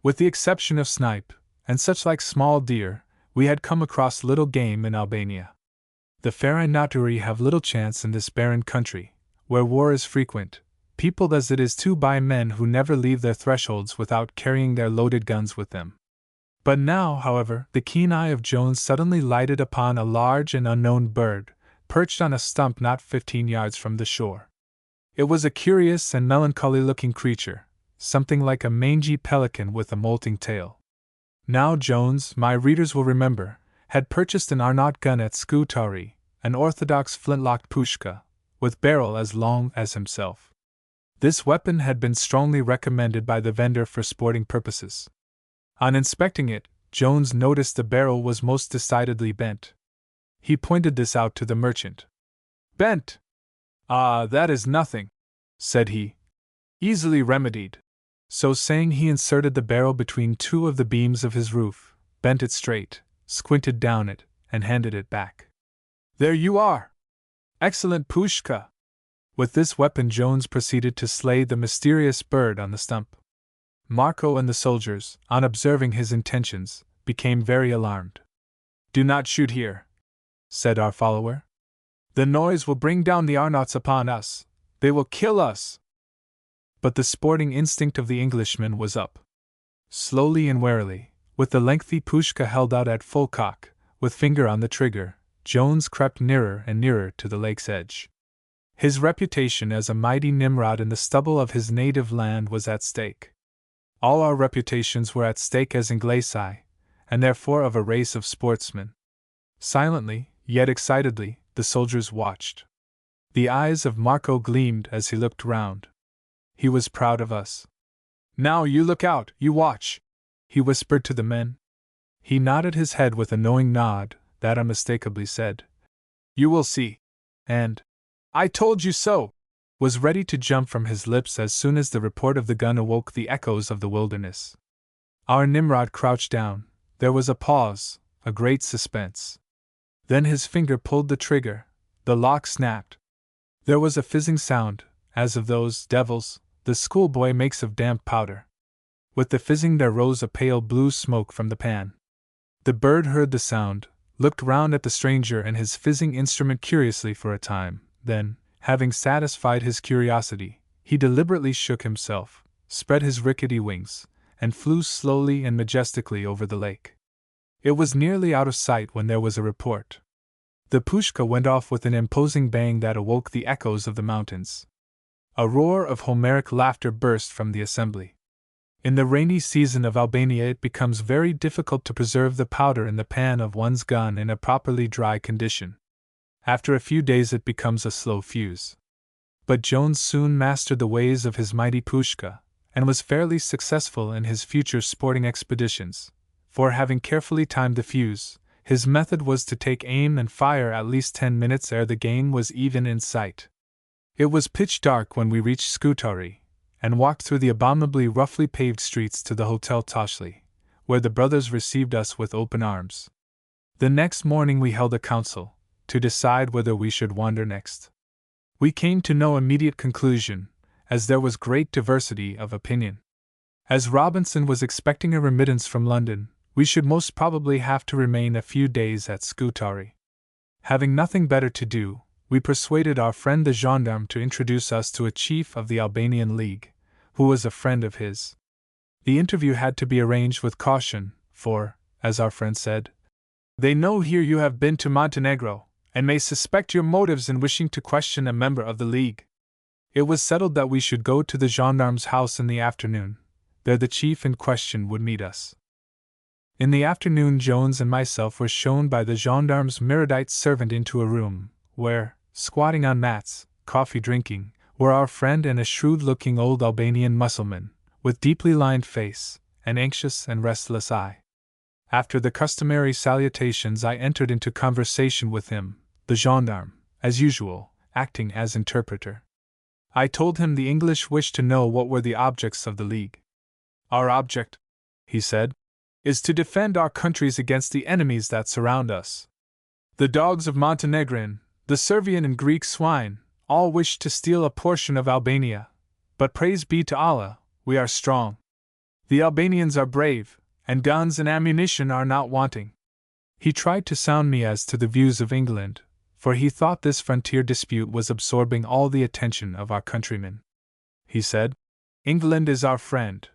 With the exception of snipe, and such like small deer, we had come across little game in Albania. The Farai Naturi have little chance in this barren country, where war is frequent, peopled as it is too by men who never leave their thresholds without carrying their loaded guns with them. But now, however, the keen eye of Jones suddenly lighted upon a large and unknown bird, perched on a stump not 15 yards from the shore. It was a curious and melancholy-looking creature, something like a mangy pelican with a molting tail. Now Jones, my readers will remember, had purchased an Arnaut gun at Scutari, an orthodox flintlock pushka, with barrel as long as himself. This weapon had been strongly recommended by the vendor for sporting purposes. On inspecting it, Jones noticed the barrel was most decidedly bent. He pointed this out to the merchant. Bent? Ah, that is nothing, said he. Easily remedied. So saying, he inserted the barrel between 2 of the beams of his roof, bent it straight, squinted down it, and handed it back. There you are! Excellent pushka! With this weapon Jones proceeded to slay the mysterious bird on the stump. Marco and the soldiers, on observing his intentions, became very alarmed. Do not shoot here, said our follower. The noise will bring down the Arnauts upon us. They will kill us. But the sporting instinct of the Englishman was up. Slowly and warily, with the lengthy pushka held out at full cock, with finger on the trigger, Jones crept nearer and nearer to the lake's edge. His reputation as a mighty Nimrod in the stubble of his native land was at stake. All our reputations were at stake as Inglesi, and therefore of a race of sportsmen. Silently, yet excitedly, the soldiers watched. The eyes of Marco gleamed as he looked round. He was proud of us. Now you look out, you watch, he whispered to the men. He nodded his head with a knowing nod that unmistakably said, You will see. And, I told you so, was ready to jump from his lips as soon as the report of the gun awoke the echoes of the wilderness. Our Nimrod crouched down. There was a pause, a great suspense. Then his finger pulled the trigger. The lock snapped. There was a fizzing sound, as of those devils the schoolboy makes of damp powder. With the fizzing there rose a pale blue smoke from the pan. The bird heard the sound, looked round at the stranger and his fizzing instrument curiously for a time, then, having satisfied his curiosity, he deliberately shook himself, spread his rickety wings, and flew slowly and majestically over the lake. It was nearly out of sight when there was a report. The pushka went off with an imposing bang that awoke the echoes of the mountains. A roar of Homeric laughter burst from the assembly. In the rainy season of Albania it becomes very difficult to preserve the powder in the pan of one's gun in a properly dry condition. After a few days it becomes a slow fuse. But Jones soon mastered the ways of his mighty pushka, and was fairly successful in his future sporting expeditions, for having carefully timed the fuse, his method was to take aim and fire at least 10 minutes ere the game was even in sight. It was pitch dark when we reached Scutari, and walked through the abominably roughly paved streets to the Hotel Toshli, where the brothers received us with open arms. The next morning we held a council, to decide whether we should wander next. We came to no immediate conclusion, as there was great diversity of opinion. As Robinson was expecting a remittance from London, we should most probably have to remain a few days at Scutari. Having nothing better to do, we persuaded our friend the gendarme to introduce us to a chief of the Albanian League, who was a friend of his. The interview had to be arranged with caution, for, as our friend said, they know here you have been to Montenegro, and may suspect your motives in wishing to question a member of the League. It was settled that we should go to the gendarme's house in the afternoon. There the chief in question would meet us. In the afternoon Jones and myself were shown by the gendarme's Miradite servant into a room, where, squatting on mats, coffee drinking, were our friend and a shrewd-looking old Albanian Mussulman, with deeply lined face, an anxious and restless eye. After the customary salutations I entered into conversation with him, the gendarme, as usual, acting as interpreter. I told him the English wished to know what were the objects of the League. Our object, he said, is to defend our countries against the enemies that surround us. The dogs of Montenegrin, the Servian and Greek swine, all wish to steal a portion of Albania, but praise be to Allah, we are strong. The Albanians are brave, and guns and ammunition are not wanting. He tried to sound me as to the views of England, for he thought this frontier dispute was absorbing all the attention of our countrymen. He said, England is our friend.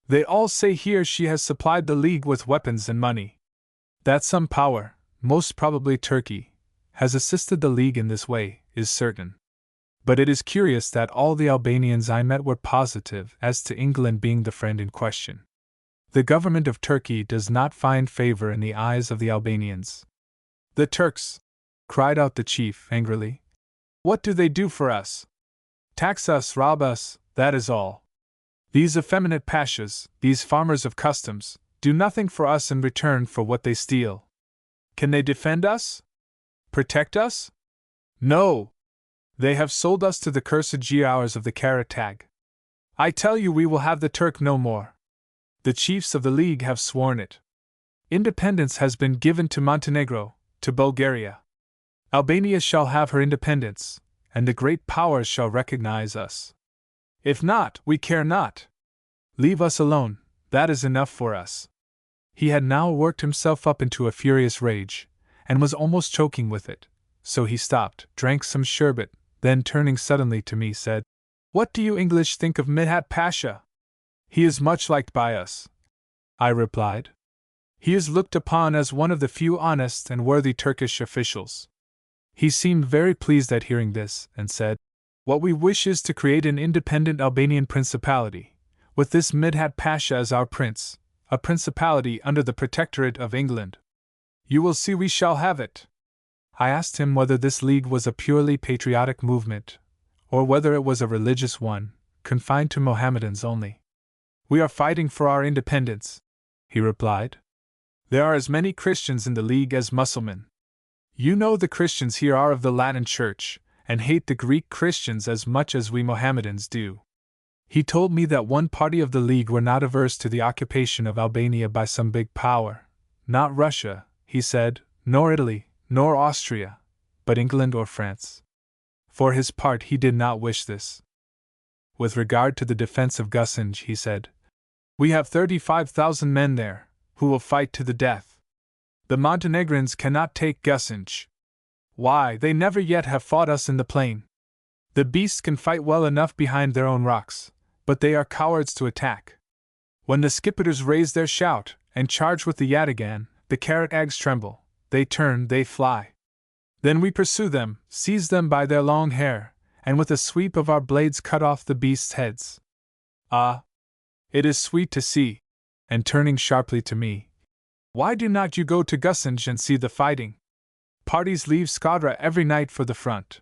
They all say here she has supplied the League with weapons and money. That some power, most probably Turkey, has assisted the League in this way, is certain. But it is curious that all the Albanians I met were positive as to England being the friend in question. The government of Turkey does not find favor in the eyes of the Albanians. The Turks, cried out the chief angrily. What do they do for us? Tax us, rob us, that is all. These effeminate pashas, these farmers of customs, do nothing for us in return for what they steal. Can they defend us? Protect us? No! They have sold us to the cursed Giaours of the Karatag. I tell you we will have the Turk no more. The chiefs of the League have sworn it. Independence has been given to Montenegro, to Bulgaria. Albania shall have her independence, and the great powers shall recognize us. If not, we care not. Leave us alone, that is enough for us. He had now worked himself up into a furious rage, and was almost choking with it, so he stopped, drank some sherbet, then turning suddenly to me said, What do you English think of Midhat Pasha? He is much liked by us. I replied. He is looked upon as one of the few honest and worthy Turkish officials. He seemed very pleased at hearing this, and said, What we wish is to create an independent Albanian principality, with this Midhat Pasha as our prince, a principality under the protectorate of England. You will see we shall have it. I asked him whether this league was a purely patriotic movement, or whether it was a religious one, confined to Mohammedans only. We are fighting for our independence, he replied. There are as many Christians in the league as Mussulmen. You know the Christians here are of the Latin Church, and hate the Greek Christians as much as we Mohammedans do. He told me that one party of the League were not averse to the occupation of Albania by some big power, not Russia, he said, nor Italy, nor Austria, but England or France. For his part he did not wish this. With regard to the defense of Gusinj, he said, We have 35,000 men there, who will fight to the death. The Montenegrins cannot take Gusinj. Why, they never yet have fought us in the plain. The beasts can fight well enough behind their own rocks, but they are cowards to attack. When the Skipeters raise their shout, and charge with the Yatagan, the Karatags tremble, they turn, they fly. Then we pursue them, seize them by their long hair, and with a sweep of our blades cut off the beasts' heads. Ah! It is sweet to see. And turning sharply to me, Why do not you go to Gusinj and see the fighting? Parties leave Skadra every night for the front.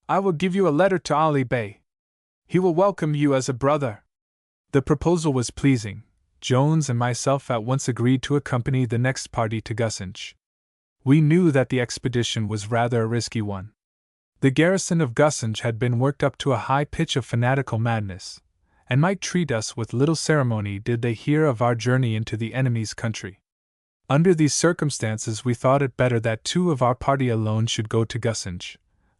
I will give you a letter to Ali Bey. He will welcome you as a brother. The proposal was pleasing. Jones and myself at once agreed to accompany the next party to Gusinj. We knew that the expedition was rather a risky one. The garrison of Gusinj had been worked up to a high pitch of fanatical madness, and might treat us with little ceremony did they hear of our journey into the enemy's country. Under these circumstances we thought it better that 2 of our party alone should go to Gusinj,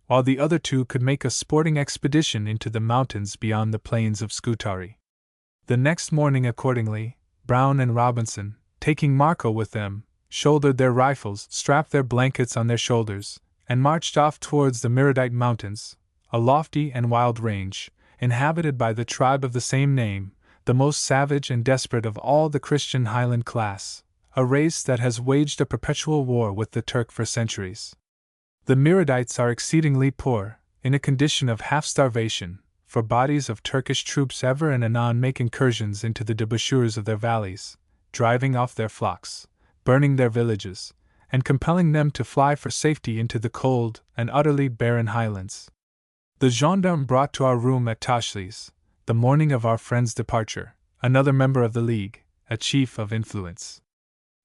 while the other 2 could make a sporting expedition into the mountains beyond the plains of Scutari. The next morning, accordingly, Brown and Robinson, taking Marco with them, shouldered their rifles, strapped their blankets on their shoulders, and marched off towards the Miradite Mountains, a lofty and wild range, inhabited by the tribe of the same name, the most savage and desperate of all the Christian Highland class, a race that has waged a perpetual war with the Turk for centuries. The Miradites are exceedingly poor, in a condition of half-starvation, for bodies of Turkish troops ever and anon make incursions into the debouchures of their valleys, driving off their flocks, burning their villages, and compelling them to fly for safety into the cold and utterly barren highlands. The gendarme brought to our room at Tashlis, the morning of our friend's departure, another member of the League, a chief of influence.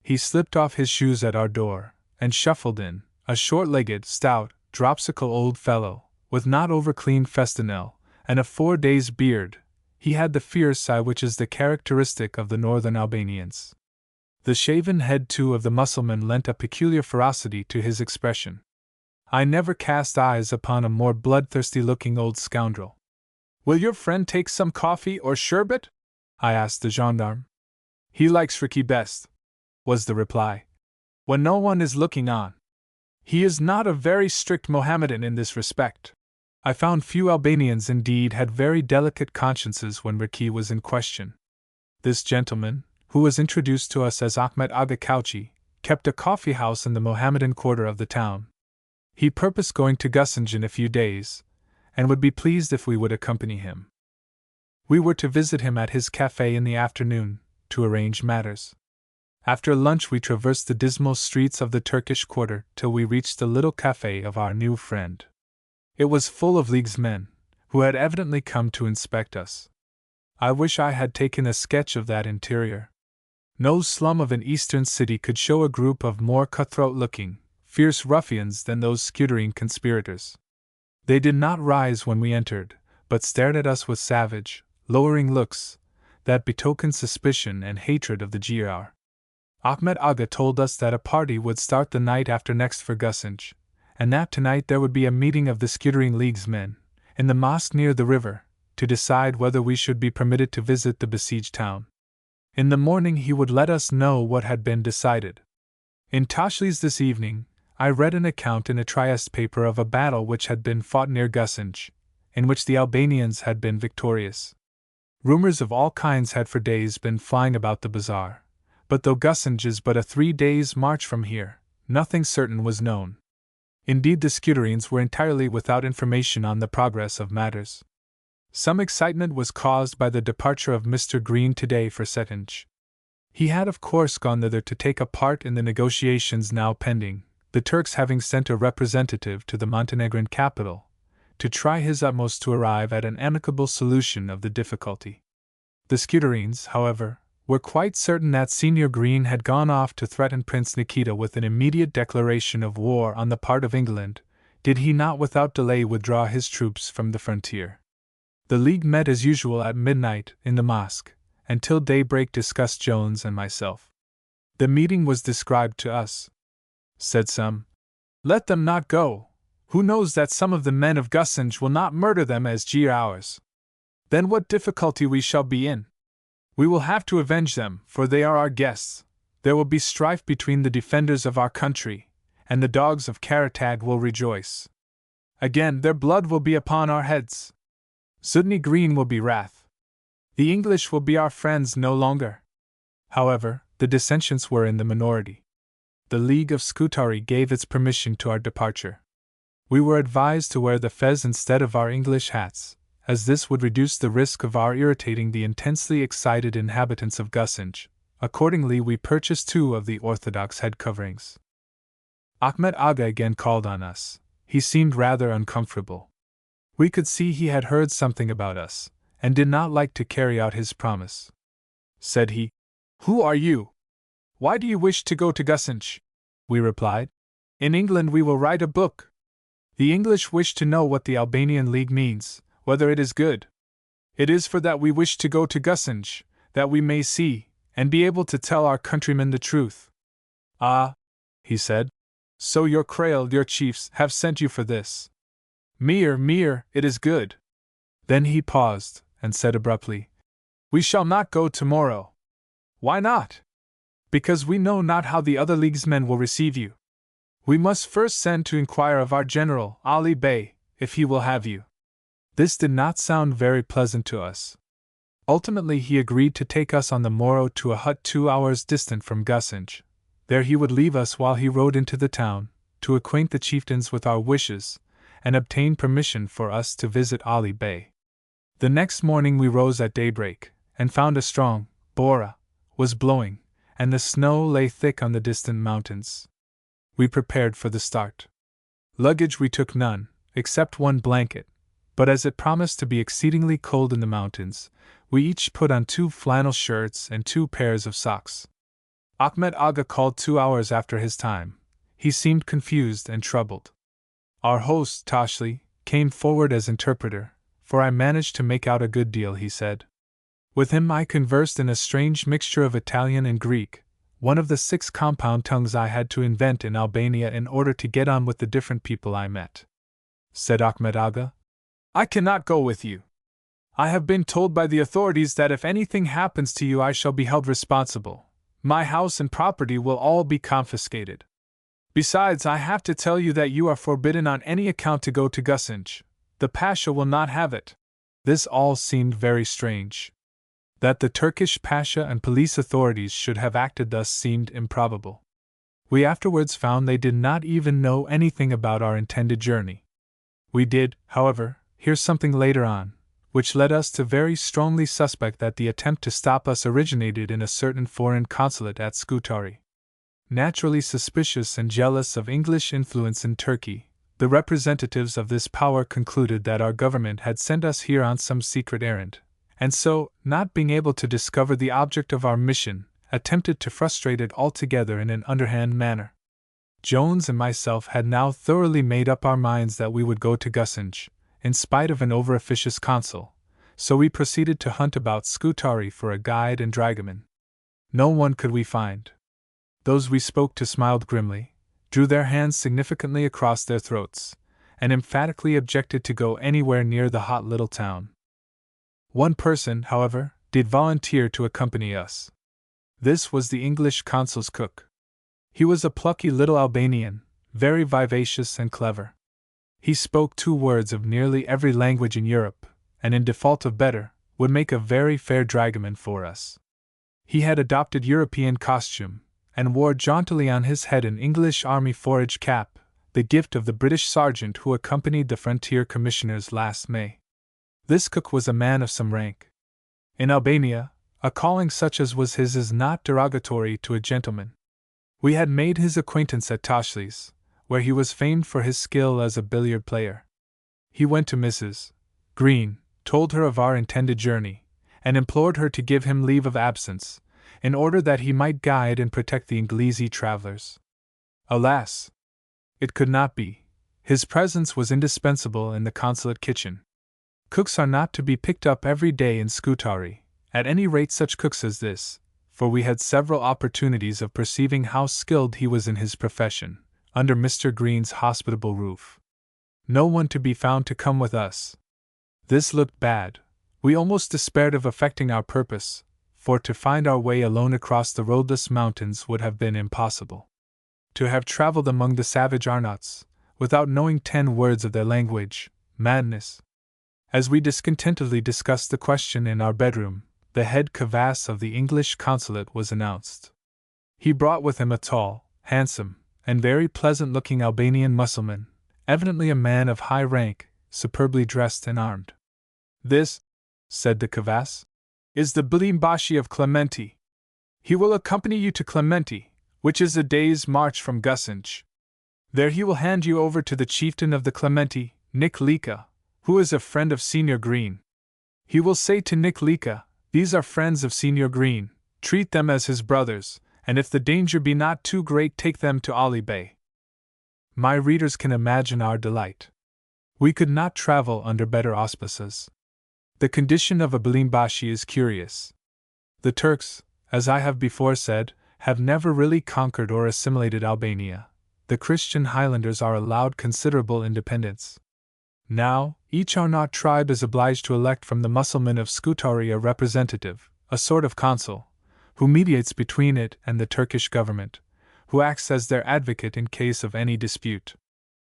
He slipped off his shoes at our door, and shuffled in, a short-legged, stout, dropsical old fellow, with not over-cleaned festinel, and a 4 days' beard. He had the fierce eye which is the characteristic of the northern Albanians. The shaven head, too, of the Mussulman lent a peculiar ferocity to his expression. I never cast eyes upon a more bloodthirsty-looking old scoundrel. "Will your friend take some coffee or sherbet?" I asked the gendarme. "He likes Riki best," was the reply, "when no one is looking on. He is not a very strict Mohammedan in this respect." I found few Albanians indeed had very delicate consciences when Riki was in question. This gentleman, who was introduced to us as Ahmet Aga Kauchi, kept a coffee-house in the Mohammedan quarter of the town. He purposed going to Gusinj in a few days, and would be pleased if we would accompany him. We were to visit him at his café in the afternoon, to arrange matters. After lunch we traversed the dismal streets of the Turkish quarter till we reached the little café of our new friend. It was full of League's men, who had evidently come to inspect us. I wish I had taken a sketch of that interior. No slum of an eastern city could show a group of more cutthroat-looking, fierce ruffians than those Scutarian conspirators. They did not rise when we entered, but stared at us with savage, lowering looks, that betokened suspicion and hatred of the GR. Ahmet Aga told us that a party would start the night after next for Gusinj, and that tonight there would be a meeting of the Scutarian League's men, in the mosque near the river, to decide whether we should be permitted to visit the besieged town. In the morning he would let us know what had been decided. In Tashlis this evening, I read an account in a Trieste paper of a battle which had been fought near Gusinj, in which the Albanians had been victorious. Rumors of all kinds had for days been flying about the bazaar, but though Gusinj is but a 3 days' march from here, nothing certain was known. Indeed, the Scutarians were entirely without information on the progress of matters. Some excitement was caused by the departure of Mr. Green today for Cetinj. He had of course gone thither to take a part in the negotiations now pending, the Turks having sent a representative to the Montenegrin capital, to try his utmost to arrive at an amicable solution of the difficulty. The Scutarians, however, were quite certain that Senior Green had gone off to threaten Prince Nikita with an immediate declaration of war on the part of England, did he not without delay withdraw his troops from the frontier. The League met as usual at midnight in the mosque, and till daybreak discussed Jones and myself. The meeting was described to us. Said some, "Let them not go. Who knows that some of the men of Gusinj will not murder them as ours? Then what difficulty we shall be in. We will have to avenge them, for they are our guests. There will be strife between the defenders of our country, and the dogs of Karatag will rejoice. Again their blood will be upon our heads. Sudney Green will be wrath. The English will be our friends no longer." However, the dissensions were in the minority. The League of Scutari gave its permission to our departure. We were advised to wear the fez instead of our English hats, as this would reduce the risk of our irritating the intensely excited inhabitants of Gusinj. Accordingly, we purchased 2 of the orthodox head coverings. Ahmet Aga again called on us. He seemed rather uncomfortable. We could see he had heard something about us, and did not like to carry out his promise. Said he, "Who are you? Why do you wish to go to Gusinj?" We replied, "In England we will write a book. The English wish to know what the Albanian League means, whether it is good. It is for that we wish to go to Gusinj, that we may see, and be able to tell our countrymen the truth." Ah, he said, so your Krail, your chiefs, have sent you for this. Mir, it is good. Then he paused, and said abruptly, We shall not go tomorrow. Why not? Because we know not how the other league's men will receive you. We must first send to inquire of our general, Ali Bey, if he will have you. This did not sound very pleasant to us. Ultimately he agreed to take us on the morrow to a hut 2 hours distant from Gusinj. There he would leave us while he rode into the town, to acquaint the chieftains with our wishes, and obtain permission for us to visit Ali Bey. The next morning we rose at daybreak, and found a strong bora was blowing, and the snow lay thick on the distant mountains. We prepared for the start. Luggage we took none, except one blanket, but as it promised to be exceedingly cold in the mountains, we each put on 2 flannel shirts and 2 pairs of socks. Ahmed Aga called 2 hours after his time. He seemed confused and troubled. Our host, Toshli, came forward as interpreter, for I managed to make out a good deal, he said. With him I conversed in a strange mixture of Italian and Greek, one of the 6 compound tongues I had to invent in Albania in order to get on with the different people I met. Said Ahmed Aga, I cannot go with you. I have been told by the authorities that if anything happens to you I shall be held responsible. My house and property will all be confiscated. Besides, I have to tell you that you are forbidden on any account to go to Gusinj. The Pasha will not have it. This all seemed very strange. That the Turkish Pasha and police authorities should have acted thus seemed improbable. We afterwards found they did not even know anything about our intended journey. We did, however, hear something later on, which led us to very strongly suspect that the attempt to stop us originated in a certain foreign consulate at Scutari. Naturally suspicious and jealous of English influence in Turkey, the representatives of this power concluded that our government had sent us here on some secret errand, and so, not being able to discover the object of our mission, attempted to frustrate it altogether in an underhand manner. Jones and myself had now thoroughly made up our minds that we would go to Gusinj, in spite of an over-officious consul, so we proceeded to hunt about Scutari for a guide and dragoman. No one could we find. Those we spoke to smiled grimly, drew their hands significantly across their throats, and emphatically objected to go anywhere near the hot little town. One person, however, did volunteer to accompany us. This was the English consul's cook. He was a plucky little Albanian, very vivacious and clever. He spoke 2 words of nearly every language in Europe, and in default of better, would make a very fair dragoman for us. He had adopted European costume, and wore jauntily on his head an English army forage cap, the gift of the British sergeant who accompanied the frontier commissioners last May. This cook was a man of some rank. In Albania, a calling such as was his is not derogatory to a gentleman. We had made his acquaintance at Toshli's, where he was famed for his skill as a billiard player. He went to Mrs. Green, told her of our intended journey, and implored her to give him leave of absence, in order that he might guide and protect the Inglesi travelers. Alas! It could not be. His presence was indispensable in the consulate kitchen. Cooks are not to be picked up every day in Scutari, at any rate such cooks as this, for we had several opportunities of perceiving how skilled he was in his profession, under Mr. Green's hospitable roof. No one to be found to come with us. This looked bad. We almost despaired of effecting our purpose, for to find our way alone across the roadless mountains would have been impossible. To have traveled among the savage Arnauts, without knowing 10 words of their language, madness. As we discontentedly discussed the question in our bedroom, the head kavass of the English consulate was announced. He brought with him a tall, handsome, and very pleasant-looking Albanian Mussulman, evidently a man of high rank, superbly dressed and armed. This, said the kavass, is the Bilimbashi of Clementi. He will accompany you to Clementi, which is a day's march from Gusinj. There he will hand you over to the chieftain of the Clementi, Nick Lika, who is a friend of Senior Green. He will say to Nick Lika, These are friends of Senior Green, treat them as his brothers, and if the danger be not too great take them to Ali Bey. My readers can imagine our delight. We could not travel under better auspices. The condition of a Bilimbashi is curious. The Turks, as I have before said, have never really conquered or assimilated Albania, the Christian Highlanders are allowed considerable independence. Now, each Arnott tribe is obliged to elect from the Mussulman of Scutari a representative, a sort of consul, who mediates between it and the Turkish government, who acts as their advocate in case of any dispute.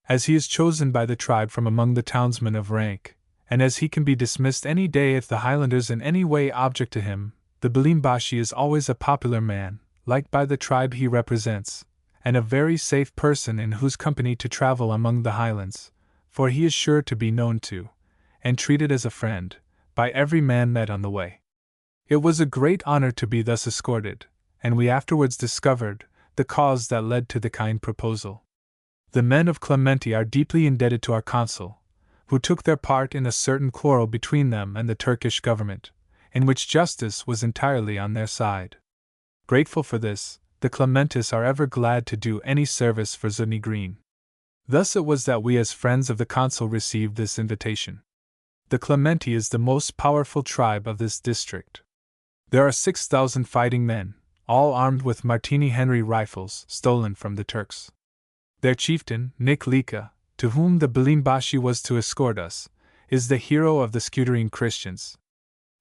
As he is chosen by the tribe from among the townsmen of rank, and as he can be dismissed any day if the Highlanders in any way object to him, the Bilimbashi is always a popular man, liked by the tribe he represents, and a very safe person in whose company to travel among the Highlands, for he is sure to be known to, and treated as a friend, by every man met on the way. It was a great honor to be thus escorted, and we afterwards discovered the cause that led to the kind proposal. The men of Clementi are deeply indebted to our consul, who took their part in a certain quarrel between them and the Turkish government, in which justice was entirely on their side. Grateful for this, the Clementis are ever glad to do any service for Zudny Green. Thus it was that we as friends of the consul received this invitation. The Clementi is the most powerful tribe of this district. There are 6,000 fighting men, all armed with Martini Henry rifles stolen from the Turks. Their chieftain, Nick Lika, to whom the Bilimbashi was to escort us, is the hero of the Scuderine Christians.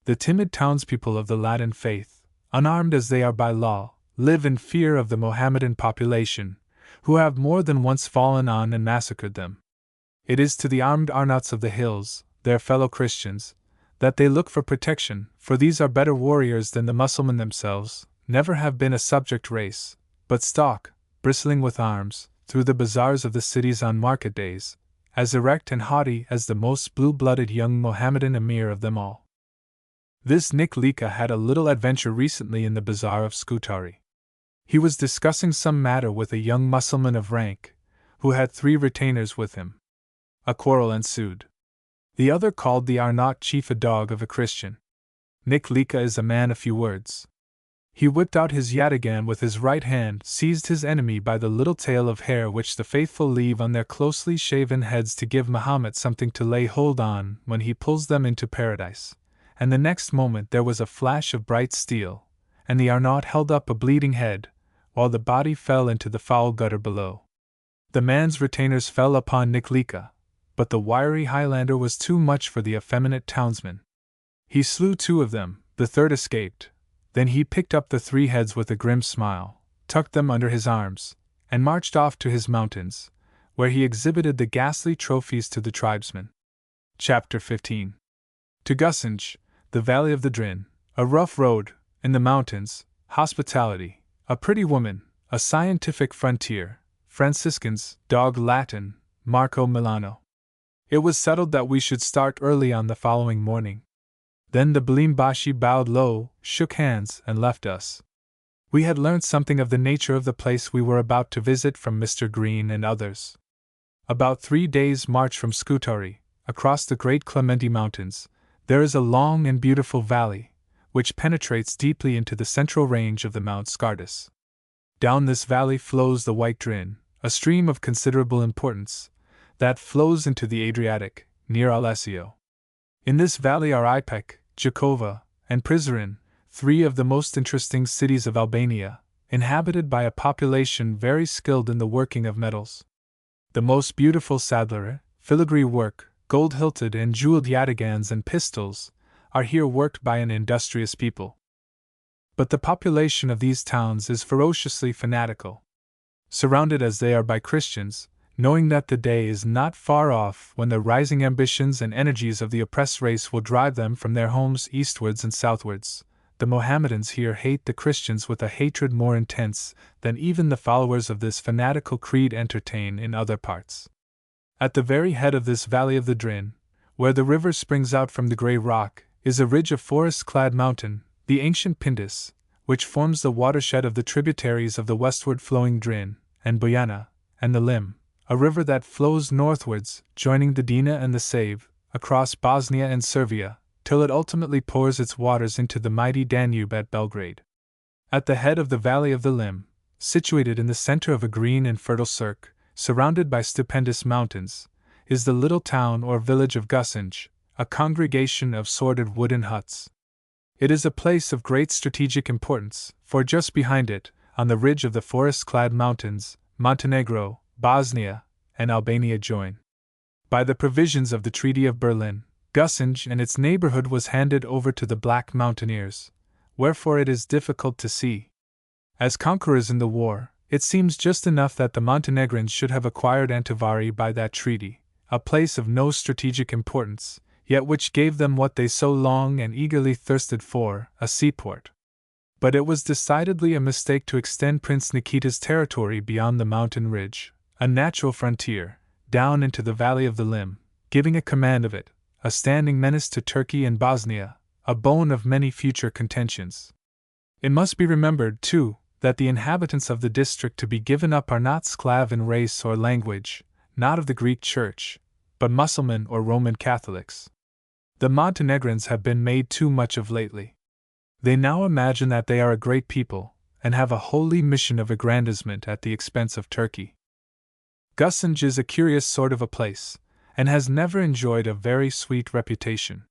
The timid townspeople of the Latin faith, unarmed as they are by law, live in fear of the Mohammedan population, who have more than once fallen on and massacred them. It is to the armed Arnauts of the hills, their fellow Christians, that they look for protection, for these are better warriors than the Mussulman themselves, never have been a subject race, but stalk, bristling with arms, through the bazaars of the cities on market days, as erect and haughty as the most blue-blooded young Mohammedan emir of them all. This Nick Lika had a little adventure recently in the bazaar of Scutari. He was discussing some matter with a young Mussulman of rank, who had 3 retainers with him. A quarrel ensued. The other called the Arnaut chief a dog of a Christian. Nick Lika is a man of few words. He whipped out his yataghan with his right hand, seized his enemy by the little tail of hair which the faithful leave on their closely shaven heads to give Mahomet something to lay hold on when he pulls them into paradise, and the next moment there was a flash of bright steel, and the Arnaut held up a bleeding head, while the body fell into the foul gutter below. The man's retainers fell upon Nick Lika, but the wiry Highlander was too much for the effeminate townsman. He slew 2 of them, the third escaped. Then he picked up the 3 heads with a grim smile, tucked them under his arms, and marched off to his mountains, where he exhibited the ghastly trophies to the tribesmen. Chapter 15. To Gusinj, the valley of the Drin, a rough road, in the mountains, hospitality, a pretty woman, a scientific frontier, Franciscans, dog Latin, Marco Milano. It was settled that we should start early on the following morning. Then the Bilimbashi bowed low, shook hands, and left us. We had learnt something of the nature of the place we were about to visit from Mr. Green and others. About 3 days' march from Scutari, across the great Clementi Mountains, there is a long and beautiful valley, which penetrates deeply into the central range of the Mount Scardus. Down this valley flows the White Drin, a stream of considerable importance, that flows into the Adriatic, near Alessio. In this valley are Ipek, Jakova, and Prizren, 3 of the most interesting cities of Albania, inhabited by a population very skilled in the working of metals. The most beautiful saddlery, filigree work, gold-hilted and jeweled yataghans and pistols, are here worked by an industrious people. But the population of these towns is ferociously fanatical. Surrounded as they are by Christians, knowing that the day is not far off when the rising ambitions and energies of the oppressed race will drive them from their homes eastwards and southwards, the Mohammedans here hate the Christians with a hatred more intense than even the followers of this fanatical creed entertain in other parts. At the very head of this valley of the Drin, where the river springs out from the grey rock, is a ridge of forest-clad mountain, the ancient Pindus, which forms the watershed of the tributaries of the westward-flowing Drin, and Bojana, and the Lim, a river that flows northwards, joining the Dina and the Save, across Bosnia and Servia, till it ultimately pours its waters into the mighty Danube at Belgrade. At the head of the valley of the Lim, situated in the center of a green and fertile cirque, surrounded by stupendous mountains, is the little town or village of Gusinj, a congregation of sordid wooden huts. It is a place of great strategic importance, for just behind it, on the ridge of the forest-clad mountains, Montenegro, Bosnia, and Albania join. By the provisions of the Treaty of Berlin, Gusinj and its neighborhood was handed over to the Black Mountaineers, wherefore it is difficult to see. As conquerors in the war, it seems just enough that the Montenegrins should have acquired Antivari by that treaty, a place of no strategic importance, yet which gave them what they so long and eagerly thirsted for, a seaport. But it was decidedly a mistake to extend Prince Nikita's territory beyond the mountain ridge, a natural frontier, down into the valley of the Lim, giving a command of it, a standing menace to Turkey and Bosnia, a bone of many future contentions. It must be remembered, too, that the inhabitants of the district to be given up are not Sclav in race or language, not of the Greek Church, but Mussulman or Roman Catholics. The Montenegrins have been made too much of lately. They now imagine that they are a great people, and have a holy mission of aggrandizement at the expense of Turkey. Gusinj is a curious sort of a place, and has never enjoyed a very sweet reputation.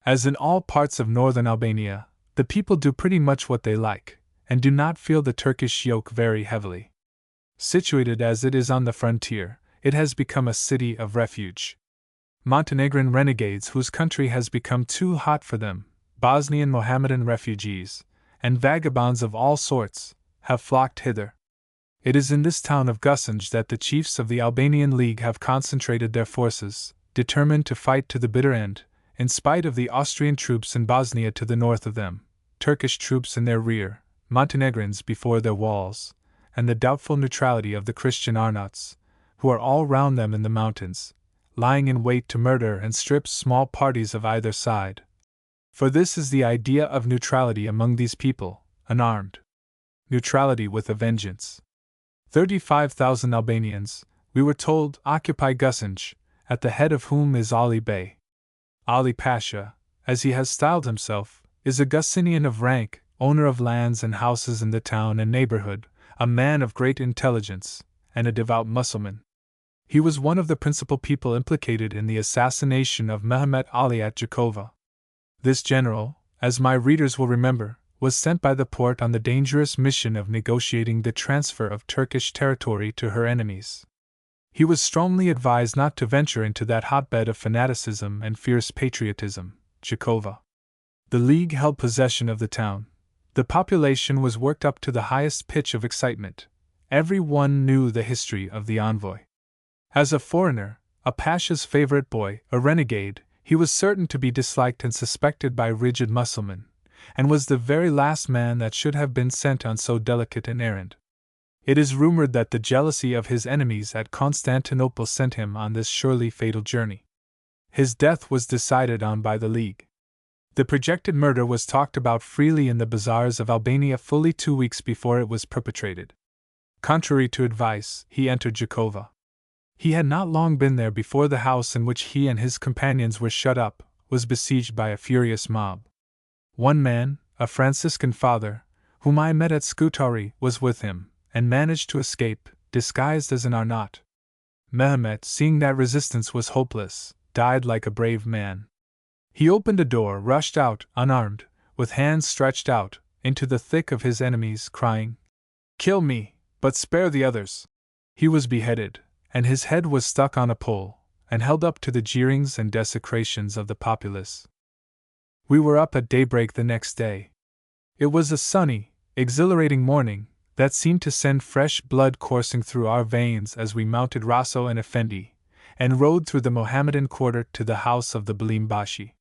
As in all parts of northern Albania, the people do pretty much what they like, and do not feel the Turkish yoke very heavily. Situated as it is on the frontier, it has become a city of refuge. Montenegrin renegades whose country has become too hot for them, Bosnian Mohammedan refugees, and vagabonds of all sorts, have flocked hither. It is in this town of Gusinj that the chiefs of the Albanian League have concentrated their forces, determined to fight to the bitter end, in spite of the Austrian troops in Bosnia to the north of them, Turkish troops in their rear, Montenegrins before their walls, and the doubtful neutrality of the Christian Arnauts, who are all round them in the mountains, lying in wait to murder and strip small parties of either side. For this is the idea of neutrality among these people, unarmed. Neutrality with a vengeance. 35,000 Albanians, we were told, occupy Gusinj, at the head of whom is Ali Bey. Ali Pasha, as he has styled himself, is a Gusinian of rank, owner of lands and houses in the town and neighborhood, a man of great intelligence, and a devout Mussulman. He was one of the principal people implicated in the assassination of Mehmet Ali at Jakova. This general, as my readers will remember, was sent by the Porte on the dangerous mission of negotiating the transfer of Turkish territory to her enemies. He was strongly advised not to venture into that hotbed of fanaticism and fierce patriotism, Jakova. The League held possession of the town. The population was worked up to the highest pitch of excitement. Every one knew the history of the envoy. As a foreigner, a pasha's favorite boy, a renegade, he was certain to be disliked and suspected by rigid Mussulmen, and was the very last man that should have been sent on so delicate an errand. It is rumored that the jealousy of his enemies at Constantinople sent him on this surely fatal journey. His death was decided on by the League. The projected murder was talked about freely in the bazaars of Albania fully 2 weeks before it was perpetrated. Contrary to advice, he entered Jakova. He had not long been there before the house in which he and his companions were shut up was besieged by a furious mob. One man, a Franciscan father, whom I met at Scutari, was with him, and managed to escape, disguised as an Arnaut. Mehmet, seeing that resistance was hopeless, died like a brave man. He opened a door, rushed out, unarmed, with hands stretched out, into the thick of his enemies, crying, "Kill me, but spare the others!" He was beheaded, and his head was stuck on a pole, and held up to the jeerings and desecrations of the populace. We were up at daybreak the next day. It was a sunny, exhilarating morning, that seemed to send fresh blood coursing through our veins as we mounted Rasso and Effendi, and rode through the Mohammedan quarter to the house of the Balimbashi.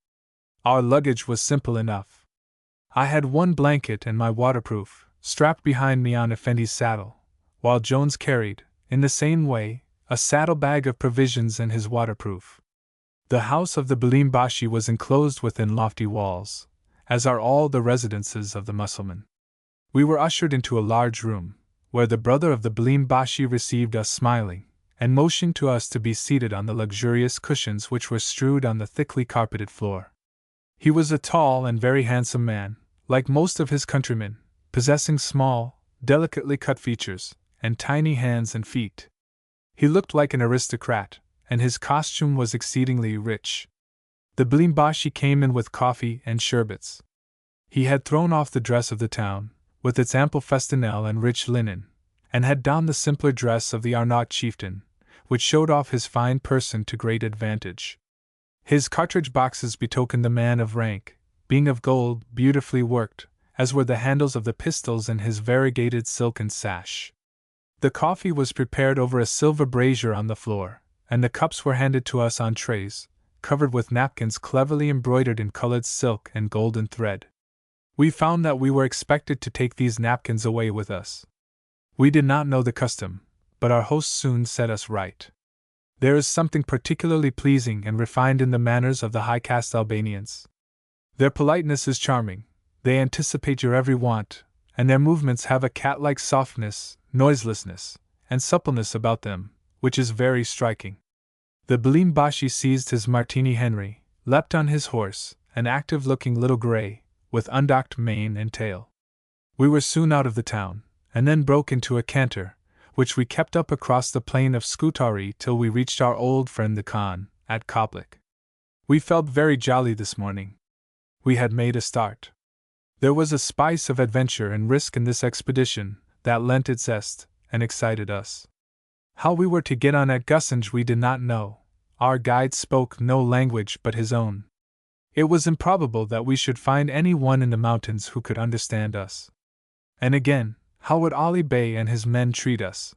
Our luggage was simple enough. I had one blanket and my waterproof, strapped behind me on Effendi's saddle, while Jones carried, in the same way, a saddlebag of provisions and his waterproof. The house of the Balimbashi was enclosed within lofty walls, as are all the residences of the Mussulman. We were ushered into a large room, where the brother of the Balimbashi received us smiling, and motioned to us to be seated on the luxurious cushions which were strewed on the thickly carpeted floor. He was a tall and very handsome man, like most of his countrymen, possessing small, delicately cut features, and tiny hands and feet. He looked like an aristocrat, and his costume was exceedingly rich. The Balimbashi came in with coffee and sherbets. He had thrown off the dress of the town, with its ample festinel and rich linen, and had donned the simpler dress of the Arnaut chieftain, which showed off his fine person to great advantage. His cartridge boxes betokened the man of rank, being of gold, beautifully worked, as were the handles of the pistols in his variegated silken sash. The coffee was prepared over a silver brazier on the floor, and the cups were handed to us on trays, covered with napkins cleverly embroidered in colored silk and golden thread. We found that we were expected to take these napkins away with us. We did not know the custom, but our host soon set us right. There is something particularly pleasing and refined in the manners of the high-caste Albanians. Their politeness is charming, they anticipate your every want, and their movements have a cat-like softness, noiselessness, and suppleness about them, which is very striking. The Bilimbashi seized his Martini Henry, leapt on his horse, an active-looking little grey, with undocked mane and tail. We were soon out of the town, and then broke into a canter, which we kept up across the plain of Scutari till we reached our old friend the Khan, at Koplik. We felt very jolly this morning. We had made a start. There was a spice of adventure and risk in this expedition that lent its zest and excited us. How we were to get on at Gusange we did not know. Our guide spoke no language but his own. It was improbable that we should find any one in the mountains who could understand us. And again, how would Ali Bey and his men treat us?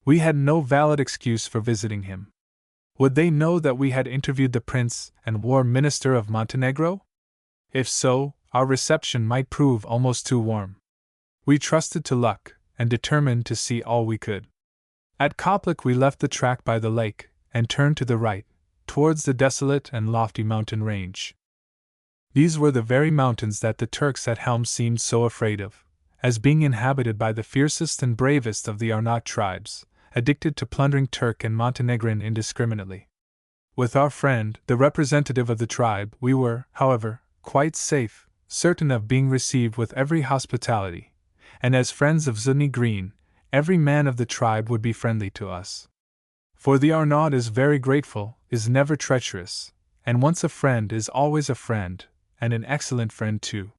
We had no valid excuse for visiting him. Would they know that we had interviewed the Prince and War Minister of Montenegro? If so, our reception might prove almost too warm. We trusted to luck, and determined to see all we could. At Koplik we left the track by the lake, and turned to the right, towards the desolate and lofty mountain range. These were the very mountains that the Turks at Helm seemed so afraid of, as being inhabited by the fiercest and bravest of the Arnaut tribes, addicted to plundering Turk and Montenegrin indiscriminately. With our friend, the representative of the tribe, we were, however, quite safe, certain of being received with every hospitality, and as friends of Zudny Green, every man of the tribe would be friendly to us. For the Arnaut is very grateful, is never treacherous, and once a friend is always a friend, and an excellent friend too.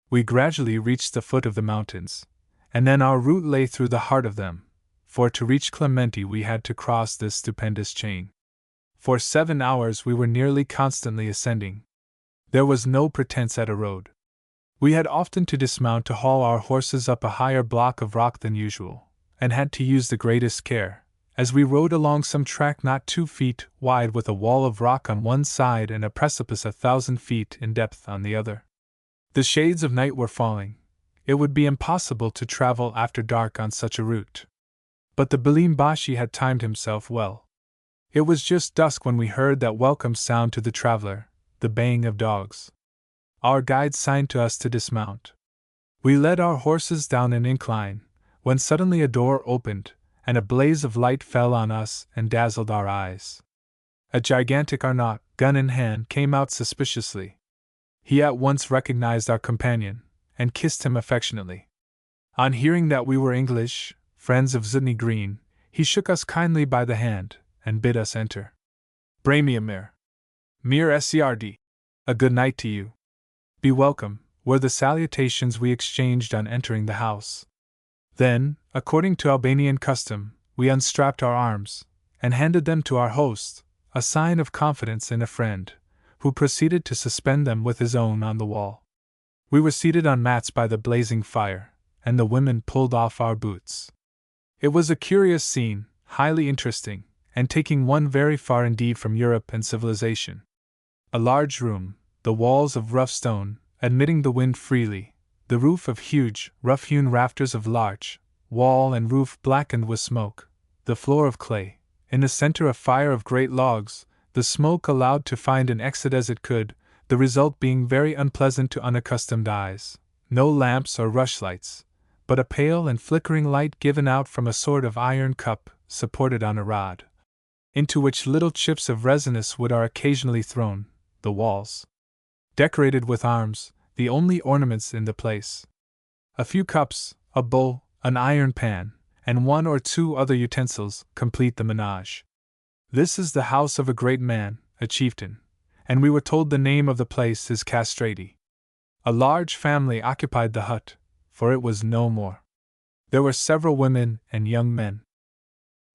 We gradually reached the foot of the mountains, and then our route lay through the heart of them, for to reach Clementi we had to cross this stupendous chain. For 7 hours we were nearly constantly ascending. There was no pretense at a road. We had often to dismount to haul our horses up a higher block of rock than usual, and had to use the greatest care, as we rode along some track not 2 feet wide with a wall of rock on one side and a precipice 1,000 feet in depth on the other. The shades of night were falling. It would be impossible to travel after dark on such a route. But the Bilimbashi had timed himself well. It was just dusk when we heard that welcome sound to the traveler, the baying of dogs. Our guide signed to us to dismount. We led our horses down an incline, when suddenly a door opened, and a blaze of light fell on us and dazzled our eyes. A gigantic Arnaut, gun in hand, came out suspiciously. He at once recognized our companion, and kissed him affectionately. On hearing that we were English, friends of Zudny Green, he shook us kindly by the hand, and bid us enter. Bramiamir. Mir Serd. A good night to you. Be welcome, were the salutations we exchanged on entering the house. Then, according to Albanian custom, we unstrapped our arms, and handed them to our host, a sign of confidence in a friend, who proceeded to suspend them with his own on the wall. We were seated on mats by the blazing fire, and the women pulled off our boots. It was a curious scene, highly interesting, and taking one very far indeed from Europe and civilization. A large room, the walls of rough stone, admitting the wind freely, the roof of huge, rough-hewn rafters of larch, wall and roof blackened with smoke, the floor of clay, in the center a fire of great logs, the smoke allowed to find an exit as it could, the result being very unpleasant to unaccustomed eyes, no lamps or rushlights, but a pale and flickering light given out from a sort of iron cup, supported on a rod, into which little chips of resinous wood are occasionally thrown, the walls decorated with arms, the only ornaments in the place. A few cups, a bowl, an iron pan, and 1 or 2 other utensils complete the menage. This is the house of a great man, a chieftain, and we were told the name of the place is Castrati. A large family occupied the hut, for it was no more. There were several women and young men.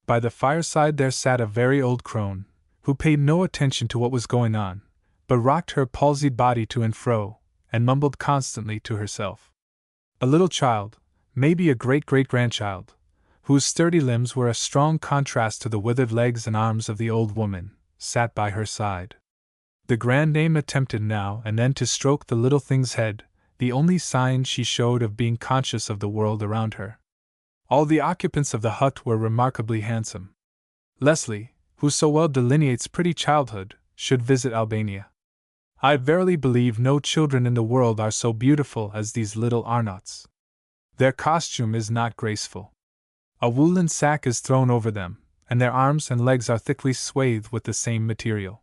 By the fireside there sat a very old crone, who paid no attention to what was going on, but rocked her palsied body to and fro, and mumbled constantly to herself. A little child, maybe a great-great-grandchild, whose sturdy limbs were a strong contrast to the withered legs and arms of the old woman, sat by her side. The grand dame attempted now and then to stroke the little thing's head, the only sign she showed of being conscious of the world around her. All the occupants of the hut were remarkably handsome. Leslie, who so well delineates pretty childhood, should visit Albania. I verily believe no children in the world are so beautiful as these little Arnauts. Their costume is not graceful. A woolen sack is thrown over them, and their arms and legs are thickly swathed with the same material.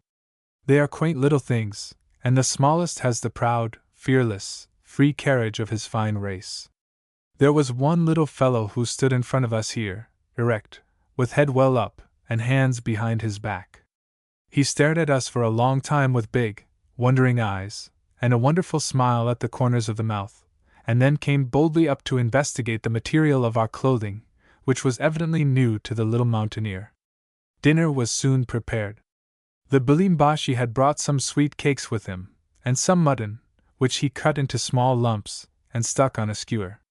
They are quaint little things, and the smallest has the proud, fearless, free carriage of his fine race. There was one little fellow who stood in front of us here, erect, with head well up, and hands behind his back. He stared at us for a long time with big, wondering eyes, and a wonderful smile at the corners of the mouth, and then came boldly up to investigate the material of our clothing, which was evidently new to the little mountaineer. Dinner was soon prepared. The Bilimbashi had brought some sweet cakes with him, and some mutton, which he cut into small lumps, and stuck on a skewer.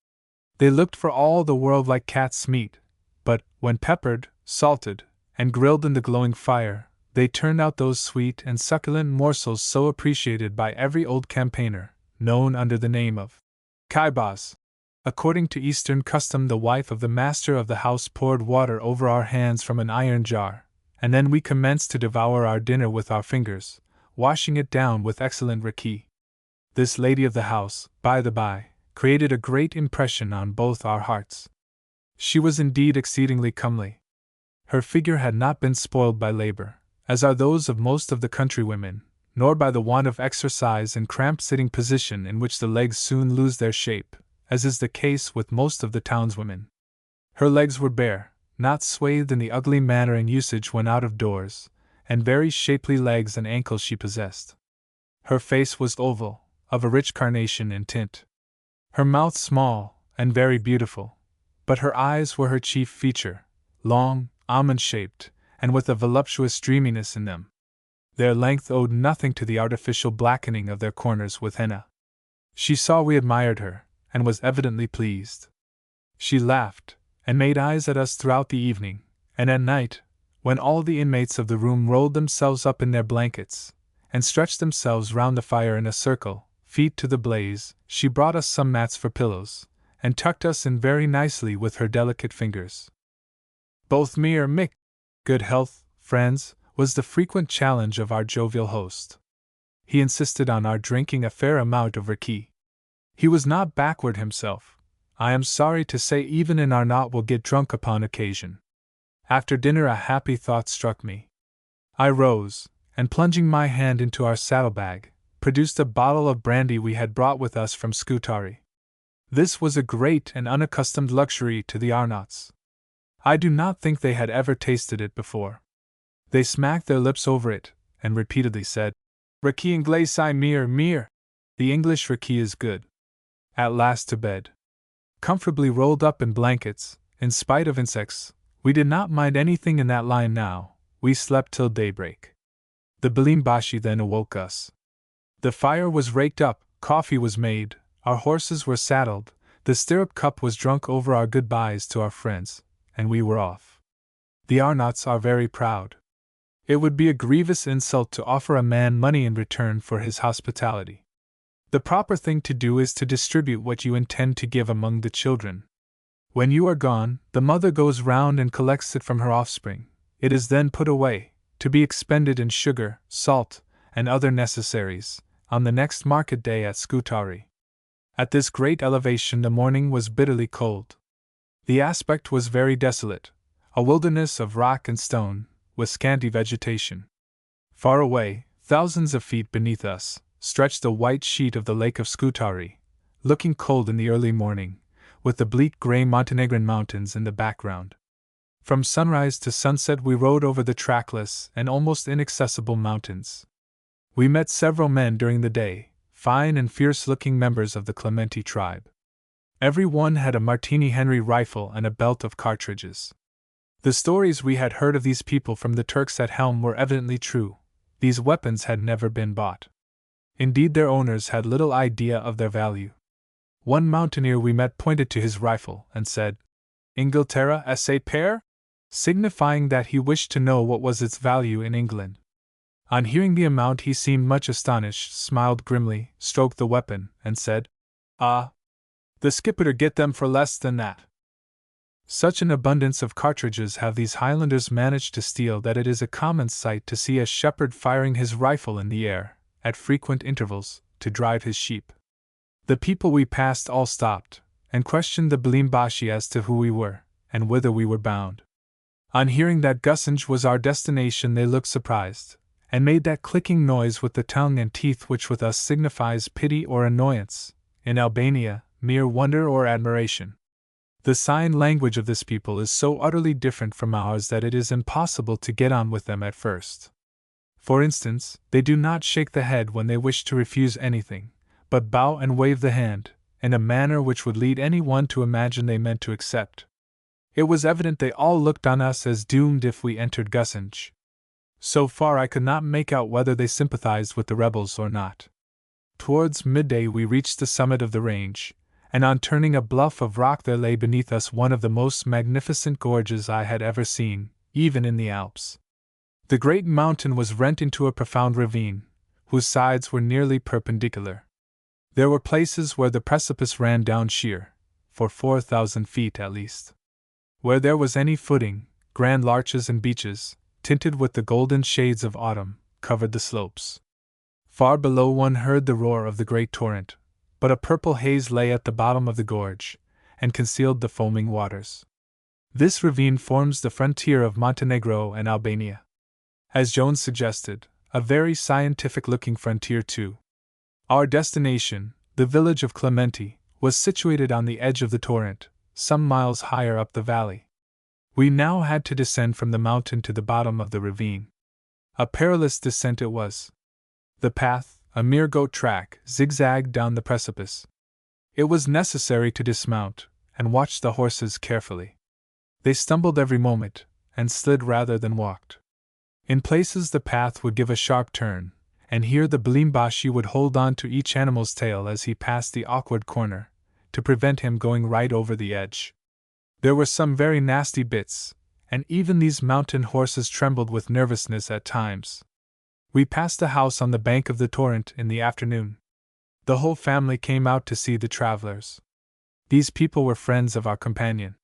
They looked for all the world like cat's meat, but, when peppered, salted, and grilled in the glowing fire, they turned out those sweet and succulent morsels so appreciated by every old campaigner, known under the name of kaibas. According to Eastern custom, the wife of the master of the house poured water over our hands from an iron jar, and then we commenced to devour our dinner with our fingers, washing it down with excellent raki. This lady of the house, by the by, created a great impression on both our hearts. She was indeed exceedingly comely. Her figure had not been spoiled by labor, as are those of most of the countrywomen, nor by the want of exercise and cramped sitting position in which the legs soon lose their shape, as is the case with most of the townswomen. Her legs were bare, not swathed in the ugly manner in usage when out of doors, and very shapely legs and ankles she possessed. Her face was oval, of a rich carnation in tint. Her mouth small, and very beautiful, but her eyes were her chief feature, long, almond-shaped, and with a voluptuous dreaminess in them. Their length owed nothing to the artificial blackening of their corners with henna. She saw we admired her, and was evidently pleased. She laughed, and made eyes at us throughout the evening, and at night, when all the inmates of the room rolled themselves up in their blankets, and stretched themselves round the fire in a circle, feet to the blaze, she brought us some mats for pillows, and tucked us in very nicely with her delicate fingers. Both me or Mick, good health, friends, was the frequent challenge of our jovial host. He insisted on our drinking a fair amount of raki. He was not backward himself. I am sorry to say even an Arnaut will get drunk upon occasion. After dinner a happy thought struck me. I rose, and plunging my hand into our saddlebag, produced a bottle of brandy we had brought with us from Scutari. This was a great and unaccustomed luxury to the Arnauts. I do not think they had ever tasted it before. They smacked their lips over it, and repeatedly said, "Raki Anglais I mir. The English raki is good." At last to bed. Comfortably rolled up in blankets, in spite of insects, we did not mind anything in that line now. We slept till daybreak. The Bilimbashi then awoke us. The fire was raked up, coffee was made, our horses were saddled, the stirrup cup was drunk over our goodbyes to our friends, and we were off. The Arnauts are very proud. It would be a grievous insult to offer a man money in return for his hospitality. The proper thing to do is to distribute what you intend to give among the children. When you are gone, the mother goes round and collects it from her offspring. It is then put away, to be expended in sugar, salt, and other necessaries, on the next market day at Scutari. At this great elevation the morning was bitterly cold. The aspect was very desolate, a wilderness of rock and stone, with scanty vegetation. Far away, thousands of feet beneath us, stretched the white sheet of the lake of Scutari, looking cold in the early morning, with the bleak grey Montenegrin mountains in the background. From sunrise to sunset we rode over the trackless and almost inaccessible mountains. We met several men during the day, fine and fierce-looking members of the Clementi tribe. Every one had a Martini Henry rifle and a belt of cartridges. The stories we had heard of these people from the Turks at Helm were evidently true. These weapons had never been bought. Indeed, their owners had little idea of their value. One mountaineer we met pointed to his rifle and said, "Ingilterra esse pair?" signifying that he wished to know what was its value in England. On hearing the amount, he seemed much astonished, smiled grimly, stroked the weapon, and said, "Ah, the skipper'd get them for less than that." Such an abundance of cartridges have these Highlanders managed to steal that it is a common sight to see a shepherd firing his rifle in the air, at frequent intervals, to drive his sheep. The people we passed all stopped, and questioned the Bilimbashi as to who we were, and whither we were bound. On hearing that Gussenj was our destination, they looked surprised, and made that clicking noise with the tongue and teeth which with us signifies pity or annoyance, in Albania, mere wonder or admiration. The sign language of this people is so utterly different from ours that it is impossible to get on with them at first. For instance, they do not shake the head when they wish to refuse anything, but bow and wave the hand, in a manner which would lead any one to imagine they meant to accept. It was evident they all looked on us as doomed if we entered Gussenj. So far I could not make out whether they sympathized with the rebels or not. Towards midday we reached the summit of the range, and on turning a bluff of rock there lay beneath us one of the most magnificent gorges I had ever seen, even in the Alps. The great mountain was rent into a profound ravine, whose sides were nearly perpendicular. There were places where the precipice ran down sheer, for 4,000 feet at least. Where there was any footing, grand larches and beeches, tinted with the golden shades of autumn, covered the slopes. Far below one heard the roar of the great torrent, but a purple haze lay at the bottom of the gorge, and concealed the foaming waters. This ravine forms the frontier of Montenegro and Albania. As Jones suggested, a very scientific-looking frontier too. Our destination, the village of Clementi, was situated on the edge of the torrent, some miles higher up the valley. We now had to descend from the mountain to the bottom of the ravine. A perilous descent it was. The path, a mere goat track, zigzagged down the precipice. It was necessary to dismount, and watch the horses carefully. They stumbled every moment, and slid rather than walked. In places the path would give a sharp turn, and here the Bilimbashi would hold on to each animal's tail as he passed the awkward corner, to prevent him going right over the edge. There were some very nasty bits, and even these mountain horses trembled with nervousness at times. We passed a house on the bank of the torrent in the afternoon. The whole family came out to see the travelers. These people were friends of our companion.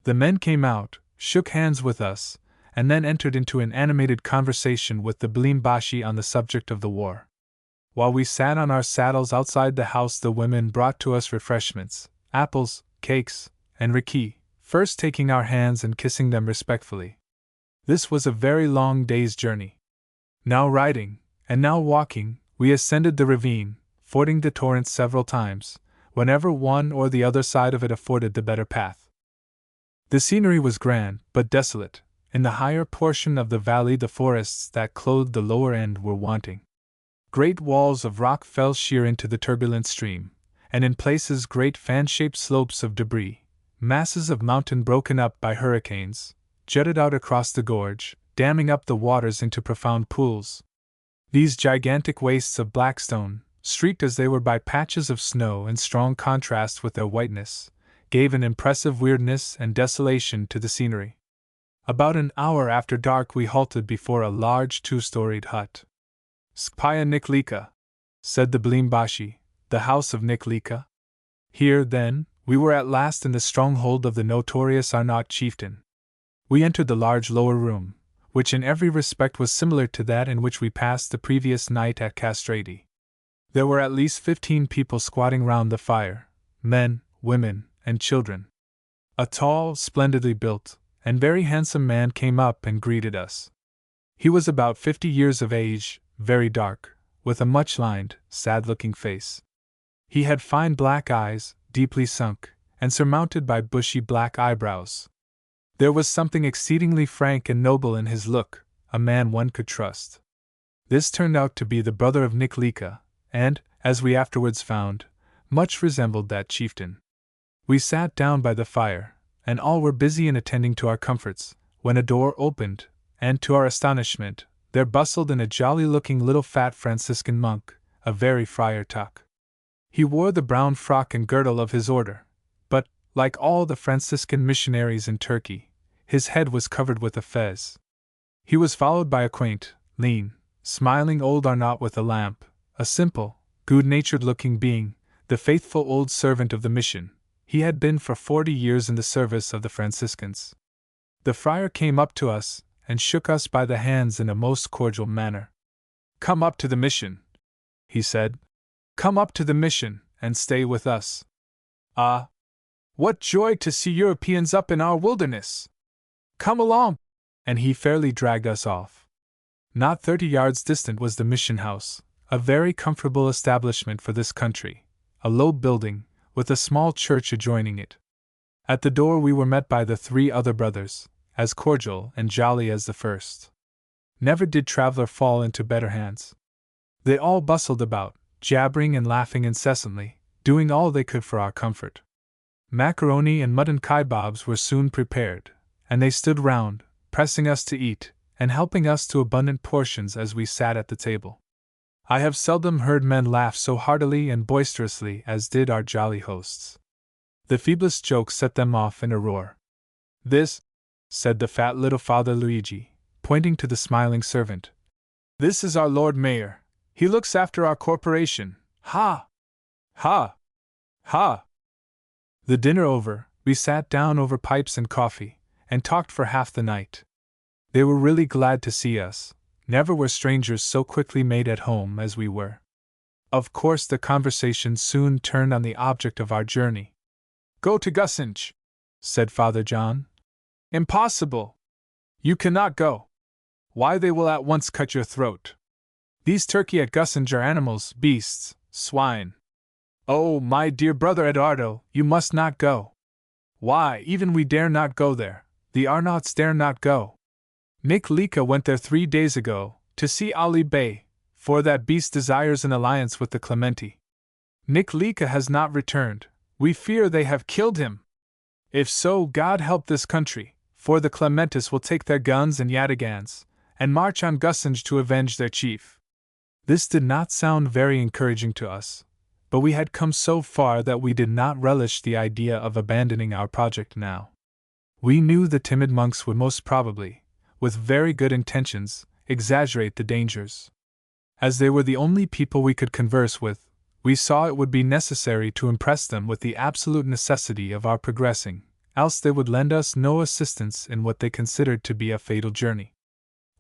The men came out, shook hands with us, and then entered into an animated conversation with the Bilimbashi on the subject of the war. While we sat on our saddles outside the house, the women brought to us refreshments, apples, cakes, and raki, first taking our hands and kissing them respectfully. This was a very long day's journey. Now riding, and now walking, we ascended the ravine, fording the torrent several times, whenever one or the other side of it afforded the better path. The scenery was grand, but desolate. In the higher portion of the valley the forests that clothed the lower end were wanting. Great walls of rock fell sheer into the turbulent stream, and in places great fan-shaped slopes of debris, masses of mountain broken up by hurricanes, jutted out across the gorge, damming up the waters into profound pools. These gigantic wastes of black stone, streaked as they were by patches of snow in strong contrast with their whiteness, gave an impressive weirdness and desolation to the scenery. About an hour after dark we halted before a large two-storied hut. "Spaya Niklika," said the Bilimbashi, "the house of Niklika?" Here, then, we were at last in the stronghold of the notorious Arnaut chieftain. We entered the large lower room, which in every respect was similar to that in which we passed the previous night at Castrati. There were at least 15 people squatting round the fire, men, women, and children. A tall, splendidly built, and very handsome man came up and greeted us. He was about 50 years of age, very dark, with a much-lined, sad-looking face. He had fine black eyes, deeply sunk, and surmounted by bushy black eyebrows. There was something exceedingly frank and noble in his look, a man one could trust. This turned out to be the brother of Niklika, and, as we afterwards found, much resembled that chieftain. We sat down by the fire, and all were busy in attending to our comforts, when a door opened, and to our astonishment, there bustled in a jolly-looking little fat Franciscan monk, a very Friar Tuck. He wore the brown frock and girdle of his order, but, like all the Franciscan missionaries in Turkey, his head was covered with a fez. He was followed by a quaint, lean, smiling old Arnaut with a lamp, a simple, good-natured-looking being, the faithful old servant of the mission. He had been for 40 years in the service of the Franciscans. The friar came up to us, and shook us by the hands in a most cordial manner. "Come up to the mission," he said. "Come up to the mission, and stay with us. Ah! What joy to see Europeans up in our wilderness! Come along!" And he fairly dragged us off. Not 30 yards distant was the mission house, a very comfortable establishment for this country, a low building, with a small church adjoining it. At the door we were met by the 3 other brothers, as cordial and jolly as the first. Never did traveler fall into better hands. They all bustled about, jabbering and laughing incessantly, doing all they could for our comfort. Macaroni and mutton kebabs were soon prepared, and they stood round, pressing us to eat, and helping us to abundant portions as we sat at the table. I have seldom heard men laugh so heartily and boisterously as did our jolly hosts. The feeblest joke set them off in a roar. "This," said the fat little Father Luigi, pointing to the smiling servant, "this is our Lord Mayor. He looks after our corporation. Ha! Ha! Ha!" The dinner over, we sat down over pipes and coffee, and talked for half the night. They were really glad to see us. Never were strangers so quickly made at home as we were. Of course, the conversation soon turned on the object of our journey. "Go to Gusinge," said Father John. "Impossible! You cannot go. Why, they will at once cut your throat. These Turkey at Gusinge are animals, beasts, swine. Oh, my dear brother Eduardo, you must not go. Why, even we dare not go there, the Arnauts dare not go. Nick Lika went there 3 days ago, to see Ali Bey, for that beast desires an alliance with the Clementi. Nick Lika has not returned, we fear they have killed him. If so, God help this country, for the Clementis will take their guns and yataghans, and march on Gusinge to avenge their chief." This did not sound very encouraging to us, but we had come so far that we did not relish the idea of abandoning our project now. We knew the timid monks would most probably, with very good intentions, exaggerate the dangers. As they were the only people we could converse with, we saw it would be necessary to impress them with the absolute necessity of our progressing, else they would lend us no assistance in what they considered to be a fatal journey.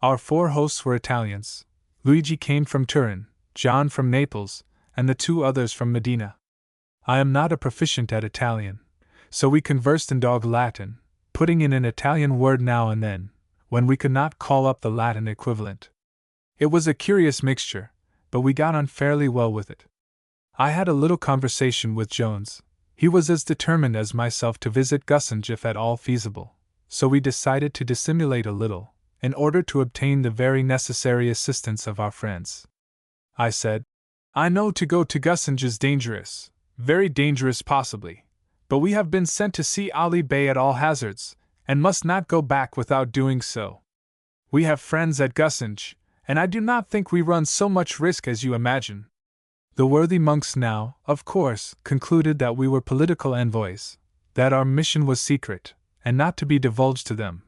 Our 4 hosts were Italians. Luigi came from Turin, John from Naples, and the 2 others from Medina. I am not a proficient at Italian, so we conversed in dog Latin, putting in an Italian word now and then, when we could not call up the Latin equivalent. It was a curious mixture, but we got on fairly well with it. I had a little conversation with Jones. He was as determined as myself to visit Gusinge if at all feasible, so we decided to dissimulate a little, in order to obtain the very necessary assistance of our friends. I said, "I know to go to Gusinge is dangerous, very dangerous possibly, but we have been sent to see Ali Bey at all hazards, and must not go back without doing so. We have friends at Gusinge, and I do not think we run so much risk as you imagine." The worthy monks now, of course, concluded that we were political envoys, that our mission was secret, and not to be divulged to them,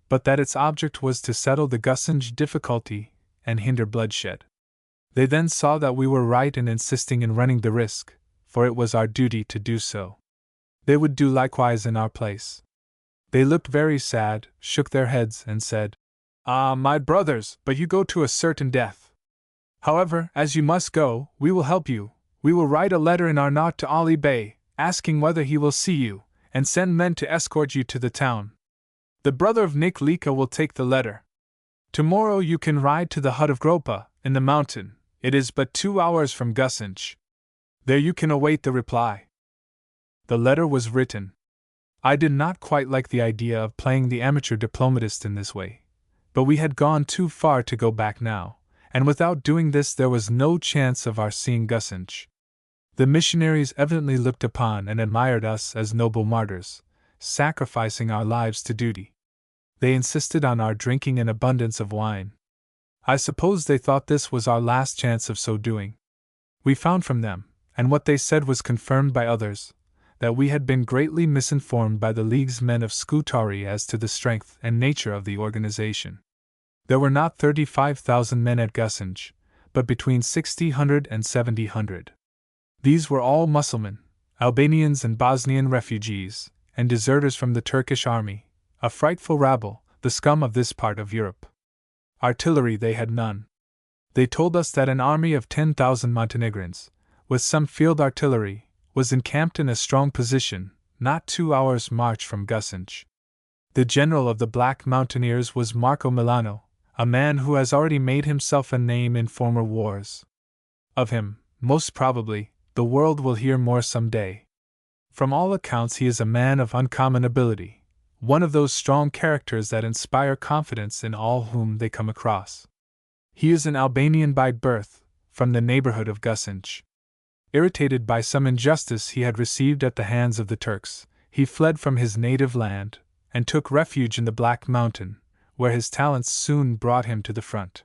but that its object was to settle the Gusinge difficulty and hinder bloodshed. They then saw that we were right in insisting in running the risk, for it was our duty to do so. They would do likewise in our place. They looked very sad, shook their heads, and said, "Ah, my brothers, but you go to a certain death. However, as you must go, we will help you. We will write a letter in Arnaut to Ali Bey, asking whether he will see you, and send men to escort you to the town. The brother of Nick Lika will take the letter. Tomorrow you can ride to the hut of Gropa, in the mountain. It is but 2 hours from Gusinge. There you can await the reply." The letter was written. I did not quite like the idea of playing the amateur diplomatist in this way, but we had gone too far to go back now, and without doing this there was no chance of our seeing Gusinge. The missionaries evidently looked upon and admired us as noble martyrs, sacrificing our lives to duty. They insisted on our drinking an abundance of wine. I suppose they thought this was our last chance of so doing. We found from them, and what they said was confirmed by others, that we had been greatly misinformed by the League's men of Scutari as to the strength and nature of the organization. There were not 35,000 men at Gusinj, but between 60,000 and 70,000. These were all Mussulman, Albanians and Bosnian refugees, and deserters from the Turkish army, a frightful rabble, the scum of this part of Europe. Artillery they had none. They told us that an army of 10,000 Montenegrins, with some field artillery, was encamped in a strong position, not 2 hours' march from Gusinj. The general of the Black Mountaineers was Marco Milano, a man who has already made himself a name in former wars. Of him, most probably, the world will hear more some day. From all accounts he is a man of uncommon ability, one of those strong characters that inspire confidence in all whom they come across. He is an Albanian by birth, from the neighborhood of Gusinj. Irritated by some injustice he had received at the hands of the Turks, he fled from his native land, and took refuge in the Black Mountain, where his talents soon brought him to the front.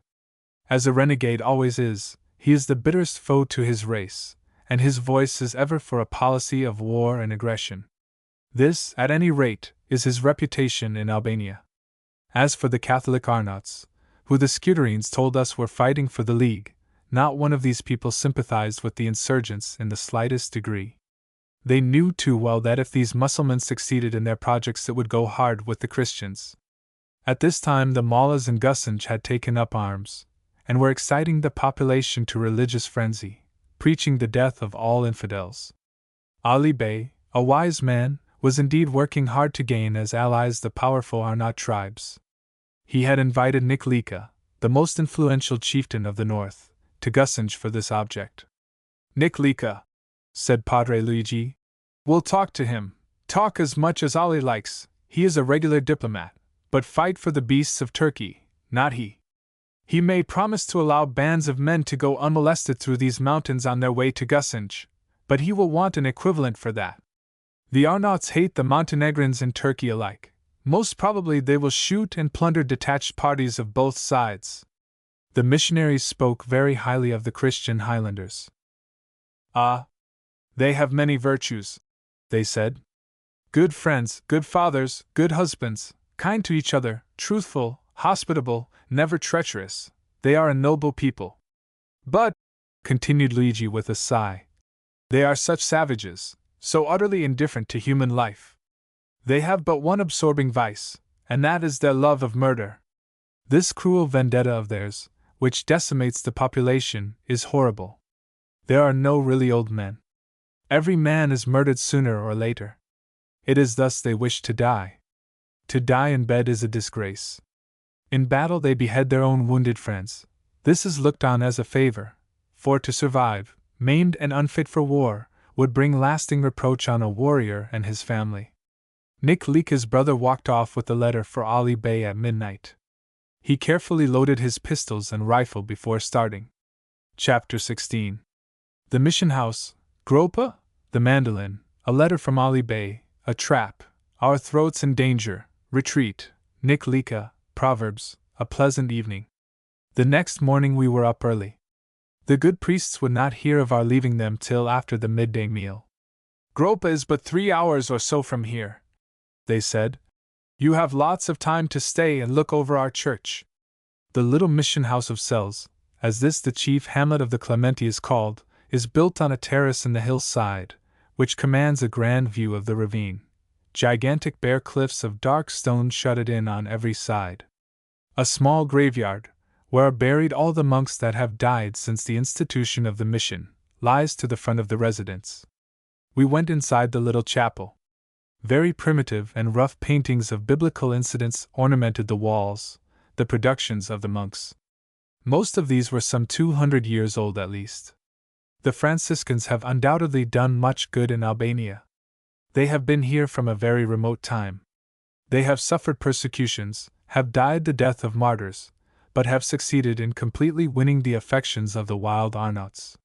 As a renegade always is, he is the bitterest foe to his race, and his voice is ever for a policy of war and aggression. This, at any rate, is his reputation in Albania. As for the Catholic Arnauts, who the Scuterines told us were fighting for the League, not one of these people sympathized with the insurgents in the slightest degree. They knew too well that if these Mussulmans succeeded in their projects it would go hard with the Christians. At this time the Mullahs in Gusinj had taken up arms, and were exciting the population to religious frenzy, preaching the death of all infidels. Ali Bey, a wise man, was indeed working hard to gain as allies the powerful Arnaut tribes. He had invited Niklika, the most influential chieftain of the north, to Gusinj for this object. "Niklika," said Padre Luigi, "we'll talk to him, talk as much as Ali likes, he is a regular diplomat, but fight for the beasts of Turkey, not he. He may promise to allow bands of men to go unmolested through these mountains on their way to Gusinj, but he will want an equivalent for that. The Arnauts hate the Montenegrins in Turkey alike. Most probably they will shoot and plunder detached parties of both sides." The missionaries spoke very highly of the Christian Highlanders. "Ah, they have many virtues," they said. "Good friends, good fathers, good husbands, kind to each other, truthful, hospitable, never treacherous. They are a noble people. But," continued Luigi with a sigh, "they are such savages, so utterly indifferent to human life. They have but one absorbing vice, and that is their love of murder. This cruel vendetta of theirs, which decimates the population, is horrible. There are no really old men. Every man is murdered sooner or later. It is thus they wish to die. To die in bed is a disgrace. In battle they behead their own wounded friends. This is looked on as a favor, for to survive, maimed and unfit for war, would bring lasting reproach on a warrior and his family." Niklika's brother walked off with the letter for Ali Bey at midnight. He carefully loaded his pistols and rifle before starting. Chapter 16. The mission house, Gropa, the mandolin, a letter from Ali Bey, a trap, our throats in danger, retreat, Niklika, Proverbs, a pleasant evening. The next morning we were up early. The good priests would not hear of our leaving them till after the midday meal. "Gropa is but 3 hours or so from here," they said. "You have lots of time to stay and look over our church." The little mission house of cells, as this the chief hamlet of the Clementi is called, is built on a terrace in the hillside, which commands a grand view of the ravine. Gigantic bare cliffs of dark stone shut it in on every side. A small graveyard, where are buried all the monks that have died since the institution of the mission, lies to the front of the residence. We went inside the little chapel. Very primitive and rough paintings of biblical incidents ornamented the walls, the productions of the monks. Most of these were some 200 years old at least. The Franciscans have undoubtedly done much good in Albania. They have been here from a very remote time. They have suffered persecutions, have died the death of martyrs, but have succeeded in completely winning the affections of the wild Arnauts.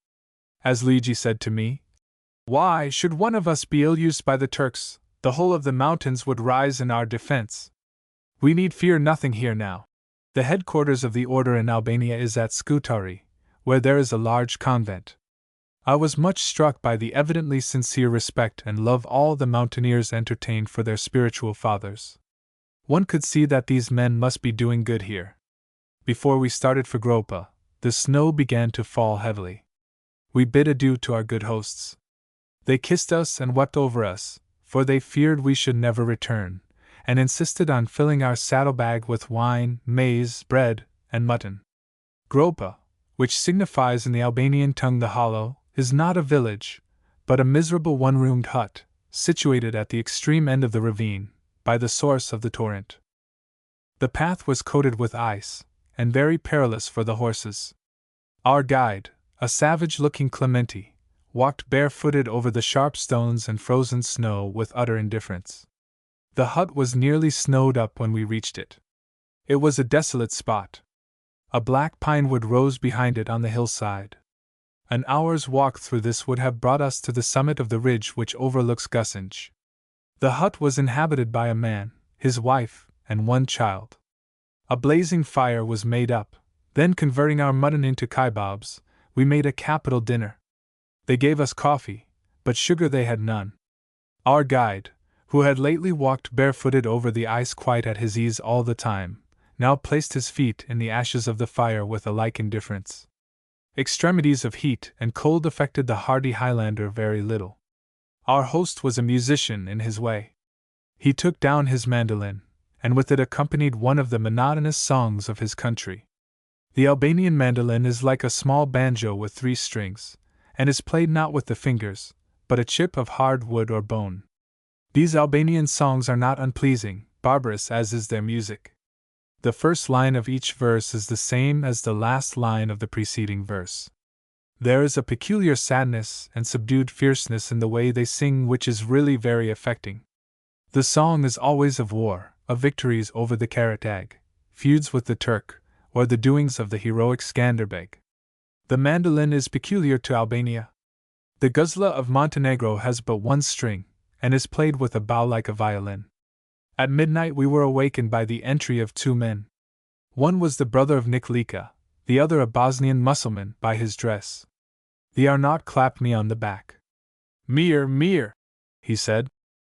As Luigi said to me, Why should one of us be ill-used by the Turks? The whole of the mountains would rise in our defense. We need fear nothing here now. The headquarters of the order in Albania is at Scutari, where there is a large convent. I was much struck by the evidently sincere respect and love all the mountaineers entertained for their spiritual fathers. One could see that these men must be doing good here. Before we started for Gropa, the snow began to fall heavily. We bid adieu to our good hosts. They kissed us and wept over us, for they feared we should never return, and insisted on filling our saddlebag with wine, maize, bread, and mutton. Gropa, which signifies in the Albanian tongue the hollow, is not a village, but a miserable one-roomed hut, situated at the extreme end of the ravine, by the source of the torrent. The path was coated with ice, and very perilous for the horses. Our guide, a savage-looking Clementi, walked barefooted over the sharp stones and frozen snow with utter indifference. The hut was nearly snowed up when we reached it. It was a desolate spot. A black pine wood rose behind it on the hillside. An hour's walk through this would have brought us to the summit of the ridge which overlooks Gusinj. The hut was inhabited by a man, his wife, and one child. A blazing fire was made up, then converting our mutton into kebabs, we made a capital dinner. They gave us coffee, but sugar they had none. Our guide, who had lately walked barefooted over the ice quite at his ease all the time, now placed his feet in the ashes of the fire with a like indifference. Extremities of heat and cold affected the hardy Highlander very little. Our host was a musician in his way. He took down his mandolin, and with it accompanied one of the monotonous songs of his country. The Albanian mandolin is like a small banjo with 3 strings, and is played not with the fingers, but a chip of hard wood or bone. These Albanian songs are not unpleasing, barbarous as is their music. The first line of each verse is the same as the last line of the preceding verse. There is a peculiar sadness and subdued fierceness in the way they sing which is really very affecting. The song is always of war, of victories over the Karatag, feuds with the Turk, or the doings of the heroic Skanderbeg. The mandolin is peculiar to Albania. The guzla of Montenegro has but 1 string, and is played with a bow like a violin. At midnight we were awakened by the entry of 2 men. One was the brother of Niklika, the other a Bosnian Mussulman by his dress. The Arnaut clapped me on the back. Mir, he said.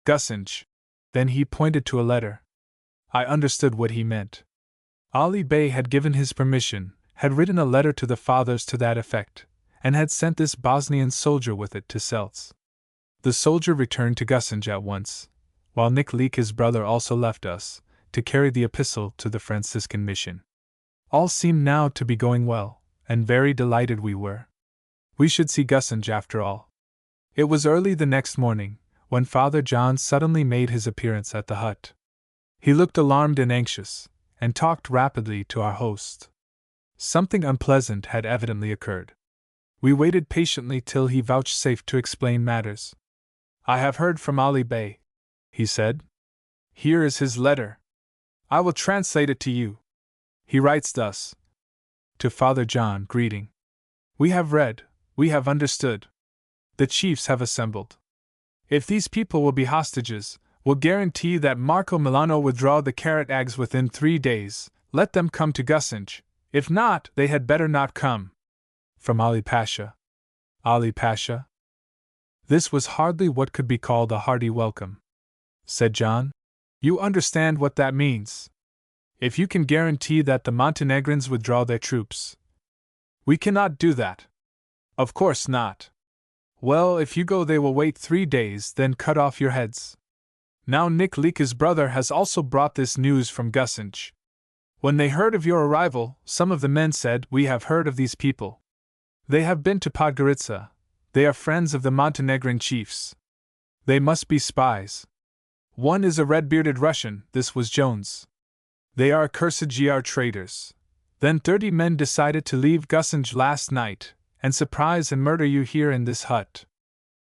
Gusinj. Then he pointed to a letter. I understood what he meant. Ali Bey had given his permission, had written a letter to the fathers to that effect, and had sent this Bosnian soldier with it to Selts. The soldier returned to Gusinj at once, while Niklika's brother also left us, to carry the epistle to the Franciscan mission. All seemed now to be going well, and very delighted we were. We should see Gusinj after all. It was early the next morning, when Father John suddenly made his appearance at the hut. He looked alarmed and anxious, and talked rapidly to our host. Something unpleasant had evidently occurred. We waited patiently till he vouchsafed to explain matters. I have heard from Ali Bey, he said. Here is his letter. I will translate it to you. He writes thus. To Father John, greeting. We have read, we have understood. The chiefs have assembled. If these people will be hostages, will guarantee that Marco Milano withdraw the Karatags within 3 days, let them come to Gusinj. If not, they had better not come. From Ali Pasha. Ali Pasha? This was hardly what could be called a hearty welcome. Said John. You understand what that means. If you can guarantee that the Montenegrins withdraw their troops. We cannot do that. Of course not. Well, if you go they will wait 3 days, then cut off your heads. Now Niklika's brother has also brought this news from Gusinj. When they heard of your arrival, some of the men said, We have heard of these people. They have been to Podgorica. They are friends of the Montenegrin chiefs. They must be spies. One is a red-bearded Russian, this was Jones. They are accursed GR traitors. Then 30 men decided to leave Gusinj last night, and surprise and murder you here in this hut.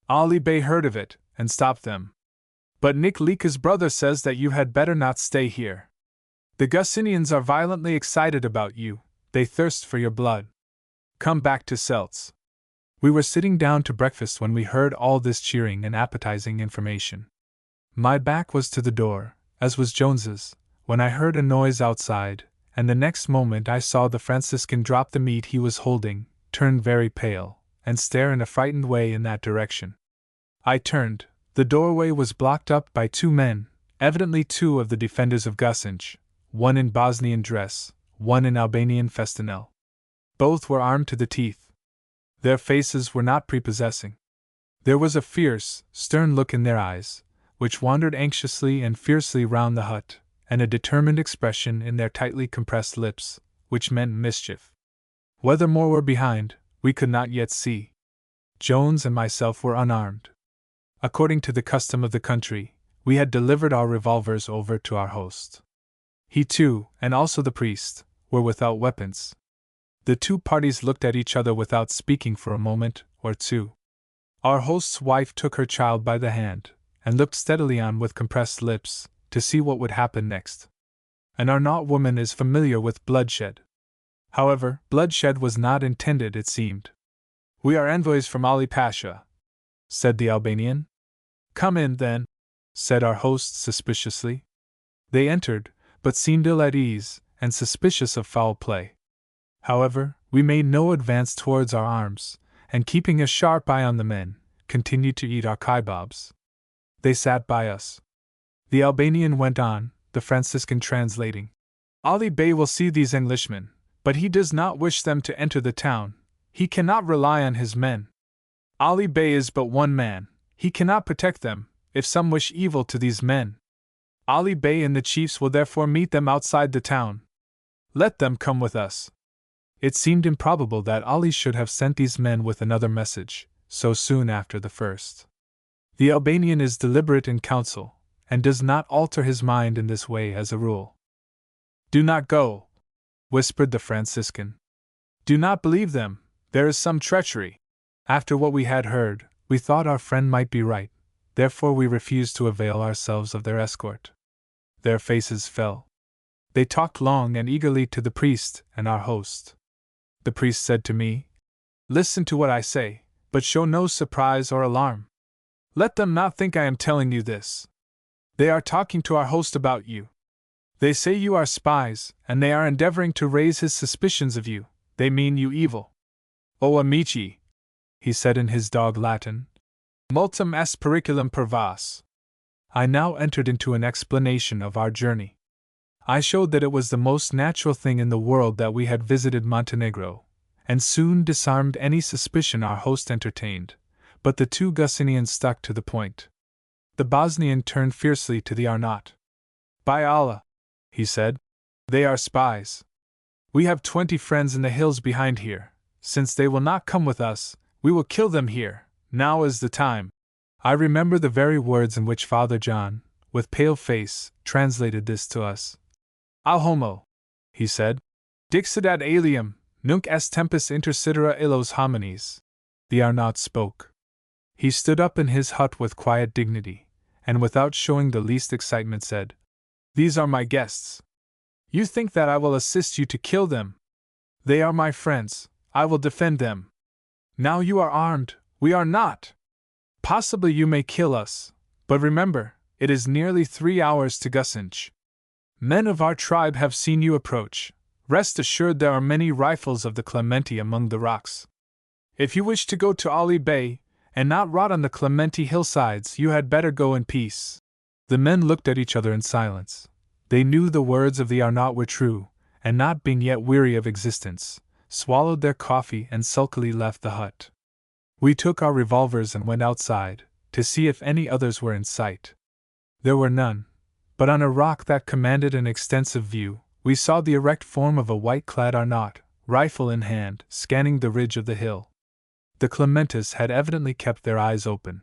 Ali Bey heard of it, and stopped them. But Niklika's brother says that you had better not stay here. The Gusinians are violently excited about you, they thirst for your blood. Come back to Selts. We were sitting down to breakfast when we heard all this cheering and appetizing information. My back was to the door, as was Jones's, when I heard a noise outside, and the next moment I saw the Franciscan drop the meat he was holding, turn very pale, and stare in a frightened way in that direction. I turned. The doorway was blocked up by two men, evidently two of the defenders of Gusinj, one in Bosnian dress, one in Albanian festinel. Both were armed to the teeth. Their faces were not prepossessing. There was a fierce, stern look in their eyes, which wandered anxiously and fiercely round the hut, and a determined expression in their tightly compressed lips, which meant mischief. Whether more were behind, we could not yet see. Jones and myself were unarmed. According to the custom of the country, we had delivered our revolvers over to our host. He too, and also the priest, were without weapons. The two parties looked at each other without speaking for a moment or two. Our host's wife took her child by the hand, and looked steadily on with compressed lips, to see what would happen next. An Arnaut woman is familiar with bloodshed. However, bloodshed was not intended, it seemed. "We are envoys from Ali Pasha," said the Albanian. "Come in, then," said our host suspiciously. They entered, but seemed ill at ease, and suspicious of foul play. However, we made no advance towards our arms, and keeping a sharp eye on the men, continued to eat our kebabs. They sat by us. The Albanian went on, the Franciscan translating. "Ali Bey will see these Englishmen, but he does not wish them to enter the town. He cannot rely on his men. Ali Bey is but one man. He cannot protect them, if some wish evil to these men. Ali Bey and the chiefs will therefore meet them outside the town. Let them come with us." It seemed improbable that Ali should have sent these men with another message, so soon after the first. The Albanian is deliberate in council, and does not alter his mind in this way as a rule. "Do not go," whispered the Franciscan. "Do not believe them, there is some treachery." After what we had heard, we thought our friend might be right, therefore we refused to avail ourselves of their escort. Their faces fell. They talked long and eagerly to the priest and our host. The priest said to me, "Listen to what I say, but show no surprise or alarm. Let them not think I am telling you this. They are talking to our host about you. They say you are spies, and they are endeavoring to raise his suspicions of you. They mean you evil. O amici," he said in his dog Latin, "multum est periculum per vas." I now entered into an explanation of our journey. I showed that it was the most natural thing in the world that we had visited Montenegro, and soon disarmed any suspicion our host entertained, but the two Gusinians stuck to the point. The Bosnian turned fiercely to the Arnaut. "By Allah," he said, "they are spies. We have 20 friends in the hills behind here. Since they will not come with us, we will kill them here. Now is the time." I remember the very words in which Father John, with pale face, translated this to us. "Al homo," he said, "dixit ad alium, nunc est tempus intersidera illos homines." The Arnaut spoke. He stood up in his hut with quiet dignity, and without showing the least excitement said, "These are my guests. You think that I will assist you to kill them. They are my friends, I will defend them. Now you are armed, we are not. Possibly you may kill us, but remember, it is nearly 3 hours to Gusinj. Men of our tribe have seen you approach. Rest assured there are many rifles of the Clementi among the rocks. If you wish to go to Ali Bey, and not rot on the Clementi hillsides, you had better go in peace." The men looked at each other in silence. They knew the words of the Arnaut were true, and not being yet weary of existence, swallowed their coffee and sulkily left the hut. We took our revolvers and went outside, to see if any others were in sight. There were none, but on a rock that commanded an extensive view, we saw the erect form of a white-clad Arnaut, rifle in hand, scanning the ridge of the hill. The Clementis had evidently kept their eyes open.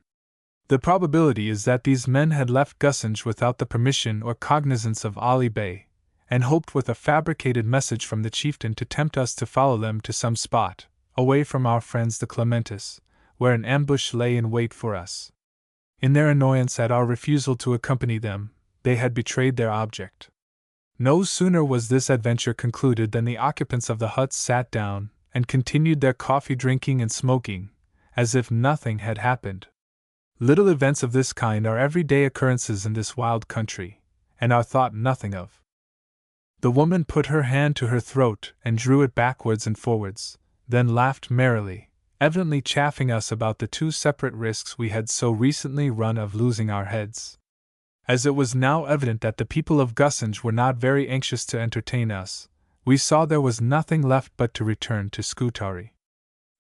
The probability is that these men had left Gusinj without the permission or cognizance of Ali Bey, and hoped with a fabricated message from the chieftain to tempt us to follow them to some spot, away from our friends the Clementis, where an ambush lay in wait for us. In their annoyance at our refusal to accompany them, they had betrayed their object. No sooner was this adventure concluded than the occupants of the huts sat down and continued their coffee drinking and smoking, as if nothing had happened. Little events of this kind are everyday occurrences in this wild country, and are thought nothing of. The woman put her hand to her throat and drew it backwards and forwards, then laughed merrily, evidently chaffing us about the two separate risks we had so recently run of losing our heads. As it was now evident that the people of Gussens were not very anxious to entertain us, we saw there was nothing left but to return to Scutari.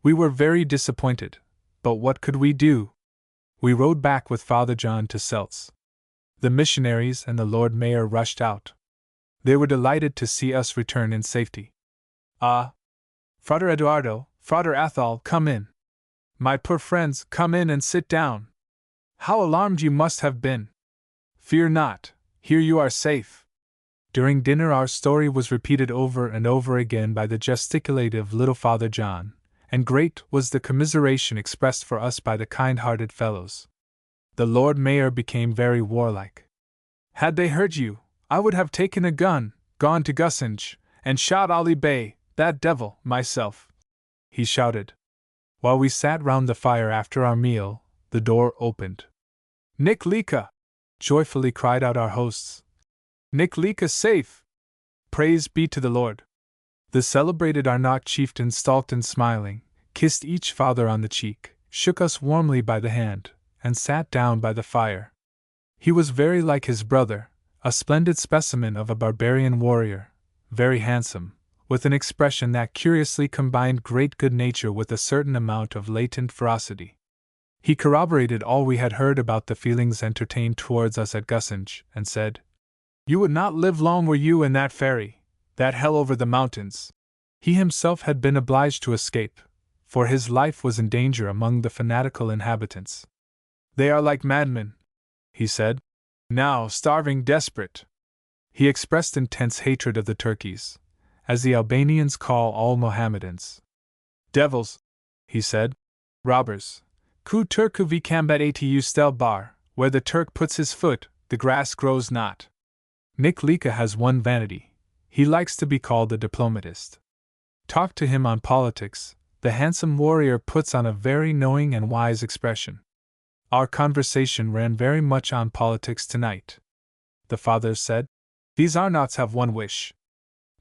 We were very disappointed, but what could we do? We rode back with Father John to Seltz. The missionaries and the Lord Mayor rushed out. They were delighted to see us return in safety. "Ah, Frater Eduardo, Frater Athol, come in. My poor friends, come in and sit down. How alarmed you must have been! Fear not, here you are safe." During dinner our story was repeated over and over again by the gesticulative little Father John, and great was the commiseration expressed for us by the kind-hearted fellows. The Lord Mayor became very warlike. "Had they heard you, I would have taken a gun, gone to Gussens, and shot Ali Bey, that devil, myself," he shouted. While we sat round the fire after our meal, the door opened. "Nick Lika!" joyfully cried out our hosts. "Nick Lika safe! Praise be to the Lord!" The celebrated Arnott chieftain stalked in smiling, kissed each father on the cheek, shook us warmly by the hand, and sat down by the fire. He was very like his brother, a splendid specimen of a barbarian warrior, very handsome, with an expression that curiously combined great good nature with a certain amount of latent ferocity. He corroborated all we had heard about the feelings entertained towards us at Gussens, and said, "You would not live long were you in that ferry, that hell over the mountains." He himself had been obliged to escape, for his life was in danger among the fanatical inhabitants. "They are like madmen," he said, "now starving desperate." He expressed intense hatred of the Turkeys, as the Albanians call all Mohammedans. "Devils," he said, "robbers. Ku Turku vi combat atu stel bar, where the Turk puts his foot, the grass grows not." Nick Lika has one vanity: he likes to be called a diplomatist. Talk to him on politics, the handsome warrior puts on a very knowing and wise expression. Our conversation ran very much on politics tonight. The fathers said, "These Arnauts have one wish.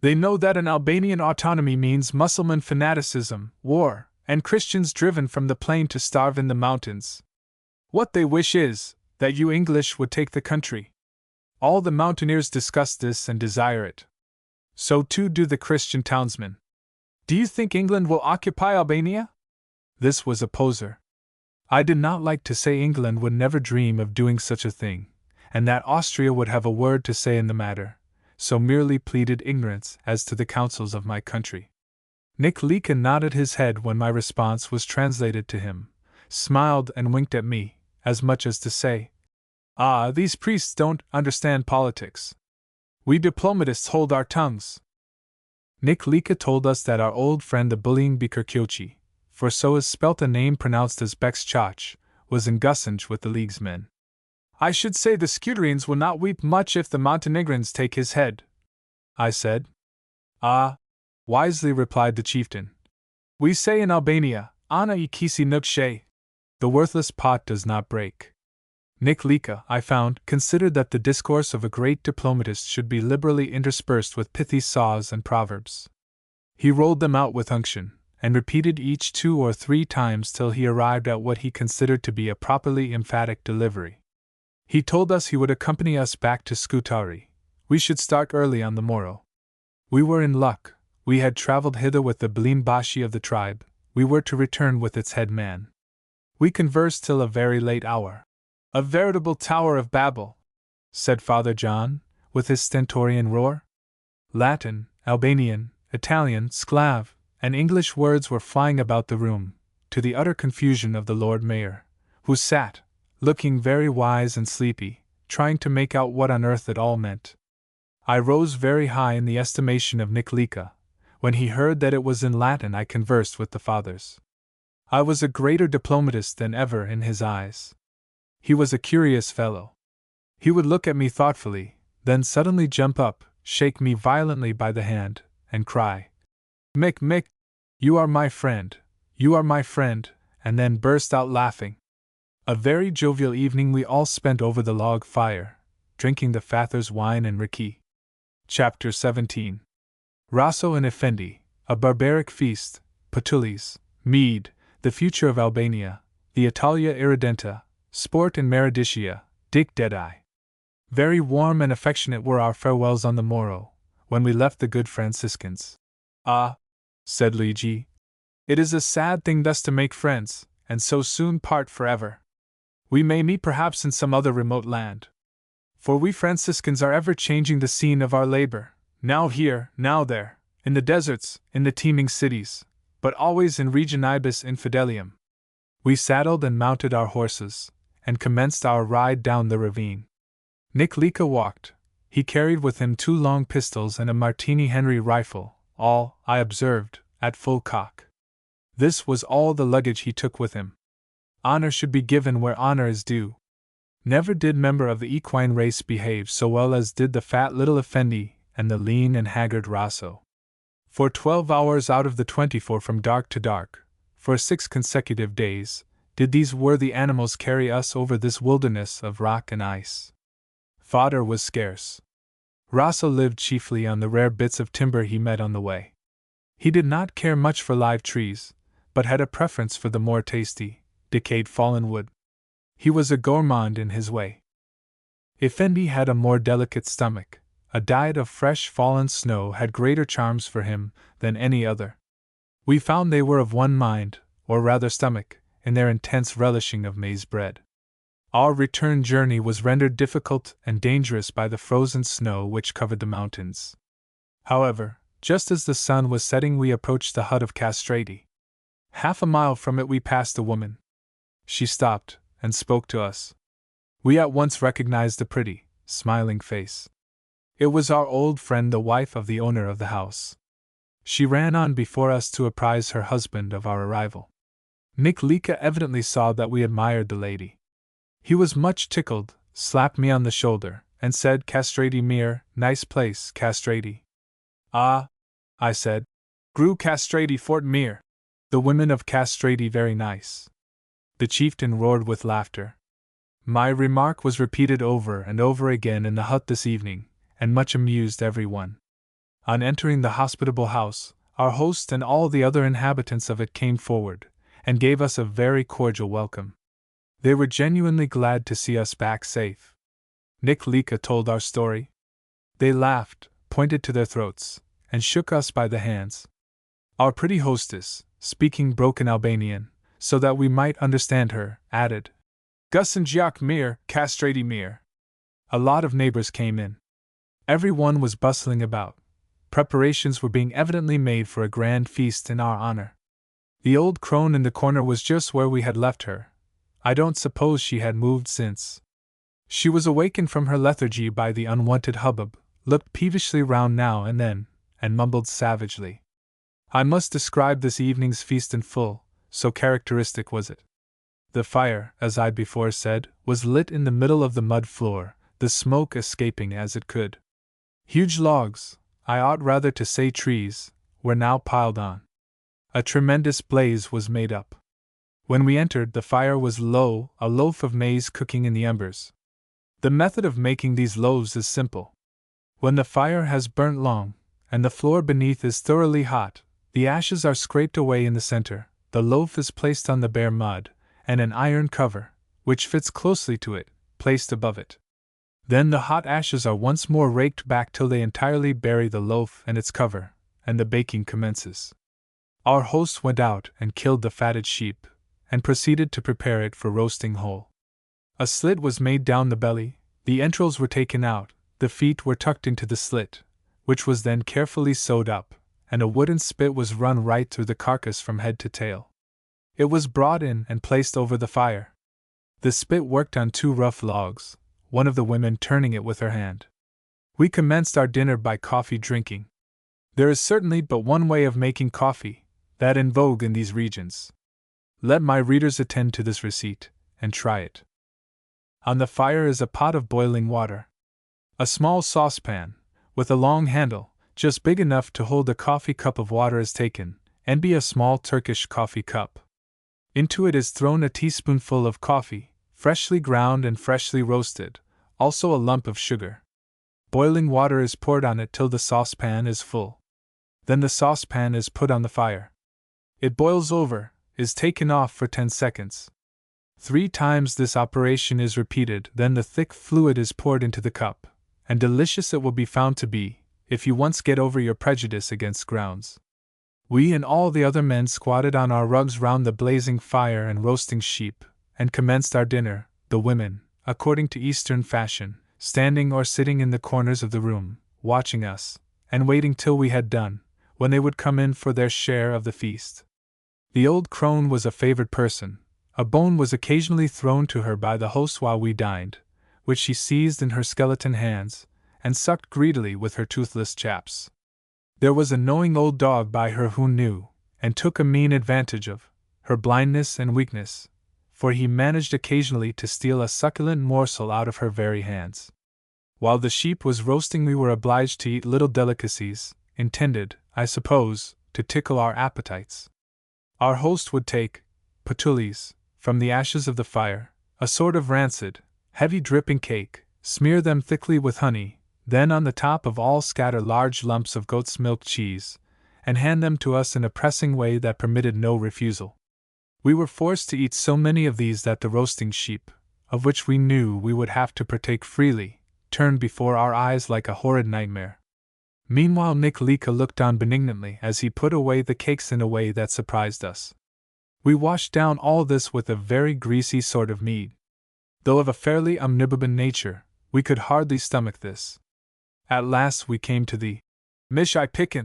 They know that an Albanian autonomy means Mussulman fanaticism, war, and Christians driven from the plain to starve in the mountains. What they wish is, that you English would take the country. All the mountaineers discuss this and desire it. So too do the Christian townsmen. Do you think England will occupy Albania?" This was a poser. I did not like to say England would never dream of doing such a thing, and that Austria would have a word to say in the matter, so merely pleaded ignorance as to the counsels of my country. Nick Lika nodded his head when my response was translated to him, smiled and winked at me, as much as to say, "Ah, these priests don't understand politics. We diplomatists hold our tongues." Nick Lika told us that our old friend the bullying Bikerkyochi, for so is spelt a name pronounced as Bekschach, was in Gussens with the League's men. "I should say the Scutarians will not weep much if the Montenegrins take his head," I said. "Ah," wisely replied the chieftain. "We say in Albania, Ana I kisi nuk she. The worthless pot does not break." Nick Lika, I found, considered that the discourse of a great diplomatist should be liberally interspersed with pithy saws and proverbs. He rolled them out with unction, and repeated each 2 or 3 times till he arrived at what he considered to be a properly emphatic delivery. He told us he would accompany us back to Scutari. We should start early on the morrow. We were in luck. We had traveled hither with the Blimbashi of the tribe. We were to return with its head man. We conversed till a very late hour. "A veritable Tower of Babel," said Father John, with his stentorian roar. Latin, Albanian, Italian, Sclav, and English words were flying about the room, to the utter confusion of the Lord Mayor, who sat, looking very wise and sleepy, trying to make out what on earth it all meant. I rose very high in the estimation of Nick Lika. When he heard that it was in Latin, I conversed with the fathers. I was a greater diplomatist than ever in his eyes. He was a curious fellow. He would look at me thoughtfully, then suddenly jump up, shake me violently by the hand, and cry, Mick, you are my friend, and then burst out laughing. A very jovial evening we all spent over the log fire, drinking the Father's wine and raki. Chapter 17. Raso and Effendi, a barbaric feast, Patulis, mead, the future of Albania, the Italia Irredenta, sport and Meridicea, Dick Deadeye. Very warm and affectionate were our farewells on the morrow, when we left the good Franciscans. "Ah," said Luigi, "it is a sad thing thus to make friends, and so soon part forever. We may meet perhaps in some other remote land. For we Franciscans are ever changing the scene of our labor, now here, now there, in the deserts, in the teeming cities, but always in regionibus infidelium." We saddled and mounted our horses, and commenced our ride down the ravine. Nick Lika walked. He carried with him 2 long pistols and a Martini Henry rifle, all, I observed, at full cock. This was all the luggage he took with him. Honor should be given where honor is due. Never did member of the equine race behave so well as did the fat little Effendi and the lean and haggard Raso. For 12 hours out of the 24 from dark to dark, for 6 consecutive days, did these worthy animals carry us over this wilderness of rock and ice. Fodder was scarce. Raso lived chiefly on the rare bits of timber he met on the way. He did not care much for live trees, but had a preference for the more tasty, decayed fallen wood. He was a gourmand in his way. Effendi had a more delicate stomach. A diet of fresh fallen snow had greater charms for him than any other. We found they were of one mind, or rather stomach, in their intense relishing of maize bread. Our return journey was rendered difficult and dangerous by the frozen snow which covered the mountains. However, just as the sun was setting we approached the hut of Castrati. Half a mile from it we passed a woman. She stopped, and spoke to us. We at once recognized the pretty, smiling face. It was our old friend, the wife of the owner of the house. She ran on before us to apprise her husband of our arrival. Nick Lika evidently saw that we admired the lady. He was much tickled, slapped me on the shoulder, and said, "Castrati Mere, nice place, Castrati." "Ah," I said, "Gru Castrati Fort Mere. The women of Castrati very nice." The chieftain roared with laughter. My remark was repeated over and over again in the hut this evening, and much amused everyone. On entering the hospitable house, our host and all the other inhabitants of it came forward, and gave us a very cordial welcome. They were genuinely glad to see us back safe. Nick Lika told our story. They laughed, pointed to their throats, and shook us by the hands. Our pretty hostess, speaking broken Albanian, so that we might understand her, added, "Gusin Gjak Mir, Castrati Mir." A lot of neighbors came in. Everyone was bustling about. Preparations were being evidently made for a grand feast in our honor. The old crone in the corner was just where we had left her. I don't suppose she had moved since. She was awakened from her lethargy by the unwonted hubbub, looked peevishly round now and then, and mumbled savagely. I must describe this evening's feast in full, so characteristic was it. The fire, as I before said, was lit in the middle of the mud floor, the smoke escaping as it could. Huge logs, I ought rather to say trees, were now piled on. A tremendous blaze was made up. When we entered, the fire was low, a loaf of maize cooking in the embers. The method of making these loaves is simple. When the fire has burnt long, and the floor beneath is thoroughly hot, the ashes are scraped away in the center, the loaf is placed on the bare mud, and an iron cover, which fits closely to it, placed above it. Then the hot ashes are once more raked back till they entirely bury the loaf and its cover, and the baking commences. Our host went out and killed the fatted sheep, and proceeded to prepare it for roasting whole. A slit was made down the belly, the entrails were taken out, the feet were tucked into the slit, which was then carefully sewed up, and a wooden spit was run right through the carcass from head to tail. It was brought in and placed over the fire. The spit worked on 2 rough logs, one of the women turning it with her hand. We commenced our dinner by coffee drinking. There is certainly but one way of making coffee, that in vogue in these regions. Let my readers attend to this receipt, and try it. On the fire is a pot of boiling water. A small saucepan, with a long handle, just big enough to hold a coffee cup of water is taken, and be a small Turkish coffee cup. Into it is thrown a teaspoonful of coffee, freshly ground and freshly roasted, also a lump of sugar. Boiling water is poured on it till the saucepan is full. Then the saucepan is put on the fire. It boils over, is taken off for 10 seconds. 3 times this operation is repeated, then the thick fluid is poured into the cup, and delicious it will be found to be, if you once get over your prejudice against grounds. We and all the other men squatted on our rugs round the blazing fire and roasting sheep, and commenced our dinner, the women, according to Eastern fashion, standing or sitting in the corners of the room, watching us, and waiting till we had done, when they would come in for their share of the feast. The old crone was a favored person. A bone was occasionally thrown to her by the host while we dined, which she seized in her skeleton hands, and sucked greedily with her toothless chaps. There was a knowing old dog by her who knew, and took a mean advantage of, her blindness and weakness, for he managed occasionally to steal a succulent morsel out of her very hands. While the sheep was roasting, we were obliged to eat little delicacies, intended, I suppose, to tickle our appetites. Our host would take patouilles from the ashes of the fire, a sort of rancid, heavy dripping cake, smear them thickly with honey, then on the top of all scatter large lumps of goat's milk cheese, and hand them to us in a pressing way that permitted no refusal. We were forced to eat so many of these that the roasting sheep, of which we knew we would have to partake freely, turned before our eyes like a horrid nightmare. Meanwhile Nick Lika looked on benignantly as he put away the cakes in a way that surprised us. We washed down all this with a very greasy sort of mead. Though of a fairly omnipotent nature, we could hardly stomach this. At last we came to the mish-I picken,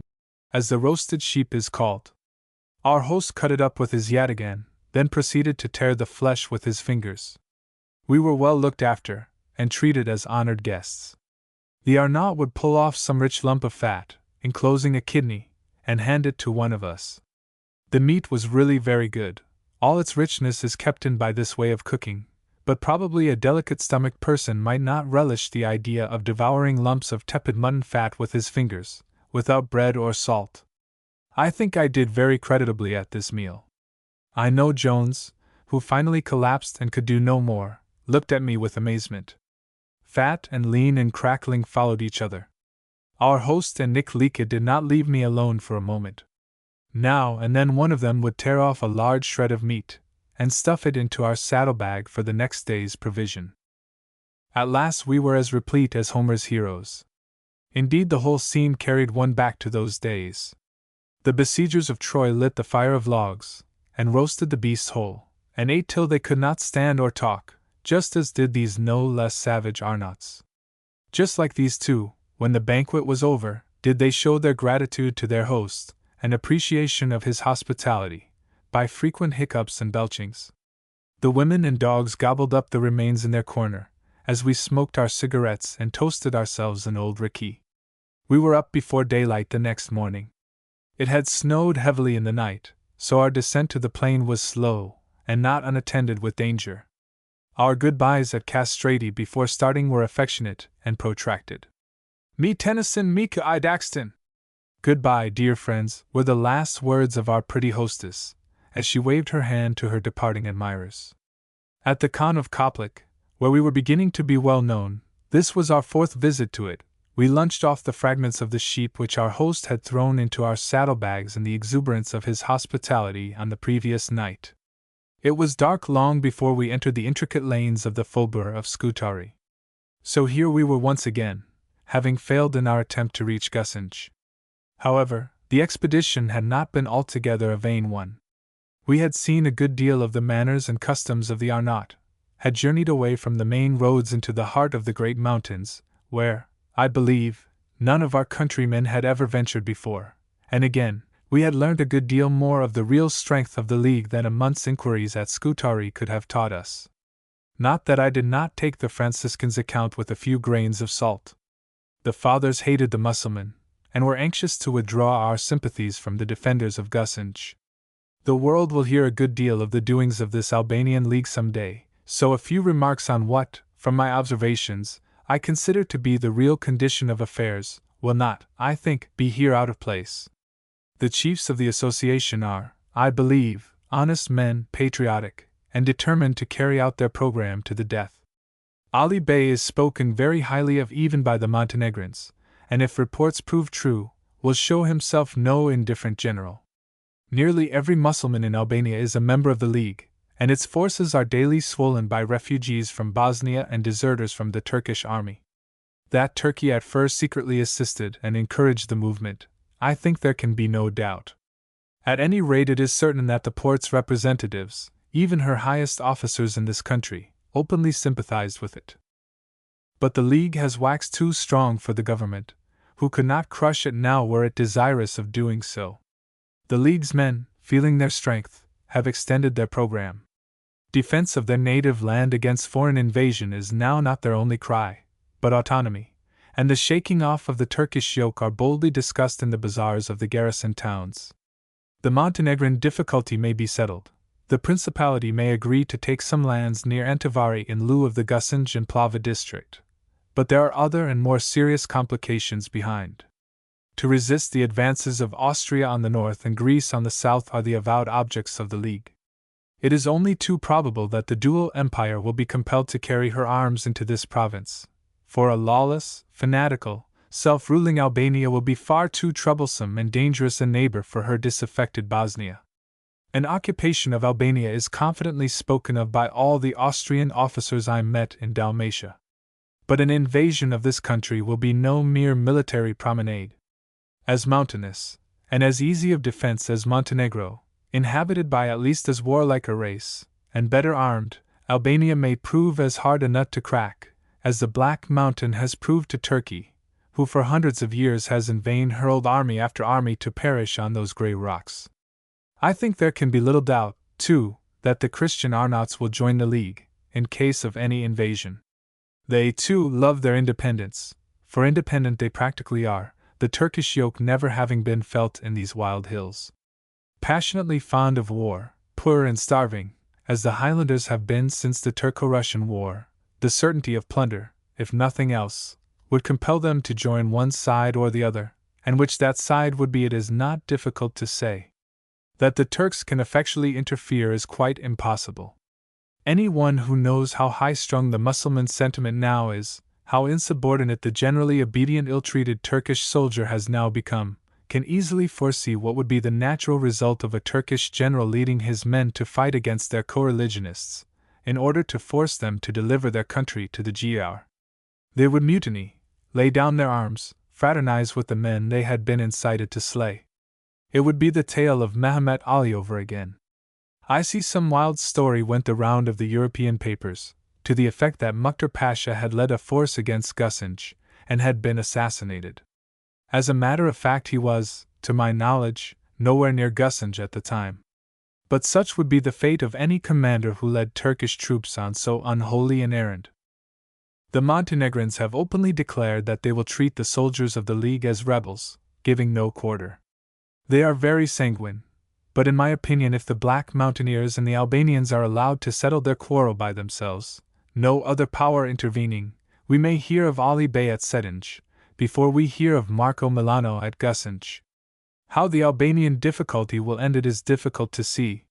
as the roasted sheep is called. Our host cut it up with his yataghan, then proceeded to tear the flesh with his fingers. We were well looked after, and treated as honored guests. The Arnaut would pull off some rich lump of fat, enclosing a kidney, and hand it to one of us. The meat was really very good. All its richness is kept in by this way of cooking, but probably a delicate-stomached person might not relish the idea of devouring lumps of tepid mutton fat with his fingers, without bread or salt. I think I did very creditably at this meal. I know Jones, who finally collapsed and could do no more, looked at me with amazement. Fat and lean and crackling followed each other. Our host and Nick Lika did not leave me alone for a moment. Now and then one of them would tear off a large shred of meat, and stuff it into our saddlebag for the next day's provision. At last we were as replete as Homer's heroes. Indeed, the whole scene carried one back to those days. The besiegers of Troy lit the fire of logs, and roasted the beasts whole, and ate till they could not stand or talk, just as did these no less savage Arnauts. Just like these too, when the banquet was over, did they show their gratitude to their host, and appreciation of his hospitality, by frequent hiccups and belchings. The women and dogs gobbled up the remains in their corner, as we smoked our cigarettes and toasted ourselves in old Ricky. We were up before daylight the next morning. It had snowed heavily in the night, so our descent to the plain was slow, and not unattended with danger. Our goodbyes at Castrati before starting were affectionate and protracted. Me Tennyson Mika I Daxton. Goodbye, dear friends, were the last words of our pretty hostess, as she waved her hand to her departing admirers. At the Khan of Koplik, where we were beginning to be well known, this was our 4th visit to it. We lunched off the fragments of the sheep which our host had thrown into our saddlebags in the exuberance of his hospitality on the previous night. It was dark long before we entered the intricate lanes of the Faubourg of Scutari. So here we were once again, having failed in our attempt to reach Gusenj. However, the expedition had not been altogether a vain one. We had seen a good deal of the manners and customs of the Arnaut, had journeyed away from the main roads into the heart of the great mountains, where, I believe, none of our countrymen had ever ventured before, and again, we had learnt a good deal more of the real strength of the League than a month's inquiries at Scutari could have taught us. Not that I did not take the Franciscan's account with a few grains of salt. The fathers hated the Mussulman, and were anxious to withdraw our sympathies from the defenders of Gusenj. The world will hear a good deal of the doings of this Albanian League some day, so a few remarks on what, from my observations, I consider to be the real condition of affairs, will not, I think, be here out of place. The chiefs of the association are, I believe, honest men, patriotic, and determined to carry out their program to the death. Ali Bey is spoken very highly of even by the Montenegrins, and if reports prove true, will show himself no indifferent general. Nearly every Mussulman in Albania is a member of the League, and its forces are daily swollen by refugees from Bosnia and deserters from the Turkish army. That Turkey at first secretly assisted and encouraged the movement, I think there can be no doubt. At any rate, it is certain that the Porte's representatives, even her highest officers in this country, openly sympathized with it. But the League has waxed too strong for the government, who could not crush it now were it desirous of doing so. The League's men, feeling their strength, have extended their program. Defense of their native land against foreign invasion is now not their only cry, but autonomy, and the shaking off of the Turkish yoke are boldly discussed in the bazaars of the garrison towns. The Montenegrin difficulty may be settled. The Principality may agree to take some lands near Antivari in lieu of the Gusinj and Plava district. But there are other and more serious complications behind. To resist the advances of Austria on the north and Greece on the south are the avowed objects of the League. It is only too probable that the dual empire will be compelled to carry her arms into this province, for a lawless, fanatical, self-ruling Albania will be far too troublesome and dangerous a neighbor for her disaffected Bosnia. An occupation of Albania is confidently spoken of by all the Austrian officers I met in Dalmatia. But an invasion of this country will be no mere military promenade. As mountainous, and as easy of defense as Montenegro, inhabited by at least as warlike a race, and better armed, Albania may prove as hard a nut to crack, as the Black Mountain has proved to Turkey, who for hundreds of years has in vain hurled army after army to perish on those grey rocks. I think there can be little doubt, too, that the Christian Arnauts will join the League, in case of any invasion. They, too, love their independence, for independent they practically are, the Turkish yoke never having been felt in these wild hills. Passionately fond of war, poor and starving, as the Highlanders have been since the Turco-Russian War, the certainty of plunder, if nothing else, would compel them to join one side or the other, and which that side would be it is not difficult to say. That the Turks can effectually interfere is quite impossible. Any one who knows how high-strung the Mussulman sentiment now is, how insubordinate the generally obedient ill-treated Turkish soldier has now become, can easily foresee what would be the natural result of a Turkish general leading his men to fight against their co-religionists, in order to force them to deliver their country to the Giaour. They would mutiny, lay down their arms, fraternize with the men they had been incited to slay. It would be the tale of Mehmet Ali over again. I see some wild story went the round of the European papers, to the effect that Mukhtar Pasha had led a force against Gusinj, and had been assassinated. As a matter of fact he was, to my knowledge, nowhere near Gusinj at the time. But such would be the fate of any commander who led Turkish troops on so unholy an errand. The Montenegrins have openly declared that they will treat the soldiers of the League as rebels, giving no quarter. They are very sanguine, but in my opinion if the Black Mountaineers and the Albanians are allowed to settle their quarrel by themselves, no other power intervening, we may hear of Ali Bey at Cetinje, before we hear of Marco Milano at Gusinj. How the Albanian difficulty will end it is difficult to see.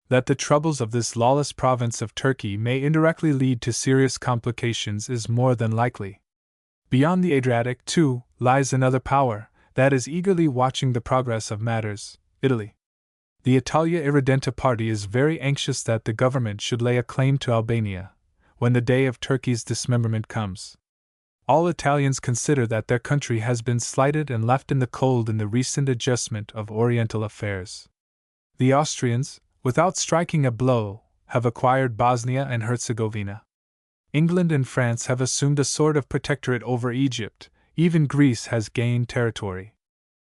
That the troubles of this lawless province of Turkey may indirectly lead to serious complications is more than likely. Beyond the Adriatic, too, lies another power, that is eagerly watching the progress of matters, Italy. The Italia Irredenta party is very anxious that the government should lay a claim to Albania, when the day of Turkey's dismemberment comes. All Italians consider that their country has been slighted and left in the cold in the recent adjustment of Oriental affairs. The Austrians, without striking a blow, have acquired Bosnia and Herzegovina. England and France have assumed a sort of protectorate over Egypt, even Greece has gained territory.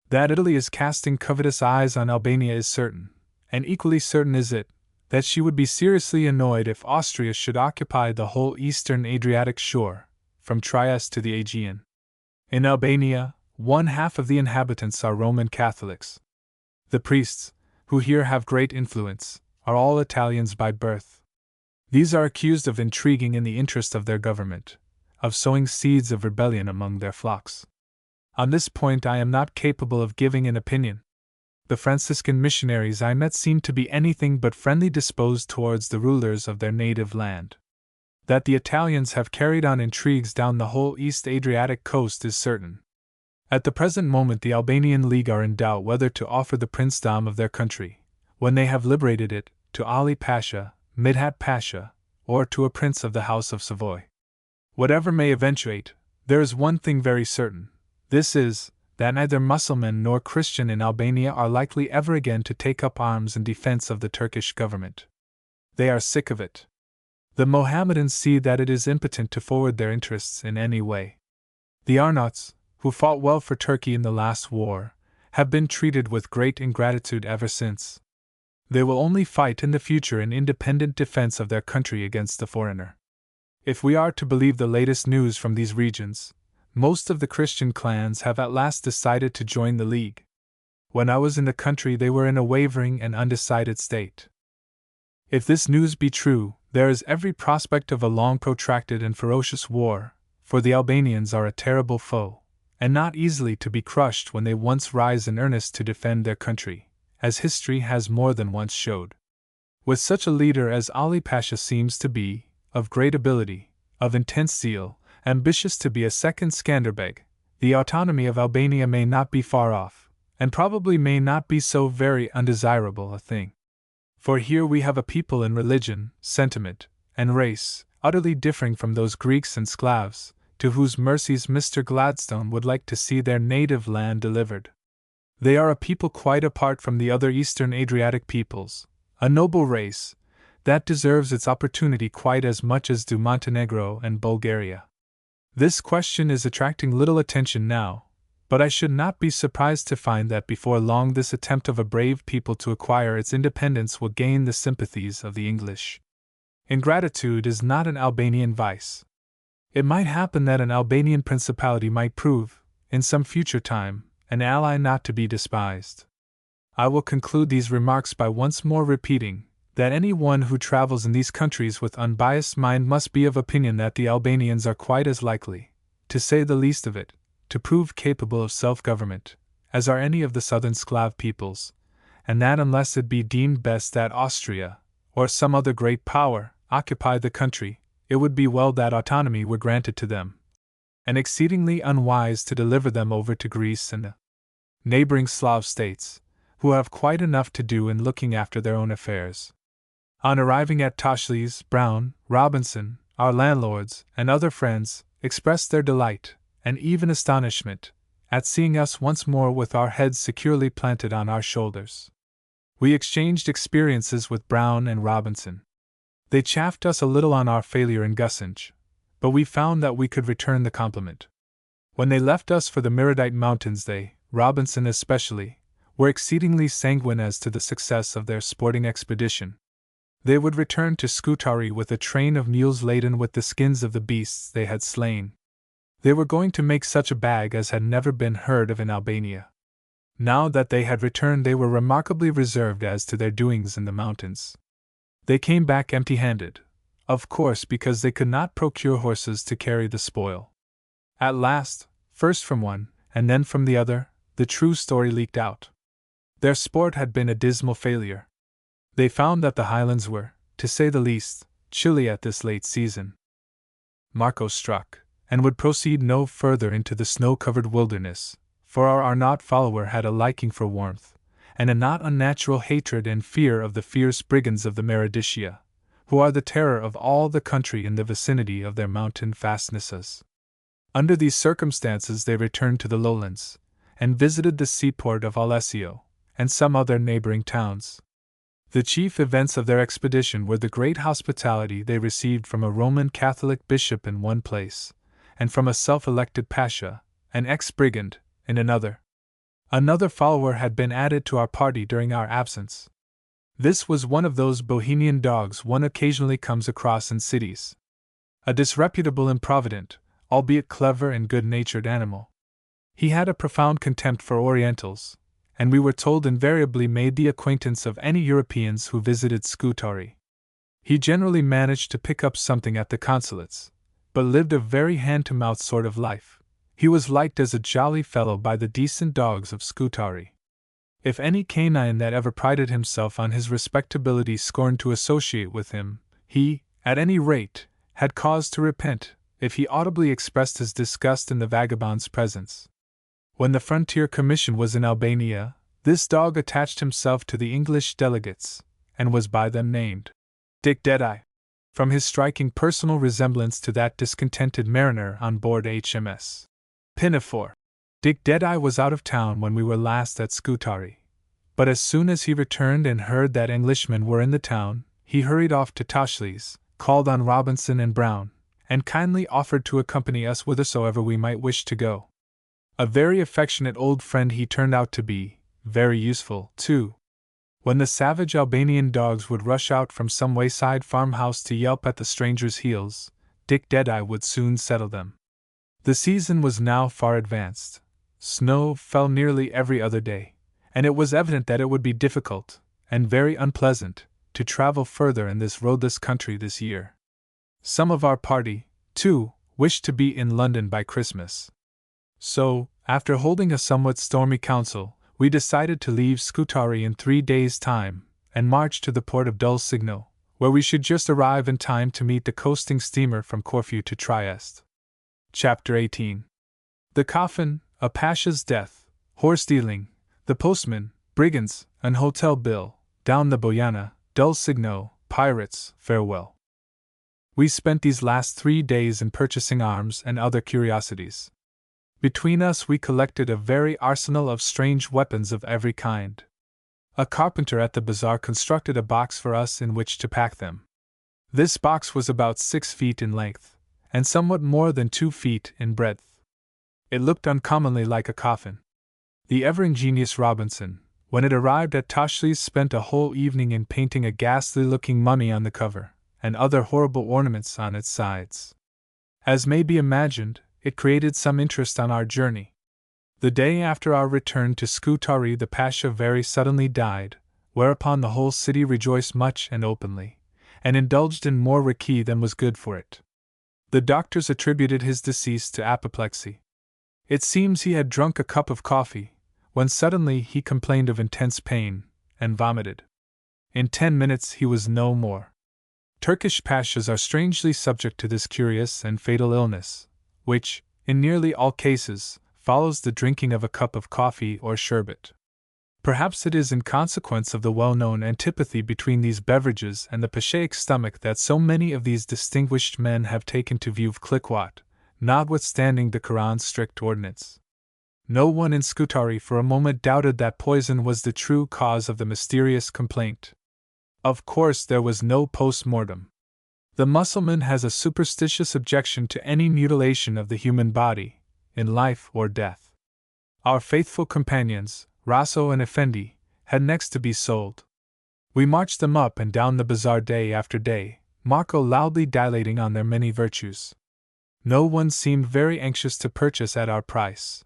That Italy is casting covetous eyes on Albania is certain, and equally certain is it that she would be seriously annoyed if Austria should occupy the whole eastern Adriatic shore, from Trieste to the Aegean. In Albania, 1/2 of the inhabitants are Roman Catholics. The priests, who here have great influence, are all Italians by birth. These are accused of intriguing in the interest of their government, of sowing seeds of rebellion among their flocks. On this point I am not capable of giving an opinion. the Franciscan missionaries I met seemed to be anything but friendly disposed towards the rulers of their native land. That the Italians have carried on intrigues down the whole East Adriatic coast is certain. At the present moment the Albanian League are in doubt whether to offer the princedom of their country, when they have liberated it, to Ali Pasha, Midhat Pasha, or to a prince of the House of Savoy. Whatever may eventuate, there is one thing very certain. This is, that neither Mussulman nor Christian in Albania are likely ever again to take up arms in defense of the Turkish government. They are sick of it. The Mohammedans see that it is impotent to forward their interests in any way. The Arnauts, who fought well for Turkey in the last war, have been treated with great ingratitude ever since. They will only fight in the future in independent defense of their country against the foreigner. If we are to believe the latest news from these regions, most of the Christian clans have at last decided to join the League. When I was in the country they were in a wavering and undecided state. If this news be true, there is every prospect of a long protracted and ferocious war, for the Albanians are a terrible foe, and not easily to be crushed when they once rise in earnest to defend their country, as history has more than once showed. With such a leader as Ali Pasha seems to be, of great ability, of intense zeal, ambitious to be a second Skanderbeg, the autonomy of Albania may not be far off, and probably may not be so very undesirable a thing. For here we have a people in religion, sentiment, and race, utterly differing from those Greeks and Sclavs, to whose mercies Mr. Gladstone would like to see their native land delivered. They are a people quite apart from the other Eastern Adriatic peoples, a noble race, that deserves its opportunity quite as much as do Montenegro and Bulgaria. This question is attracting little attention now, but I should not be surprised to find that before long this attempt of a brave people to acquire its independence will gain the sympathies of the English. Ingratitude is not an Albanian vice. It might happen that an Albanian principality might prove, in some future time, an ally not to be despised. I will conclude these remarks by once more repeating that any one who travels in these countries with unbiased mind must be of opinion that the Albanians are quite as likely, to say the least of it, to prove capable of self-government, as are any of the southern Sclav peoples, and that unless it be deemed best that Austria, or some other great power, occupy the country, it would be well that autonomy were granted to them, and exceedingly unwise to deliver them over to Greece and the neighboring Slav states, who have quite enough to do in looking after their own affairs. On arriving at Toshles, Brown, Robinson, our landlords, and other friends, expressed their delight, and even astonishment, at seeing us once more with our heads securely planted on our shoulders. We exchanged experiences with Brown and Robinson. They chaffed us a little on our failure in Gusinge, but we found that we could return the compliment. When they left us for the Miradite Mountains they, Robinson especially, were exceedingly sanguine as to the success of their sporting expedition. They would return to Scutari with a train of mules laden with the skins of the beasts they had slain. They were going to make such a bag as had never been heard of in Albania. Now that they had returned they were remarkably reserved as to their doings in the mountains. They came back empty-handed, of course because they could not procure horses to carry the spoil. At last, first from one, and then from the other, the true story leaked out. Their sport had been a dismal failure. They found that the highlands were, to say the least, chilly at this late season. Marco struck, and would proceed no further into the snow-covered wilderness, for our Arnaut follower had a liking for warmth, and a not unnatural hatred and fear of the fierce brigands of the Meridicea, who are the terror of all the country in the vicinity of their mountain fastnesses. Under these circumstances they returned to the lowlands, and visited the seaport of Alessio, and some other neighboring towns. The chief events of their expedition were the great hospitality they received from a Roman Catholic bishop in one place, and from a self-elected pasha, an ex-brigand, in another. Another follower had been added to our party during our absence. This was one of those Bohemian dogs one occasionally comes across in cities. A disreputable, improvident, albeit clever and good-natured animal. He had a profound contempt for Orientals, and we were told invariably made the acquaintance of any Europeans who visited Scutari. He generally managed to pick up something at the consulates, but lived a very hand-to-mouth sort of life. He was liked as a jolly fellow by the decent dogs of Scutari. If any canine that ever prided himself on his respectability scorned to associate with him, he, at any rate, had cause to repent, if he audibly expressed his disgust in the vagabond's presence. When the Frontier Commission was in Albania, this dog attached himself to the English delegates, and was by them named Dick Deadeye, from his striking personal resemblance to that discontented mariner on board HMS Pinafore. Dick Deadeye was out of town when we were last at Scutari, but as soon as he returned and heard that Englishmen were in the town, he hurried off to Toshli's, called on Robinson and Brown, and kindly offered to accompany us whithersoever we might wish to go. A very affectionate old friend he turned out to be, very useful, too. When the savage Albanian dogs would rush out from some wayside farmhouse to yelp at the stranger's heels, Dick Deadeye would soon settle them. The season was now far advanced. Snow fell nearly every other day, and it was evident that it would be difficult, and very unpleasant, to travel further in this roadless country this year. Some of our party, too, wished to be in London by Christmas. So, after holding a somewhat stormy council, we decided to leave Scutari in 3 days' time, and march to the port of Dulcigno, where we should just arrive in time to meet the coasting steamer from Corfu to Trieste. Chapter 18. The coffin, a pasha's death, horse-dealing, the postman, brigands, an hotel bill, down the Boyana, Dulcigno, pirates, farewell. We spent these last 3 days in purchasing arms and other curiosities. Between us we collected a very arsenal of strange weapons of every kind. A carpenter at the bazaar constructed a box for us in which to pack them. This box was about 6 feet in length, and somewhat more than 2 feet in breadth. It looked uncommonly like a coffin. The ever-ingenious Robinson, when it arrived at Toshli's, spent a whole evening in painting a ghastly-looking mummy on the cover, and other horrible ornaments on its sides. As may be imagined, it created some interest on our journey. The day after our return to Scutari the Pasha very suddenly died, whereupon the whole city rejoiced much and openly, and indulged in more raki than was good for it. The doctors attributed his decease to apoplexy. It seems he had drunk a cup of coffee, when suddenly he complained of intense pain, and vomited. In 10 minutes he was no more. Turkish pashas are strangely subject to this curious and fatal illness, which, in nearly all cases, follows the drinking of a cup of coffee or sherbet. Perhaps it is in consequence of the well-known antipathy between these beverages and the pashaic stomach that so many of these distinguished men have taken to view Klikwat, notwithstanding the Koran's strict ordinance. No one in Scutari for a moment doubted that poison was the true cause of the mysterious complaint. Of course there was no post-mortem. The Mussulman has a superstitious objection to any mutilation of the human body, in life or death. Our faithful companions, Rasso and Effendi, had next to be sold. We marched them up and down the bazaar day after day, Marco loudly dilating on their many virtues. No one seemed very anxious to purchase at our price.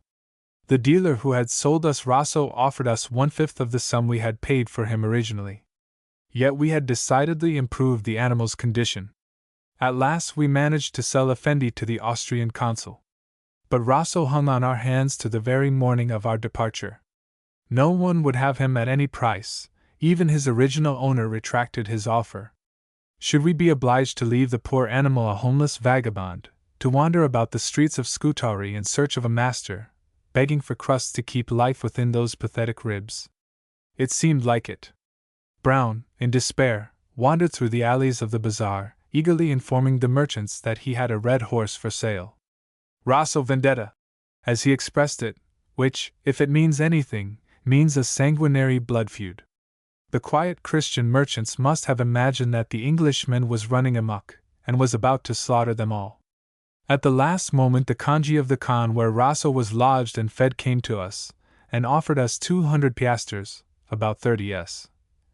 The dealer who had sold us Rasso offered us 1/5 of the sum we had paid for him originally. Yet we had decidedly improved the animal's condition. At last we managed to sell Effendi to the Austrian consul. But Rasso hung on our hands to the very morning of our departure. No one would have him at any price, even his original owner retracted his offer. Should we be obliged to leave the poor animal a homeless vagabond, to wander about the streets of Scutari in search of a master, begging for crusts to keep life within those pathetic ribs? It seemed like it. Brown, in despair, wandered through the alleys of the bazaar, eagerly informing the merchants that he had a red horse for sale. Rasso vendetta, as he expressed it, which, if it means anything, means a sanguinary blood feud. The quiet Christian merchants must have imagined that the Englishman was running amok, and was about to slaughter them all. At the last moment the kanji of the khan where Rasso was lodged and fed came to us, and offered us 200 piastres, about 30s,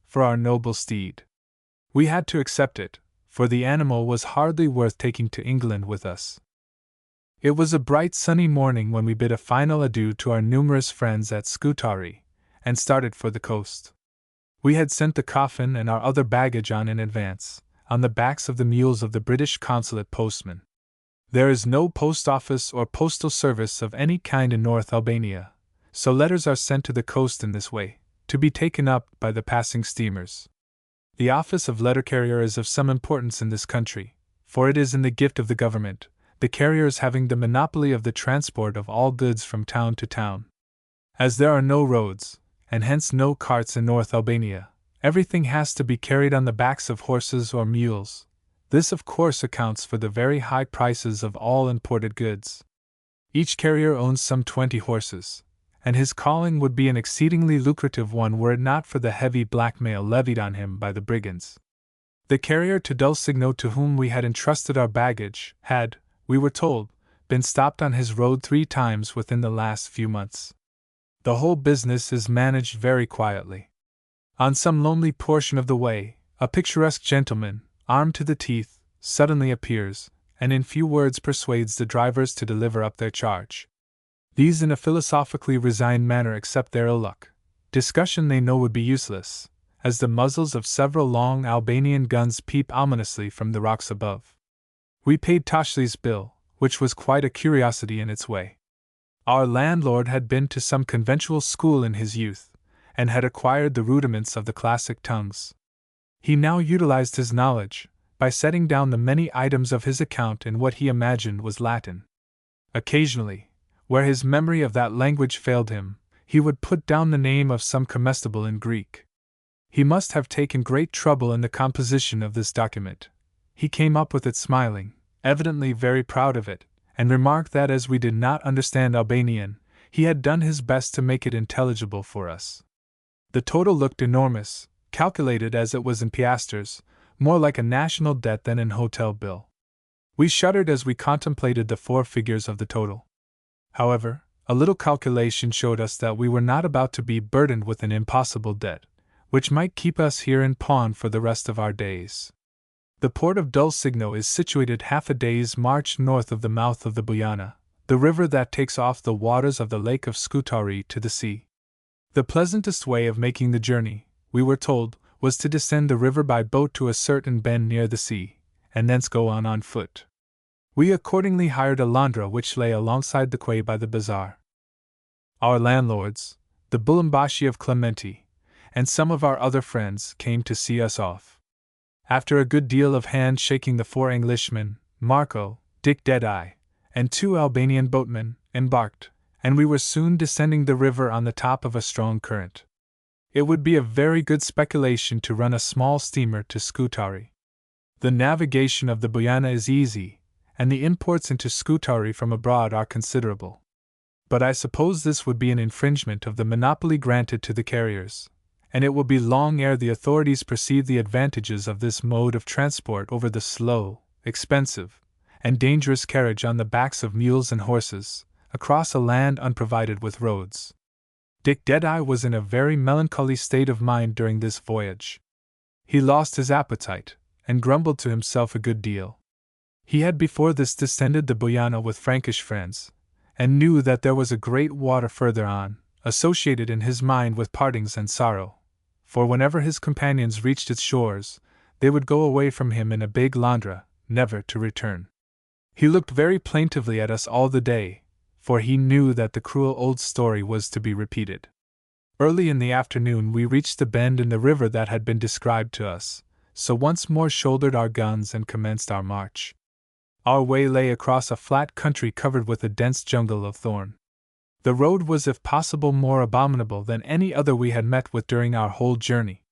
for our noble steed. We had to accept it, for the animal was hardly worth taking to England with us. It was a bright sunny morning when we bid a final adieu to our numerous friends at Scutari, and started for the coast. We had sent the coffin and our other baggage on in advance, on the backs of the mules of the British consulate postman. There is no post office or postal service of any kind in North Albania, so letters are sent to the coast in this way, to be taken up by the passing steamers. The office of letter carrier is of some importance in this country, for it is in the gift of the government, the carriers having the monopoly of the transport of all goods from town to town. As there are no roads, and hence no carts in North Albania, everything has to be carried on the backs of horses or mules. This of course accounts for the very high prices of all imported goods. Each carrier owns some 20 horses, and his calling would be an exceedingly lucrative one were it not for the heavy blackmail levied on him by the brigands. The carrier to Dulcigno to whom we had entrusted our baggage had, we were told, been stopped on his road 3 times within the last few months. The whole business is managed very quietly. On some lonely portion of the way, a picturesque gentleman, armed to the teeth, suddenly appears, and in few words persuades the drivers to deliver up their charge. These in a philosophically resigned manner accept their ill luck. Discussion they know would be useless, as the muzzles of several long Albanian guns peep ominously from the rocks above. We paid Toshli's bill, which was quite a curiosity in its way. Our landlord had been to some conventual school in his youth, and had acquired the rudiments of the classic tongues. He now utilized his knowledge, by setting down the many items of his account in what he imagined was Latin. Occasionally, where his memory of that language failed him, he would put down the name of some comestible in Greek. He must have taken great trouble in the composition of this document. He came up with it smiling, evidently very proud of it, and remarked that as we did not understand Albanian, he had done his best to make it intelligible for us. The total looked enormous, calculated as it was in piasters, more like a national debt than an hotel bill. We shuddered as we contemplated the 4 figures of the total. However, a little calculation showed us that we were not about to be burdened with an impossible debt, which might keep us here in pawn for the rest of our days. The port of Dulcigno is situated half a day's march north of the mouth of the Bujana, the river that takes off the waters of the lake of Scutari to the sea. The pleasantest way of making the journey, we were told, was to descend the river by boat to a certain bend near the sea, and thence go on foot. We accordingly hired a landra which lay alongside the quay by the bazaar. Our landlords, the Bulambashi of Clementi, and some of our other friends came to see us off. After a good deal of hand-shaking, the 4 Englishmen, Marco, Dick Deadeye, and 2 Albanian boatmen, embarked, and we were soon descending the river on the top of a strong current. It would be a very good speculation to run a small steamer to Scutari. The navigation of the Bujana is easy, and the imports into Scutari from abroad are considerable. But I suppose this would be an infringement of the monopoly granted to the carriers, and it will be long ere the authorities perceive the advantages of this mode of transport over the slow, expensive, and dangerous carriage on the backs of mules and horses, across a land unprovided with roads. Dick Deadeye was in a very melancholy state of mind during this voyage. He lost his appetite, and grumbled to himself a good deal. He had before this descended the Bujana with Frankish friends, and knew that there was a great water further on, associated in his mind with partings and sorrow, for whenever his companions reached its shores, they would go away from him in a big landra, never to return. He looked very plaintively at us all the day, for he knew that the cruel old story was to be repeated. Early in the afternoon we reached the bend in the river that had been described to us, so once more shouldered our guns and commenced our march. Our way lay across a flat country covered with a dense jungle of thorn. The road was if possible more abominable than any other we had met with during our whole journey.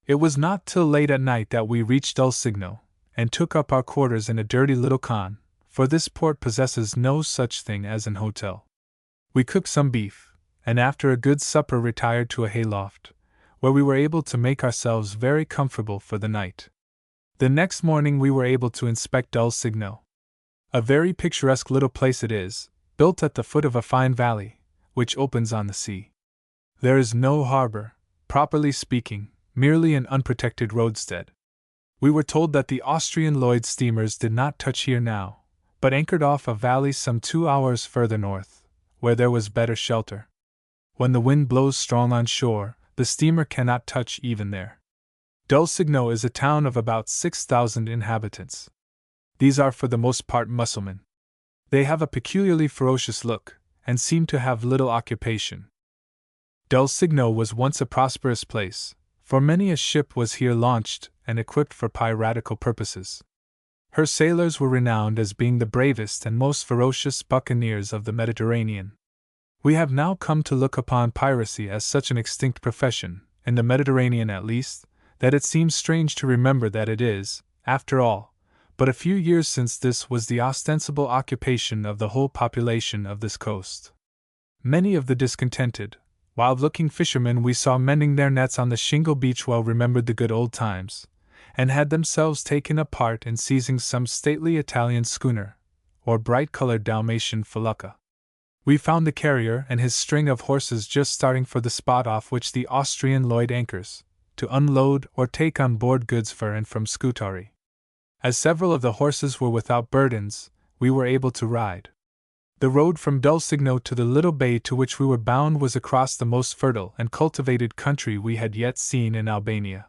It was not till late at night that we reached Dulcigno, and took up our quarters in a dirty little khan, for this port possesses no such thing as an hotel. We cooked some beef, and after a good supper retired to a hayloft, where we were able to make ourselves very comfortable for the night. The next morning we were able to inspect Dulcigno. A very picturesque little place it is, built at the foot of a fine valley, which opens on the sea. There is no harbor, properly speaking, merely an unprotected roadstead. We were told that the Austrian Lloyd steamers did not touch here now, but anchored off a valley some 2 hours further north, where there was better shelter. When the wind blows strong on shore, the steamer cannot touch even there. Dulcigno is a town of about 6,000 inhabitants. These are for the most part Mussulman. They have a peculiarly ferocious look, and seem to have little occupation. Dulcigno was once a prosperous place, for many a ship was here launched and equipped for piratical purposes. Her sailors were renowned as being the bravest and most ferocious buccaneers of the Mediterranean. We have now come to look upon piracy as such an extinct profession, in the Mediterranean at least, that it seems strange to remember that it is, after all, but a few years since this was the ostensible occupation of the whole population of this coast. Many of the discontented, wild-looking fishermen we saw mending their nets on the shingle beach well remembered the good old times, and had themselves taken a part in seizing some stately Italian schooner, or bright-colored Dalmatian felucca. We found the carrier and his string of horses just starting for the spot off which the Austrian Lloyd anchors, to unload or take on board goods for and from Scutari. As several of the horses were without burdens, we were able to ride. The road from Dulcigno to the little bay to which we were bound was across the most fertile and cultivated country we had yet seen in Albania.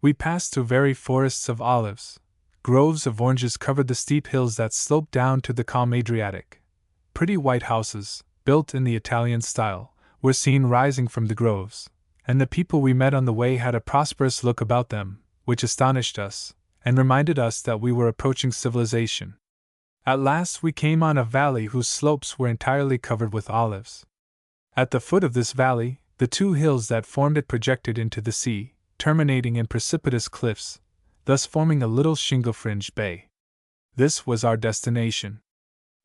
We passed through varied forests of olives. Groves of oranges covered the steep hills that sloped down to the calm Adriatic. Pretty white houses, built in the Italian style, were seen rising from the groves, and the people we met on the way had a prosperous look about them, which astonished us, and reminded us that we were approaching civilization. At last we came on a valley whose slopes were entirely covered with olives. At the foot of this valley, the two hills that formed it projected into the sea, terminating in precipitous cliffs, thus forming a little shingle-fringed bay. This was our destination.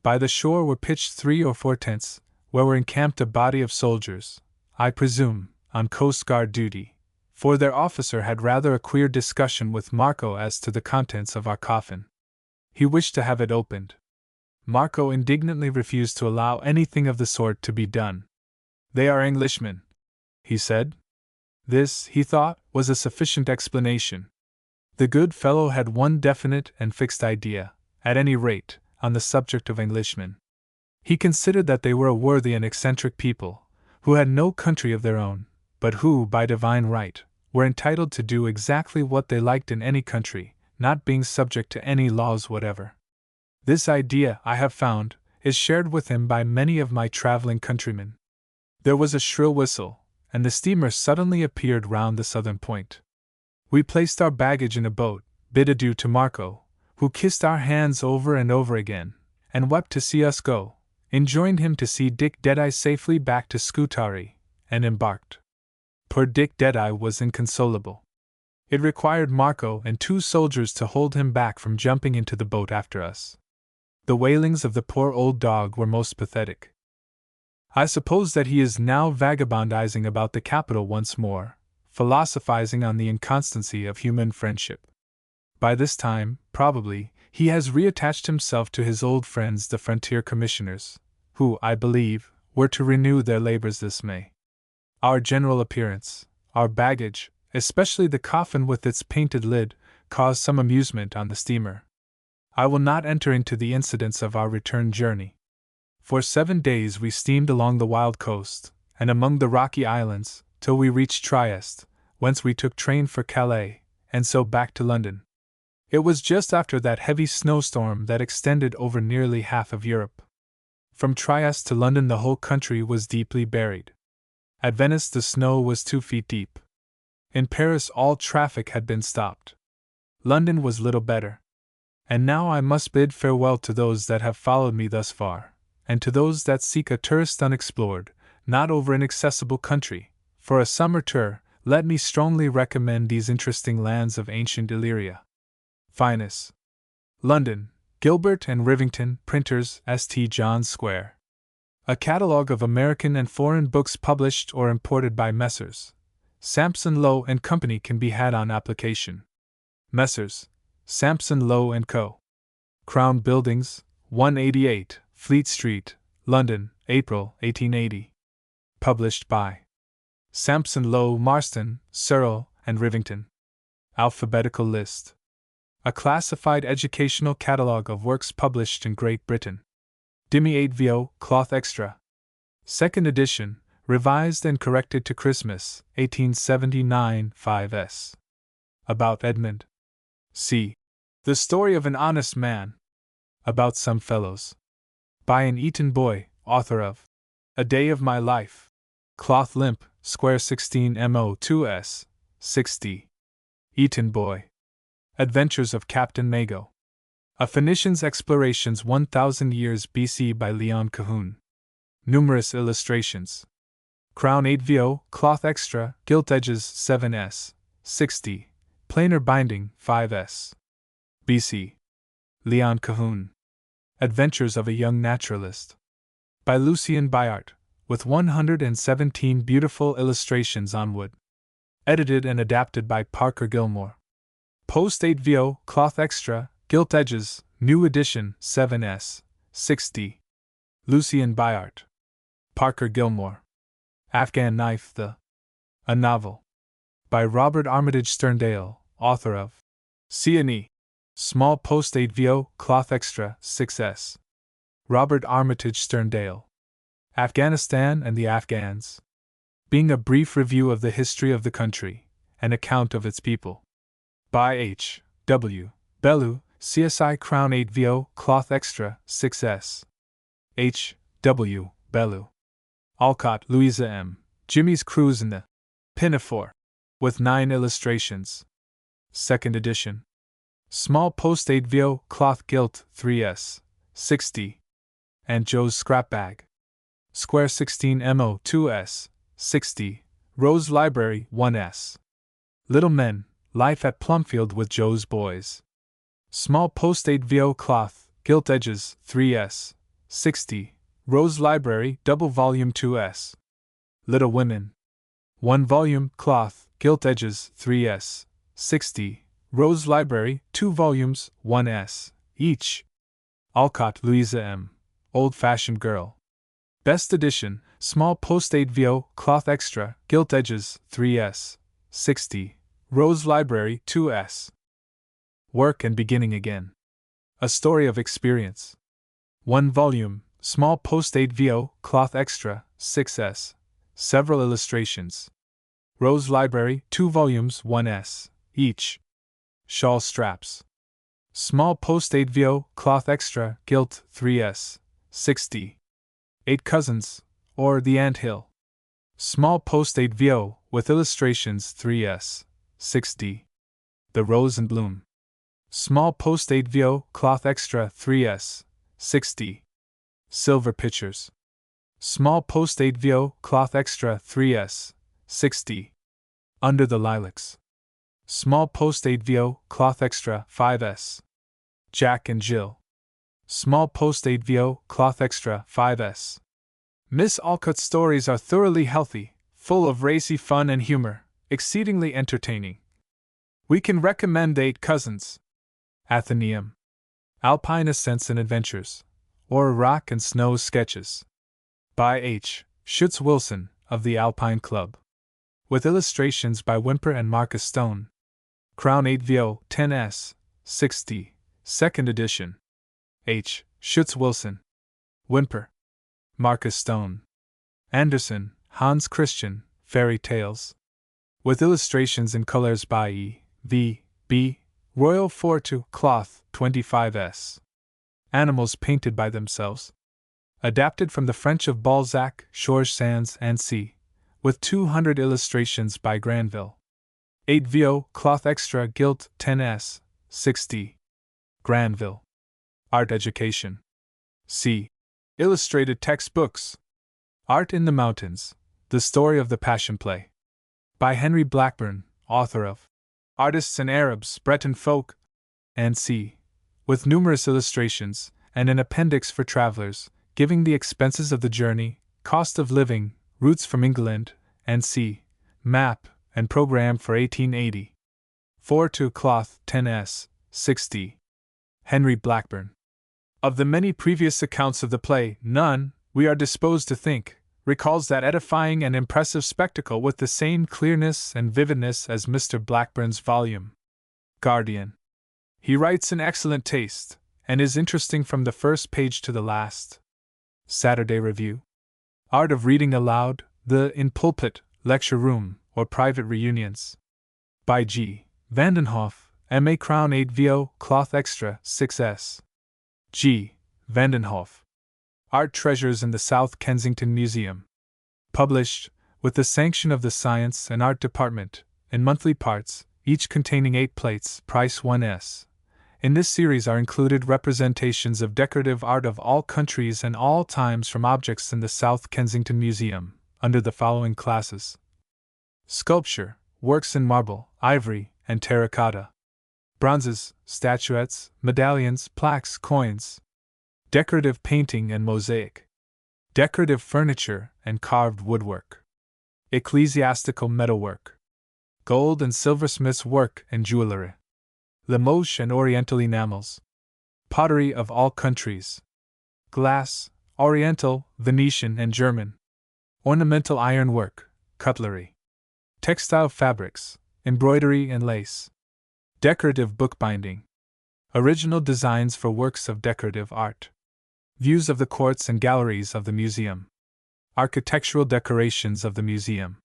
By the shore were pitched 3 or 4 tents, where were encamped a body of soldiers, I presume, on Coast Guard duty, for their officer had rather a queer discussion with Marco as to the contents of our coffin. He wished to have it opened. Marco indignantly refused to allow anything of the sort to be done. "They are Englishmen," he said. This, he thought, was a sufficient explanation. The good fellow had one definite and fixed idea, at any rate, on the subject of Englishmen. He considered that they were a worthy and eccentric people, who had no country of their own, but who, by divine right, were entitled to do exactly what they liked in any country, not being subject to any laws whatever. This idea, I have found, is shared with him by many of my traveling countrymen. There was a shrill whistle, and the steamer suddenly appeared round the southern point. We placed our baggage in a boat, bid adieu to Marco, who kissed our hands over and over again, and wept to see us go, enjoined him to see Dick Deadeye safely back to Scutari, and embarked. Poor Dick Deadeye was inconsolable. It required Marco and 2 soldiers to hold him back from jumping into the boat after us. The wailings of the poor old dog were most pathetic. I suppose that he is now vagabondizing about the capital once more, philosophizing on the inconstancy of human friendship. By this time, probably, he has reattached himself to his old friends the frontier commissioners, who, I believe, were to renew their labors this May. Our general appearance, our baggage, especially the coffin with its painted lid, caused some amusement on the steamer. I will not enter into the incidents of our return journey. For 7 days we steamed along the wild coast, and among the rocky islands, till we reached Trieste, whence we took train for Calais, and so back to London. It was just after that heavy snowstorm that extended over nearly half of Europe. From Trieste to London the whole country was deeply buried. At Venice the snow was 2 feet deep. In Paris all traffic had been stopped. London was little better. And now I must bid farewell to those that have followed me thus far, and to those that seek a tourist unexplored, not over inaccessible country. For a summer tour, let me strongly recommend these interesting lands of ancient Illyria. Finis. London, Gilbert and Rivington, Printers, St. John's Square. A catalogue of American and foreign books published or imported by Messrs. Sampson Low & Company can be had on application. Messrs. Sampson Low & Co. Crown Buildings, 188, Fleet Street, London, April, 1880. Published by Sampson Low, Marston, Searle, and Rivington. Alphabetical list. A classified educational catalogue of works published in Great Britain. Dimi 8 VO, Cloth Extra. Second edition, revised and corrected to Christmas, 1879, 5s. About Edmund C. The Story of an Honest Man. About Some Fellows. By an Eton boy, author of A Day of My Life. Cloth Limp, square 16 mo 2s, 60. Eton Boy. Adventures of Captain Mago. A Phoenician's Explorations 1000 Years BC by Leon Cahoon. Numerous illustrations. Crown 8VO, cloth extra, gilt edges 7s, 60. Plainer binding 5s. BC. Leon Cahoon. Adventures of a Young Naturalist. By Lucien Bayart, with 117 beautiful illustrations on wood. Edited and adapted by Parker Gilmore. Post 8VO, cloth extra, gilt edges, new edition 7s, 60. Lucien Bayart. Parker Gilmore. Afghan Knife A Novel. By Robert Armitage Sterndale, author of C&E. Small Post 8VO, cloth extra 6s. Robert Armitage Sterndale. Afghanistan and the Afghans. Being a brief review of the history of the country, an account of its people. By H. W. Bellew, CSI Crown 8VO, cloth extra 6s. H. W. Bellew. Alcott, Louisa M. Jimmy's Cruise in the Pinafore. With 9 illustrations. Second edition. Small Post 8VO, cloth gilt 3s, 60. And Joe's Scrap Bag. Square 16 mo 2s, 60. Rose Library 1s. Little Men, Life at Plumfield with Joe's Boys. Small Post 8VO cloth, gilt edges 3s, 60. Rose Library double volume 2s. Little Women. 1 volume, cloth, gilt edges 3s, 60. Rose Library 2 volumes, 1s, each. Alcott, Louisa M. Old Fashioned Girl. Best edition, small Post 8VO, cloth extra, gilt edges 3s, 60. Rose Library 2s. Work and Beginning Again. A Story of Experience. 1 volume, small Post 8VO, cloth extra, 6s. Several illustrations. Rose Library 2 volumes, 1s, each. Shawl Straps. Small Post 8VO, cloth extra, gilt 3s, 60. 8 Cousins, or The Ant Hill. Small Post 8VO, with illustrations 3s, 60. The Rose and Bloom. Small Post 8VO, cloth extra 3s, 60. Silver Pitchers. Small Post 8VO, cloth extra 3s, 60. Under the Lilacs. Small Post 8VO, cloth extra 5s. Jack and Jill. Small Post 8VO, cloth extra 5s. Miss Alcott's stories are thoroughly healthy, full of racy fun and humor, exceedingly entertaining. We can recommend 8 Cousins. Athenaeum. Alpine Ascents and Adventures, or Rock and Snow Sketches. By H. Schutz Wilson, of the Alpine Club. With illustrations by Whymper and Marcus Stone. Crown 8VO, 10s, 60. Second edition. H. Schutz Wilson. Whymper. Marcus Stone. Anderson, Hans Christian, Fairy Tales. With illustrations in colors by E. V. B. Royal Fortu, cloth, 25s. Animals painted by themselves. Adapted from the French of Balzac, Georges Sand and C. With 200 illustrations by Granville. 8VO, cloth extra, gilt, 10s, 60. Granville. Art Education. C. Illustrated Textbooks. Art in the Mountains, The Story of the Passion Play. By Henry Blackburn, author of Artists and Arabs, Breton Folk, and C. With numerous illustrations, and an appendix for travelers, giving the expenses of the journey, cost of living, routes from England, and C. Map and program for 1880. 4-2 cloth, 10s, 60. Henry Blackburn. Of the many previous accounts of the play, none, we are disposed to think, recalls that edifying and impressive spectacle with the same clearness and vividness as Mr. Blackburn's volume. Guardian. He writes in excellent taste, and is interesting from the first page to the last. Saturday Review. Art of Reading Aloud, the In Pulpit, Lecture Room, or Private Reunions. By G. Vandenhoff, M.A. Crown 8VO, cloth extra, 6s. G. Vandenhoff. Art Treasures in the South Kensington Museum. Published with the sanction of the Science and Art Department, in monthly parts, each containing 8 plates, price 1s. In this series are included representations of decorative art of all countries and all times from objects in the South Kensington Museum, under the following classes: sculpture, works in marble, ivory, and terracotta; bronzes, statuettes, medallions, plaques, coins; decorative painting and mosaic; decorative furniture and carved woodwork; ecclesiastical metalwork; gold and silversmiths' work and jewellery; Limoges and Oriental enamels; pottery of all countries; glass, Oriental, Venetian, and German; ornamental ironwork, cutlery; textile fabrics, embroidery and lace; decorative bookbinding; original designs for works of decorative art; views of the courts and galleries of the museum; architectural decorations of the museum.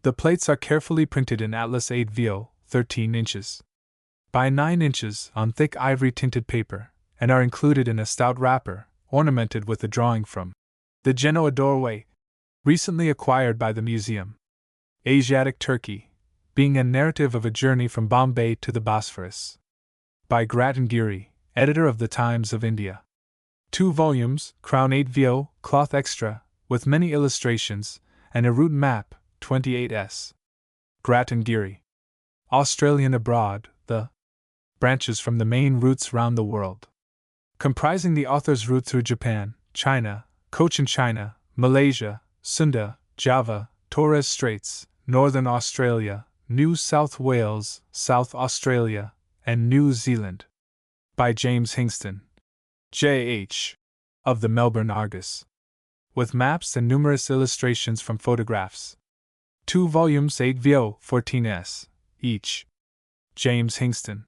The plates are carefully printed in Atlas 8 vo, 13 inches by 9 inches on thick ivory tinted paper, and are included in a stout wrapper, ornamented with a drawing from the Genoa doorway, recently acquired by the museum. Asiatic Turkey, being a narrative of a journey from Bombay to the Bosphorus. By Grattan Geary, editor of the Times of India. 2 volumes, Crown 8 vo, cloth extra, with many illustrations, and a route map, 28s. Grattan Geary. Australian Abroad, the branches from the main routes round the world. Comprising the author's route through Japan, China, Cochin China, Malaysia, Sunda, Java, Torres Straits, Northern Australia, New South Wales, South Australia, and New Zealand. By James Hingston, J.H. of the Melbourne Argus. With maps and numerous illustrations from photographs. 2 volumes 8 vo, 14s. each. James Hingston.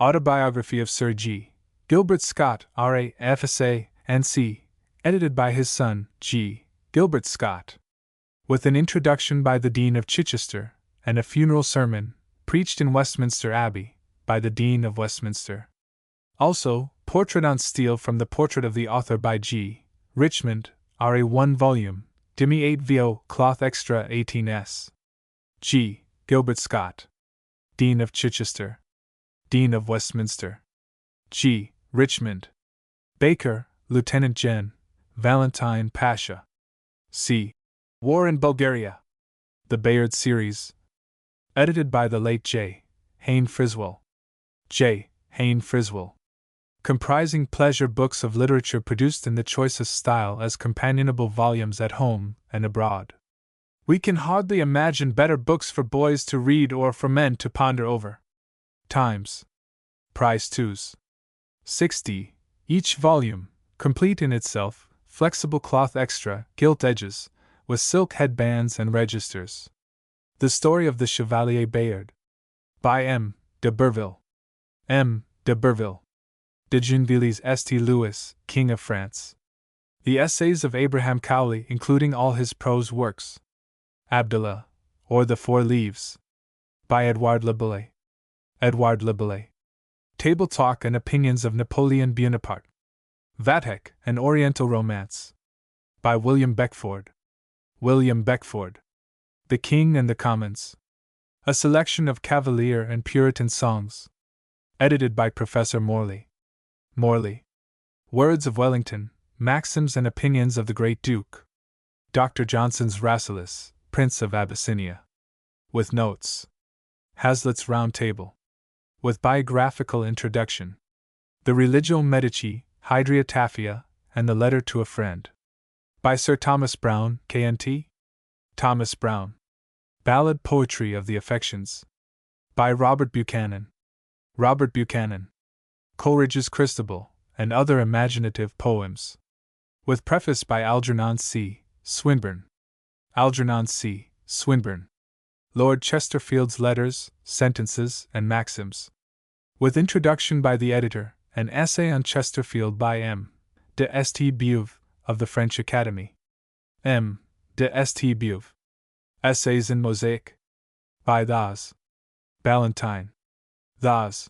Autobiography of Sir G. Gilbert Scott, R.A., F.S.A., N.C., edited by his son, G. Gilbert Scott. With an introduction by the Dean of Chichester, and a funeral sermon, preached in Westminster Abbey, by the Dean of Westminster. Also, portrait on steel from the portrait of the author by G. Richmond, R.A. 1 volume, Dimi 8 vo, cloth extra 18s. G. Gilbert Scott. Dean of Chichester. Dean of Westminster. G. Richmond. Baker, Lieutenant Gen. Valentine Pasha. C. War in Bulgaria. The Bayard Series. Edited by the late J. Hayne Friswell. J. Hayne Friswell. Comprising pleasure books of literature produced in the choicest style as companionable volumes at home and abroad. We can hardly imagine better books for boys to read or for men to ponder over. Times. Price 2s. 60, each volume, complete in itself, flexible cloth extra, gilt edges, with silk headbands and registers. The Story of the Chevalier Bayard. By M. de Berville. M. de Berville. De Gennevilles St. Louis, King of France. The Essays of Abraham Cowley, including all his prose works. Abdallah, or the Four Leaves. By Edouard Lebelay. Edouard Lebelay. Table Talk and Opinions of Napoleon Bonaparte. Vathek, an Oriental Romance. By William Beckford. William Beckford. The King and the Commons. A selection of Cavalier and Puritan songs. Edited by Professor Morley. Morley. Words of Wellington, Maxims and Opinions of the Great Duke. Dr. Johnson's Rasselas, Prince of Abyssinia. With notes. Hazlitt's Round Table. With biographical introduction. The Religio Medici, Hydriotaphia, and the Letter to a Friend. By Sir Thomas Browne, K.N.T. Thomas Browne. Ballad Poetry of the Affections. By Robert Buchanan. Robert Buchanan. Coleridge's Christabel, and Other Imaginative Poems. With preface by Algernon C. Swinburne. Algernon C. Swinburne. Lord Chesterfield's Letters, Sentences, and Maxims. With introduction by the editor, an essay on Chesterfield by M. de St. Beuve, of the French Academy. M. de St. Beuve. Essays in Mosaic. By Thos. Ballantyne. Thos.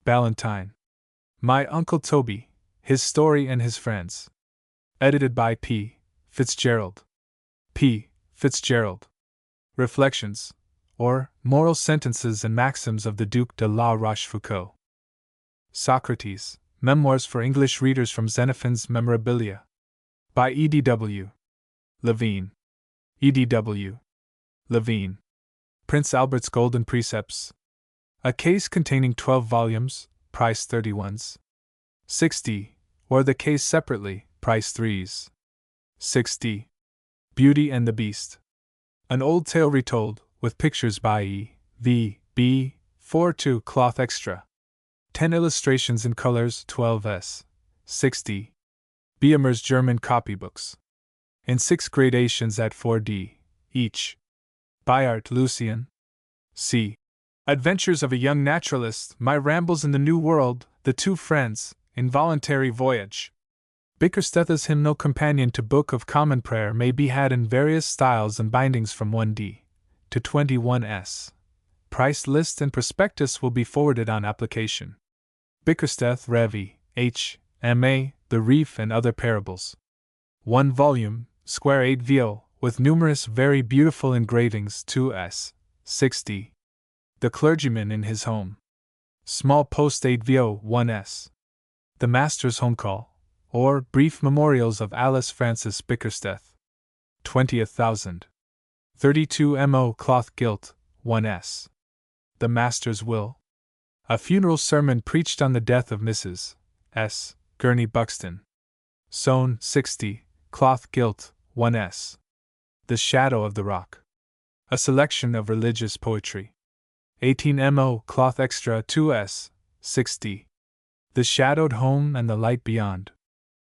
Ballantyne. My Uncle Toby, His Story and His Friends. Edited by P. Fitzgerald. P. Fitzgerald. Reflections, or Moral Sentences and Maxims of the Duc de la Rochefoucauld. Socrates, Memoirs for English Readers from Xenophon's Memorabilia. By E.D.W. Levine. E.D.W. Levine. Prince Albert's Golden Precepts. A case containing 12 volumes, price 31s. 60, or the case separately, price 3s. 60. Beauty and the Beast. An old tale retold, with pictures by E. V. B. 4-2 cloth extra. 10 illustrations in colors 12s. 60. Biemer's German copybooks. In 6 gradations at 4D, each. Bayard Lucien. C. Adventures of a Young Naturalist, My Rambles in the New World, The Two Friends, Involuntary Voyage. Bickersteth's Hymnal Companion to Book of Common Prayer may be had in various styles and bindings from 1D to 21s. Price list and prospectus will be forwarded on application. Bickersteth Revi, H. M.A., The Reef and Other Parables. 1 volume, square 8 vo, with numerous very beautiful engravings 2s. 60. The Clergyman in His Home. Small post 8 vo 1s. The Master's Home Call, or Brief Memorials of Alice Frances Bickersteth. 20,000. 32 mo cloth gilt, 1s. The Master's Will. A funeral sermon preached on the death of Mrs. S. Gurney Buxton. Sewn 60, cloth gilt, 1s. The Shadow of the Rock. A selection of religious poetry. 18 mo cloth extra 2s. 60. The Shadowed Home and the Light Beyond.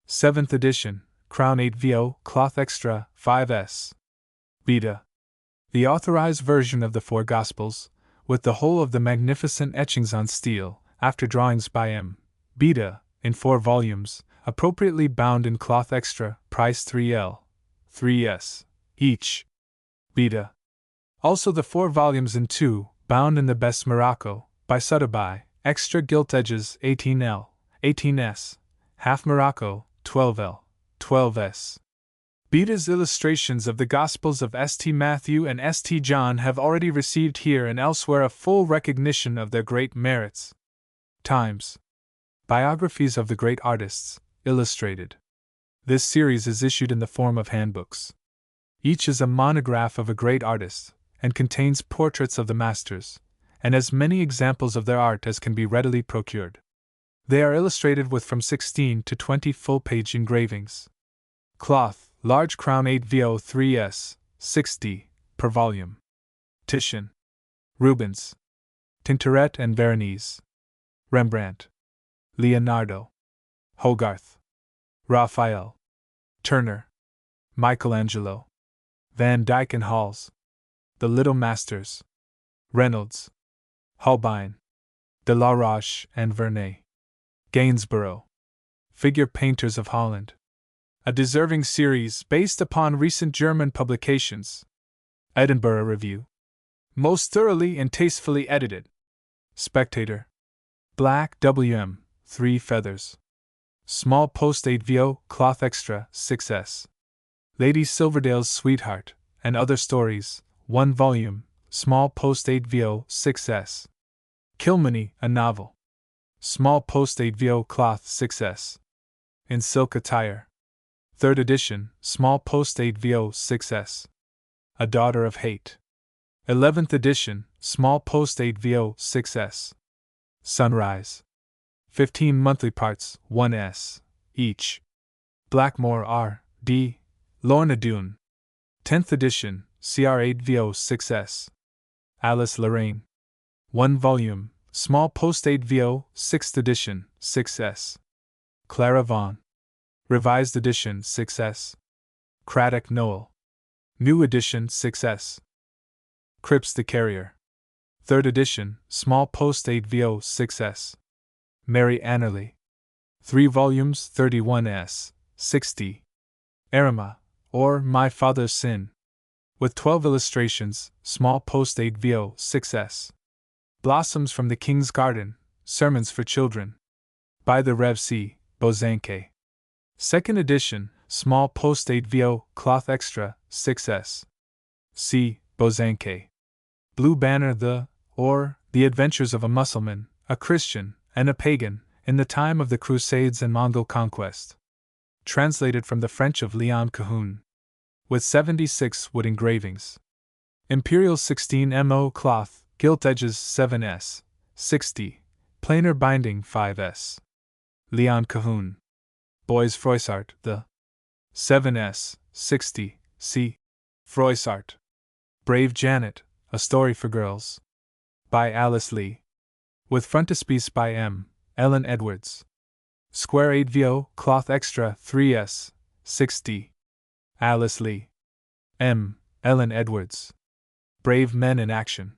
7th edition, Crown 8 vo, cloth extra 5s. Beta. The authorized version of the 4 Gospels, with the whole of the magnificent etchings on steel, after drawings by M. Beta, in 4 volumes, appropriately bound in cloth extra, price 3L, 3s, each. Beta. Also the 4 volumes in 2, bound in the best Morocco, by Sotheby, extra gilt edges 18L, 18s, half Morocco, 12L, 12s. Beta's illustrations of the Gospels of St. Matthew and St. John have already received here and elsewhere a full recognition of their great merits. Times. Biographies of the Great Artists, Illustrated. This series is issued in the form of handbooks. Each is a monograph of a great artist, and contains portraits of the masters, and as many examples of their art as can be readily procured. They are illustrated with from 16 to 20 full-page engravings. Cloth, large crown 8 vo 3s, 60, per volume. Titian. Rubens. Tintoret and Veronese. Rembrandt. Leonardo. Hogarth. Raphael. Turner. Michelangelo. Van Dyck and Hals. The Little Masters. Reynolds. Holbein. De la Roche and Vernet. Gainsborough. Figure Painters of Holland. A deserving series based upon recent German publications. Edinburgh Review. Most thoroughly and tastefully edited. Spectator. Black W.M., 3 feathers. Small post 8 vo, cloth extra, 6s. Lady Silverdale's Sweetheart, and Other Stories, 1 volume, small post 8 vo, 6s. Kilmeny, a novel. Small post 8 vo, cloth, 6s. In silk attire. 3rd edition, small post 8 vo, 6s. A Daughter of Hate. 11th edition, small post 8 vo, 6s. Sunrise. 15 monthly parts, 1s, each. Blackmore R. D. Lorna Doone. 10th edition, cr 8 vo, 6s. Alice Lorraine. 1 volume, small post 8 vo, 6th edition, 6s. Clara Vaughan. Revised edition 6s. Craddock Noel. New edition 6s. Cripps the Carrier. 3rd edition, small post 8 vo, 6s. Mary Annerly. 3 volumes 31s, 60. Erema, or My Father's Sin. With 12 illustrations, small post 8 vo, 6s. Blossoms from the King's Garden, Sermons for Children. By the Rev. C. Bozanke. 2nd edition, small post 8 vo, cloth extra, 6s. C. Bozanke. Blue Banner The Adventures of a Mussulman, a Christian, and a Pagan, in the time of the Crusades and Mongol conquest. Translated from the French of Leon Cahoon. With 76 wood engravings. Imperial 16 mo cloth, gilt edges 7s, 60, plainer binding 5s. Leon Cahoon. Boys Froissart, the 7s, 60, c. Froissart. Brave Janet, A Story for Girls. By Alice Lee. With frontispiece by M. Ellen Edwards. Square 8vo, cloth extra 3s, 60. Alice Lee. M. Ellen Edwards. Brave Men in Action.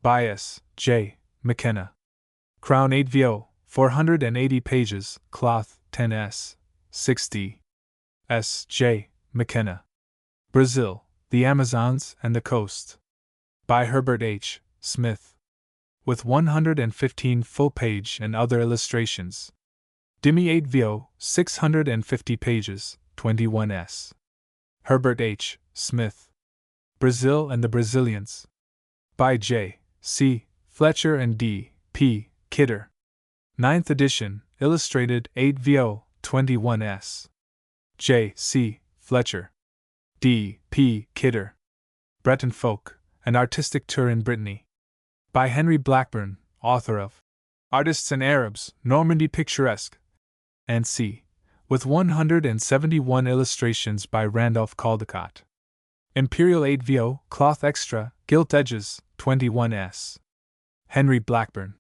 By S. J. McKenna. Crown 8vo, 480 pages, cloth 10s, 60. S. J. McKenna. Brazil, the Amazons and the Coast. By Herbert H. Smith. With 115 full-page and other illustrations. Dimi 8vo, 650 pages, 21s. Herbert H. Smith. Brazil and the Brazilians. By J. C. Fletcher and D. P. Kidder. 9th edition, illustrated 8vo, 21s. J. C. Fletcher. D. P. Kidder. Breton Folk, An Artistic Tour in Brittany. By Henry Blackburn, author of Artists and Arabs, Normandy Picturesque, and C. With 171 illustrations by Randolph Caldecott. Imperial 8vo, cloth extra, gilt edges, 21s. Henry Blackburn.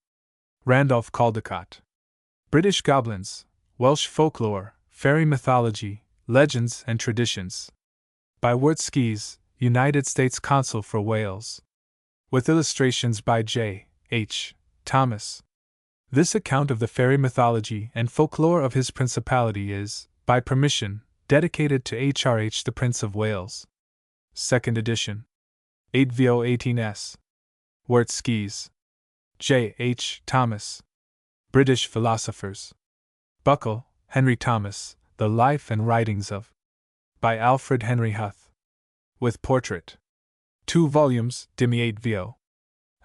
Randolph Caldecott. British Goblins, Welsh Folklore, Fairy Mythology, Legends and Traditions. By Wurtskis, United States Consul for Wales. With illustrations by J. H. Thomas. This account of the fairy mythology and folklore of his principality is, by permission, dedicated to H.R.H. the Prince of Wales. 2nd edition. 8vo 18s. Wurtskis. J. H. Thomas. British Philosophers. Buckle, Henry Thomas, The Life and Writings of. By Alfred Henry Huth. With portrait. 2 volumes, Dimi 8vo.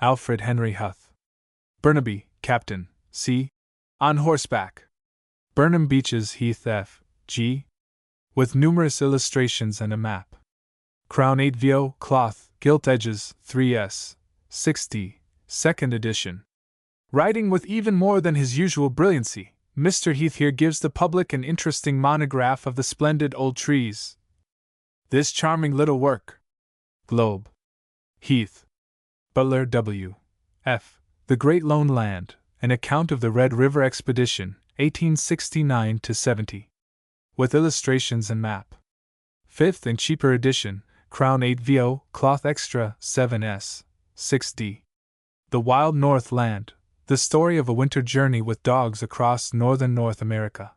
Alfred Henry Huth. Burnaby, Captain, C. On horseback. Burnham Beeches Heath F. G. With numerous illustrations and a map. Crown 8vo, cloth, gilt edges, 3s, 60, 2nd edition. Writing with even more than his usual brilliancy, Mr. Heath here gives the public an interesting monograph of the splendid old trees. This charming little work. Globe. Heath. Butler W. F. The Great Lone Land, An Account of the Red River Expedition, 1869-70. With illustrations and map. 5th and cheaper edition, Crown 8vo, cloth extra, 7s, 6d. The Wild North Land, The Story of a Winter Journey with Dogs Across Northern North America.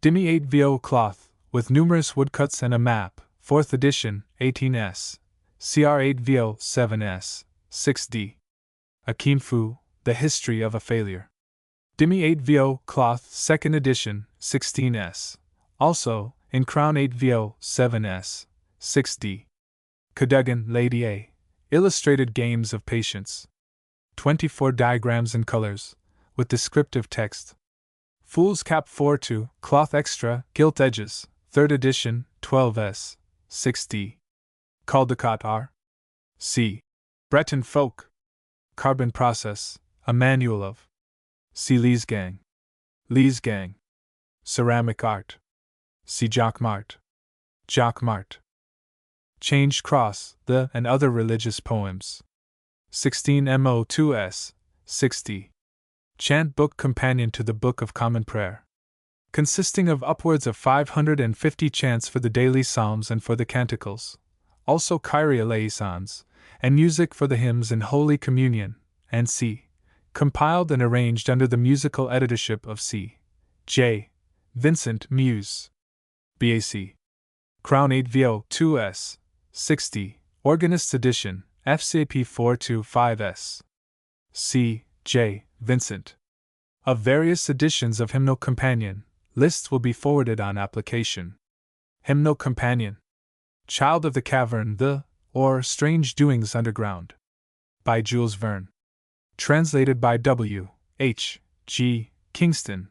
Dimi 8vo cloth, with numerous woodcuts and a map, 4th edition, 18s. CR 8vo, 7s, 6d. Akim Fu, The History of a Failure. Dimi 8vo cloth, 2nd edition, 16s. Also, in Crown 8vo, 7s, 6d. Cadogan, Lady A. Illustrated Games of Patience. 24 diagrams and colors, with descriptive text. Fool's Cap 4-2, cloth extra, gilt edges, 3rd edition, 12s, 6d. Caldecott R. C. Breton Folk. Carbon Process, A Manual of. C. Lee's Gang. Lee's Gang. Ceramic Art. C. Jacquemart. Jacquemart. Changed Cross, The and Other Religious Poems. 16 mo 2s, 60. Chant Book Companion to the Book of Common Prayer. Consisting of upwards of 550 chants for the daily psalms and for the canticles, also Kyrie eleisans, and music for the hymns in Holy Communion, and c. compiled and arranged under the musical editorship of C. J. Vincent Muse. BAC. Crown 8vo 2s, 60, Organist's Edition, FCP 425s. C. J. Vincent. Of various editions of Hymnal Companion, lists will be forwarded on application. Hymnal Companion. Child of the Cavern, or Strange Doings Underground. By Jules Verne. Translated by W. H. G. Kingston.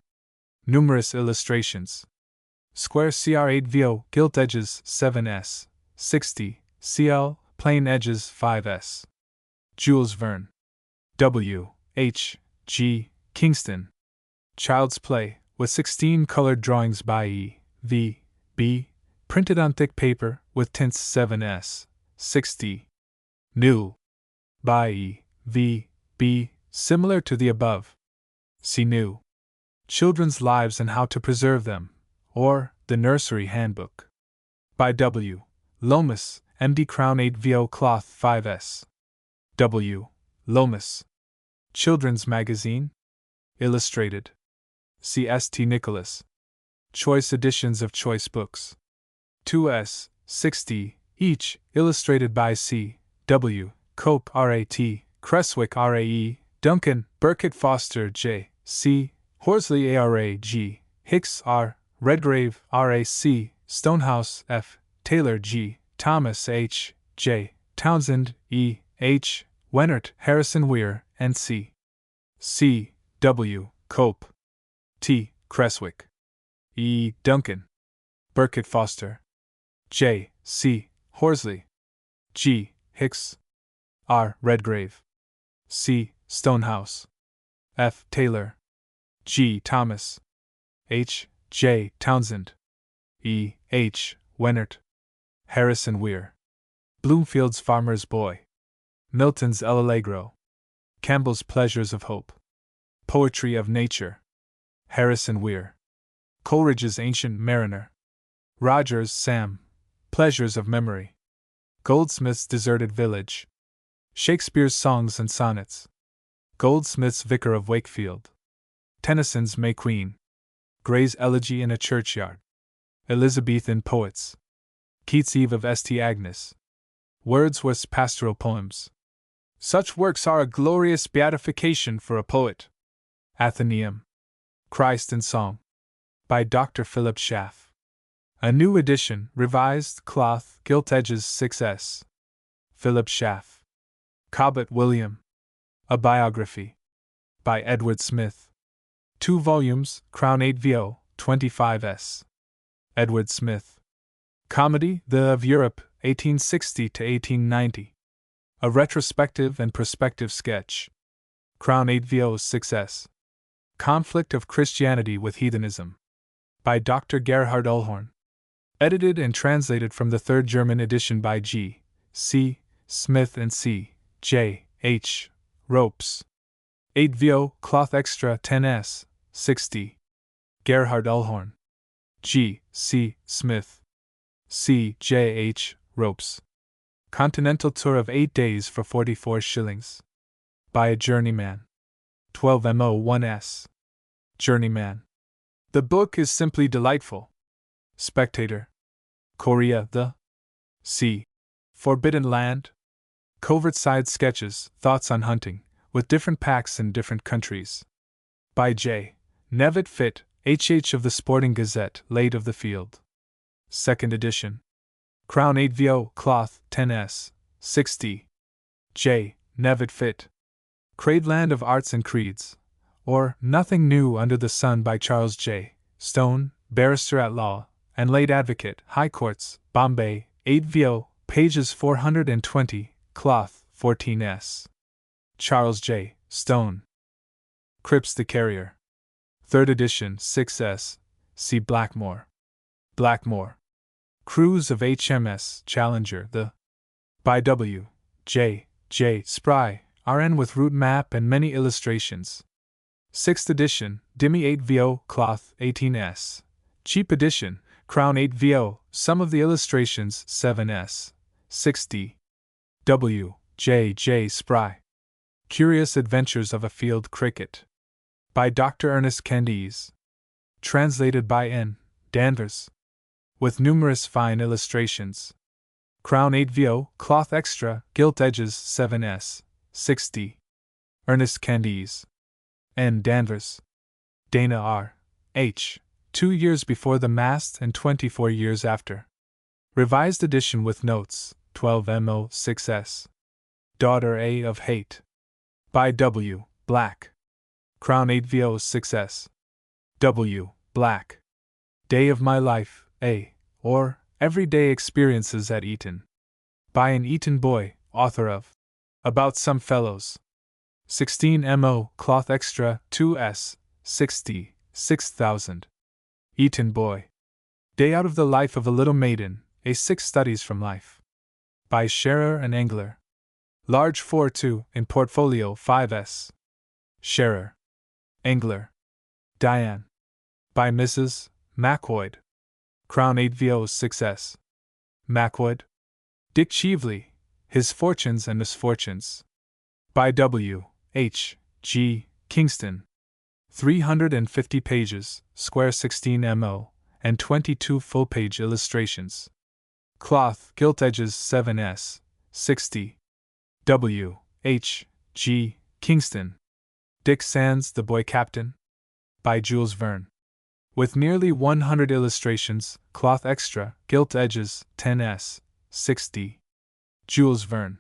Numerous illustrations. Square CR8VO, gilt edges 7s, 60, CL, plain edges 5s. Jules Verne. W. H. G. Kingston. Child's Play, with 16 colored drawings by E. V. B. Printed on thick paper, with tints 7s, 60. New. By E. V. B. Similar to the above. See New. Children's Lives and How to Preserve Them, or The Nursery Handbook. By W. Lomas, MD Crown 8VO Cloth 5s. W. Lomas. Children's Magazine. Illustrated. C. S. T. Nicholas. Choice editions of choice books. 2s, 60, each, illustrated by C. W. Cope R.A.T., Creswick R.A.E., Duncan, Burkitt Foster J. C. Horsley A.R.A.G., Hicks R., Redgrave R.A.C., Stonehouse F., Taylor G., Thomas H. J., Townsend E. H., Wenert, Harrison Weir, and C. C. W. Cope. T. Creswick. E. Duncan. Burkitt Foster. J. C. Horsley. G. Hicks. R. Redgrave. C. Stonehouse. F. Taylor. G. Thomas. H. J. Townsend. E. H. Wenert. Harrison Weir. Bloomfield's Farmer's Boy. Milton's El Allegro. Campbell's Pleasures of Hope. Poetry of Nature. Harrison Weir. Coleridge's Ancient Mariner. Rogers, Sam. Pleasures of Memory. Goldsmith's Deserted Village. Shakespeare's Songs and Sonnets. Goldsmith's Vicar of Wakefield. Tennyson's May Queen. Gray's Elegy in a Churchyard. Elizabethan Poets. Keats' Eve of St. Agnes. Wordsworth's Pastoral Poems. Such works are a glorious beatification for a poet. Athenaeum. Christ in Song. By Dr. Philip Schaff. A new edition, revised, cloth, gilt edges 6s. Philip Schaff. Cobbett William. A Biography. By Edward Smith. 2 volumes, Crown 8VO, 25s. Edward Smith. Comedy, The of Europe, 1860 to 1890. A retrospective and prospective sketch. Crown 8VO 6s. Conflict of Christianity with Heathenism. By Dr. Gerhard Ullhorn. Edited and translated from the 3rd German edition by G. C. Smith and C. J. H. Ropes. 8VO, Cloth Extra 10s, 60. Gerhard Ullhorn. G. C. Smith. C. J. H. Ropes. Continental Tour of 8 days for 44 shillings. By a Journeyman. 12mo1s. Journeyman. The book is simply delightful. Spectator. Korea, the C. Forbidden Land. Covert-side sketches, thoughts on hunting, with different packs in different countries. By J. Nevitt Fitt, H.H. of the Sporting Gazette, late of the Field. 2nd edition. Crown 8VO, Cloth, 10s, 60. J. Nevitt Fitt. Cradeland of Arts and Creeds, or Nothing New Under the Sun by Charles J. Stone, Barrister at Law, and late Advocate, High Courts, Bombay, 8VO, pages 420, Cloth, 14s. Charles J. Stone. Cripps the Carrier. 3rd edition, 6s. C. Blackmore. Blackmore. Cruise of HMS Challenger, the by W. J. J. Spry, RN with route map and many illustrations. 6th edition, Dimi 8VO, Cloth, 18s. Cheap edition, Crown 8VO, some of the illustrations 7s. 60. W. J. J. Spry. Curious Adventures of a Field Cricket. By Dr. Ernest Candies. Translated by N. Danvers. With numerous fine illustrations. Crown 8VO, Cloth Extra, gilt edges 7s. 60. Ernest Candies. N. Danvers. Dana R. H. 2 years before the mast and 24 years after. Revised edition with notes, 12mo 6s. Daughter A of Hate. By W. Black. Crown 8vo 6s. W. Black. Day of My Life, A. Or Everyday Experiences at Eton. By an Eton boy, author of About Some Fellows. 16mo Cloth Extra 2s. 60, 6000. Eton boy. Day out of the life of a little maiden, A 6 Studies from Life. By Scherer and Engler. Large 4-2 in portfolio 5s. Scherer. Engler. Diane. By Mrs. Mackwood. Crown 8vo 6s. Mackwood. Dick Cheveley, His Fortunes and Misfortunes. By W. H. G. Kingston. 350 pages, square 16mo, and 22 full-page illustrations. Cloth, gilt edges 7s. 60. W. H. G. Kingston. Dick Sands, the Boy Captain. By Jules Verne. With nearly 100 illustrations, cloth extra, gilt edges 10s. 60. Jules Verne.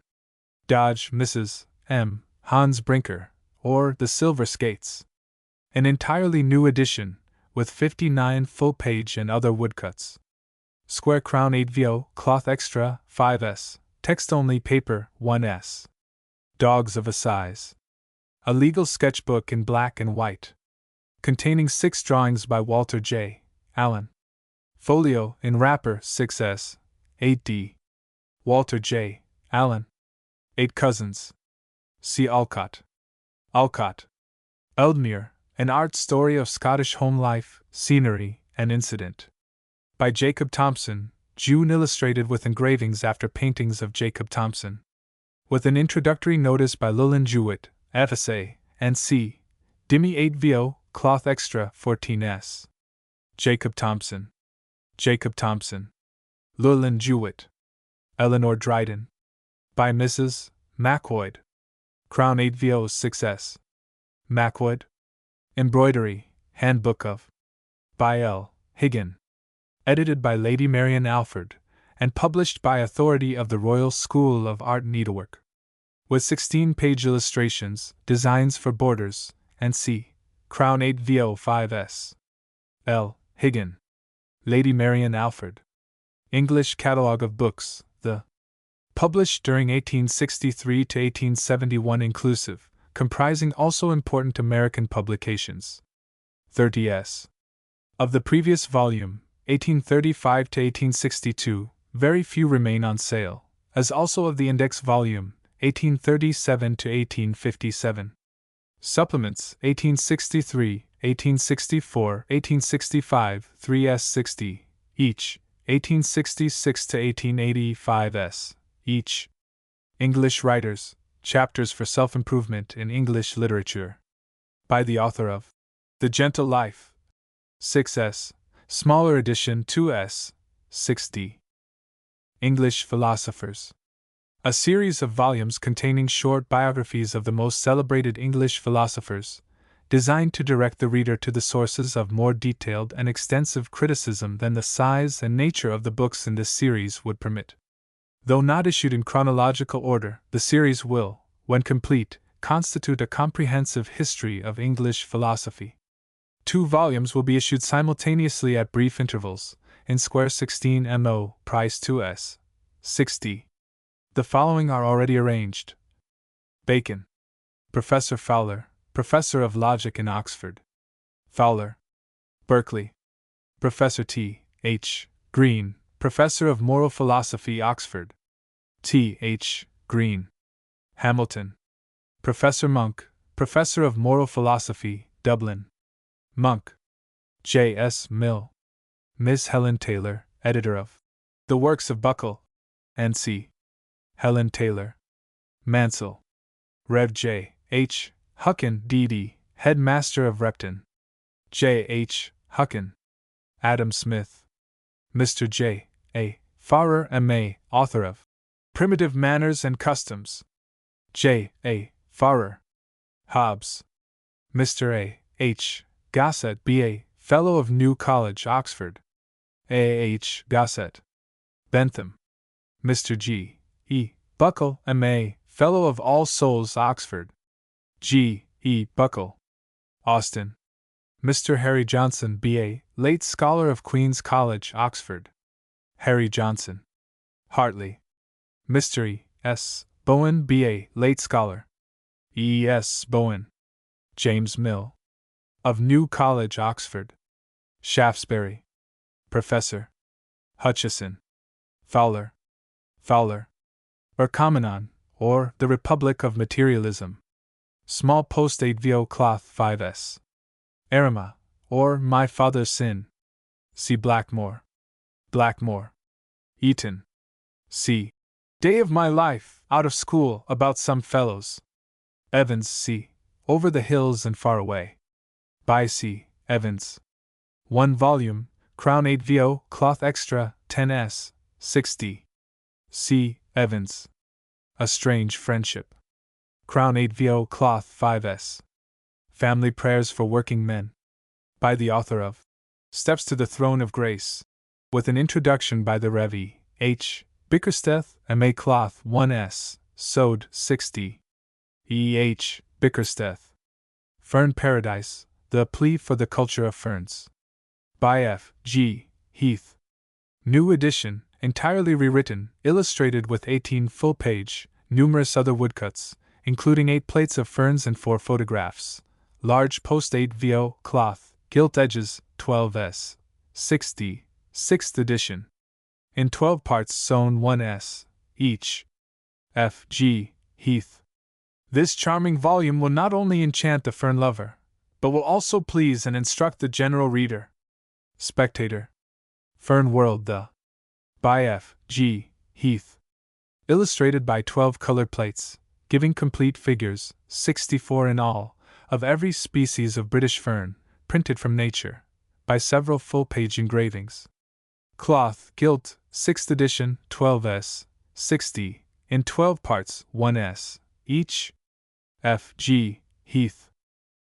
Dodge, Mrs. M. Hans Brinker, or The Silver Skates. An entirely new edition, with 59 full-page and other woodcuts. Square Crown 8vo, cloth extra, 5s, text-only paper, 1s. Dogs of a Size. A legal sketchbook in black and white. Containing 6 drawings by Walter J. Allen. Folio, in wrapper, 6s, 8d. Walter J. Allen. 8 Cousins. C. Alcott. Alcott. Eldmere, an art story of Scottish home life, scenery, and incident. By Jacob Thompson, June, illustrated with engravings after paintings of Jacob Thompson. With an introductory notice by Llewellyn Jewett, FSA, and C. Dimmy 8vo, cloth extra, 14s. Jacob Thompson. Jacob Thompson. Llewellyn Jewett. Eleanor Dryden. By Mrs. Mackwood. Crown 8vo 6s. Mackwood. Embroidery, Handbook of. By L. Higgin. Edited by Lady Marian Alford, and published by authority of the Royal School of Art Needlework. With 16-page illustrations, designs for borders, and c. Crown 8vo 5s. L. Higgin. Lady Marian Alford. English Catalogue of Books, the. Published during 1863 to 1871 inclusive, comprising also important American publications. 30s. Of the previous volume, 1835 to 1862, very few remain on sale, as also of the index volume, 1837 to 1857. Supplements, 1863, 1864, 1865, 3s 60, each, 1866 to 1885s, each. English Writers, Chapters for Self-Improvement in English Literature. By the author of The Gentle Life. 6s, smaller edition 2s, 60. English Philosophers. A series of volumes containing short biographies of the most celebrated English philosophers, designed to direct the reader to the sources of more detailed and extensive criticism than the size and nature of the books in this series would permit. Though not issued in chronological order, the series will, when complete, constitute a comprehensive history of English philosophy. 2 volumes will be issued simultaneously at brief intervals, in square 16mo, price 2s. 60. The following are already arranged. Bacon. Professor Fowler, Professor of Logic in Oxford. Fowler. Berkeley. Professor T. H. Green, Professor of Moral Philosophy, Oxford. T. H. Green. Hamilton. Professor Monk, Professor of Moral Philosophy, Dublin. Monk. J. S. Mill. Miss Helen Taylor, Editor of The Works of Buckle, N.C. Helen Taylor. Mansell. Rev. J. H. Hucken, D.D., Headmaster of Repton. J. H. Hucken. Adam Smith. Mr. J. A. Farrer, M.A., author of Primitive Manners and Customs. J. A. Farrer. Hobbes. Mr. A. H. Gossett, B.A., Fellow of New College, Oxford. A. H. Gossett. Bentham. Mr. G. E. Buckle, M.A., Fellow of All Souls, Oxford. G. E. Buckle. Austin. Mr. Harry Johnson, B.A., late Scholar of Queen's College, Oxford. Harry Johnson. Hartley. Mr. E. S. Bowen, B.A., late Scholar. E. S. Bowen. James Mill. Of New College, Oxford. Shaftesbury. Professor. Hutchison. Fowler. Fowler. Ercomenon, or The Republic of Materialism. Small post 8 vo cloth 5s. Erema, or My Father's Sin. C. Blackmore. Blackmore. Eton. C. Day of My Life, Out of School, About Some Fellows. Evans, C. Over the Hills and Far Away. By C. Evans. 1 volume, Crown 8 vo, Cloth Extra, 10s, 60. C. Evans. A Strange Friendship. Crown 8 vo, Cloth 5s. Family Prayers for Working Men. By the author of Steps to the Throne of Grace. With an introduction by the Rev. H. Bickersteth, M.A. Cloth 1s, sewed 60. E. H. Bickersteth. Fern Paradise, The Plea for the Culture of Ferns. By F. G. Heath. New edition, entirely rewritten, illustrated with 18 full-page, numerous other woodcuts, including 8 plates of ferns and 4 photographs. Large post 8 vo, cloth, gilt edges, 12s. 60, 6th edition. In 12 parts sewn 1s, each. F. G. Heath. This charming volume will not only enchant the fern lover, but will also please and instruct the general reader. Spectator. Fern World The. By F. G. Heath. Illustrated by 12 colored plates, giving complete figures, 64 in all, of every species of British fern, printed from nature, by several full-page engravings. Cloth, gilt, 6th edition, 12s, 60, in 12 parts, 1s, each. F. G. Heath.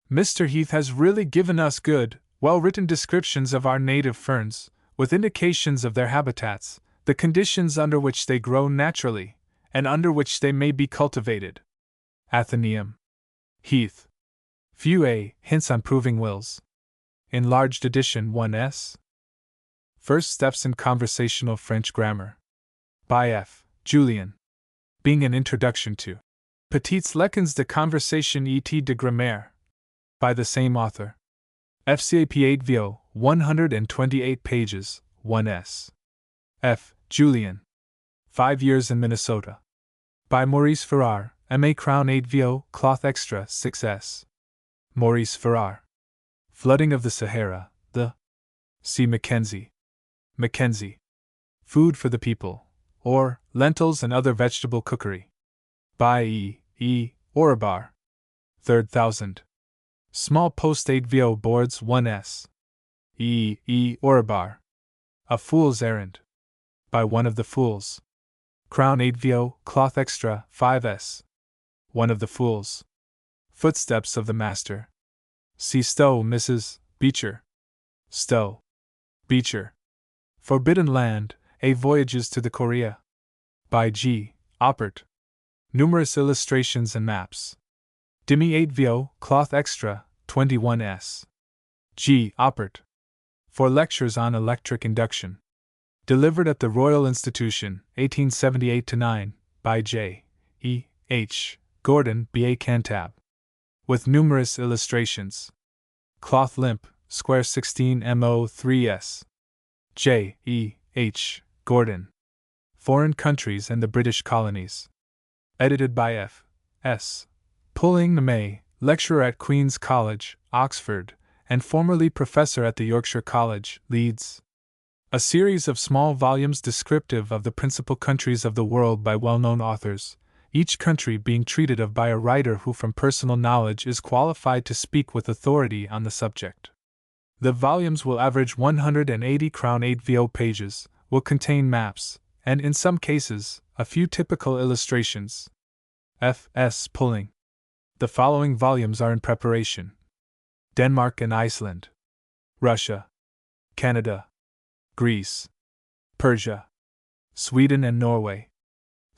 Mr. Heath has really given us good, well-written descriptions of our native ferns, with indications of their habitats, the conditions under which they grow naturally, and under which they may be cultivated. Athenaeum. Heath. Few A. Hints on Proving Wills. Enlarged edition 1s. First Steps in Conversational French Grammar. By F. Julian. Being an introduction to Petites Leçons de Conversation et de Grammaire. By the same author. FCAP 8 vo, 128 pages, 1s. F. Julian. 5 Years in Minnesota. By Maurice Farrar, M.A. Crown 8 vo, Cloth Extra 6s. Maurice Farrar. Flooding of the Sahara, the. C. Mackenzie. Mackenzie. Food for the People, or Lentils and Other Vegetable Cookery. By E. E. Orabar. 3rd Thousand. Small post 8 vo boards 1s. E. E. Orabar. A Fool's Errand. By One of the Fools. Crown 8 vo, Cloth Extra 5s. One of the Fools. Footsteps of the Master. C. Stowe, Mrs. Beecher. Stowe. Beecher. Forbidden Land, A Voyages to the Korea. By G. Oppert. Numerous illustrations and maps. Dimi 8 vo, Cloth Extra, 21s. G. Oppert. For Lectures on Electric Induction. Delivered at the Royal Institution, 1878-9, by J. E. H. Gordon, B.A. Cantab. With numerous illustrations. Cloth Limp, Square 16 MO 3s. J. E. H. Gordon. Foreign Countries and the British Colonies. Edited by F. S. Pulling, M.A., lecturer at Queen's College, Oxford, and formerly professor at the Yorkshire College, Leeds. A series of small volumes descriptive of the principal countries of the world by well-known authors, each country being treated of by a writer who from personal knowledge is qualified to speak with authority on the subject. The volumes will average 180 Crown 8 vo pages, will contain maps, and in some cases, a few typical illustrations. F. S. Pulling. The following volumes are in preparation. Denmark and Iceland. Russia. Canada. Greece. Persia. Sweden and Norway.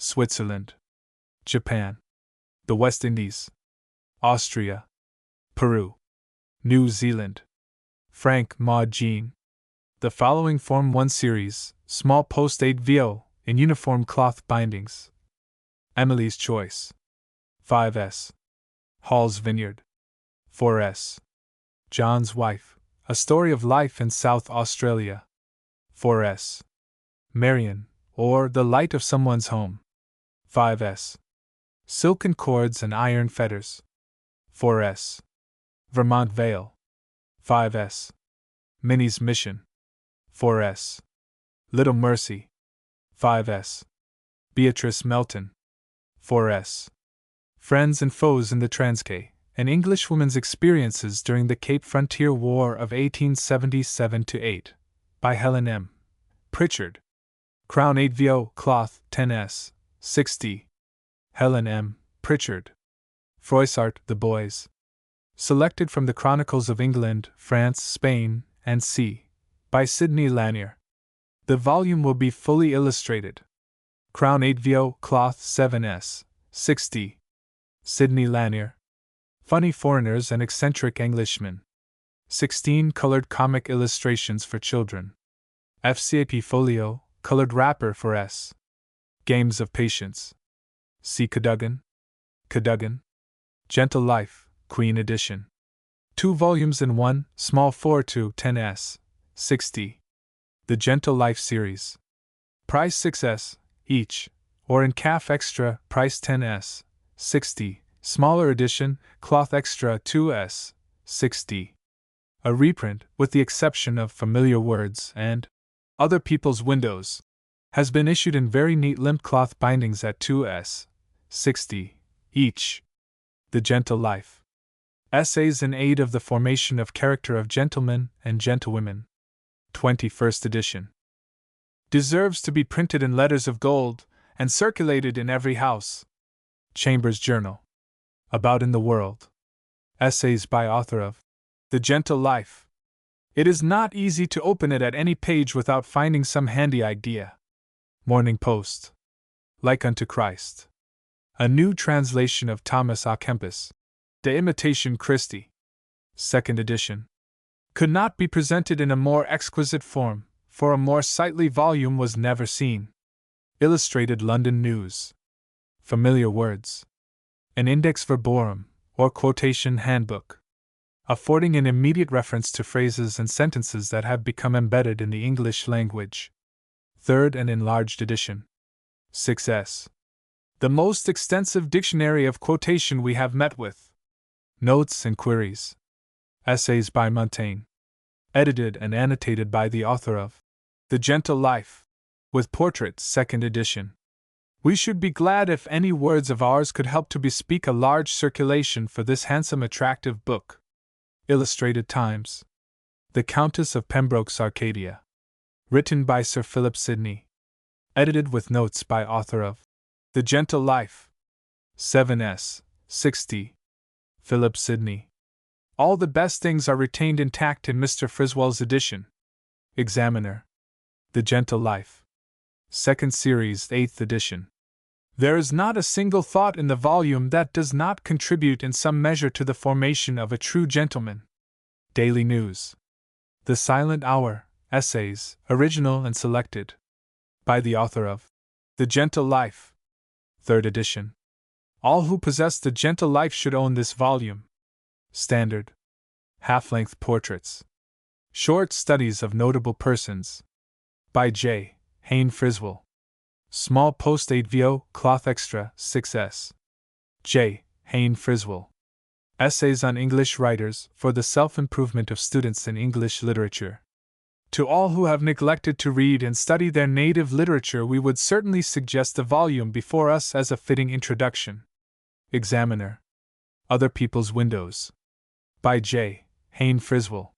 Switzerland, Japan, the West Indies, Austria, Peru, New Zealand. Frank Maud Jean. The following form 1 series, small post 8 VO, in uniform cloth bindings. Emily's Choice. 5s. Hall's Vineyard. 4s. John's Wife, A Story of Life in South Australia. 4s. Marion, or The Light of Someone's Home. 5s. Silken Cords and Iron Fetters. 4s. Vermont Vale. 5s. Minnie's Mission. 4s. Little Mercy. 5s. Beatrice Melton. 4s. Friends and Foes in the Transkei, an Englishwoman's experiences during the Cape Frontier War of 1877-8, by Helen M. Pritchard. Crown 8 VO, Cloth, 10s, 60. Helen M. Pritchard. Froissart, The Boys. Selected from the Chronicles of England, France, Spain, and C. by Sidney Lanier. The volume will be fully illustrated. Crown 8 VO, Cloth, 7s, 60. Sidney Lanier. Funny Foreigners and Eccentric Englishmen. 16 colored comic illustrations for children. FCAP folio, colored wrapper for S. Games of Patience. C. Cadogan. Cadogan. Gentle Life, Queen Edition. 2 volumes in 1, small 4 to 10s, 60. The Gentle Life series. Price 6s, each, or in calf extra, price 10s, 60, smaller edition, cloth extra 2s, 60. A reprint, with the exception of Familiar Words and Other People's Windows, has been issued in very neat limp cloth bindings at 2s, 60, each. The Gentle Life. Essays in Aid of the Formation of Character of Gentlemen and Gentlewomen. 21st edition. Deserves to be printed in letters of gold and circulated in every house. Chambers Journal. About in the World. Essays by author of The Gentle Life. It is not easy to open it at any page without finding some handy idea. Morning Post. Like unto Christ. A new translation of Thomas A. Kempis. De Imitation Christi. 2nd edition. Could not be presented in a more exquisite form, for a more sightly volume was never seen. Illustrated London News. Familiar Words. An Index Verborum, or Quotation Handbook. Affording an immediate reference to phrases and sentences that have become embedded in the English language. 3rd and enlarged edition. 6s. The most extensive dictionary of quotation we have met with. Notes and Queries. Essays by Montaigne. Edited and annotated by the author of The Gentle Life, with portraits, 2nd edition. We should be glad if any words of ours could help to bespeak a large circulation for this handsome, attractive book. Illustrated Times. The Countess of Pembroke's Arcadia. Written by Sir Philip Sidney. Edited with notes by author of The Gentle Life. 7s, 60. Philip Sidney. All the best things are retained intact in Mr. Friswell's edition. Examiner. The Gentle Life. 2nd Series, 8th edition. There is not a single thought in the volume that does not contribute in some measure to the formation of a true gentleman. Daily News. The Silent Hour, Essays, original and selected. By the author of The Gentle Life. 3rd edition. All who possess The Gentle Life should own this volume. Standard. Half-length portraits. Short studies of notable persons. By J. Hayne Friswell. Small post 8 VO, cloth extra, 6s. J. Hayne Friswell. Essays on English Writers for the Self-Improvement of Students in English Literature. To all who have neglected to read and study their native literature, we would certainly suggest the volume before us as a fitting introduction. Examiner. Other People's Windows. By J. Hayne Friswell.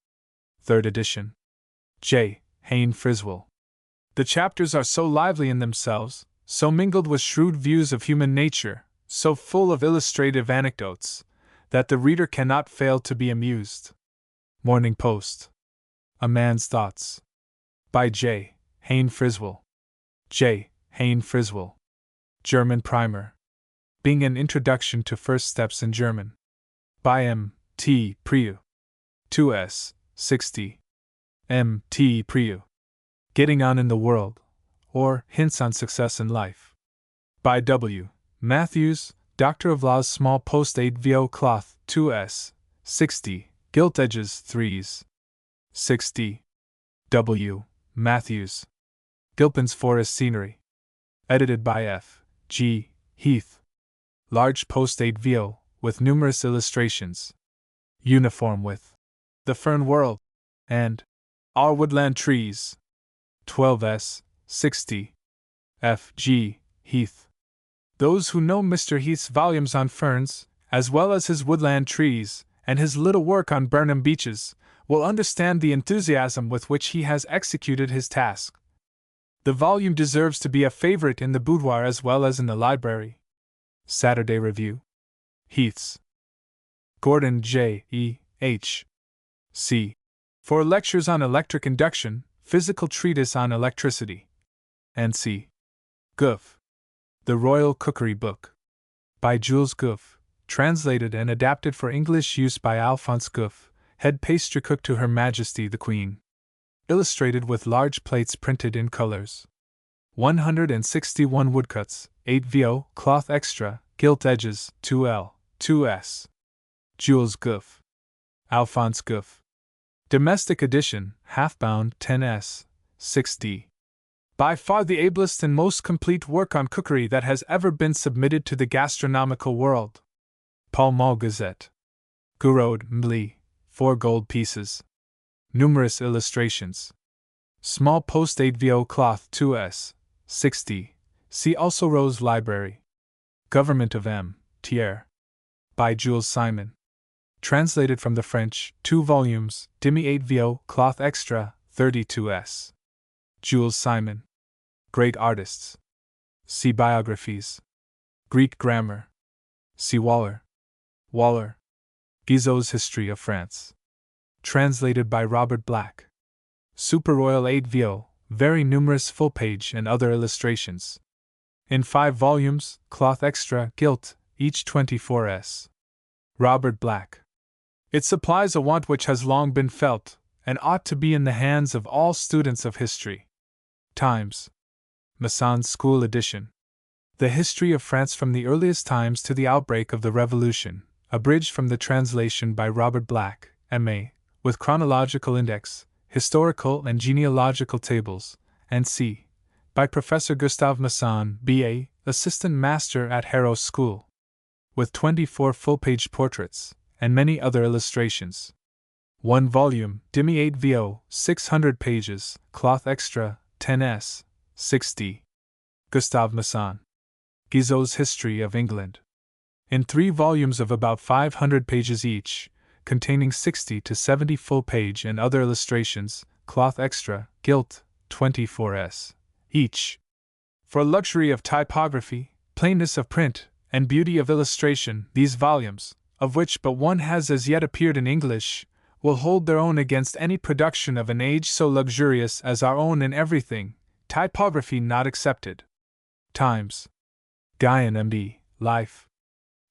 3rd edition. J. Hayne Friswell. The chapters are so lively in themselves, so mingled with shrewd views of human nature, so full of illustrative anecdotes, that the reader cannot fail to be amused. Morning Post. A Man's Thoughts. By J. Hayne Friswell. J. Hayne Friswell. German Primer. Being an Introduction to First Steps in German. By M. T. Priu. 2s. 60. M. T. Priu. Getting On in the World, or Hints on Success in Life. By W. Matthews, Doctor of Laws, Small Post 8 VO Cloth, 2s. 60. Gilt Edges, 3s. 60. W. Matthews. Gilpin's Forest Scenery. Edited by F. G. Heath. Large Post 8 VO, with numerous illustrations. Uniform with The Fern World and Our Woodland Trees. 12s. 60. F. G. Heath. Those who know Mr. Heath's volumes on ferns, as well as his woodland trees, and his little work on Burnham beaches, will understand the enthusiasm with which he has executed his task. The volume deserves to be a favorite in the boudoir as well as in the library. Saturday Review. Heath's. Gordon J. E. H. C. For Lectures on Electric Induction, Physical Treatise on Electricity. N.C. Gouff. The Royal Cookery Book. By Jules Gouff, translated and adapted for English use by Alphonse Gouff, head pastry cook to Her Majesty the Queen. Illustrated with large plates printed in colors. 161 woodcuts, 8 VO, cloth extra, gilt edges, 2L, 2S. Jules Gouff. Alphonse Gouff. Domestic edition, half-bound, 10s, 6d. By far the ablest and most complete work on cookery that has ever been submitted to the gastronomical world. Pall Mall Gazette. Gouraud, Mli, 4 gold pieces. Numerous illustrations. Small Post 8 VO cloth 2s, 60. See also Rose Library. Government of M. Thiers. By Jules Simon. Translated from the French, 2 volumes, Demi 8 VO, cloth extra, 32s. Jules Simon. Great Artists. See Biographies. Greek Grammar. See Waller. Waller. Guizot's History of France. Translated by Robert Black. Super Royal 8 VO, very numerous full-page and other illustrations. In 5 volumes, cloth extra, gilt, each 24s. Robert Black. It supplies a want which has long been felt, and ought to be in the hands of all students of history. Times. Masson's School Edition. The History of France from the earliest times to the outbreak of the Revolution, abridged from the translation by Robert Black, M.A., with chronological index, historical and genealogical tables, and c. by Professor Gustave Masson, B.A., Assistant Master at Harrow School. With 24 full-page portraits, and many other illustrations. 1 volume, Demi 8 VO, 600 pages, cloth extra, 10s, 6d. Gustave Masson. Guizot's History of England. In 3 volumes of about 500 pages each, containing 60 to 70 full-page and other illustrations, cloth extra, gilt, 24s, each. For luxury of typography, plainness of print, and beauty of illustration, these volumes, of which but one has as yet appeared in English, will hold their own against any production of an age so luxurious as our own in everything, typography not excepted. Times. Guyon M.D., Life.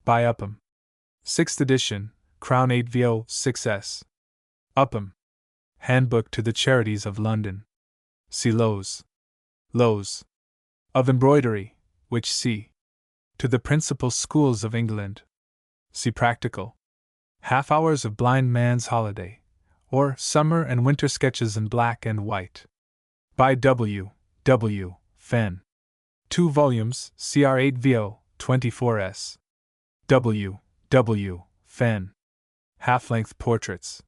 By Upham. 6th edition, Crown 8 VO, 6s. Upham. Handbook to the Charities of London. See Lowes. Lowes. Of Embroidery, which see. To the Principal Schools of England. See Practical. Half Hours of Blind Man's Holiday, or Summer and Winter Sketches in Black and White. By W. W. Fenn. 2 volumes, CR 8 VO, 24s. W. W. Fenn. Half-length Portraits.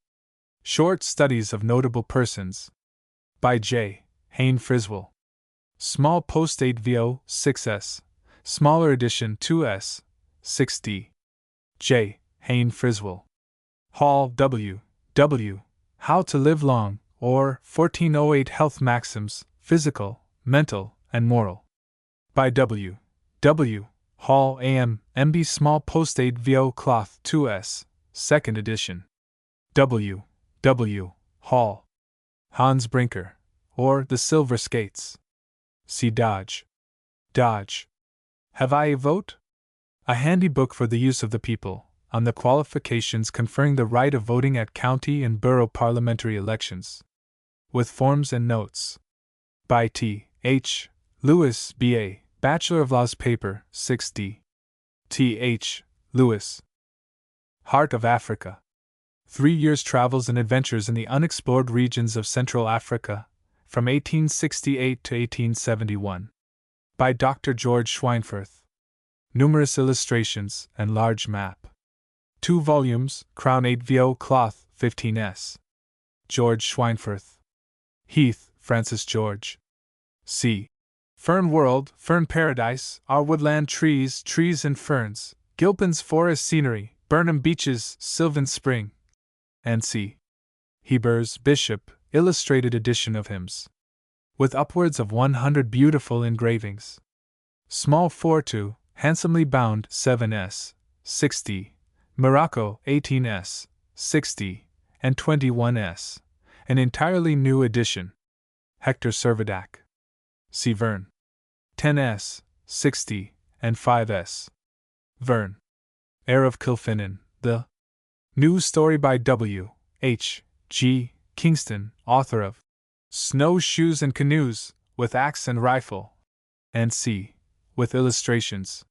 Short Studies of Notable Persons. By J. Hayne Friswell. Small Post 8 VO, 6s. Smaller edition 2s, 6d. J. Hayne Friswell. Hall, W. W. How to Live Long, or 1408 Health Maxims, Physical, Mental, and Moral. By W. W. Hall, A.M., M.B. Small Post 8 VO Cloth 2s, 2nd edition. W. W. Hall. Hans Brinker, or The Silver Skates. See Dodge. Dodge. Have I a vote? A handy book for the use of the people, on the qualifications conferring the right of voting at county and borough parliamentary elections. With forms and notes. By T. H. Lewis, B.A., Bachelor of Laws, Paper 6D. T. H. Lewis. Heart of Africa. 3 years' travels and adventures in the unexplored regions of Central Africa, from 1868 to 1871. By Dr. George Schweinfurth. Numerous illustrations and large map. 2 volumes, Crown 8vo, Cloth 15s. George Schweinfurth. Heath, Francis George. C. Fern World, Fern Paradise, Our Woodland Trees, Trees and Ferns, Gilpin's Forest Scenery, Burnham Beaches, Sylvan Spring. And C. Heber's Bishop, Illustrated Edition of Hymns. With upwards of 100 beautiful engravings. Small 4-2, handsomely bound 7s, 60, Morocco 18s, 60, and 21s. An entirely new edition. Hector Servadac. C. Verne. 10s, 60, and 5s. Verne. Heir of Kilfinnan, the new story by W. H. G. Kingston, author of Snowshoes and Canoes, with Axe and Rifle, and C. with illustrations.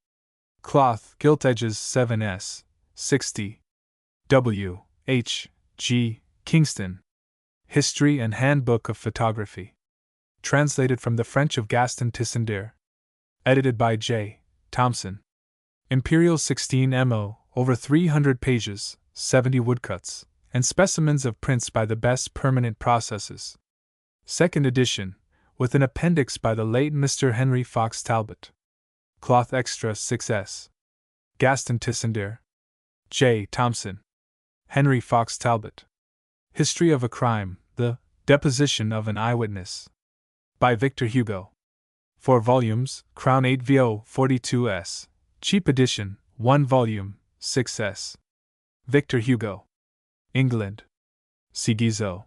Cloth, Gilt Edges 7s, 60. W. H. G. Kingston. History and Handbook of Photography. Translated from the French of Gaston Tissandier. Edited by J. Thomson. Imperial 16 mo, over 300 pages, 70 woodcuts, and specimens of prints by the best permanent processes. Second edition, with an appendix by the late Mr. Henry Fox Talbot. Cloth Extra 6s. Gaston Tissandier. J. Thomson. Henry Fox Talbot. History of a Crime, The Deposition of an Eyewitness. By Victor Hugo. 4 volumes, Crown 8vo, 42s. Cheap edition, 1 volume, 6s. Victor Hugo. England. C. Guizot.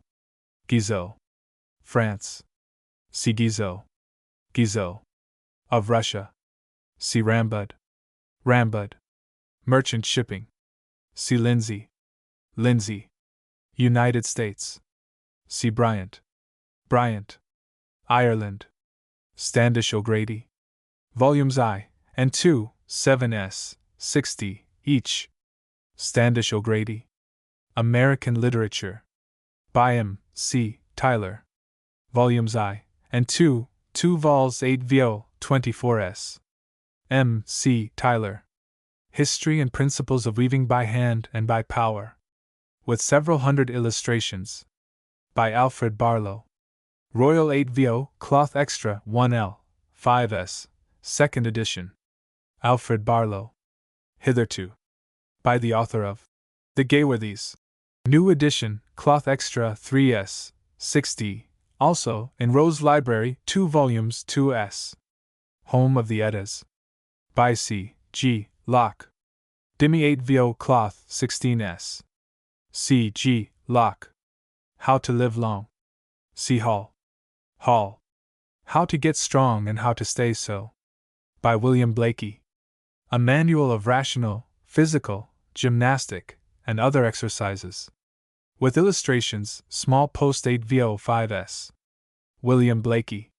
Guizot. France. C. Guizot. Guizot. Of Russia. C. Rambud. Rambud. Merchant Shipping. C. Lindsay. Lindsay. United States. C. Bryant. Bryant. Ireland. Standish O'Grady. Volumes I and II, 7s, 60, each. Standish O'Grady. American Literature. By M. C. Tyler. Volumes I and II, 2 vols 8vo, 24s. M. C. Tyler. History and Principles of Weaving by Hand and by Power. With several hundred illustrations. By Alfred Barlow. Royal 8vo, Cloth Extra 1L, 5s, 2nd edition. Alfred Barlow. Hitherto. By the author of The Gayworthies. New edition, Cloth Extra 3s, 60, also, in Rose Library, 2 volumes 2s. Home of the Eddas. By C. G. Locke. Demi 8vo, Cloth 16s. C. G. Locke. How to Live Long. C. Hall. Hall. How to Get Strong and How to Stay So. By William Blakey. A Manual of Rational, Physical, Gymnastic, and Other Exercises. With illustrations, small post 8vo 5s. William Blakey.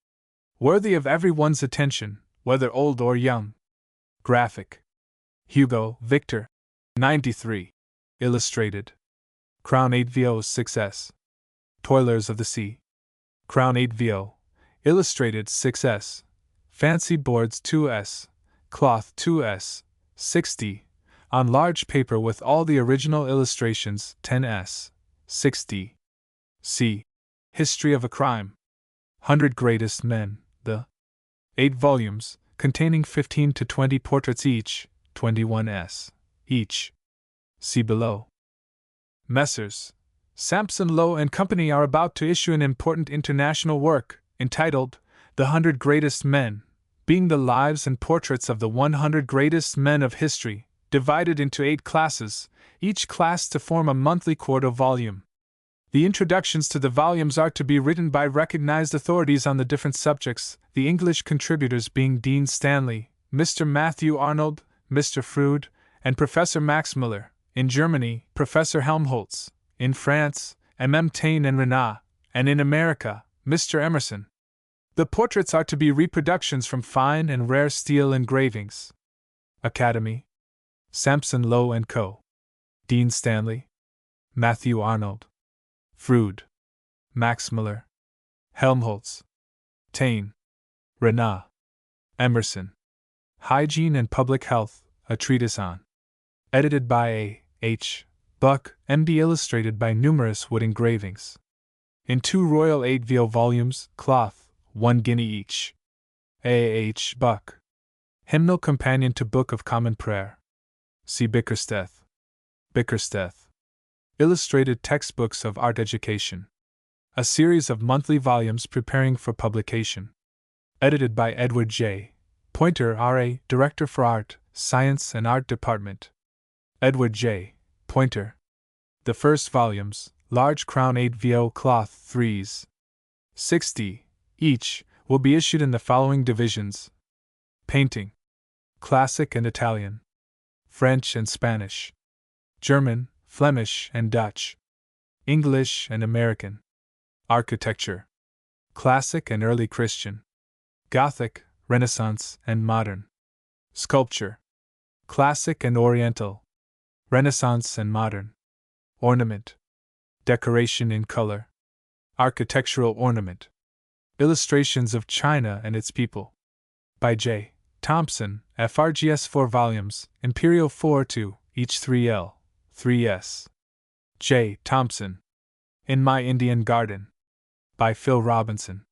Worthy of everyone's attention, whether old or young. Graphic. Hugo, Victor. 93. Illustrated. Crown 8vo 6s. Toilers of the Sea. Crown 8vo. Illustrated 6s. Fancy Boards 2s. Cloth 2s. 60. On large paper with all the original illustrations 10s. 60. C. History of a Crime. 100 Greatest Men, the 8 volumes, containing 15 to 20 portraits each, 21s. each. See below. Messrs. Sampson Low and Company are about to issue an important international work, entitled The 100 Greatest Men, being the lives and portraits of the 100 greatest men of history, divided into 8 classes, each class to form a monthly quarto volume. The introductions to the volumes are to be written by recognized authorities on the different subjects, the English contributors being Dean Stanley, Mr. Matthew Arnold, Mr. Froude, and Professor Max Müller; in Germany, Professor Helmholtz; in France, M. Taine and Renat; and in America, Mr. Emerson. The portraits are to be reproductions from fine and rare steel engravings. Academy. Sampson Low & Co. Dean Stanley. Matthew Arnold. Froude. Max Müller. Helmholtz. Taine. Renat. Emerson. Hygiene and Public Health, a Treatise on. Edited by A. H. Buck, M.D. Illustrated by numerous wood engravings. In 2 Royal 8vo volumes, cloth, 1 guinea each. A. H. Buck. Hymnal Companion to Book of Common Prayer. See Bickersteth. Bickersteth. Illustrated Textbooks of Art Education. A series of monthly volumes preparing for publication. Edited by Edward J. Pointer, R.A., Director for Art, Science and Art Department. Edward J. Pointer. The first volumes, large crown 8vo cloth 3s. 60, each, will be issued in the following divisions: Painting. Classic and Italian. French and Spanish. German, Flemish and Dutch. English and American. Architecture. Classic and Early Christian. Gothic, Renaissance and Modern. Sculpture. Classic and Oriental. Renaissance and Modern. Ornament. Decoration in color. Architectural ornament. Illustrations of China and its people. By J. Thompson, FRGS 4 volumes, Imperial 4-2, each 3L, 3S. J. Thompson. In My Indian Garden. By Phil Robinson.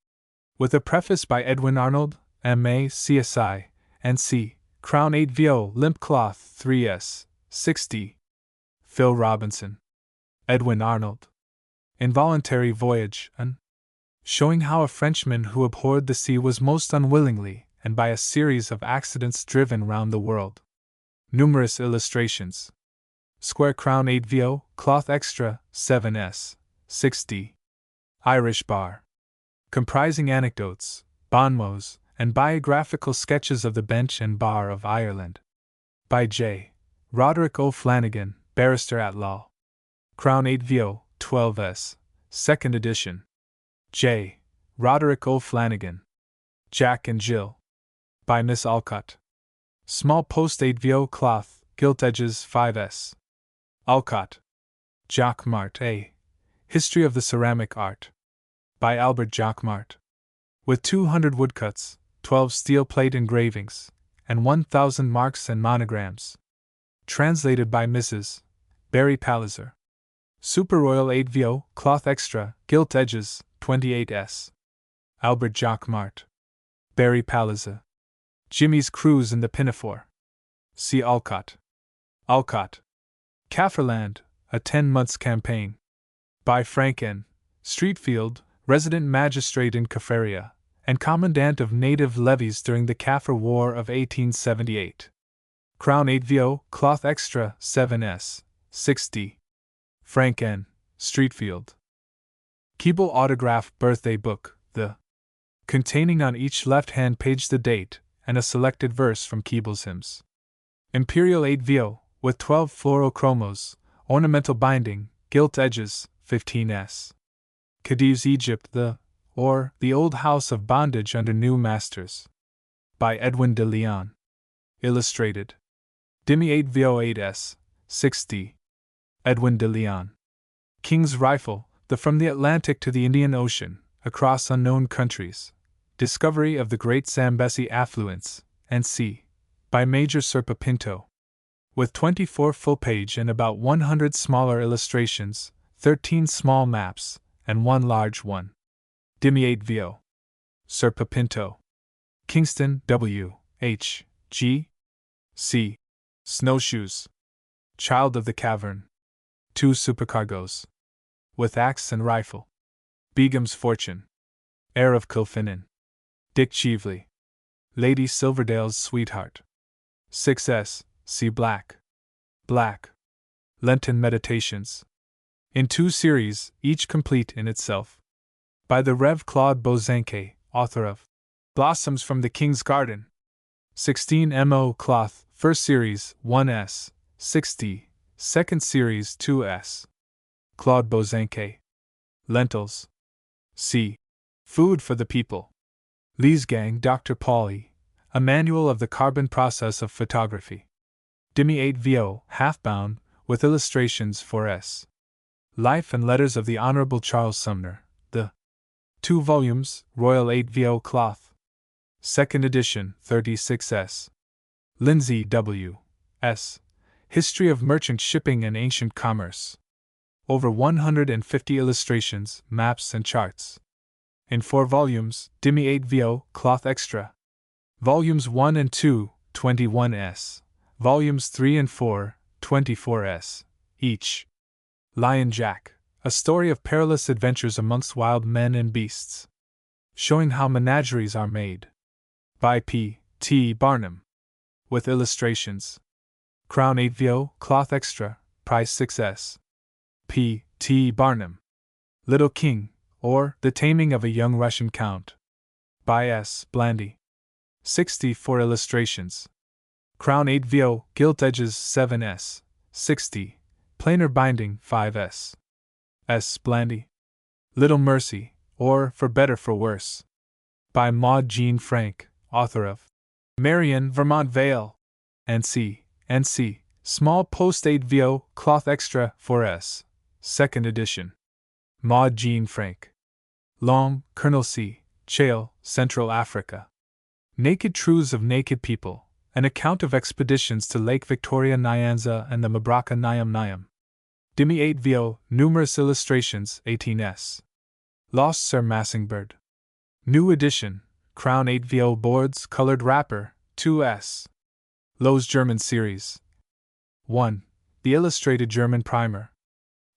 With a preface by Edwin Arnold, M.A., CSI, N.C., Crown 8vo, Limp Cloth 3S, 60. Phil Robinson. Edwin Arnold. Involuntary Voyage, showing how a Frenchman who abhorred the sea was most unwillingly, and by a series of accidents, driven round the world. Numerous illustrations. Square Crown 8vo, Cloth Extra, 7s, 60. Irish Bar. Comprising anecdotes, bon mots, and biographical sketches of the bench and bar of Ireland. By J. Roderick O'Flanagan, Barrister at Law. Crown 8vo, 12s, 2nd edition. J. Roderick O'Flanagan. Jack and Jill. By Miss Alcott. Small Post 8vo Cloth, Gilt Edges 5s. Alcott. Jacquemart A. History of the Ceramic Art. By Albert Jacquemart. With 200 woodcuts, 12 steel plate engravings, and 1,000 marks and monograms. Translated by Mrs. Barry Palliser. Super Royal 8vo, Cloth Extra, Gilt Edges, 28s. Albert Jacquemart. Barry Palliser. Jimmy's Cruise in the Pinafore. See Alcott. Alcott. Kaffirland, a 10 months campaign. By Frank N. Streatfield, resident magistrate in Kaffraria, and commandant of native levies during the Kaffir War of 1878. Crown 8vo, Cloth Extra, 7s, 60. Frank N. Streatfield. Keble Autograph Birthday Book, containing on each left-hand page the date, and a selected verse from Keble's hymns. Imperial 8vo, with 12 fluorochromos, ornamental binding, gilt edges, 15s. Khedive's Egypt, the Old House of Bondage Under New Masters. By Edwin de Leon. Illustrated. Dimi 8vo 8s, 60. Edwin de Leon. King's Rifle, From the Atlantic to the Indian Ocean, Across Unknown Countries. Discovery of the Great Zambesi Affluents, and Sea. By Major Serpa Pinto. With 24 full-page and about 100 smaller illustrations, 13 small maps, and 1 large one. Dimi 8vo. Serpa Pinto. Kingston, W. H. G. C. Snowshoes. Child of the Cavern. 2 supercargoes. With Axe and Rifle. Begum's Fortune. Heir of Kilfinnan. Dick Cheveley. Lady Silverdale's Sweetheart. 6s. See Black. Black. Lenten Meditations. In 2 series, each complete in itself. By the Rev. Claude Bosanquet, author of Blossoms from the King's Garden. 16 MO Cloth, First Series 1S, 60, Second Series 2S. Claude Bozenke. Lentils. C. Food for the People. Leesgang, Dr. Pauly, A Manual of the Carbon Process of Photography. Dimi 8 VO, half-bound, with illustrations for S. Life and Letters of the Honorable Charles Sumner, the 2 volumes, Royal 8 VO cloth. Second edition, 36S. Lindsay W. S. History of Merchant Shipping and Ancient Commerce. Over 150 illustrations, maps, and charts. In 4 volumes, Dimi 8 VO, cloth extra. Volumes 1 and 2, 21S. Volumes 3 and 4, 24S. Each. Lion Jack, A Story of Perilous Adventures Amongst Wild Men and Beasts. Showing How Menageries Are Made. By P. T. Barnum. With illustrations. Crown 8 VO, cloth extra, price 6S. P. T. Barnum. Little King, or The Taming of a Young Russian Count. By S. Blandy. 60 for illustrations. Crown 8 VO, gilt edges 7S. 60. Plainer binding 5S. S. Blandy. Little Mercy, or For Better for Worse. By Maud Jean Frank, author of Marion, Vermont Vale. N.C. N.C. Small Post 8 VO, cloth extra 4S. Second edition. Maud Jean Frank. Long, Colonel C. Chale, Central Africa. Naked Truths of Naked People, An Account of Expeditions to Lake Victoria Nyanza and the Mabraka Nyam Nyam. Dimi 8 VO, numerous illustrations 18S. Lost Sir Massingbird. New edition, Crown 8 VO boards, colored wrapper, 2S. Lowe's German Series. 1. The Illustrated German Primer.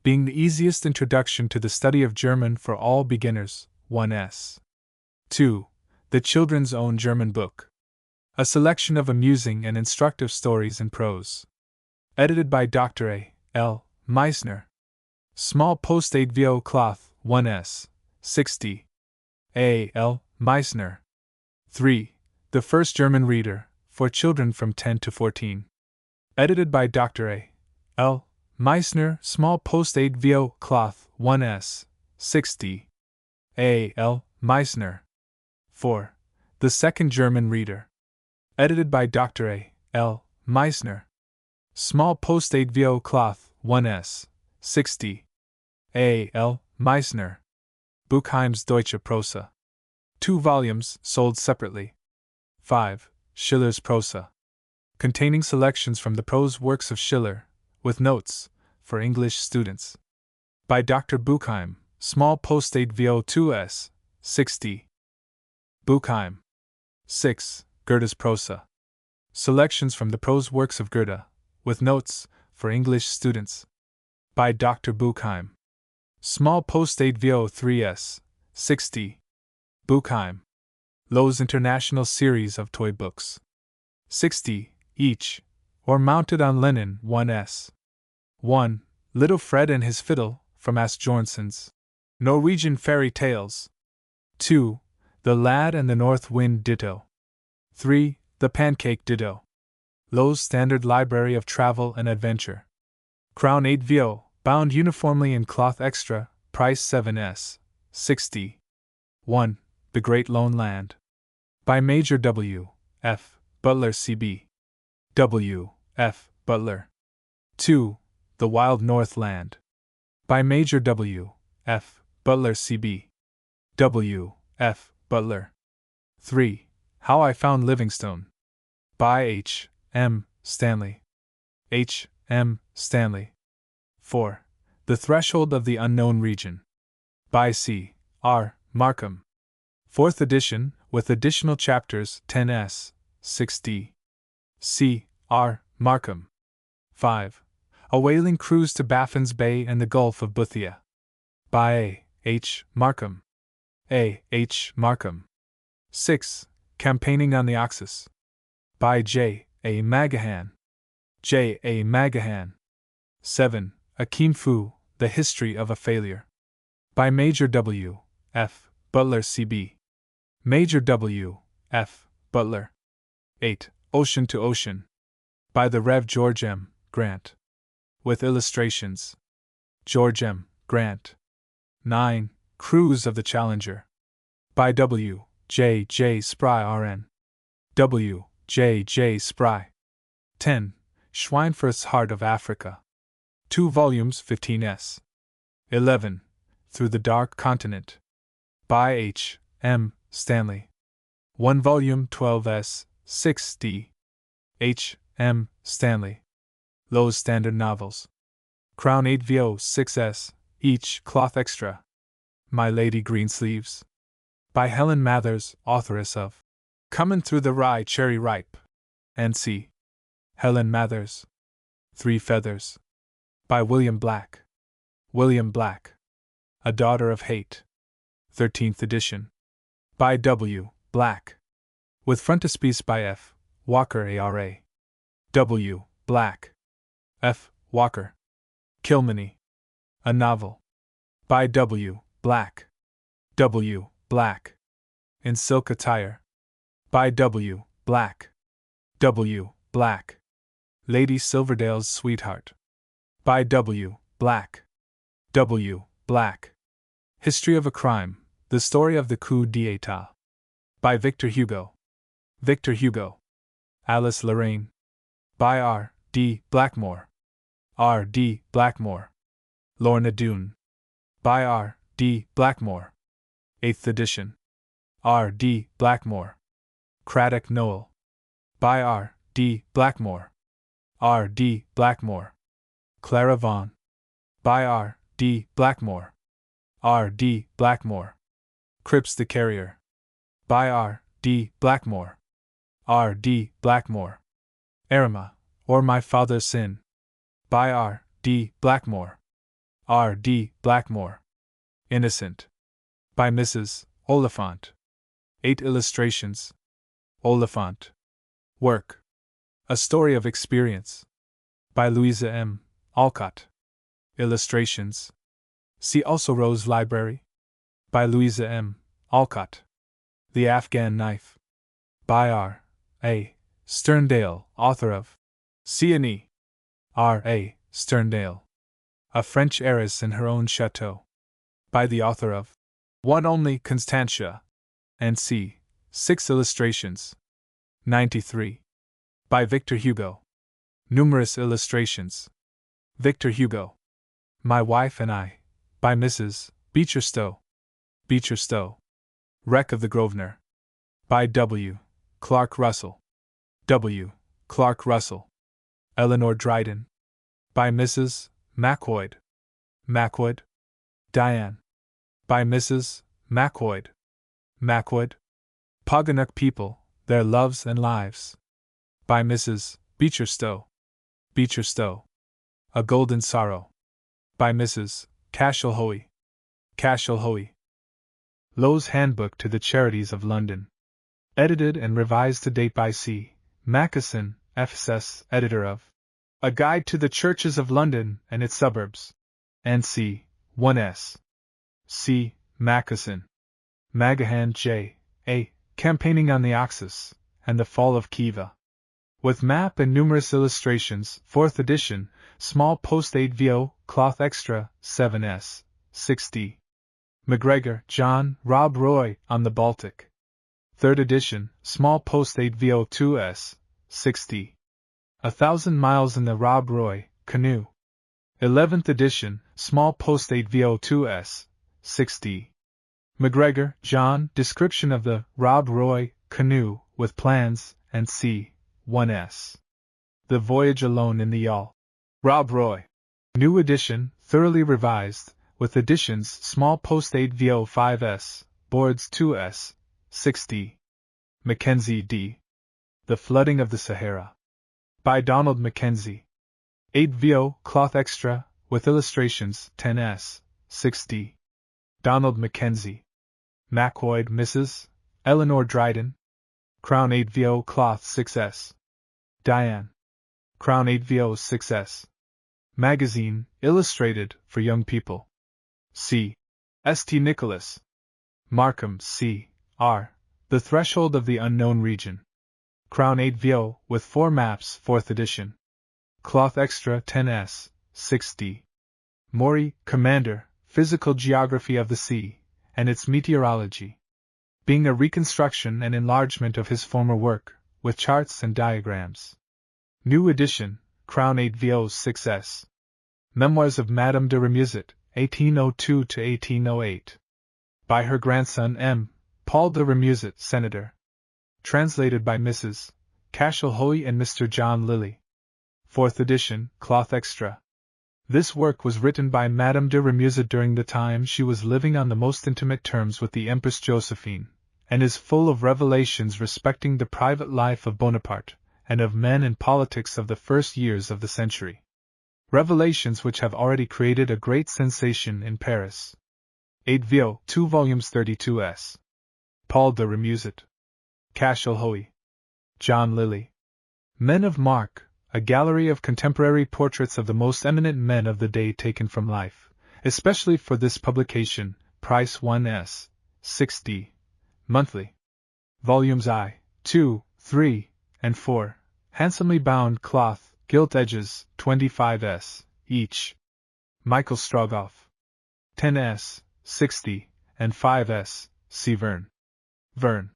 Being the easiest introduction to the study of German for all beginners, 1S. 2. The Children's Own German Book. A selection of amusing and instructive stories in prose. Edited by Dr. A. L. Meissner. Small Post 8 VO cloth, 1S. 60. A. L. Meissner. 3. The First German Reader, for children from 10 to 14. Edited by Dr. A. L. Meissner, Small Post 8 VO cloth, 1S. 60. A. L. Meissner. 4. The Second German Reader. Edited by Dr. A. L. Meissner. Small Post 8 VO cloth, 1S. 60. A. L. Meissner. Buchheim's Deutsche Prosa. 2 volumes, sold separately. 5. Schiller's Prosa. Containing selections from the prose works of Schiller, with notes, for English students. By Dr. Buchheim, Small Post 8 VO 2S. 60. Buchheim. 6. Goethe's Prosa. Selections from the prose works of Goethe, with notes, for English students. By Dr. Buchheim. Small Post 8 VO 3S. 60. Buchheim. Lowe's International Series of Toy Books. 60, each, or mounted on linen 1S. 1. Little Fred and His Fiddle, from Asbjornsen's Norwegian Fairy Tales. 2. The Lad and the North Wind ditto. 3. The Pancake ditto. Lowe's Standard Library of Travel and Adventure. Crown 8 VO, bound uniformly in cloth extra, price 7S. 60. 1. The Great Lone Land. By Major W. F. Butler C.B. W. F. Butler. 2. The Wild North Land. By Major W. F. Butler C.B. W. F. Butler. 3. How I Found Livingstone. By H. M. Stanley. H. M. Stanley. 4. The Threshold of the Unknown Region. By C. R. Markham. 4th edition, with additional chapters 10S. 60. C. R. Markham. 5. A Whaling Cruise to Baffin's Bay and the Gulf of Boothia. By A. H. Markham. A. H. Markham. 6. Campaigning on the Oxus. By J. A. Magahan. J. A. Magahan. 7. Akim Fu, The History of a Failure. By Major W. F. Butler C.B. Major W. F. Butler. 8. Ocean to Ocean. By the Rev. George M. Grant. With illustrations. George M. Grant. 9. Cruise of the Challenger. By W. J. J. Spry R.N. W. J. J. Spry. 10. Schweinfurth's Heart of Africa. 2 volumes 15s. 11. Through the Dark Continent. By H. M. Stanley. 1 volume 12s, 6d. H. M. Stanley. Lowe's Standard Novels. Crown 8 VO 6s, each cloth extra. My Lady Greensleeves. By Helen Mathers, authoress of Comin' Through the Rye Cherry Ripe. N.C. Helen Mathers. 3 Feathers. By William Black. William Black. A Daughter of Hate. 13th edition. By W. Black. With frontispiece by F. Walker ARA. W. Black. F. Walker. Kilmeny. A Novel. By W. Black. W. Black. In Silk Attire. By W. Black. W. Black. Lady Silverdale's Sweetheart. By W. Black. W. Black. History of a Crime, The Story of the Coup d'État. By Victor Hugo. Victor Hugo. Alice Lorraine. By R. D. Blackmore. R. D. Blackmore. Lorna Doone. By R. D. Blackmore. 8th edition. R. D. Blackmore. Craddock Noel. By R. D. Blackmore. R. D. Blackmore. Clara Vaughan. By R. D. Blackmore. R. D. Blackmore. Cripps the Carrier. By R. D. Blackmore. R. D. Blackmore. Erema, or My Father's Sin. By R. D. Blackmore. R. D. Blackmore. Innocent. By Mrs. Oliphant. 8 illustrations. Oliphant. Work. A Story of Experience. By Louisa M. Alcott. Illustrations. See also Rose Library. By Louisa M. Alcott. The Afghan Knife. By R. A. Sterndale, author of C&E. R. A. Sterndale. A French heiress in her own chateau. By the author of One Only Constantia. And C. 6 illustrations. 93. By Victor Hugo. Numerous illustrations. Victor Hugo. My Wife and I. By Mrs. Beecher Stowe. Beecher Stowe. Wreck of the Grosvenor. By W. Clark Russell. W. Clark Russell. Eleanor Dryden. By Mrs. Mackwood. Mackwood. Diane. By Mrs. Mackwood. Mackwood. Poganook People, Their Loves and Lives. By Mrs. Beecher Stowe. Beecher Stowe. A Golden Sorrow. By Mrs. Cashel Hoey. Cashel Hoey. Lowe's Handbook to the Charities of London. Edited and revised to date by C. Mackesson, FSS, editor of A Guide to the Churches of London and its Suburbs. N.C. 1s. C. Mackesson. Magahan J. A. Campaigning on the Oxus, and the Fall of Khiva. With map and numerous illustrations, 4th edition, small post 8 VO, cloth extra, 7s, 6d. McGregor, John, Rob Roy, on the Baltic. 3rd edition, small post 8 VO 2s, 6d. 1,000 Miles in the Rob Roy, Canoe. 11th edition, small post 8 VO 2s, 6d. McGregor, John, description of the Rob Roy, Canoe, with plans, and c. 1s. The Voyage Alone in the Yawl. Rob Roy. New edition, thoroughly revised, with additions small post 8 VO 5s, boards 2s, 6d. Mackenzie D. The Flooding of the Sahara. By Donald Mackenzie. 8 VO, cloth extra, with illustrations, 10s, 6d. Donald Mackenzie. Mackwood, Mrs. Eleanor Dryden. Crown 8 VO, cloth 6s. Diane. Crown 8 VO 6s. Magazine, illustrated, for young people. C. St. Nicholas. Markham, C. R. The Threshold of the Unknown Region. Crown 8vo, with 4 maps, 4th edition. Cloth extra 10s, 6d. Maury, Commander, Physical Geography of the Sea, and its Meteorology. Being a reconstruction and enlargement of his former work, with charts and diagrams. New edition, Crown 8vo 6s. Memoirs of Madame de Remusat, 1802 to 1808. By her grandson M. Paul de Remusat, Senator. Translated by Mrs. Cashel Hoey and Mr. John Lilly. 4th edition, Cloth extra. This work was written by Madame de Remusat during the time she was living on the most intimate terms with the Empress Josephine, and is full of revelations respecting the private life of Bonaparte, and of men and politics of the first years of the century. Revelations which have already created a great sensation in Paris. 8vo, 2 volumes 32s. Paul de Remusat. Cashel Hoey. John Lilly. Men of Mark, a gallery of contemporary portraits of the most eminent men of the day taken from life, especially for this publication, price 1s, 6d, monthly. Volumes I, 2, 3, and 4, handsomely bound cloth, gilt edges, 25s, each. Michael Strogoff. 10s, 60, and 5s, C. Verne. Verne.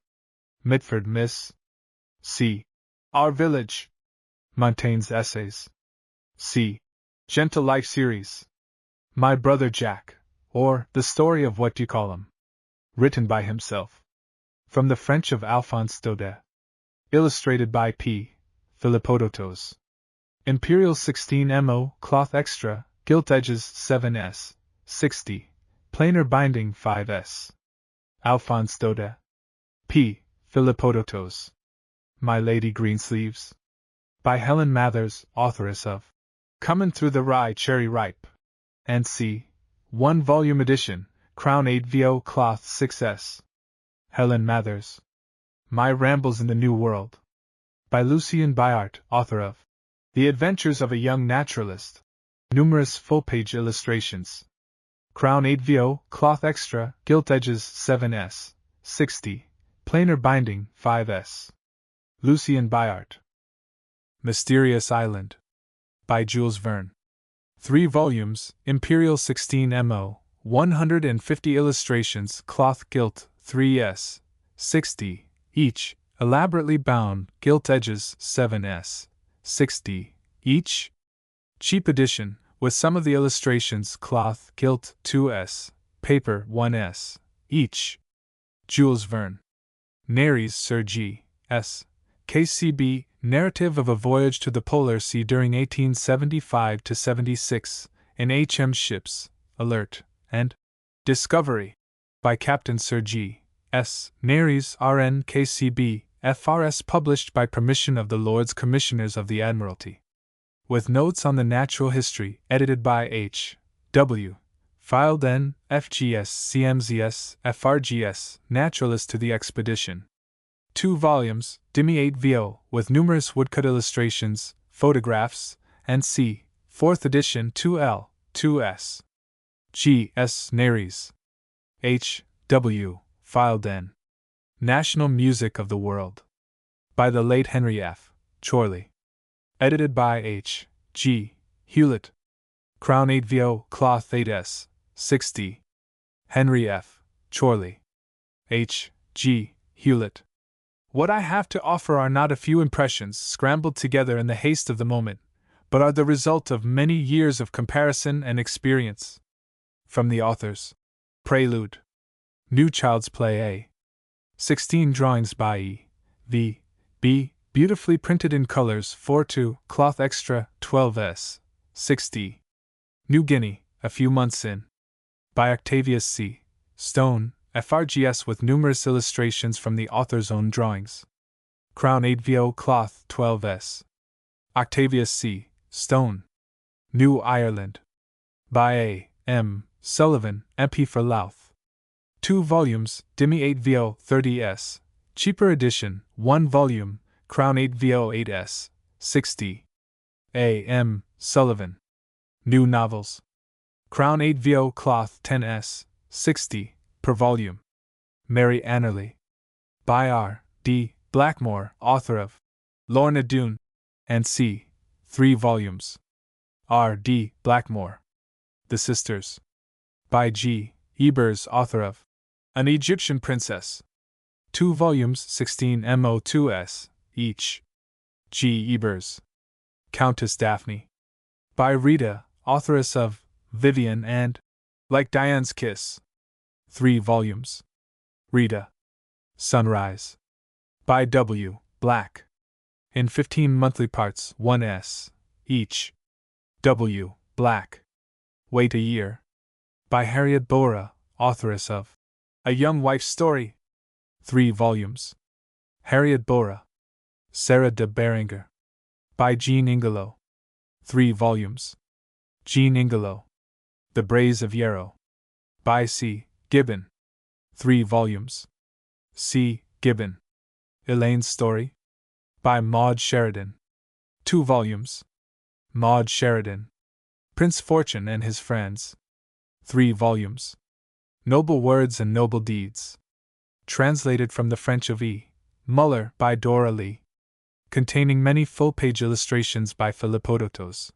Mitford, Miss. C. Our Village. Montaigne's Essays. C. Gentle Life Series. My Brother Jack, or The Story of What You Call Him. Written by himself. From the French of Alphonse Daudet. Illustrated by P. Philippodotos. Imperial 16mo, cloth extra, gilt edges 7s, 60, plainer binding 5s. Alphonse Daudet. P. Philippodotos. My Lady Greensleeves. By Helen Mathers, authoress of Comin' Through the Rye Cherry Ripe, and C. 1-volume edition, Crown 8vo cloth 6s. Helen Mathers. My Rambles in the New World. By Lucien Bayart, author of The Adventures of a Young Naturalist. Numerous full-page illustrations. Crown 8vo, cloth extra, gilt edges 7s, 60, plainer binding 5s. Lucien Bayart. Mysterious Island. By Jules Verne. 3 volumes, Imperial 16mo, 150 illustrations, cloth gilt, 3s, 60, each, elaborately bound, gilt edges, 7s, 60, each. Cheap edition, with some of the illustrations, cloth, gilt, 2s, paper, 1s, each. Jules Verne. Nares Sir G. S. KCB, Narrative of a Voyage to the Polar Sea during 1875–76, in H.M. ships, Alert, and Discovery, by Captain Sir G. S. Nares RN KCB, FRS, published by permission of the Lords Commissioners of the Admiralty. With notes on the natural history, edited by H. W. Filed N. FGS CMZS FRGS, Naturalist to the Expedition. 2 volumes, Demi 8vo, with numerous woodcut illustrations, photographs, and C. 4th edition 2L, 2S. G. S. Nares. H. W. Filed N. National Music of the World. By the late Henry F. Chorley. Edited by H. G. Hewlett. Crown 8vo, cloth 8s, 60. Henry F. Chorley. H. G. Hewlett. What I have to offer are not a few impressions scrambled together in the haste of the moment, but are the result of many years of comparison and experience. From the authors. Prelude. New Child's Play A. 16 drawings by E. V. B. Beautifully printed in colors 4-2, cloth extra, 12s, 60. New Guinea, a few months in. By Octavius C. Stone, FRGS, with numerous illustrations from the author's own drawings. Crown 8vo cloth 12s. Octavius C. Stone. New Ireland. By A. M. Sullivan, MP for Louth. 2 volumes, Demi 8vo 30s. Cheaper edition, 1 volume, Crown 8vo 8s, 60. A. M. Sullivan. New Novels. Crown 8vo cloth 10s, 60. Per volume. Mary Annerly. By R. D. Blackmore, author of Lorna Doone, and c. 3 volumes. R. D. Blackmore. The Sisters. By G. Ebers, author of An Egyptian Princess. 2 volumes, 16 mo2s, each. G. Ebers. Countess Daphne. By Rita, authoress of Vivian and Like Diane's Kiss. 3 volumes. Rita. Sunrise. By W. Black. In 15 monthly parts, 1s, each. W. Black. Wait a Year. By Harriet Bora, authoress of A Young Wife's Story. 3 volumes. Harriet Bora. Sarah de Berenger. By Jean Ingelow. 3 volumes. Jean Ingelow. The Braes of Yarrow. By C. Gibbon. 3 volumes. C. Gibbon. Elaine's Story. By Maud Sheridan. 2 volumes. Maud Sheridan. Prince Fortune and His Friends. 3 volumes. Noble Words and Noble Deeds. Translated from the French of E. Muller by Dora Lee. Containing many full-page illustrations by Philippodotos.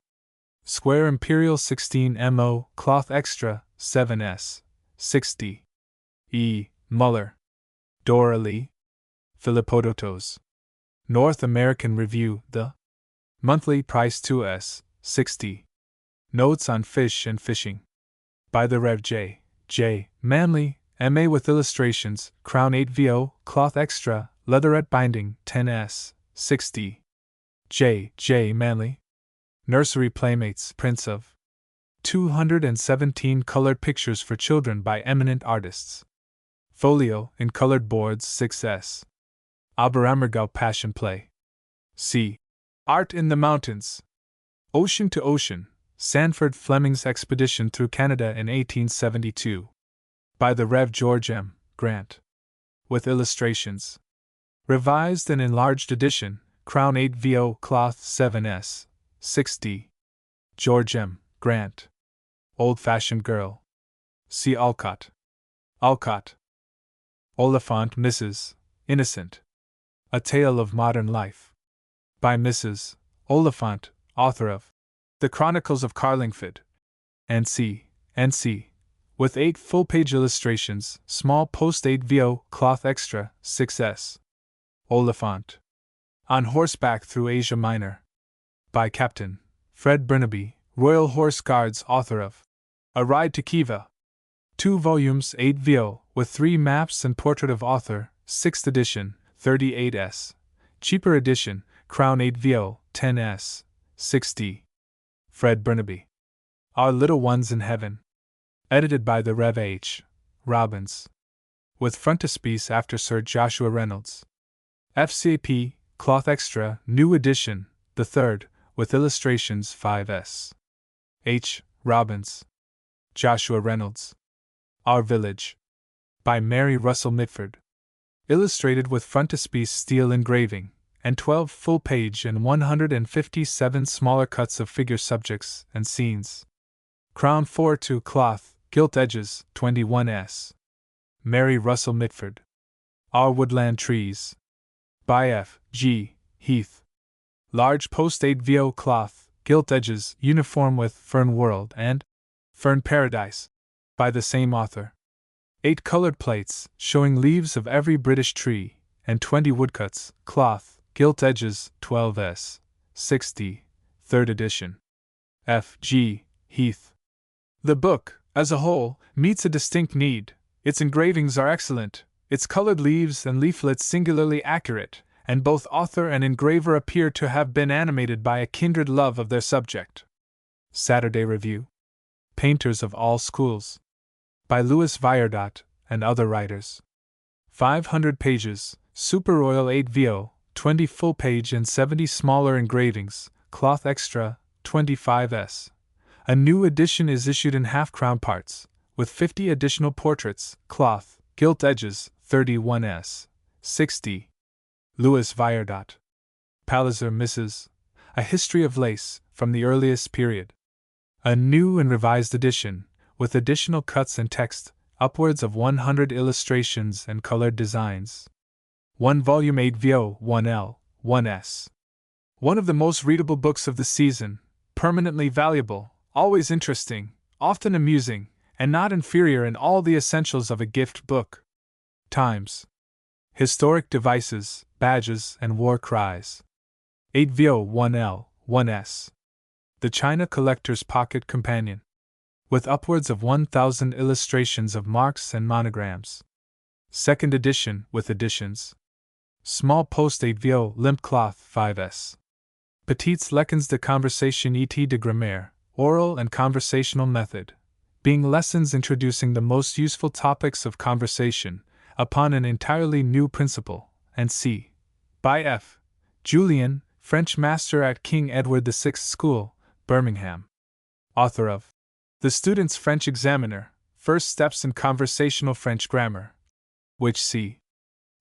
Square Imperial 16 mo, cloth extra, 7s, 60. E. Muller. Dora Lee. Philippodotos. North American Review, The Monthly Price 2s, 60. Notes on Fish and Fishing. By the Rev. J. J. Manley, M.A. with illustrations, Crown 8VO, cloth extra, leatherette binding, 10s, 60. J. J. Manley. Nursery Playmates, prints of 217 colored pictures for children by eminent artists. Folio, in colored boards, 6s. Aberammergau Passion Play. C. Art in the Mountains. Ocean to Ocean, Sanford Fleming's Expedition Through Canada in 1872. By the Rev. George M. Grant. With illustrations. Revised and enlarged edition, Crown 8VO, cloth 7s, 60. George M. Grant. Old-Fashioned Girl. C. Alcott. Alcott. Oliphant, Mrs. Innocent. A Tale of Modern Life. By Mrs. Oliphant, author of The Chronicles of Carlingford. N.C. With 8 full-page illustrations, small post 8VO, cloth extra, 6s. Oliphant. On Horseback Through Asia Minor. By Captain Fred Burnaby, Royal Horse Guards, author of A Ride to Khiva. 2 volumes, 8VO, with 3 maps and portrait of author, 6th edition, 38s. Cheaper edition, Crown 8VO, 10s, 60. Fred Burnaby. Our Little Ones in Heaven. Edited by the Rev. H. Robbins. With frontispiece after Sir Joshua Reynolds. FCP, cloth extra, new edition, the 3rd, with illustrations 5s. H. Robbins. Joshua Reynolds. Our Village. By Mary Russell Mitford. Illustrated with frontispiece steel engraving, and 12 full-page and 157 smaller cuts of figure subjects and scenes. Crown 4-2 cloth, gilt edges, 21s. Mary Russell Mitford. Our Woodland Trees. By F. G. Heath. Large post 8VO cloth, gilt edges, uniform with Fern World and Fern Paradise. By the same author. 8 colored plates, showing leaves of every British tree, and 20 woodcuts, cloth, gilt edges, 12s, 60, 3rd edition. F. G. Heath. The book, as a whole, meets a distinct need. Its engravings are excellent, its colored leaves and leaflets singularly accurate, and both author and engraver appear to have been animated by a kindred love of their subject. Saturday Review. Painters of All Schools. By Louis Viardot and other writers. 500 pages, Super Royal 8VO, 20 full-page and 70 smaller engravings, cloth extra, 25s. A new edition is issued in half-crown parts, with 50 additional portraits, cloth, gilt edges, 31s, 60. Louis Viardot. Palliser, Mrs. A History of Lace, from the Earliest Period. A new and revised edition, with additional cuts and text, upwards of 100 illustrations and colored designs. 1 volume 8VO, 1L, 1S. One of the most readable books of the season, permanently valuable, always interesting, often amusing, and not inferior in all the essentials of a gift book. Times. Historic devices, badges, and war cries. 8VO 1L, 1S. The China Collector's Pocket Companion. With upwards of 1,000 illustrations of marks and monograms. Second edition with additions. Small post 8VO limp cloth 5S. Petites Leçons de Conversation et de Grammaire, oral and conversational method, being lessons introducing the most useful topics of conversation, upon an entirely new principle, and c. by F. Julian, French master at King Edward VI School, Birmingham. Author of The Student's French Examiner, First Steps in Conversational French Grammar, which c.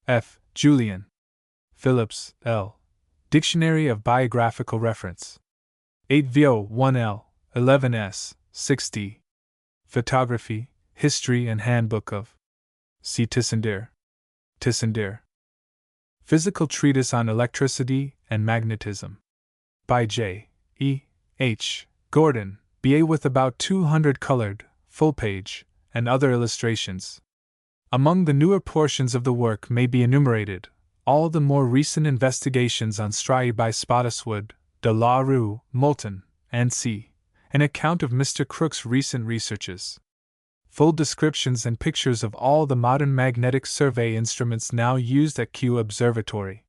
F. Julian. Phillips, L. Dictionary of Biographical Reference. 8VO 1L, 11S, 6D. Photography, History and Handbook of C. Tissandier. Tissandier. Physical Treatise on Electricity and Magnetism. By J. E. H. Gordon, B.A. with about 200 colored, full-page, and other illustrations. Among the newer portions of the work may be enumerated all the more recent investigations on Stry by Spottiswoode, de la Rue, Moulton, and c. an account of Mr. Crook's recent researches. Full descriptions and pictures of all the modern magnetic survey instruments now used at Kew Observatory.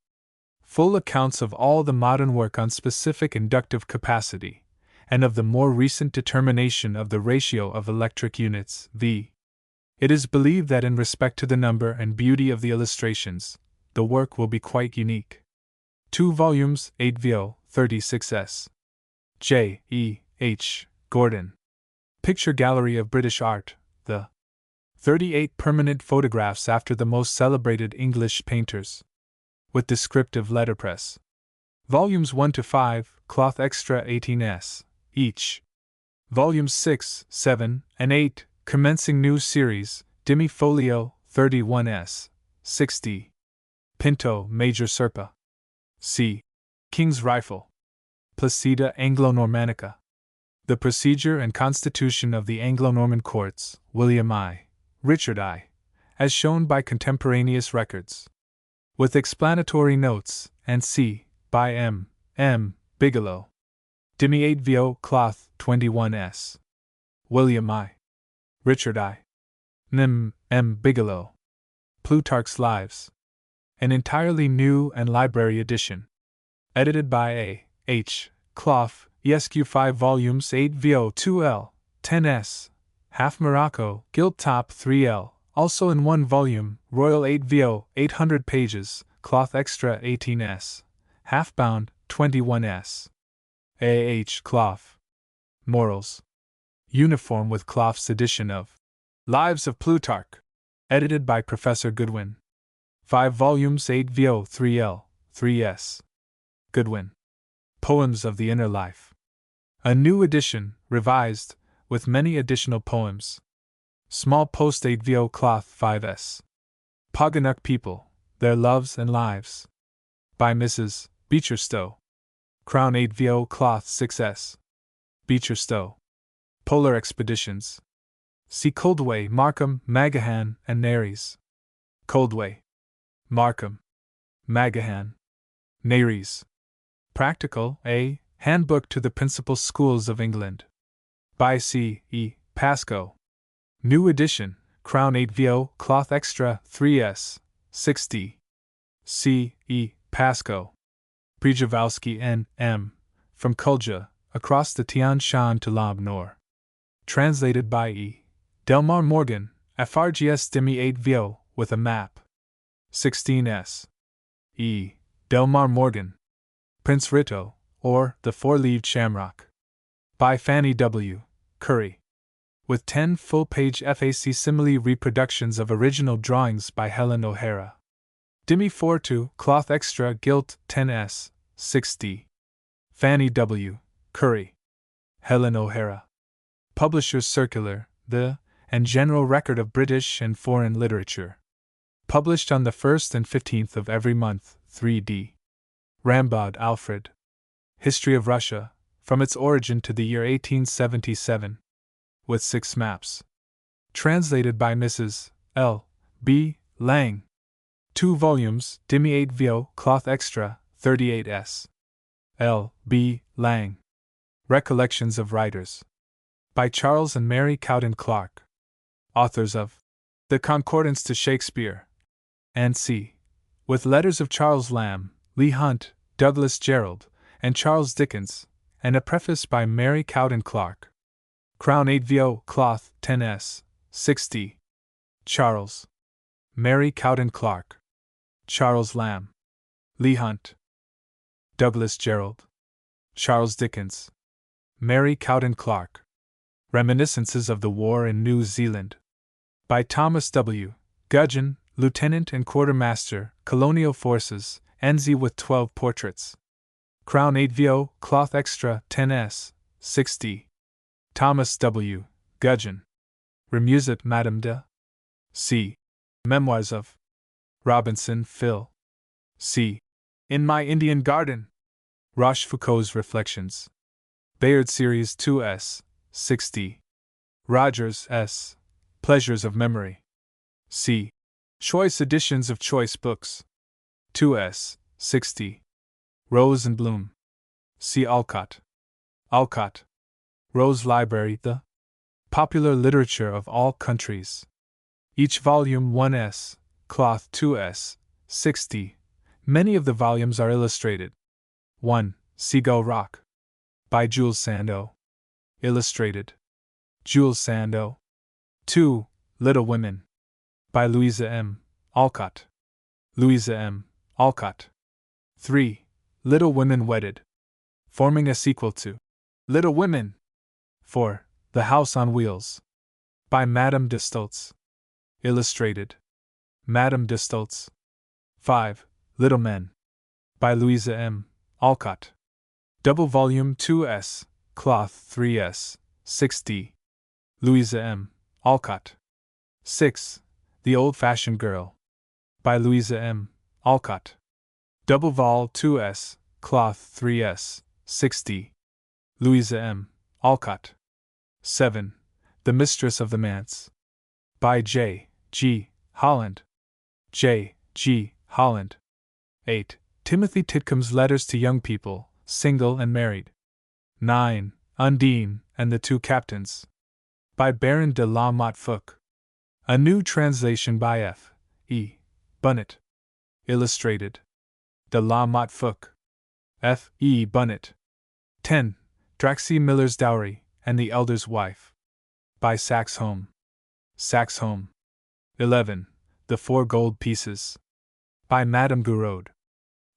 Full accounts of all the modern work on specific inductive capacity, and of the more recent determination of the ratio of electric units, v. It is believed that in respect to the number and beauty of the illustrations, the work will be quite unique. 2 volumes, 8VO, 36S. J. E. H. Gordon. Picture Gallery of British Art, the 38 permanent photographs after the most celebrated English painters. With descriptive letterpress. Volumes 1 to 5, cloth extra 18S, each. Volumes 6, 7, and 8, commencing new series, Demi Folio, 31S, 60. Pinto, Major Serpa. C. King's Rifle. Placida Anglo-Normannica. The Procedure and Constitution of the Anglo-Norman Courts, William I. Richard I. As shown by contemporaneous records. With explanatory notes, and c. by M. M. Bigelow. Demi 8VO cloth 21S. William I. Richard I. Nim. M. Bigelow. Plutarch's Lives. An entirely new and library edition. Edited by A. H. Clough, ESQ 5 volumes 8VO 2L, 10S. Half Morocco, gilt top 3L, also in 1 volume, Royal 8VO, 800 pages, cloth extra 18S. Half bound, 21S. A. H. Clough. Morals. Uniform with Clough's edition of Lives of Plutarch. Edited by Professor Goodwin. 5 volumes 8VO 3L, 3S. Goodwin. Poems of the Inner Life. A new edition, revised, with many additional poems. Small post 8VO cloth 5S. Poganuk People, Their Loves and Lives. By Mrs. Beecher Stowe. Crown 8VO cloth 6S. Beecher Stowe. Polar Expeditions. See Coldway, Markham, Magahan, and Nares. Coldway. Markham. Magahan. Nares. Practical, A. Handbook to the Principal Schools of England. By C. E. Pascoe. New edition, Crown 8VO, cloth extra, 3S, 6D. C. E. Pascoe. Przewalski N. M. From Kulja, across the Tian Shan to Lamb Nor. Translated by E. Delmar Morgan, FRGS Demi 8VO, with a map. 16S. E. Delmar Morgan. Prince Rito, or The Four-Leaved Shamrock. By Fanny W. Curry. With 10 full-page facsimile reproductions of original drawings by Helen O'Hara. Demi 4-2, cloth extra, gilt, 10S, 6D. Fanny W. Curry. Helen O'Hara. Publisher's Circular, The, and General Record of British and Foreign Literature. Published on the 1st and 15th of every month, 3D. Rambaud, Alfred. History of Russia, from its origin to the year 1877, with 6 maps. Translated by Mrs. L. B. Lang. 2 volumes, Demi 8 vo, cloth extra, 38s. L. B. Lang. Recollections of Writers. By Charles and Mary Cowden Clarke. Authors of The Concordance to Shakespeare, and C. With letters of Charles Lamb, Leigh Hunt, Douglas Jerrold, and Charles Dickens, and a preface by Mary Cowden Clarke. Crown 8 vo, cloth, 10s, 60. Charles. Mary Cowden Clarke. Charles Lamb. Leigh Hunt. Douglas Jerrold. Charles Dickens. Mary Cowden Clarke. Reminiscences of the War in New Zealand. By Thomas W. Gudgeon, Lieutenant and Quartermaster, Colonial Forces, NZ, with 12 portraits. Crown 8 vo, cloth extra, 10s, 60. Thomas W. Gudgeon. Remusat Madame de C. Memoirs of Robinson, Phil. C. In My Indian Garden. Rochefoucauld's Reflections. Bayard Series 2s, 60. Rogers, S. Pleasures of Memory. C. Choice Editions of Choice Books. 2s, 60. Rose and Bloom. C. Alcott. Alcott. Rose Library, The Popular Literature of All Countries. Each volume 1s, cloth 2s, 60. Many of the volumes are illustrated. 1. Seagull Rock. By Jules Sandeau. Illustrated. Jules Sandeau. 2. Little Women. By Louisa M. Alcott. Louisa M. Alcott. 3. Little Women Wedded. Forming a sequel to Little Women. 4. The House on Wheels. By Madame de Stultz. Illustrated. Madame de Stultz. 5. Little Men. By Louisa M. Alcott. Double volume 2s, cloth 3s, 6d. Louisa M. Alcott. 6. The Old-Fashioned Girl. By Louisa M. Alcott. Double vol 2s, cloth 3s, 6d. Louisa M. Alcott. 7. The Mistress of the Manse. By J. G. Holland. J. G. Holland. 8. Timothy Titcomb's Letters to Young People, Single and Married. 9. Undine and the Two Captains. By Baron de la Motte Fouque. A new translation by F. E. Bunnet. Illustrated. De la Motte Fouque. F. E. Bunnet. 10. Draxie Miller's Dowry and the Elder's Wife. By Saxe Holm. Saxe Holm. 11. The Four Gold Pieces. By Madame Gouraud.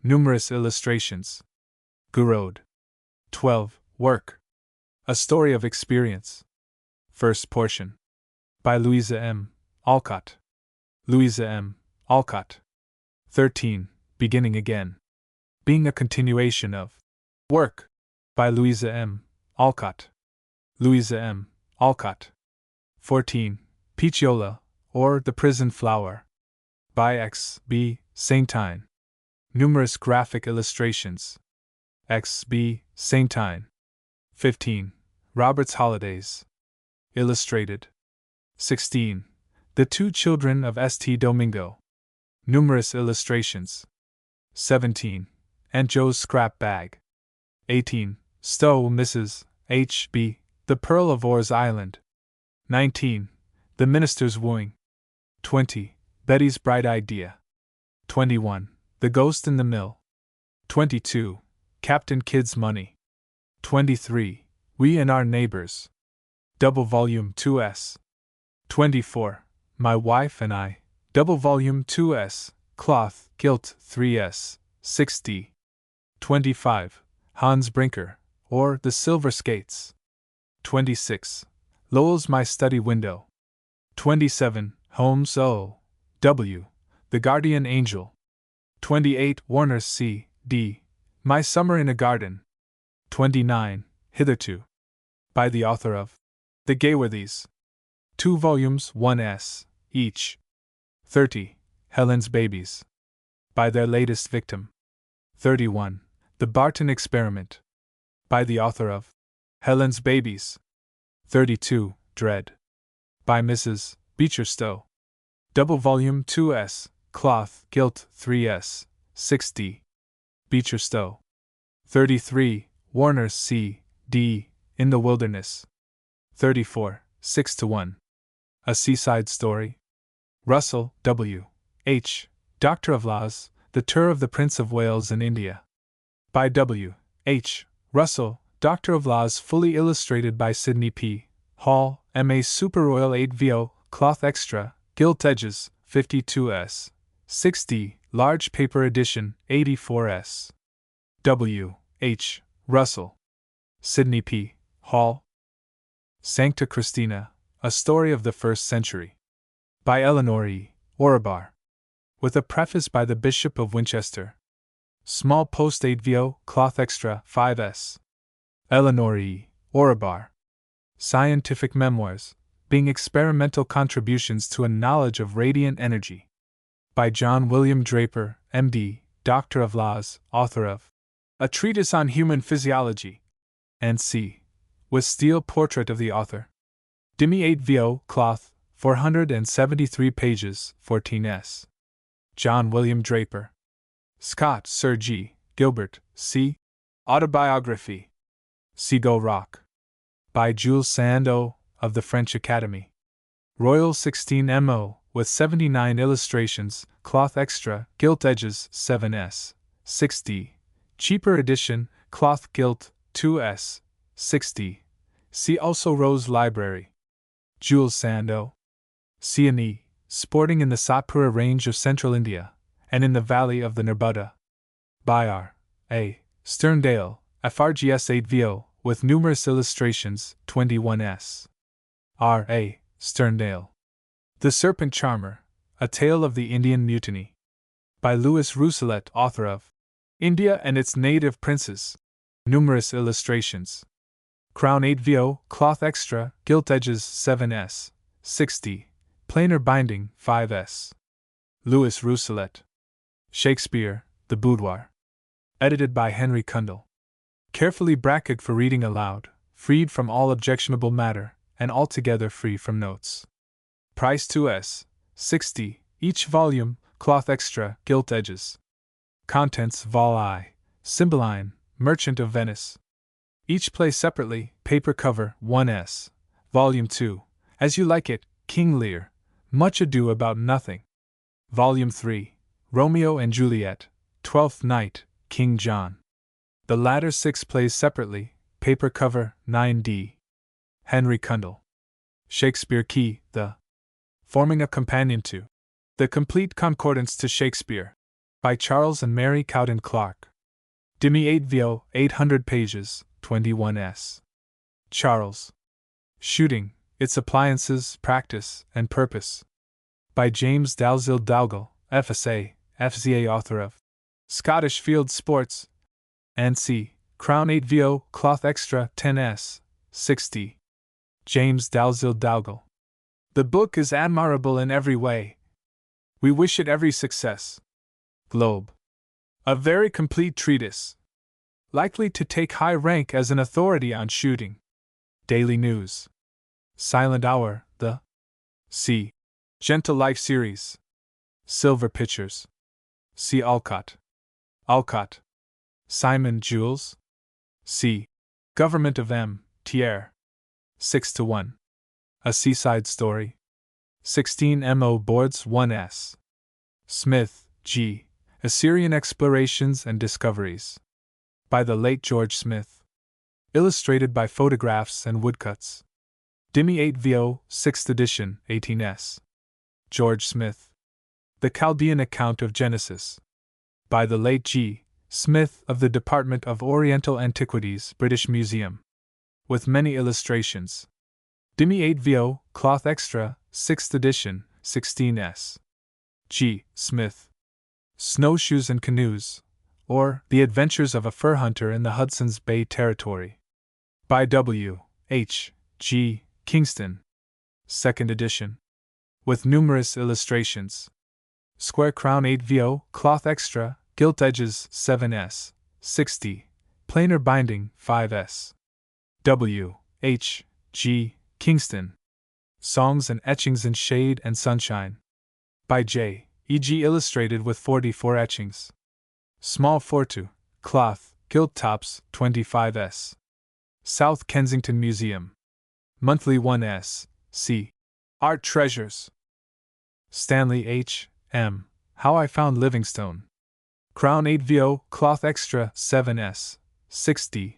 Numerous illustrations. Gouraud. 12. Work. A Story of Experience. First portion. By Louisa M. Alcott. Louisa M. Alcott. 13. Beginning Again. Being a continuation of Work. By Louisa M. Alcott. Louisa M. Alcott. 14. Picciola, or The Prison Flower. By X. B. Saintine. Numerous graphic illustrations. X. B. Saintine. 15. Robert's Holidays. Illustrated. 16. The Two Children of St. Domingo. Numerous illustrations. 17. Aunt Joe's Scrap Bag. 18. Stowe, Mrs. H. B. The Pearl of Orr's Island. 19. The Minister's Wooing. 20. Betty's Bright Idea. 21. The Ghost in the Mill. 22. Captain Kidd's Money. 23. We and Our Neighbors. Double volume 2s. 24. My Wife and I. Double volume 2s, cloth, gilt 3s, 6d. 25. Hans Brinker, or The Silver Skates. 26. Lowell's My Study Window. 27. Holmes O. W. The Guardian Angel. 28. Warner's C. D. My Summer in a Garden. 29. Hitherto. By the author of The Gayworthies. 2 volumes 1s, each. 30. Helen's Babies. By their latest victim. 31. The Barton Experiment. By the author of Helen's Babies. 32, Dread. By Mrs. Beecher Stowe. Double volume 2s, cloth, gilt 3s, 6d. Beecher Stowe. 33, Warner C. D. In the Wilderness. 34, 6-1. A Seaside Story. Russell, W. H. Doctor of Laws, The Tour of the Prince of Wales in India. By W. H. Russell, Doctor of Laws, fully illustrated by Sidney P. Hall, M.A. Super Royal 8vo, cloth extra, gilt edges, 52s. 6d, large paper edition, 84s. W. H. Russell. Sidney P. Hall. Sancta Christina, A Story of the First Century. By Eleanor E. Orabar. With a preface by the Bishop of Winchester. Small post 8vo, cloth extra, 5s. Eleanor E. Orabar. Scientific Memoirs, being experimental contributions to a knowledge of radiant energy. By John William Draper, M.D., Doctor of Laws, author of A Treatise on Human Physiology. N.C. With steel portrait of the author. Dimi 8vo, cloth, 473 pages, 14s. John William Draper. Scott, Sir G. Gilbert, C. Autobiography. Seagull Rock. By Jules Sandeau, of the French Academy. Royal 16mo, with 79 illustrations, cloth extra, gilt edges, 7s, 6d. Cheaper edition, cloth gilt, 2s, 6d. See also Rose Library. Jules Sandeau. C&E, sporting in the Satpura range of central India, and in the valley of the Narbada. By R. A. Sterndale, FRGS 8vo, with numerous illustrations, 21s. R. A. Sterndale. The Serpent Charmer, A Tale of the Indian Mutiny. By Louis Rousselet, author of India and Its Native Princes. Numerous illustrations. Crown 8vo, cloth extra, gilt edges, 7s, 6d. Plainer binding, 5s. Louis Rousselet. Shakespeare, The Boudoir. Edited by Henry Cundall. Carefully bracketed for reading aloud, freed from all objectionable matter, and altogether free from notes. Price 2s, 6d, each volume, cloth extra, gilt edges. Contents Vol I, Cymbeline, Merchant of Venice. Each play separately, paper cover, 1s. Volume 2, As You Like It, King Lear, Much Ado About Nothing. Volume 3, Romeo and Juliet, Twelfth Night, King John. The latter 6 plays separately, paper cover, 9d. Henry Cundall. Shakespeare Key, The. Forming a companion to The Complete Concordance to Shakespeare. By Charles and Mary Cowden Clarke. Dimi 8vo, 800 pages, 21s. Charles. Shooting, Its Appliances, Practice, and Purpose. By James Dalziel Dougal, FSA, FZA, author of Scottish Field Sports. N.C. Crown 8vo, cloth extra, 10s, 6d. James Dalziel Dougal. The book is admirable in every way. We wish it every success. Globe. A very complete treatise. Likely to take high rank as an authority on shooting. Daily News. Silent Hour, The. C. Gentle Life Series. Silver Pictures. C. Alcott. Alcott. Simon Jules. C. Government of M. Thiers. 6-1. A Seaside Story. 16mo boards 1s. Smith, G. Assyrian Explorations and Discoveries. By the late George Smith. Illustrated by photographs and woodcuts. Dimi 8vo, 6th edition, 18s. George Smith. The Chaldean Account of Genesis. By the late G. Smith of the Department of Oriental Antiquities, British Museum. With many illustrations. Dimi 8vo, cloth extra, 6th edition, 16s. G. Smith. Snowshoes and Canoes, or The Adventures of a Fur Hunter in the Hudson's Bay Territory. By W. H. G. Kingston. 2nd edition. With numerous illustrations. Square Crown 8vo, cloth extra, gilt edges, 7s, 6d. Plainer binding, 5s. W. H. G. Kingston. Songs and Etchings in Shade and Sunshine. By J. E. G. Illustrated with 44 etchings. Small 4-2. Cloth, gilt tops, 25s. South Kensington Museum. Monthly 1s. C. Art Treasures. Stanley H. M. How I Found Livingstone. Crown 8VO, Cloth Extra, 7s. 6d.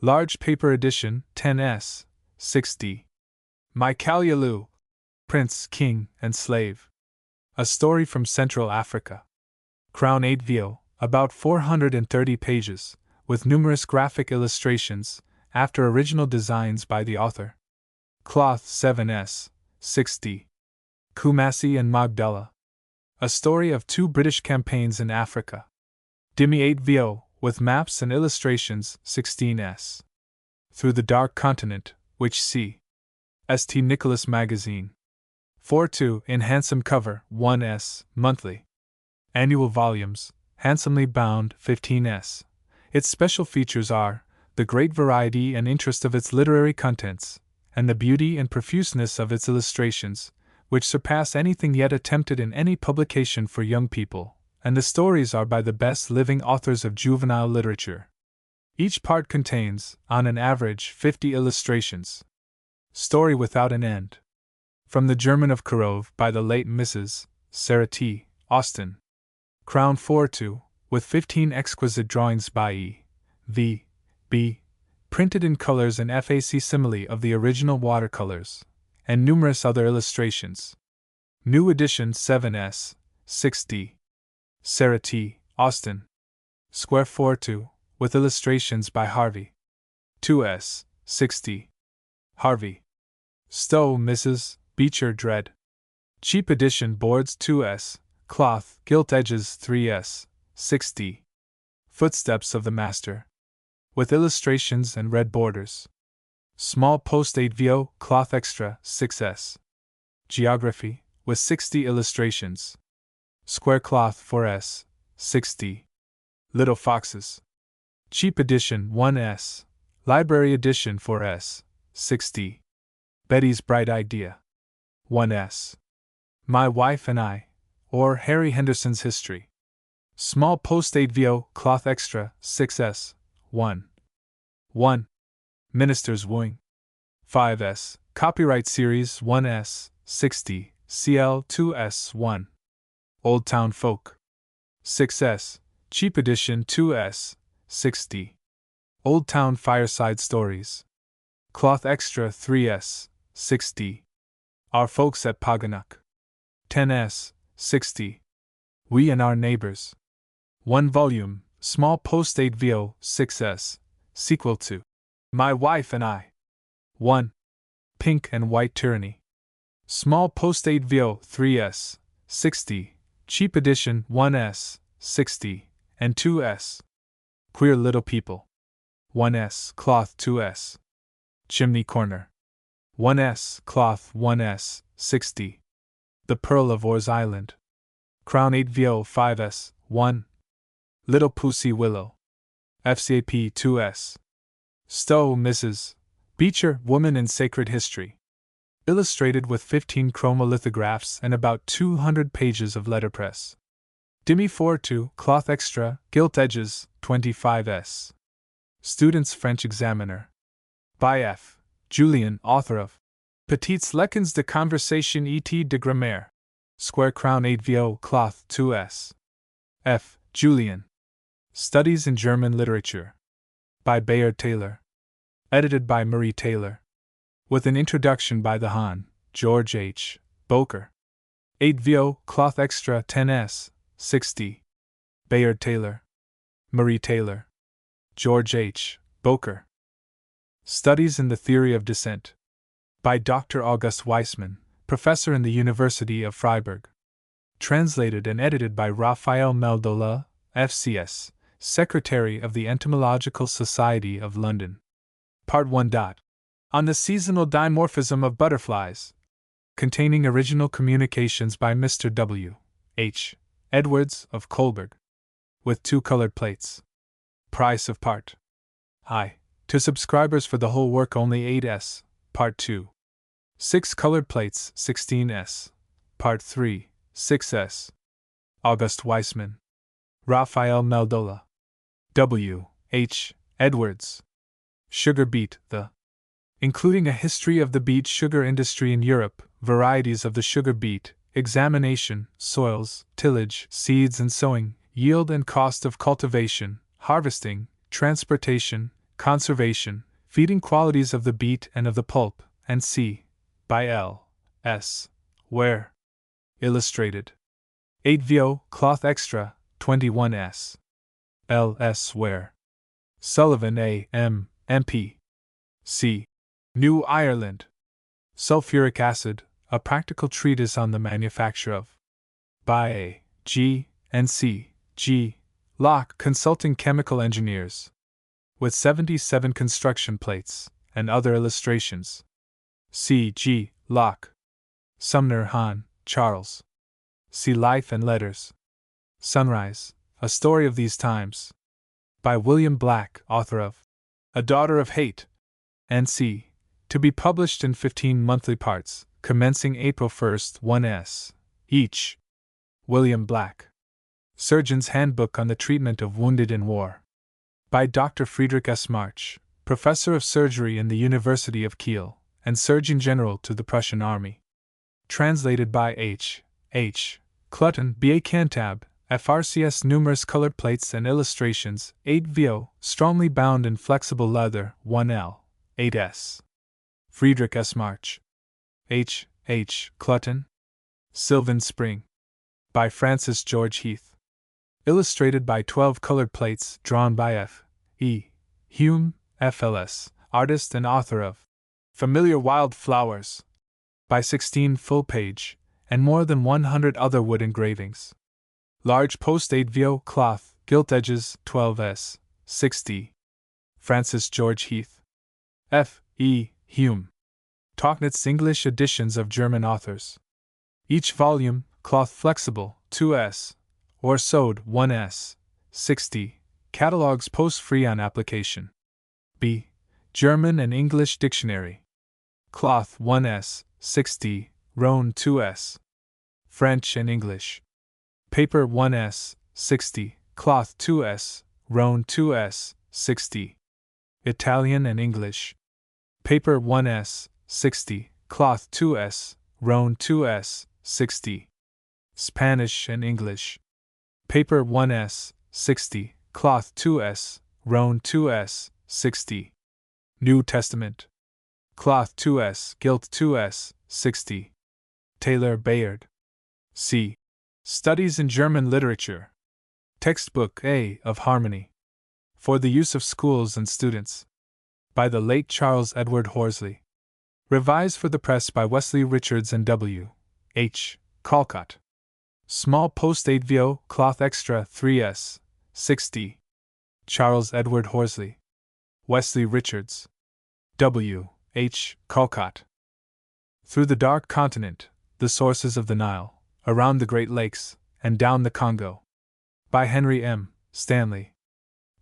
Large Paper Edition, 10s. 6d. My Kalyalu. Prince, King, and Slave. A Story from Central Africa. Crown 8VO, about 430 pages, with numerous graphic illustrations, after original designs by the author. Cloth 7s. 6d. Kumasi and Magdala. A Story of Two British Campaigns in Africa. Dimi 8VO, with maps and illustrations, 16s. Through the Dark Continent, which C. St. Nicholas Magazine. 4-2 in handsome cover, 1s, monthly. Annual volumes, handsomely bound, 15s. Its special features are the great variety and interest of its literary contents, and the beauty and profuseness of its illustrations, which surpass anything yet attempted in any publication for young people, and the stories are by the best living authors of juvenile literature. Each part contains, on an average, 50 illustrations. Story Without an End. From the German of Korov by the late Mrs. Sarah T. Austin. Crown 4-2, with 15 exquisite drawings by E. V. B. Printed in colors and facsimile of the original watercolors, and numerous other illustrations. New edition 7s. 6d. Sarah T. Austin. Square 4-2, with illustrations by Harvey. 2s. 6d. Harvey. Stowe, Mrs. Beecher Dredd. Cheap edition boards 2s. Cloth, gilt edges 3s. 6d. Footsteps of the Master. With illustrations and red borders. Small post 8VO, cloth extra, 6s. Geography, with 60 illustrations. Square cloth 4s. 6d. Little Foxes. Cheap edition 1s. Library edition 4s. 6d. Betty's Bright Idea. 1s. My Wife and I, or Harry Henderson's History. Small post 8VO, cloth extra, 6s. 1. 1. Minister's Wooing. 5s. Copyright Series 1s. 60. CL 2s. 1. Old Town Folk. 6s. Cheap edition 2s. 6d. Old Town Fireside Stories. Cloth extra 3s. 6d. Our Folks at Paganuck. 10s. 6d. We and Our Neighbors. 1 volume, small post 8VO, 6s. Sequel to My Wife and I. 1. Pink and White Tyranny. Small post 8VO, 3s. 6d. Cheap edition 1s. 6d. And 2s. Queer Little People. 1s. Cloth 2s. Chimney Corner. 1s. Cloth 1s. 6d. The Pearl of Oars Island. Crown 8VO 5s. 1. Little Pussy Willow. FCAP 2s. Stowe, Mrs. Beecher, Woman in Sacred History. Illustrated with 15 chromolithographs and about 200 pages of letterpress. Dimi 4-2, cloth extra, gilt edges, 25s. Student's French Examiner. By F. Julien, author of Petites Leçons de Conversation et de Grammaire. Square Crown 8VO, cloth 2s. F. Julien. Studies in German Literature. By Bayard Taylor. Edited by Marie Taylor. With an introduction by the Hon. George H. Boker. 8VO, cloth extra 10s. 6d. Bayard Taylor. Marie Taylor. George H. Boker. Studies in the Theory of Dissent. By Dr. August Weissmann, professor in the University of Freiburg. Translated and edited by Raphael Meldola, FCS, Secretary of the Entomological Society of London. Part 1. On the Seasonal Dimorphism of Butterflies. Containing original communications by Mr. W. H. Edwards of Coburg. With 2 colored plates. Price of part. I. To subscribers for the whole work only 8s. Part 2. 6 colored plates 16s. Part 3. 6s. August Weisman. Raphael Meldola. W. H. Edwards. Sugar beet, including a history of the beet sugar industry in Europe, varieties of the sugar beet, examination, soils, tillage, seeds and sowing, yield and cost of cultivation, harvesting, transportation, conservation, feeding qualities of the beet and of the pulp, and c. by L. S. Ware. Illustrated. 8 VO, Cloth Extra, 21s. L. S. Ware. Sullivan A. M. MP. C. New Ireland. Sulfuric Acid, a practical treatise on the manufacture of. By A. G. and C. G. Locke Consulting Chemical Engineers. With 77 construction plates, and other illustrations. C. G. Locke. Sumner Hahn, Charles. See Life and Letters. Sunrise, A Story of These Times. By William Black, author of A Daughter of Hate. N.C. To be published in 15 monthly parts, commencing April 1st, 1s. each. William Black. Surgeon's Handbook on the Treatment of Wounded in War. By Dr. Friedrich S. March, Professor of Surgery in the University of Kiel, and Surgeon General to the Prussian Army. Translated by H. H. Clutton, B. A. Cantab, FRCS. Numerous colored plates and illustrations, 8 VO, strongly bound in flexible leather, 1L, 8s. Friedrich S. March. H. H. Clutton. Sylvan Spring. By Francis George Heath. Illustrated by 12 colored plates, drawn by F. E. Hume, FLS, artist and author of Familiar Wild Flowers. By 16 full-page, and more than 100 other wood engravings. Large post 8 VO cloth, gilt edges, 12s, 60. Francis George Heath. F. E. Hume. Tauchnitz English editions of German authors. Each volume, cloth flexible, 2s. Or sewed, 1s, 60. Catalogs post-free on application. B. German and English Dictionary. Cloth, 1s, 60. Rhone, 2s. French and English. Paper, 1s, 60. Cloth, 2s. Rhone, 2s, 60. Italian and English. Paper, 1s, 60. Cloth, 2s. Rhone, 2s, 60. Spanish and English. Paper, 1s, 60. Cloth, 2s. Rhone, 2s, 60. New Testament. Cloth, 2s. Gilt, 2s, 60. Taylor Bayard. C. Studies in German Literature. Textbook A of Harmony. For the use of schools and students. By the late Charles Edward Horsley. Revised for the press by Wesley Richards and W. H. Callcott. Small post 8 VO, cloth extra, 3s, 60. Charles Edward Horsley. Wesley Richards. W. H. Callcott. Through the Dark Continent, the Sources of the Nile, Around the Great Lakes, and Down the Congo. By Henry M. Stanley.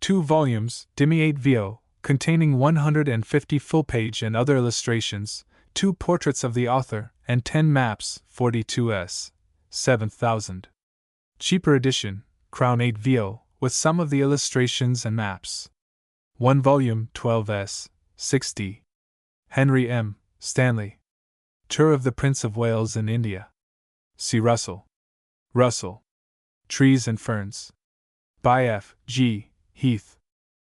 2 volumes, Demi 8 VO, containing 150 full-page and other illustrations, 2 portraits of the author, and 10 maps, 42s. 7,000. Cheaper edition, Crown 8 VO, with some of the illustrations and maps. 1 volume, 12s, 60. Henry M. Stanley. Tour of the Prince of Wales in India. C. Russell. Russell. Trees and Ferns. By F. G. Heath.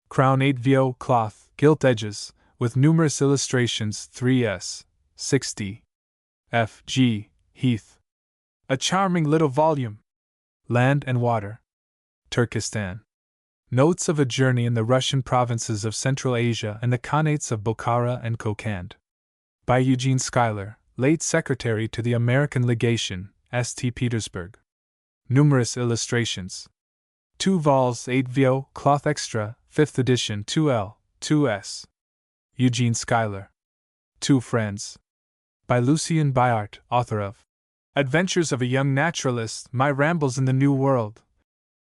Crown 8 VO cloth, gilt edges, with numerous illustrations, 3s, 60. F. G. Heath. A charming little volume. Land and Water. Turkestan. Notes of a Journey in the Russian Provinces of Central Asia and the Khanates of Bokhara and Kokand. By Eugene Schuyler, late Secretary to the American Legation, St. Petersburg. Numerous illustrations. 2 vols 8 VO, cloth extra, 5th edition, 2L, 2s. Eugene Schuyler. 2 Friends. By Lucien Bayart, author of Adventures of a Young Naturalist, My Rambles in the New World.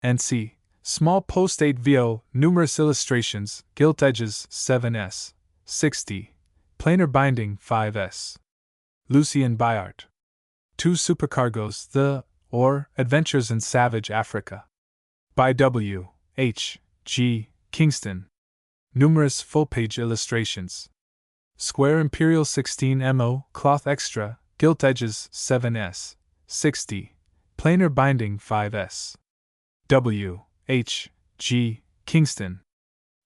N.C. Small post 8VO, numerous illustrations, gilt edges 7s, 60, planar binding 5s. Lucien Bayart. 2 supercargoes, or Adventures in Savage Africa. By W. H. G. Kingston. Numerous full-page illustrations. Square Imperial 16mo, cloth extra, gilt edges 7s, 60, planar binding 5s. W. H. G. Kingston.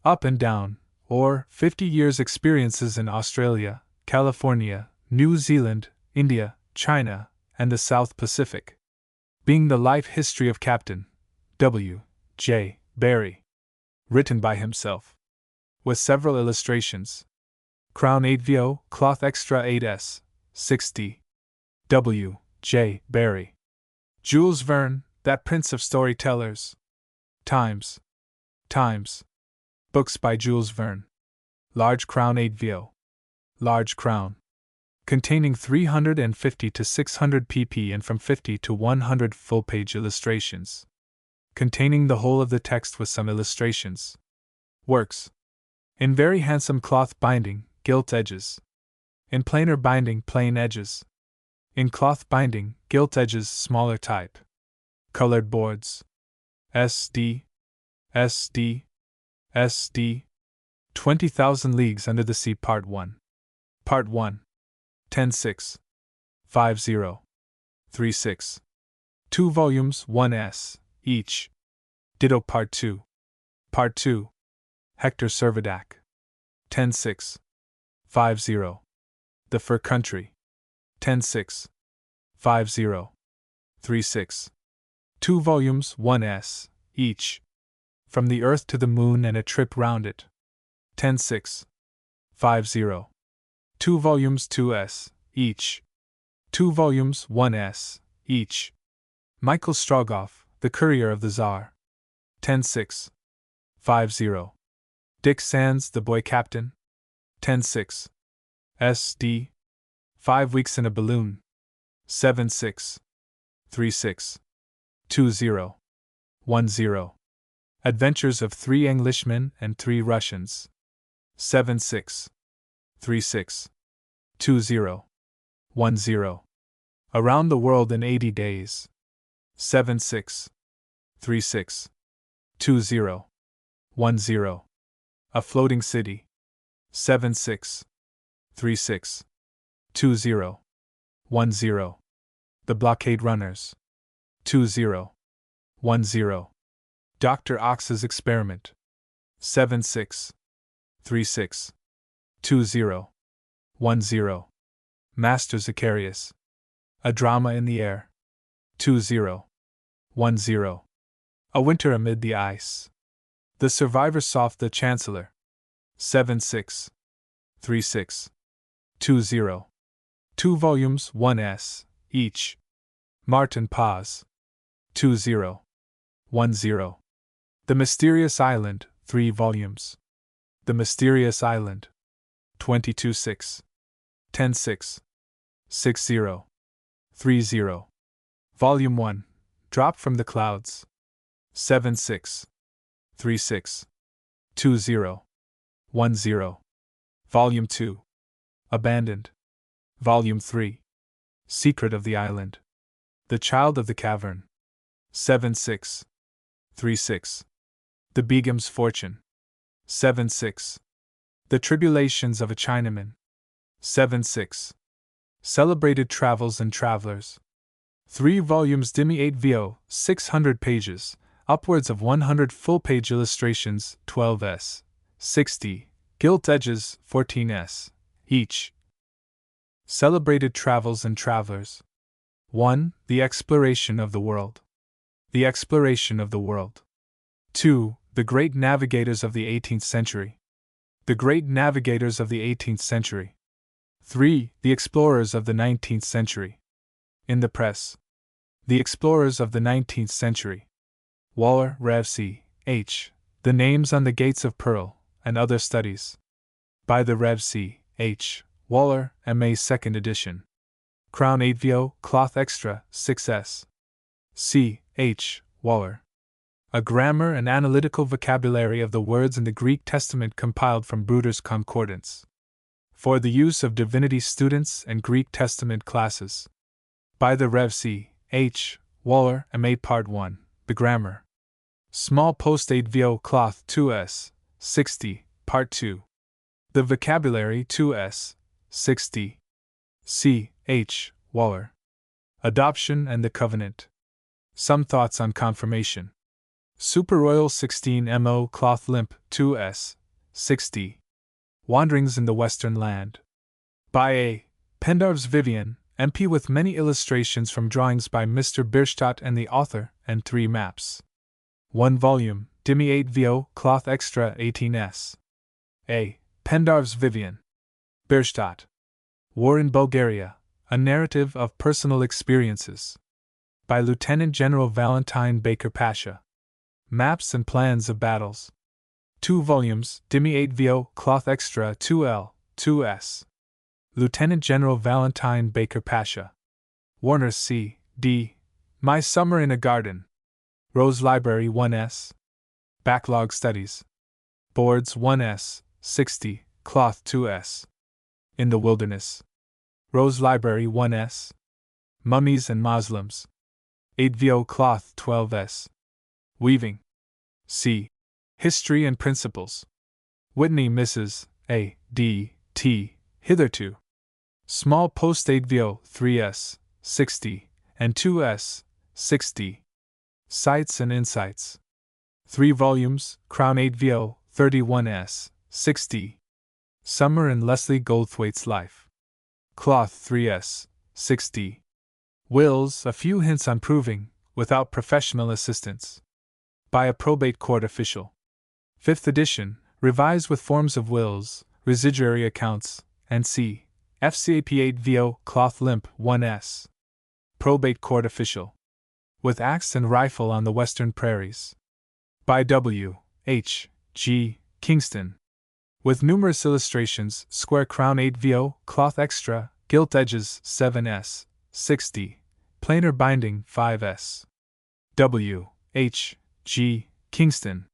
Up and Down, or 50 Years Experiences in Australia, California, New Zealand, India, China, and the South Pacific. Being the Life History of Captain W. J. Barrie. Written by himself. With several illustrations. Crown 8VO, cloth extra 8s, 60. W. J. Barrie. Jules Verne, that prince of storytellers. Times. Books by Jules Verne. Large Crown 8VO. Large Crown. Containing 350 to 600 pp and from 50 to 100 full-page illustrations. Containing the whole of the text with some illustrations. Works. In very handsome cloth binding, gilt edges. In planar binding, plain edges. In cloth binding, gilt edges, smaller type. Colored boards. SD. 20,000 Leagues Under the Sea Part 1. Part 1. 10.6. 50. 36. 2 volumes, 1s, each. Ditto Part 2. Part 2. Hector Servadac. 10.6. 50. The Fur Country. 10.6. 50. 36. 2 volumes, 1s, each. From the Earth to the Moon and a Trip Round It. 10.6. 50. 2 volumes, 2s, each. 2 volumes, 1s, each. Michael Strogoff, The Courier of the Tsar. 10.6. 50. Dick Sands, The Boy Captain. 10.6. SD. 5 Weeks in a Balloon. 7.6. 36. 20. 10. Adventures of 3 Englishmen and 3 Russians. 7.6. 36. 20. 10. Around the World in 80 Days. 7.6. 36. 20. 10. A Floating City. 7.6. 36. 20. 10. The Blockade Runners. 20. 10. Dr. Ox's Experiment. 7.6. 36. 20. 10. Master Zacharias. A Drama in the Air. 20. 10. A Winter Amid the Ice. The Survivor Soft the Chancellor. 7.6. 36. 20. 2 volumes, 1s, each. Martin Paz. 20. 10. The Mysterious Island, 3 volumes. The Mysterious Island. 22.6. 10.6. 60. 30. Volume 1. Drop from the Clouds. 7.6. 36. 20. 10. Volume 2. Abandoned. Volume 3. Secret of the Island. The Child of the Cavern. 7.6. 36. The Begum's Fortune. 7.6. The Tribulations of a Chinaman. 7.6. Celebrated Travels and Travelers. 3 volumes Dimi 8VO, 600 pages, upwards of 100 full-page illustrations, 12s. 60. Gilt edges, 14s. Each. Celebrated Travels and Travelers. 1. The Exploration of the World. The Exploration of the World. 2. The Great Navigators of the 18th Century. The Great Navigators of the 18th Century. 3. The Explorers of the 19th Century. In the Press. The Explorers of the 19th Century. Waller, Rev. C. H. The Names on the Gates of Pearl, and Other Studies. By the Rev. C. H. Waller, M.A. 2nd edition. Crown 8VO, cloth extra, 6s. C. H. Waller. A grammar and analytical vocabulary of the words in the Greek Testament compiled from Bruder's Concordance. For the use of divinity students and Greek Testament classes. By the Rev. C. H. Waller, M.A. Part 1, The Grammar. Small Post 8 VO Cloth 2s. 60, Part 2. The Vocabulary 2s. 60. C. H. Waller. Adoption and the Covenant. Some Thoughts on Confirmation. Super Royal 16 MO Cloth Limp 2s. 60. Wanderings in the Western Land. By A. Pendarves Vivian, MP, with many illustrations from drawings by Mr. Bierstadt and the author, and 3 maps. 1 volume, Dimi 8 VO, Cloth Extra 18s. A. Pendarves Vivian. Bierstadt. War in Bulgaria, a narrative of personal experiences. By Lieutenant General Valentine Baker Pasha. Maps and plans of battles. 2 volumes, Dimi 8 VO, Cloth Extra 2L, 2s. Lieutenant General Valentine Baker Pasha. Warner C. D. My Summer in a Garden. Rose Library 1s. Backlog Studies. Boards 1s, 60, Cloth 2s. In the Wilderness. Rose Library 1s. Mummies and Moslems. 8 VO Cloth 12s. Weaving. C. History and Principles. Whitney Mrs. A. D. T. Hitherto. Small Post 8 VO 3s. 60, and 2s. 60. Sights and Insights. 3 volumes, Crown 8 VO 31s. 60. Summer in Leslie Goldthwaite's Life. Cloth 3s. 60. Wills, a few hints on proving, without professional assistance. By a probate court official. 5th edition, revised with forms of wills, residuary accounts, and c. FCAP 8 VO Cloth Limp 1s. Probate court official. With axe and rifle on the western prairies. By W. H. G. Kingston. With numerous illustrations, square crown 8 VO, cloth extra, gilt edges 7s. 60. Plainer binding 5s. W. H. G. Kingston.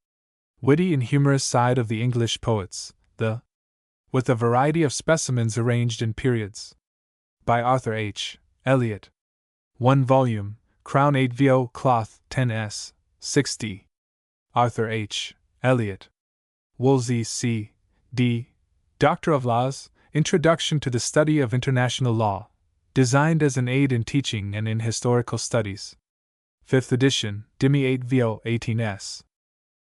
Witty and humorous side of the English poets, with a variety of specimens arranged in periods. By Arthur H. Elliott. 1 volume, Crown 8 VO Cloth 10s. 60. Arthur H. Elliott. Woolsey C. D. Doctor of Laws, Introduction to the Study of International Law, designed as an aid in teaching and in historical studies. 5th edition, Dimi 8 VO 18s.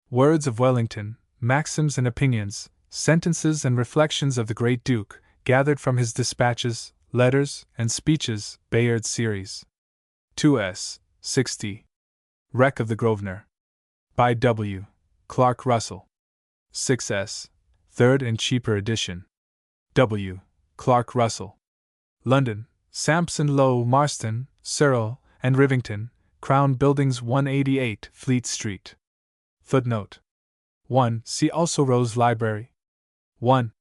Words of Wellington, Maxims and Opinions, Sentences and Reflections of the Great Duke, gathered from his dispatches, letters, and speeches, Bayard series. 2s. 60. Wreck of the Grosvenor. By W. Clark Russell. 6s. 3rd and cheaper edition. W. Clark Russell. London, Sampson Low Marston, Searle, and Rivington, Crown Buildings 188 Fleet Street. Footnote 1. See also Rose Library. 1.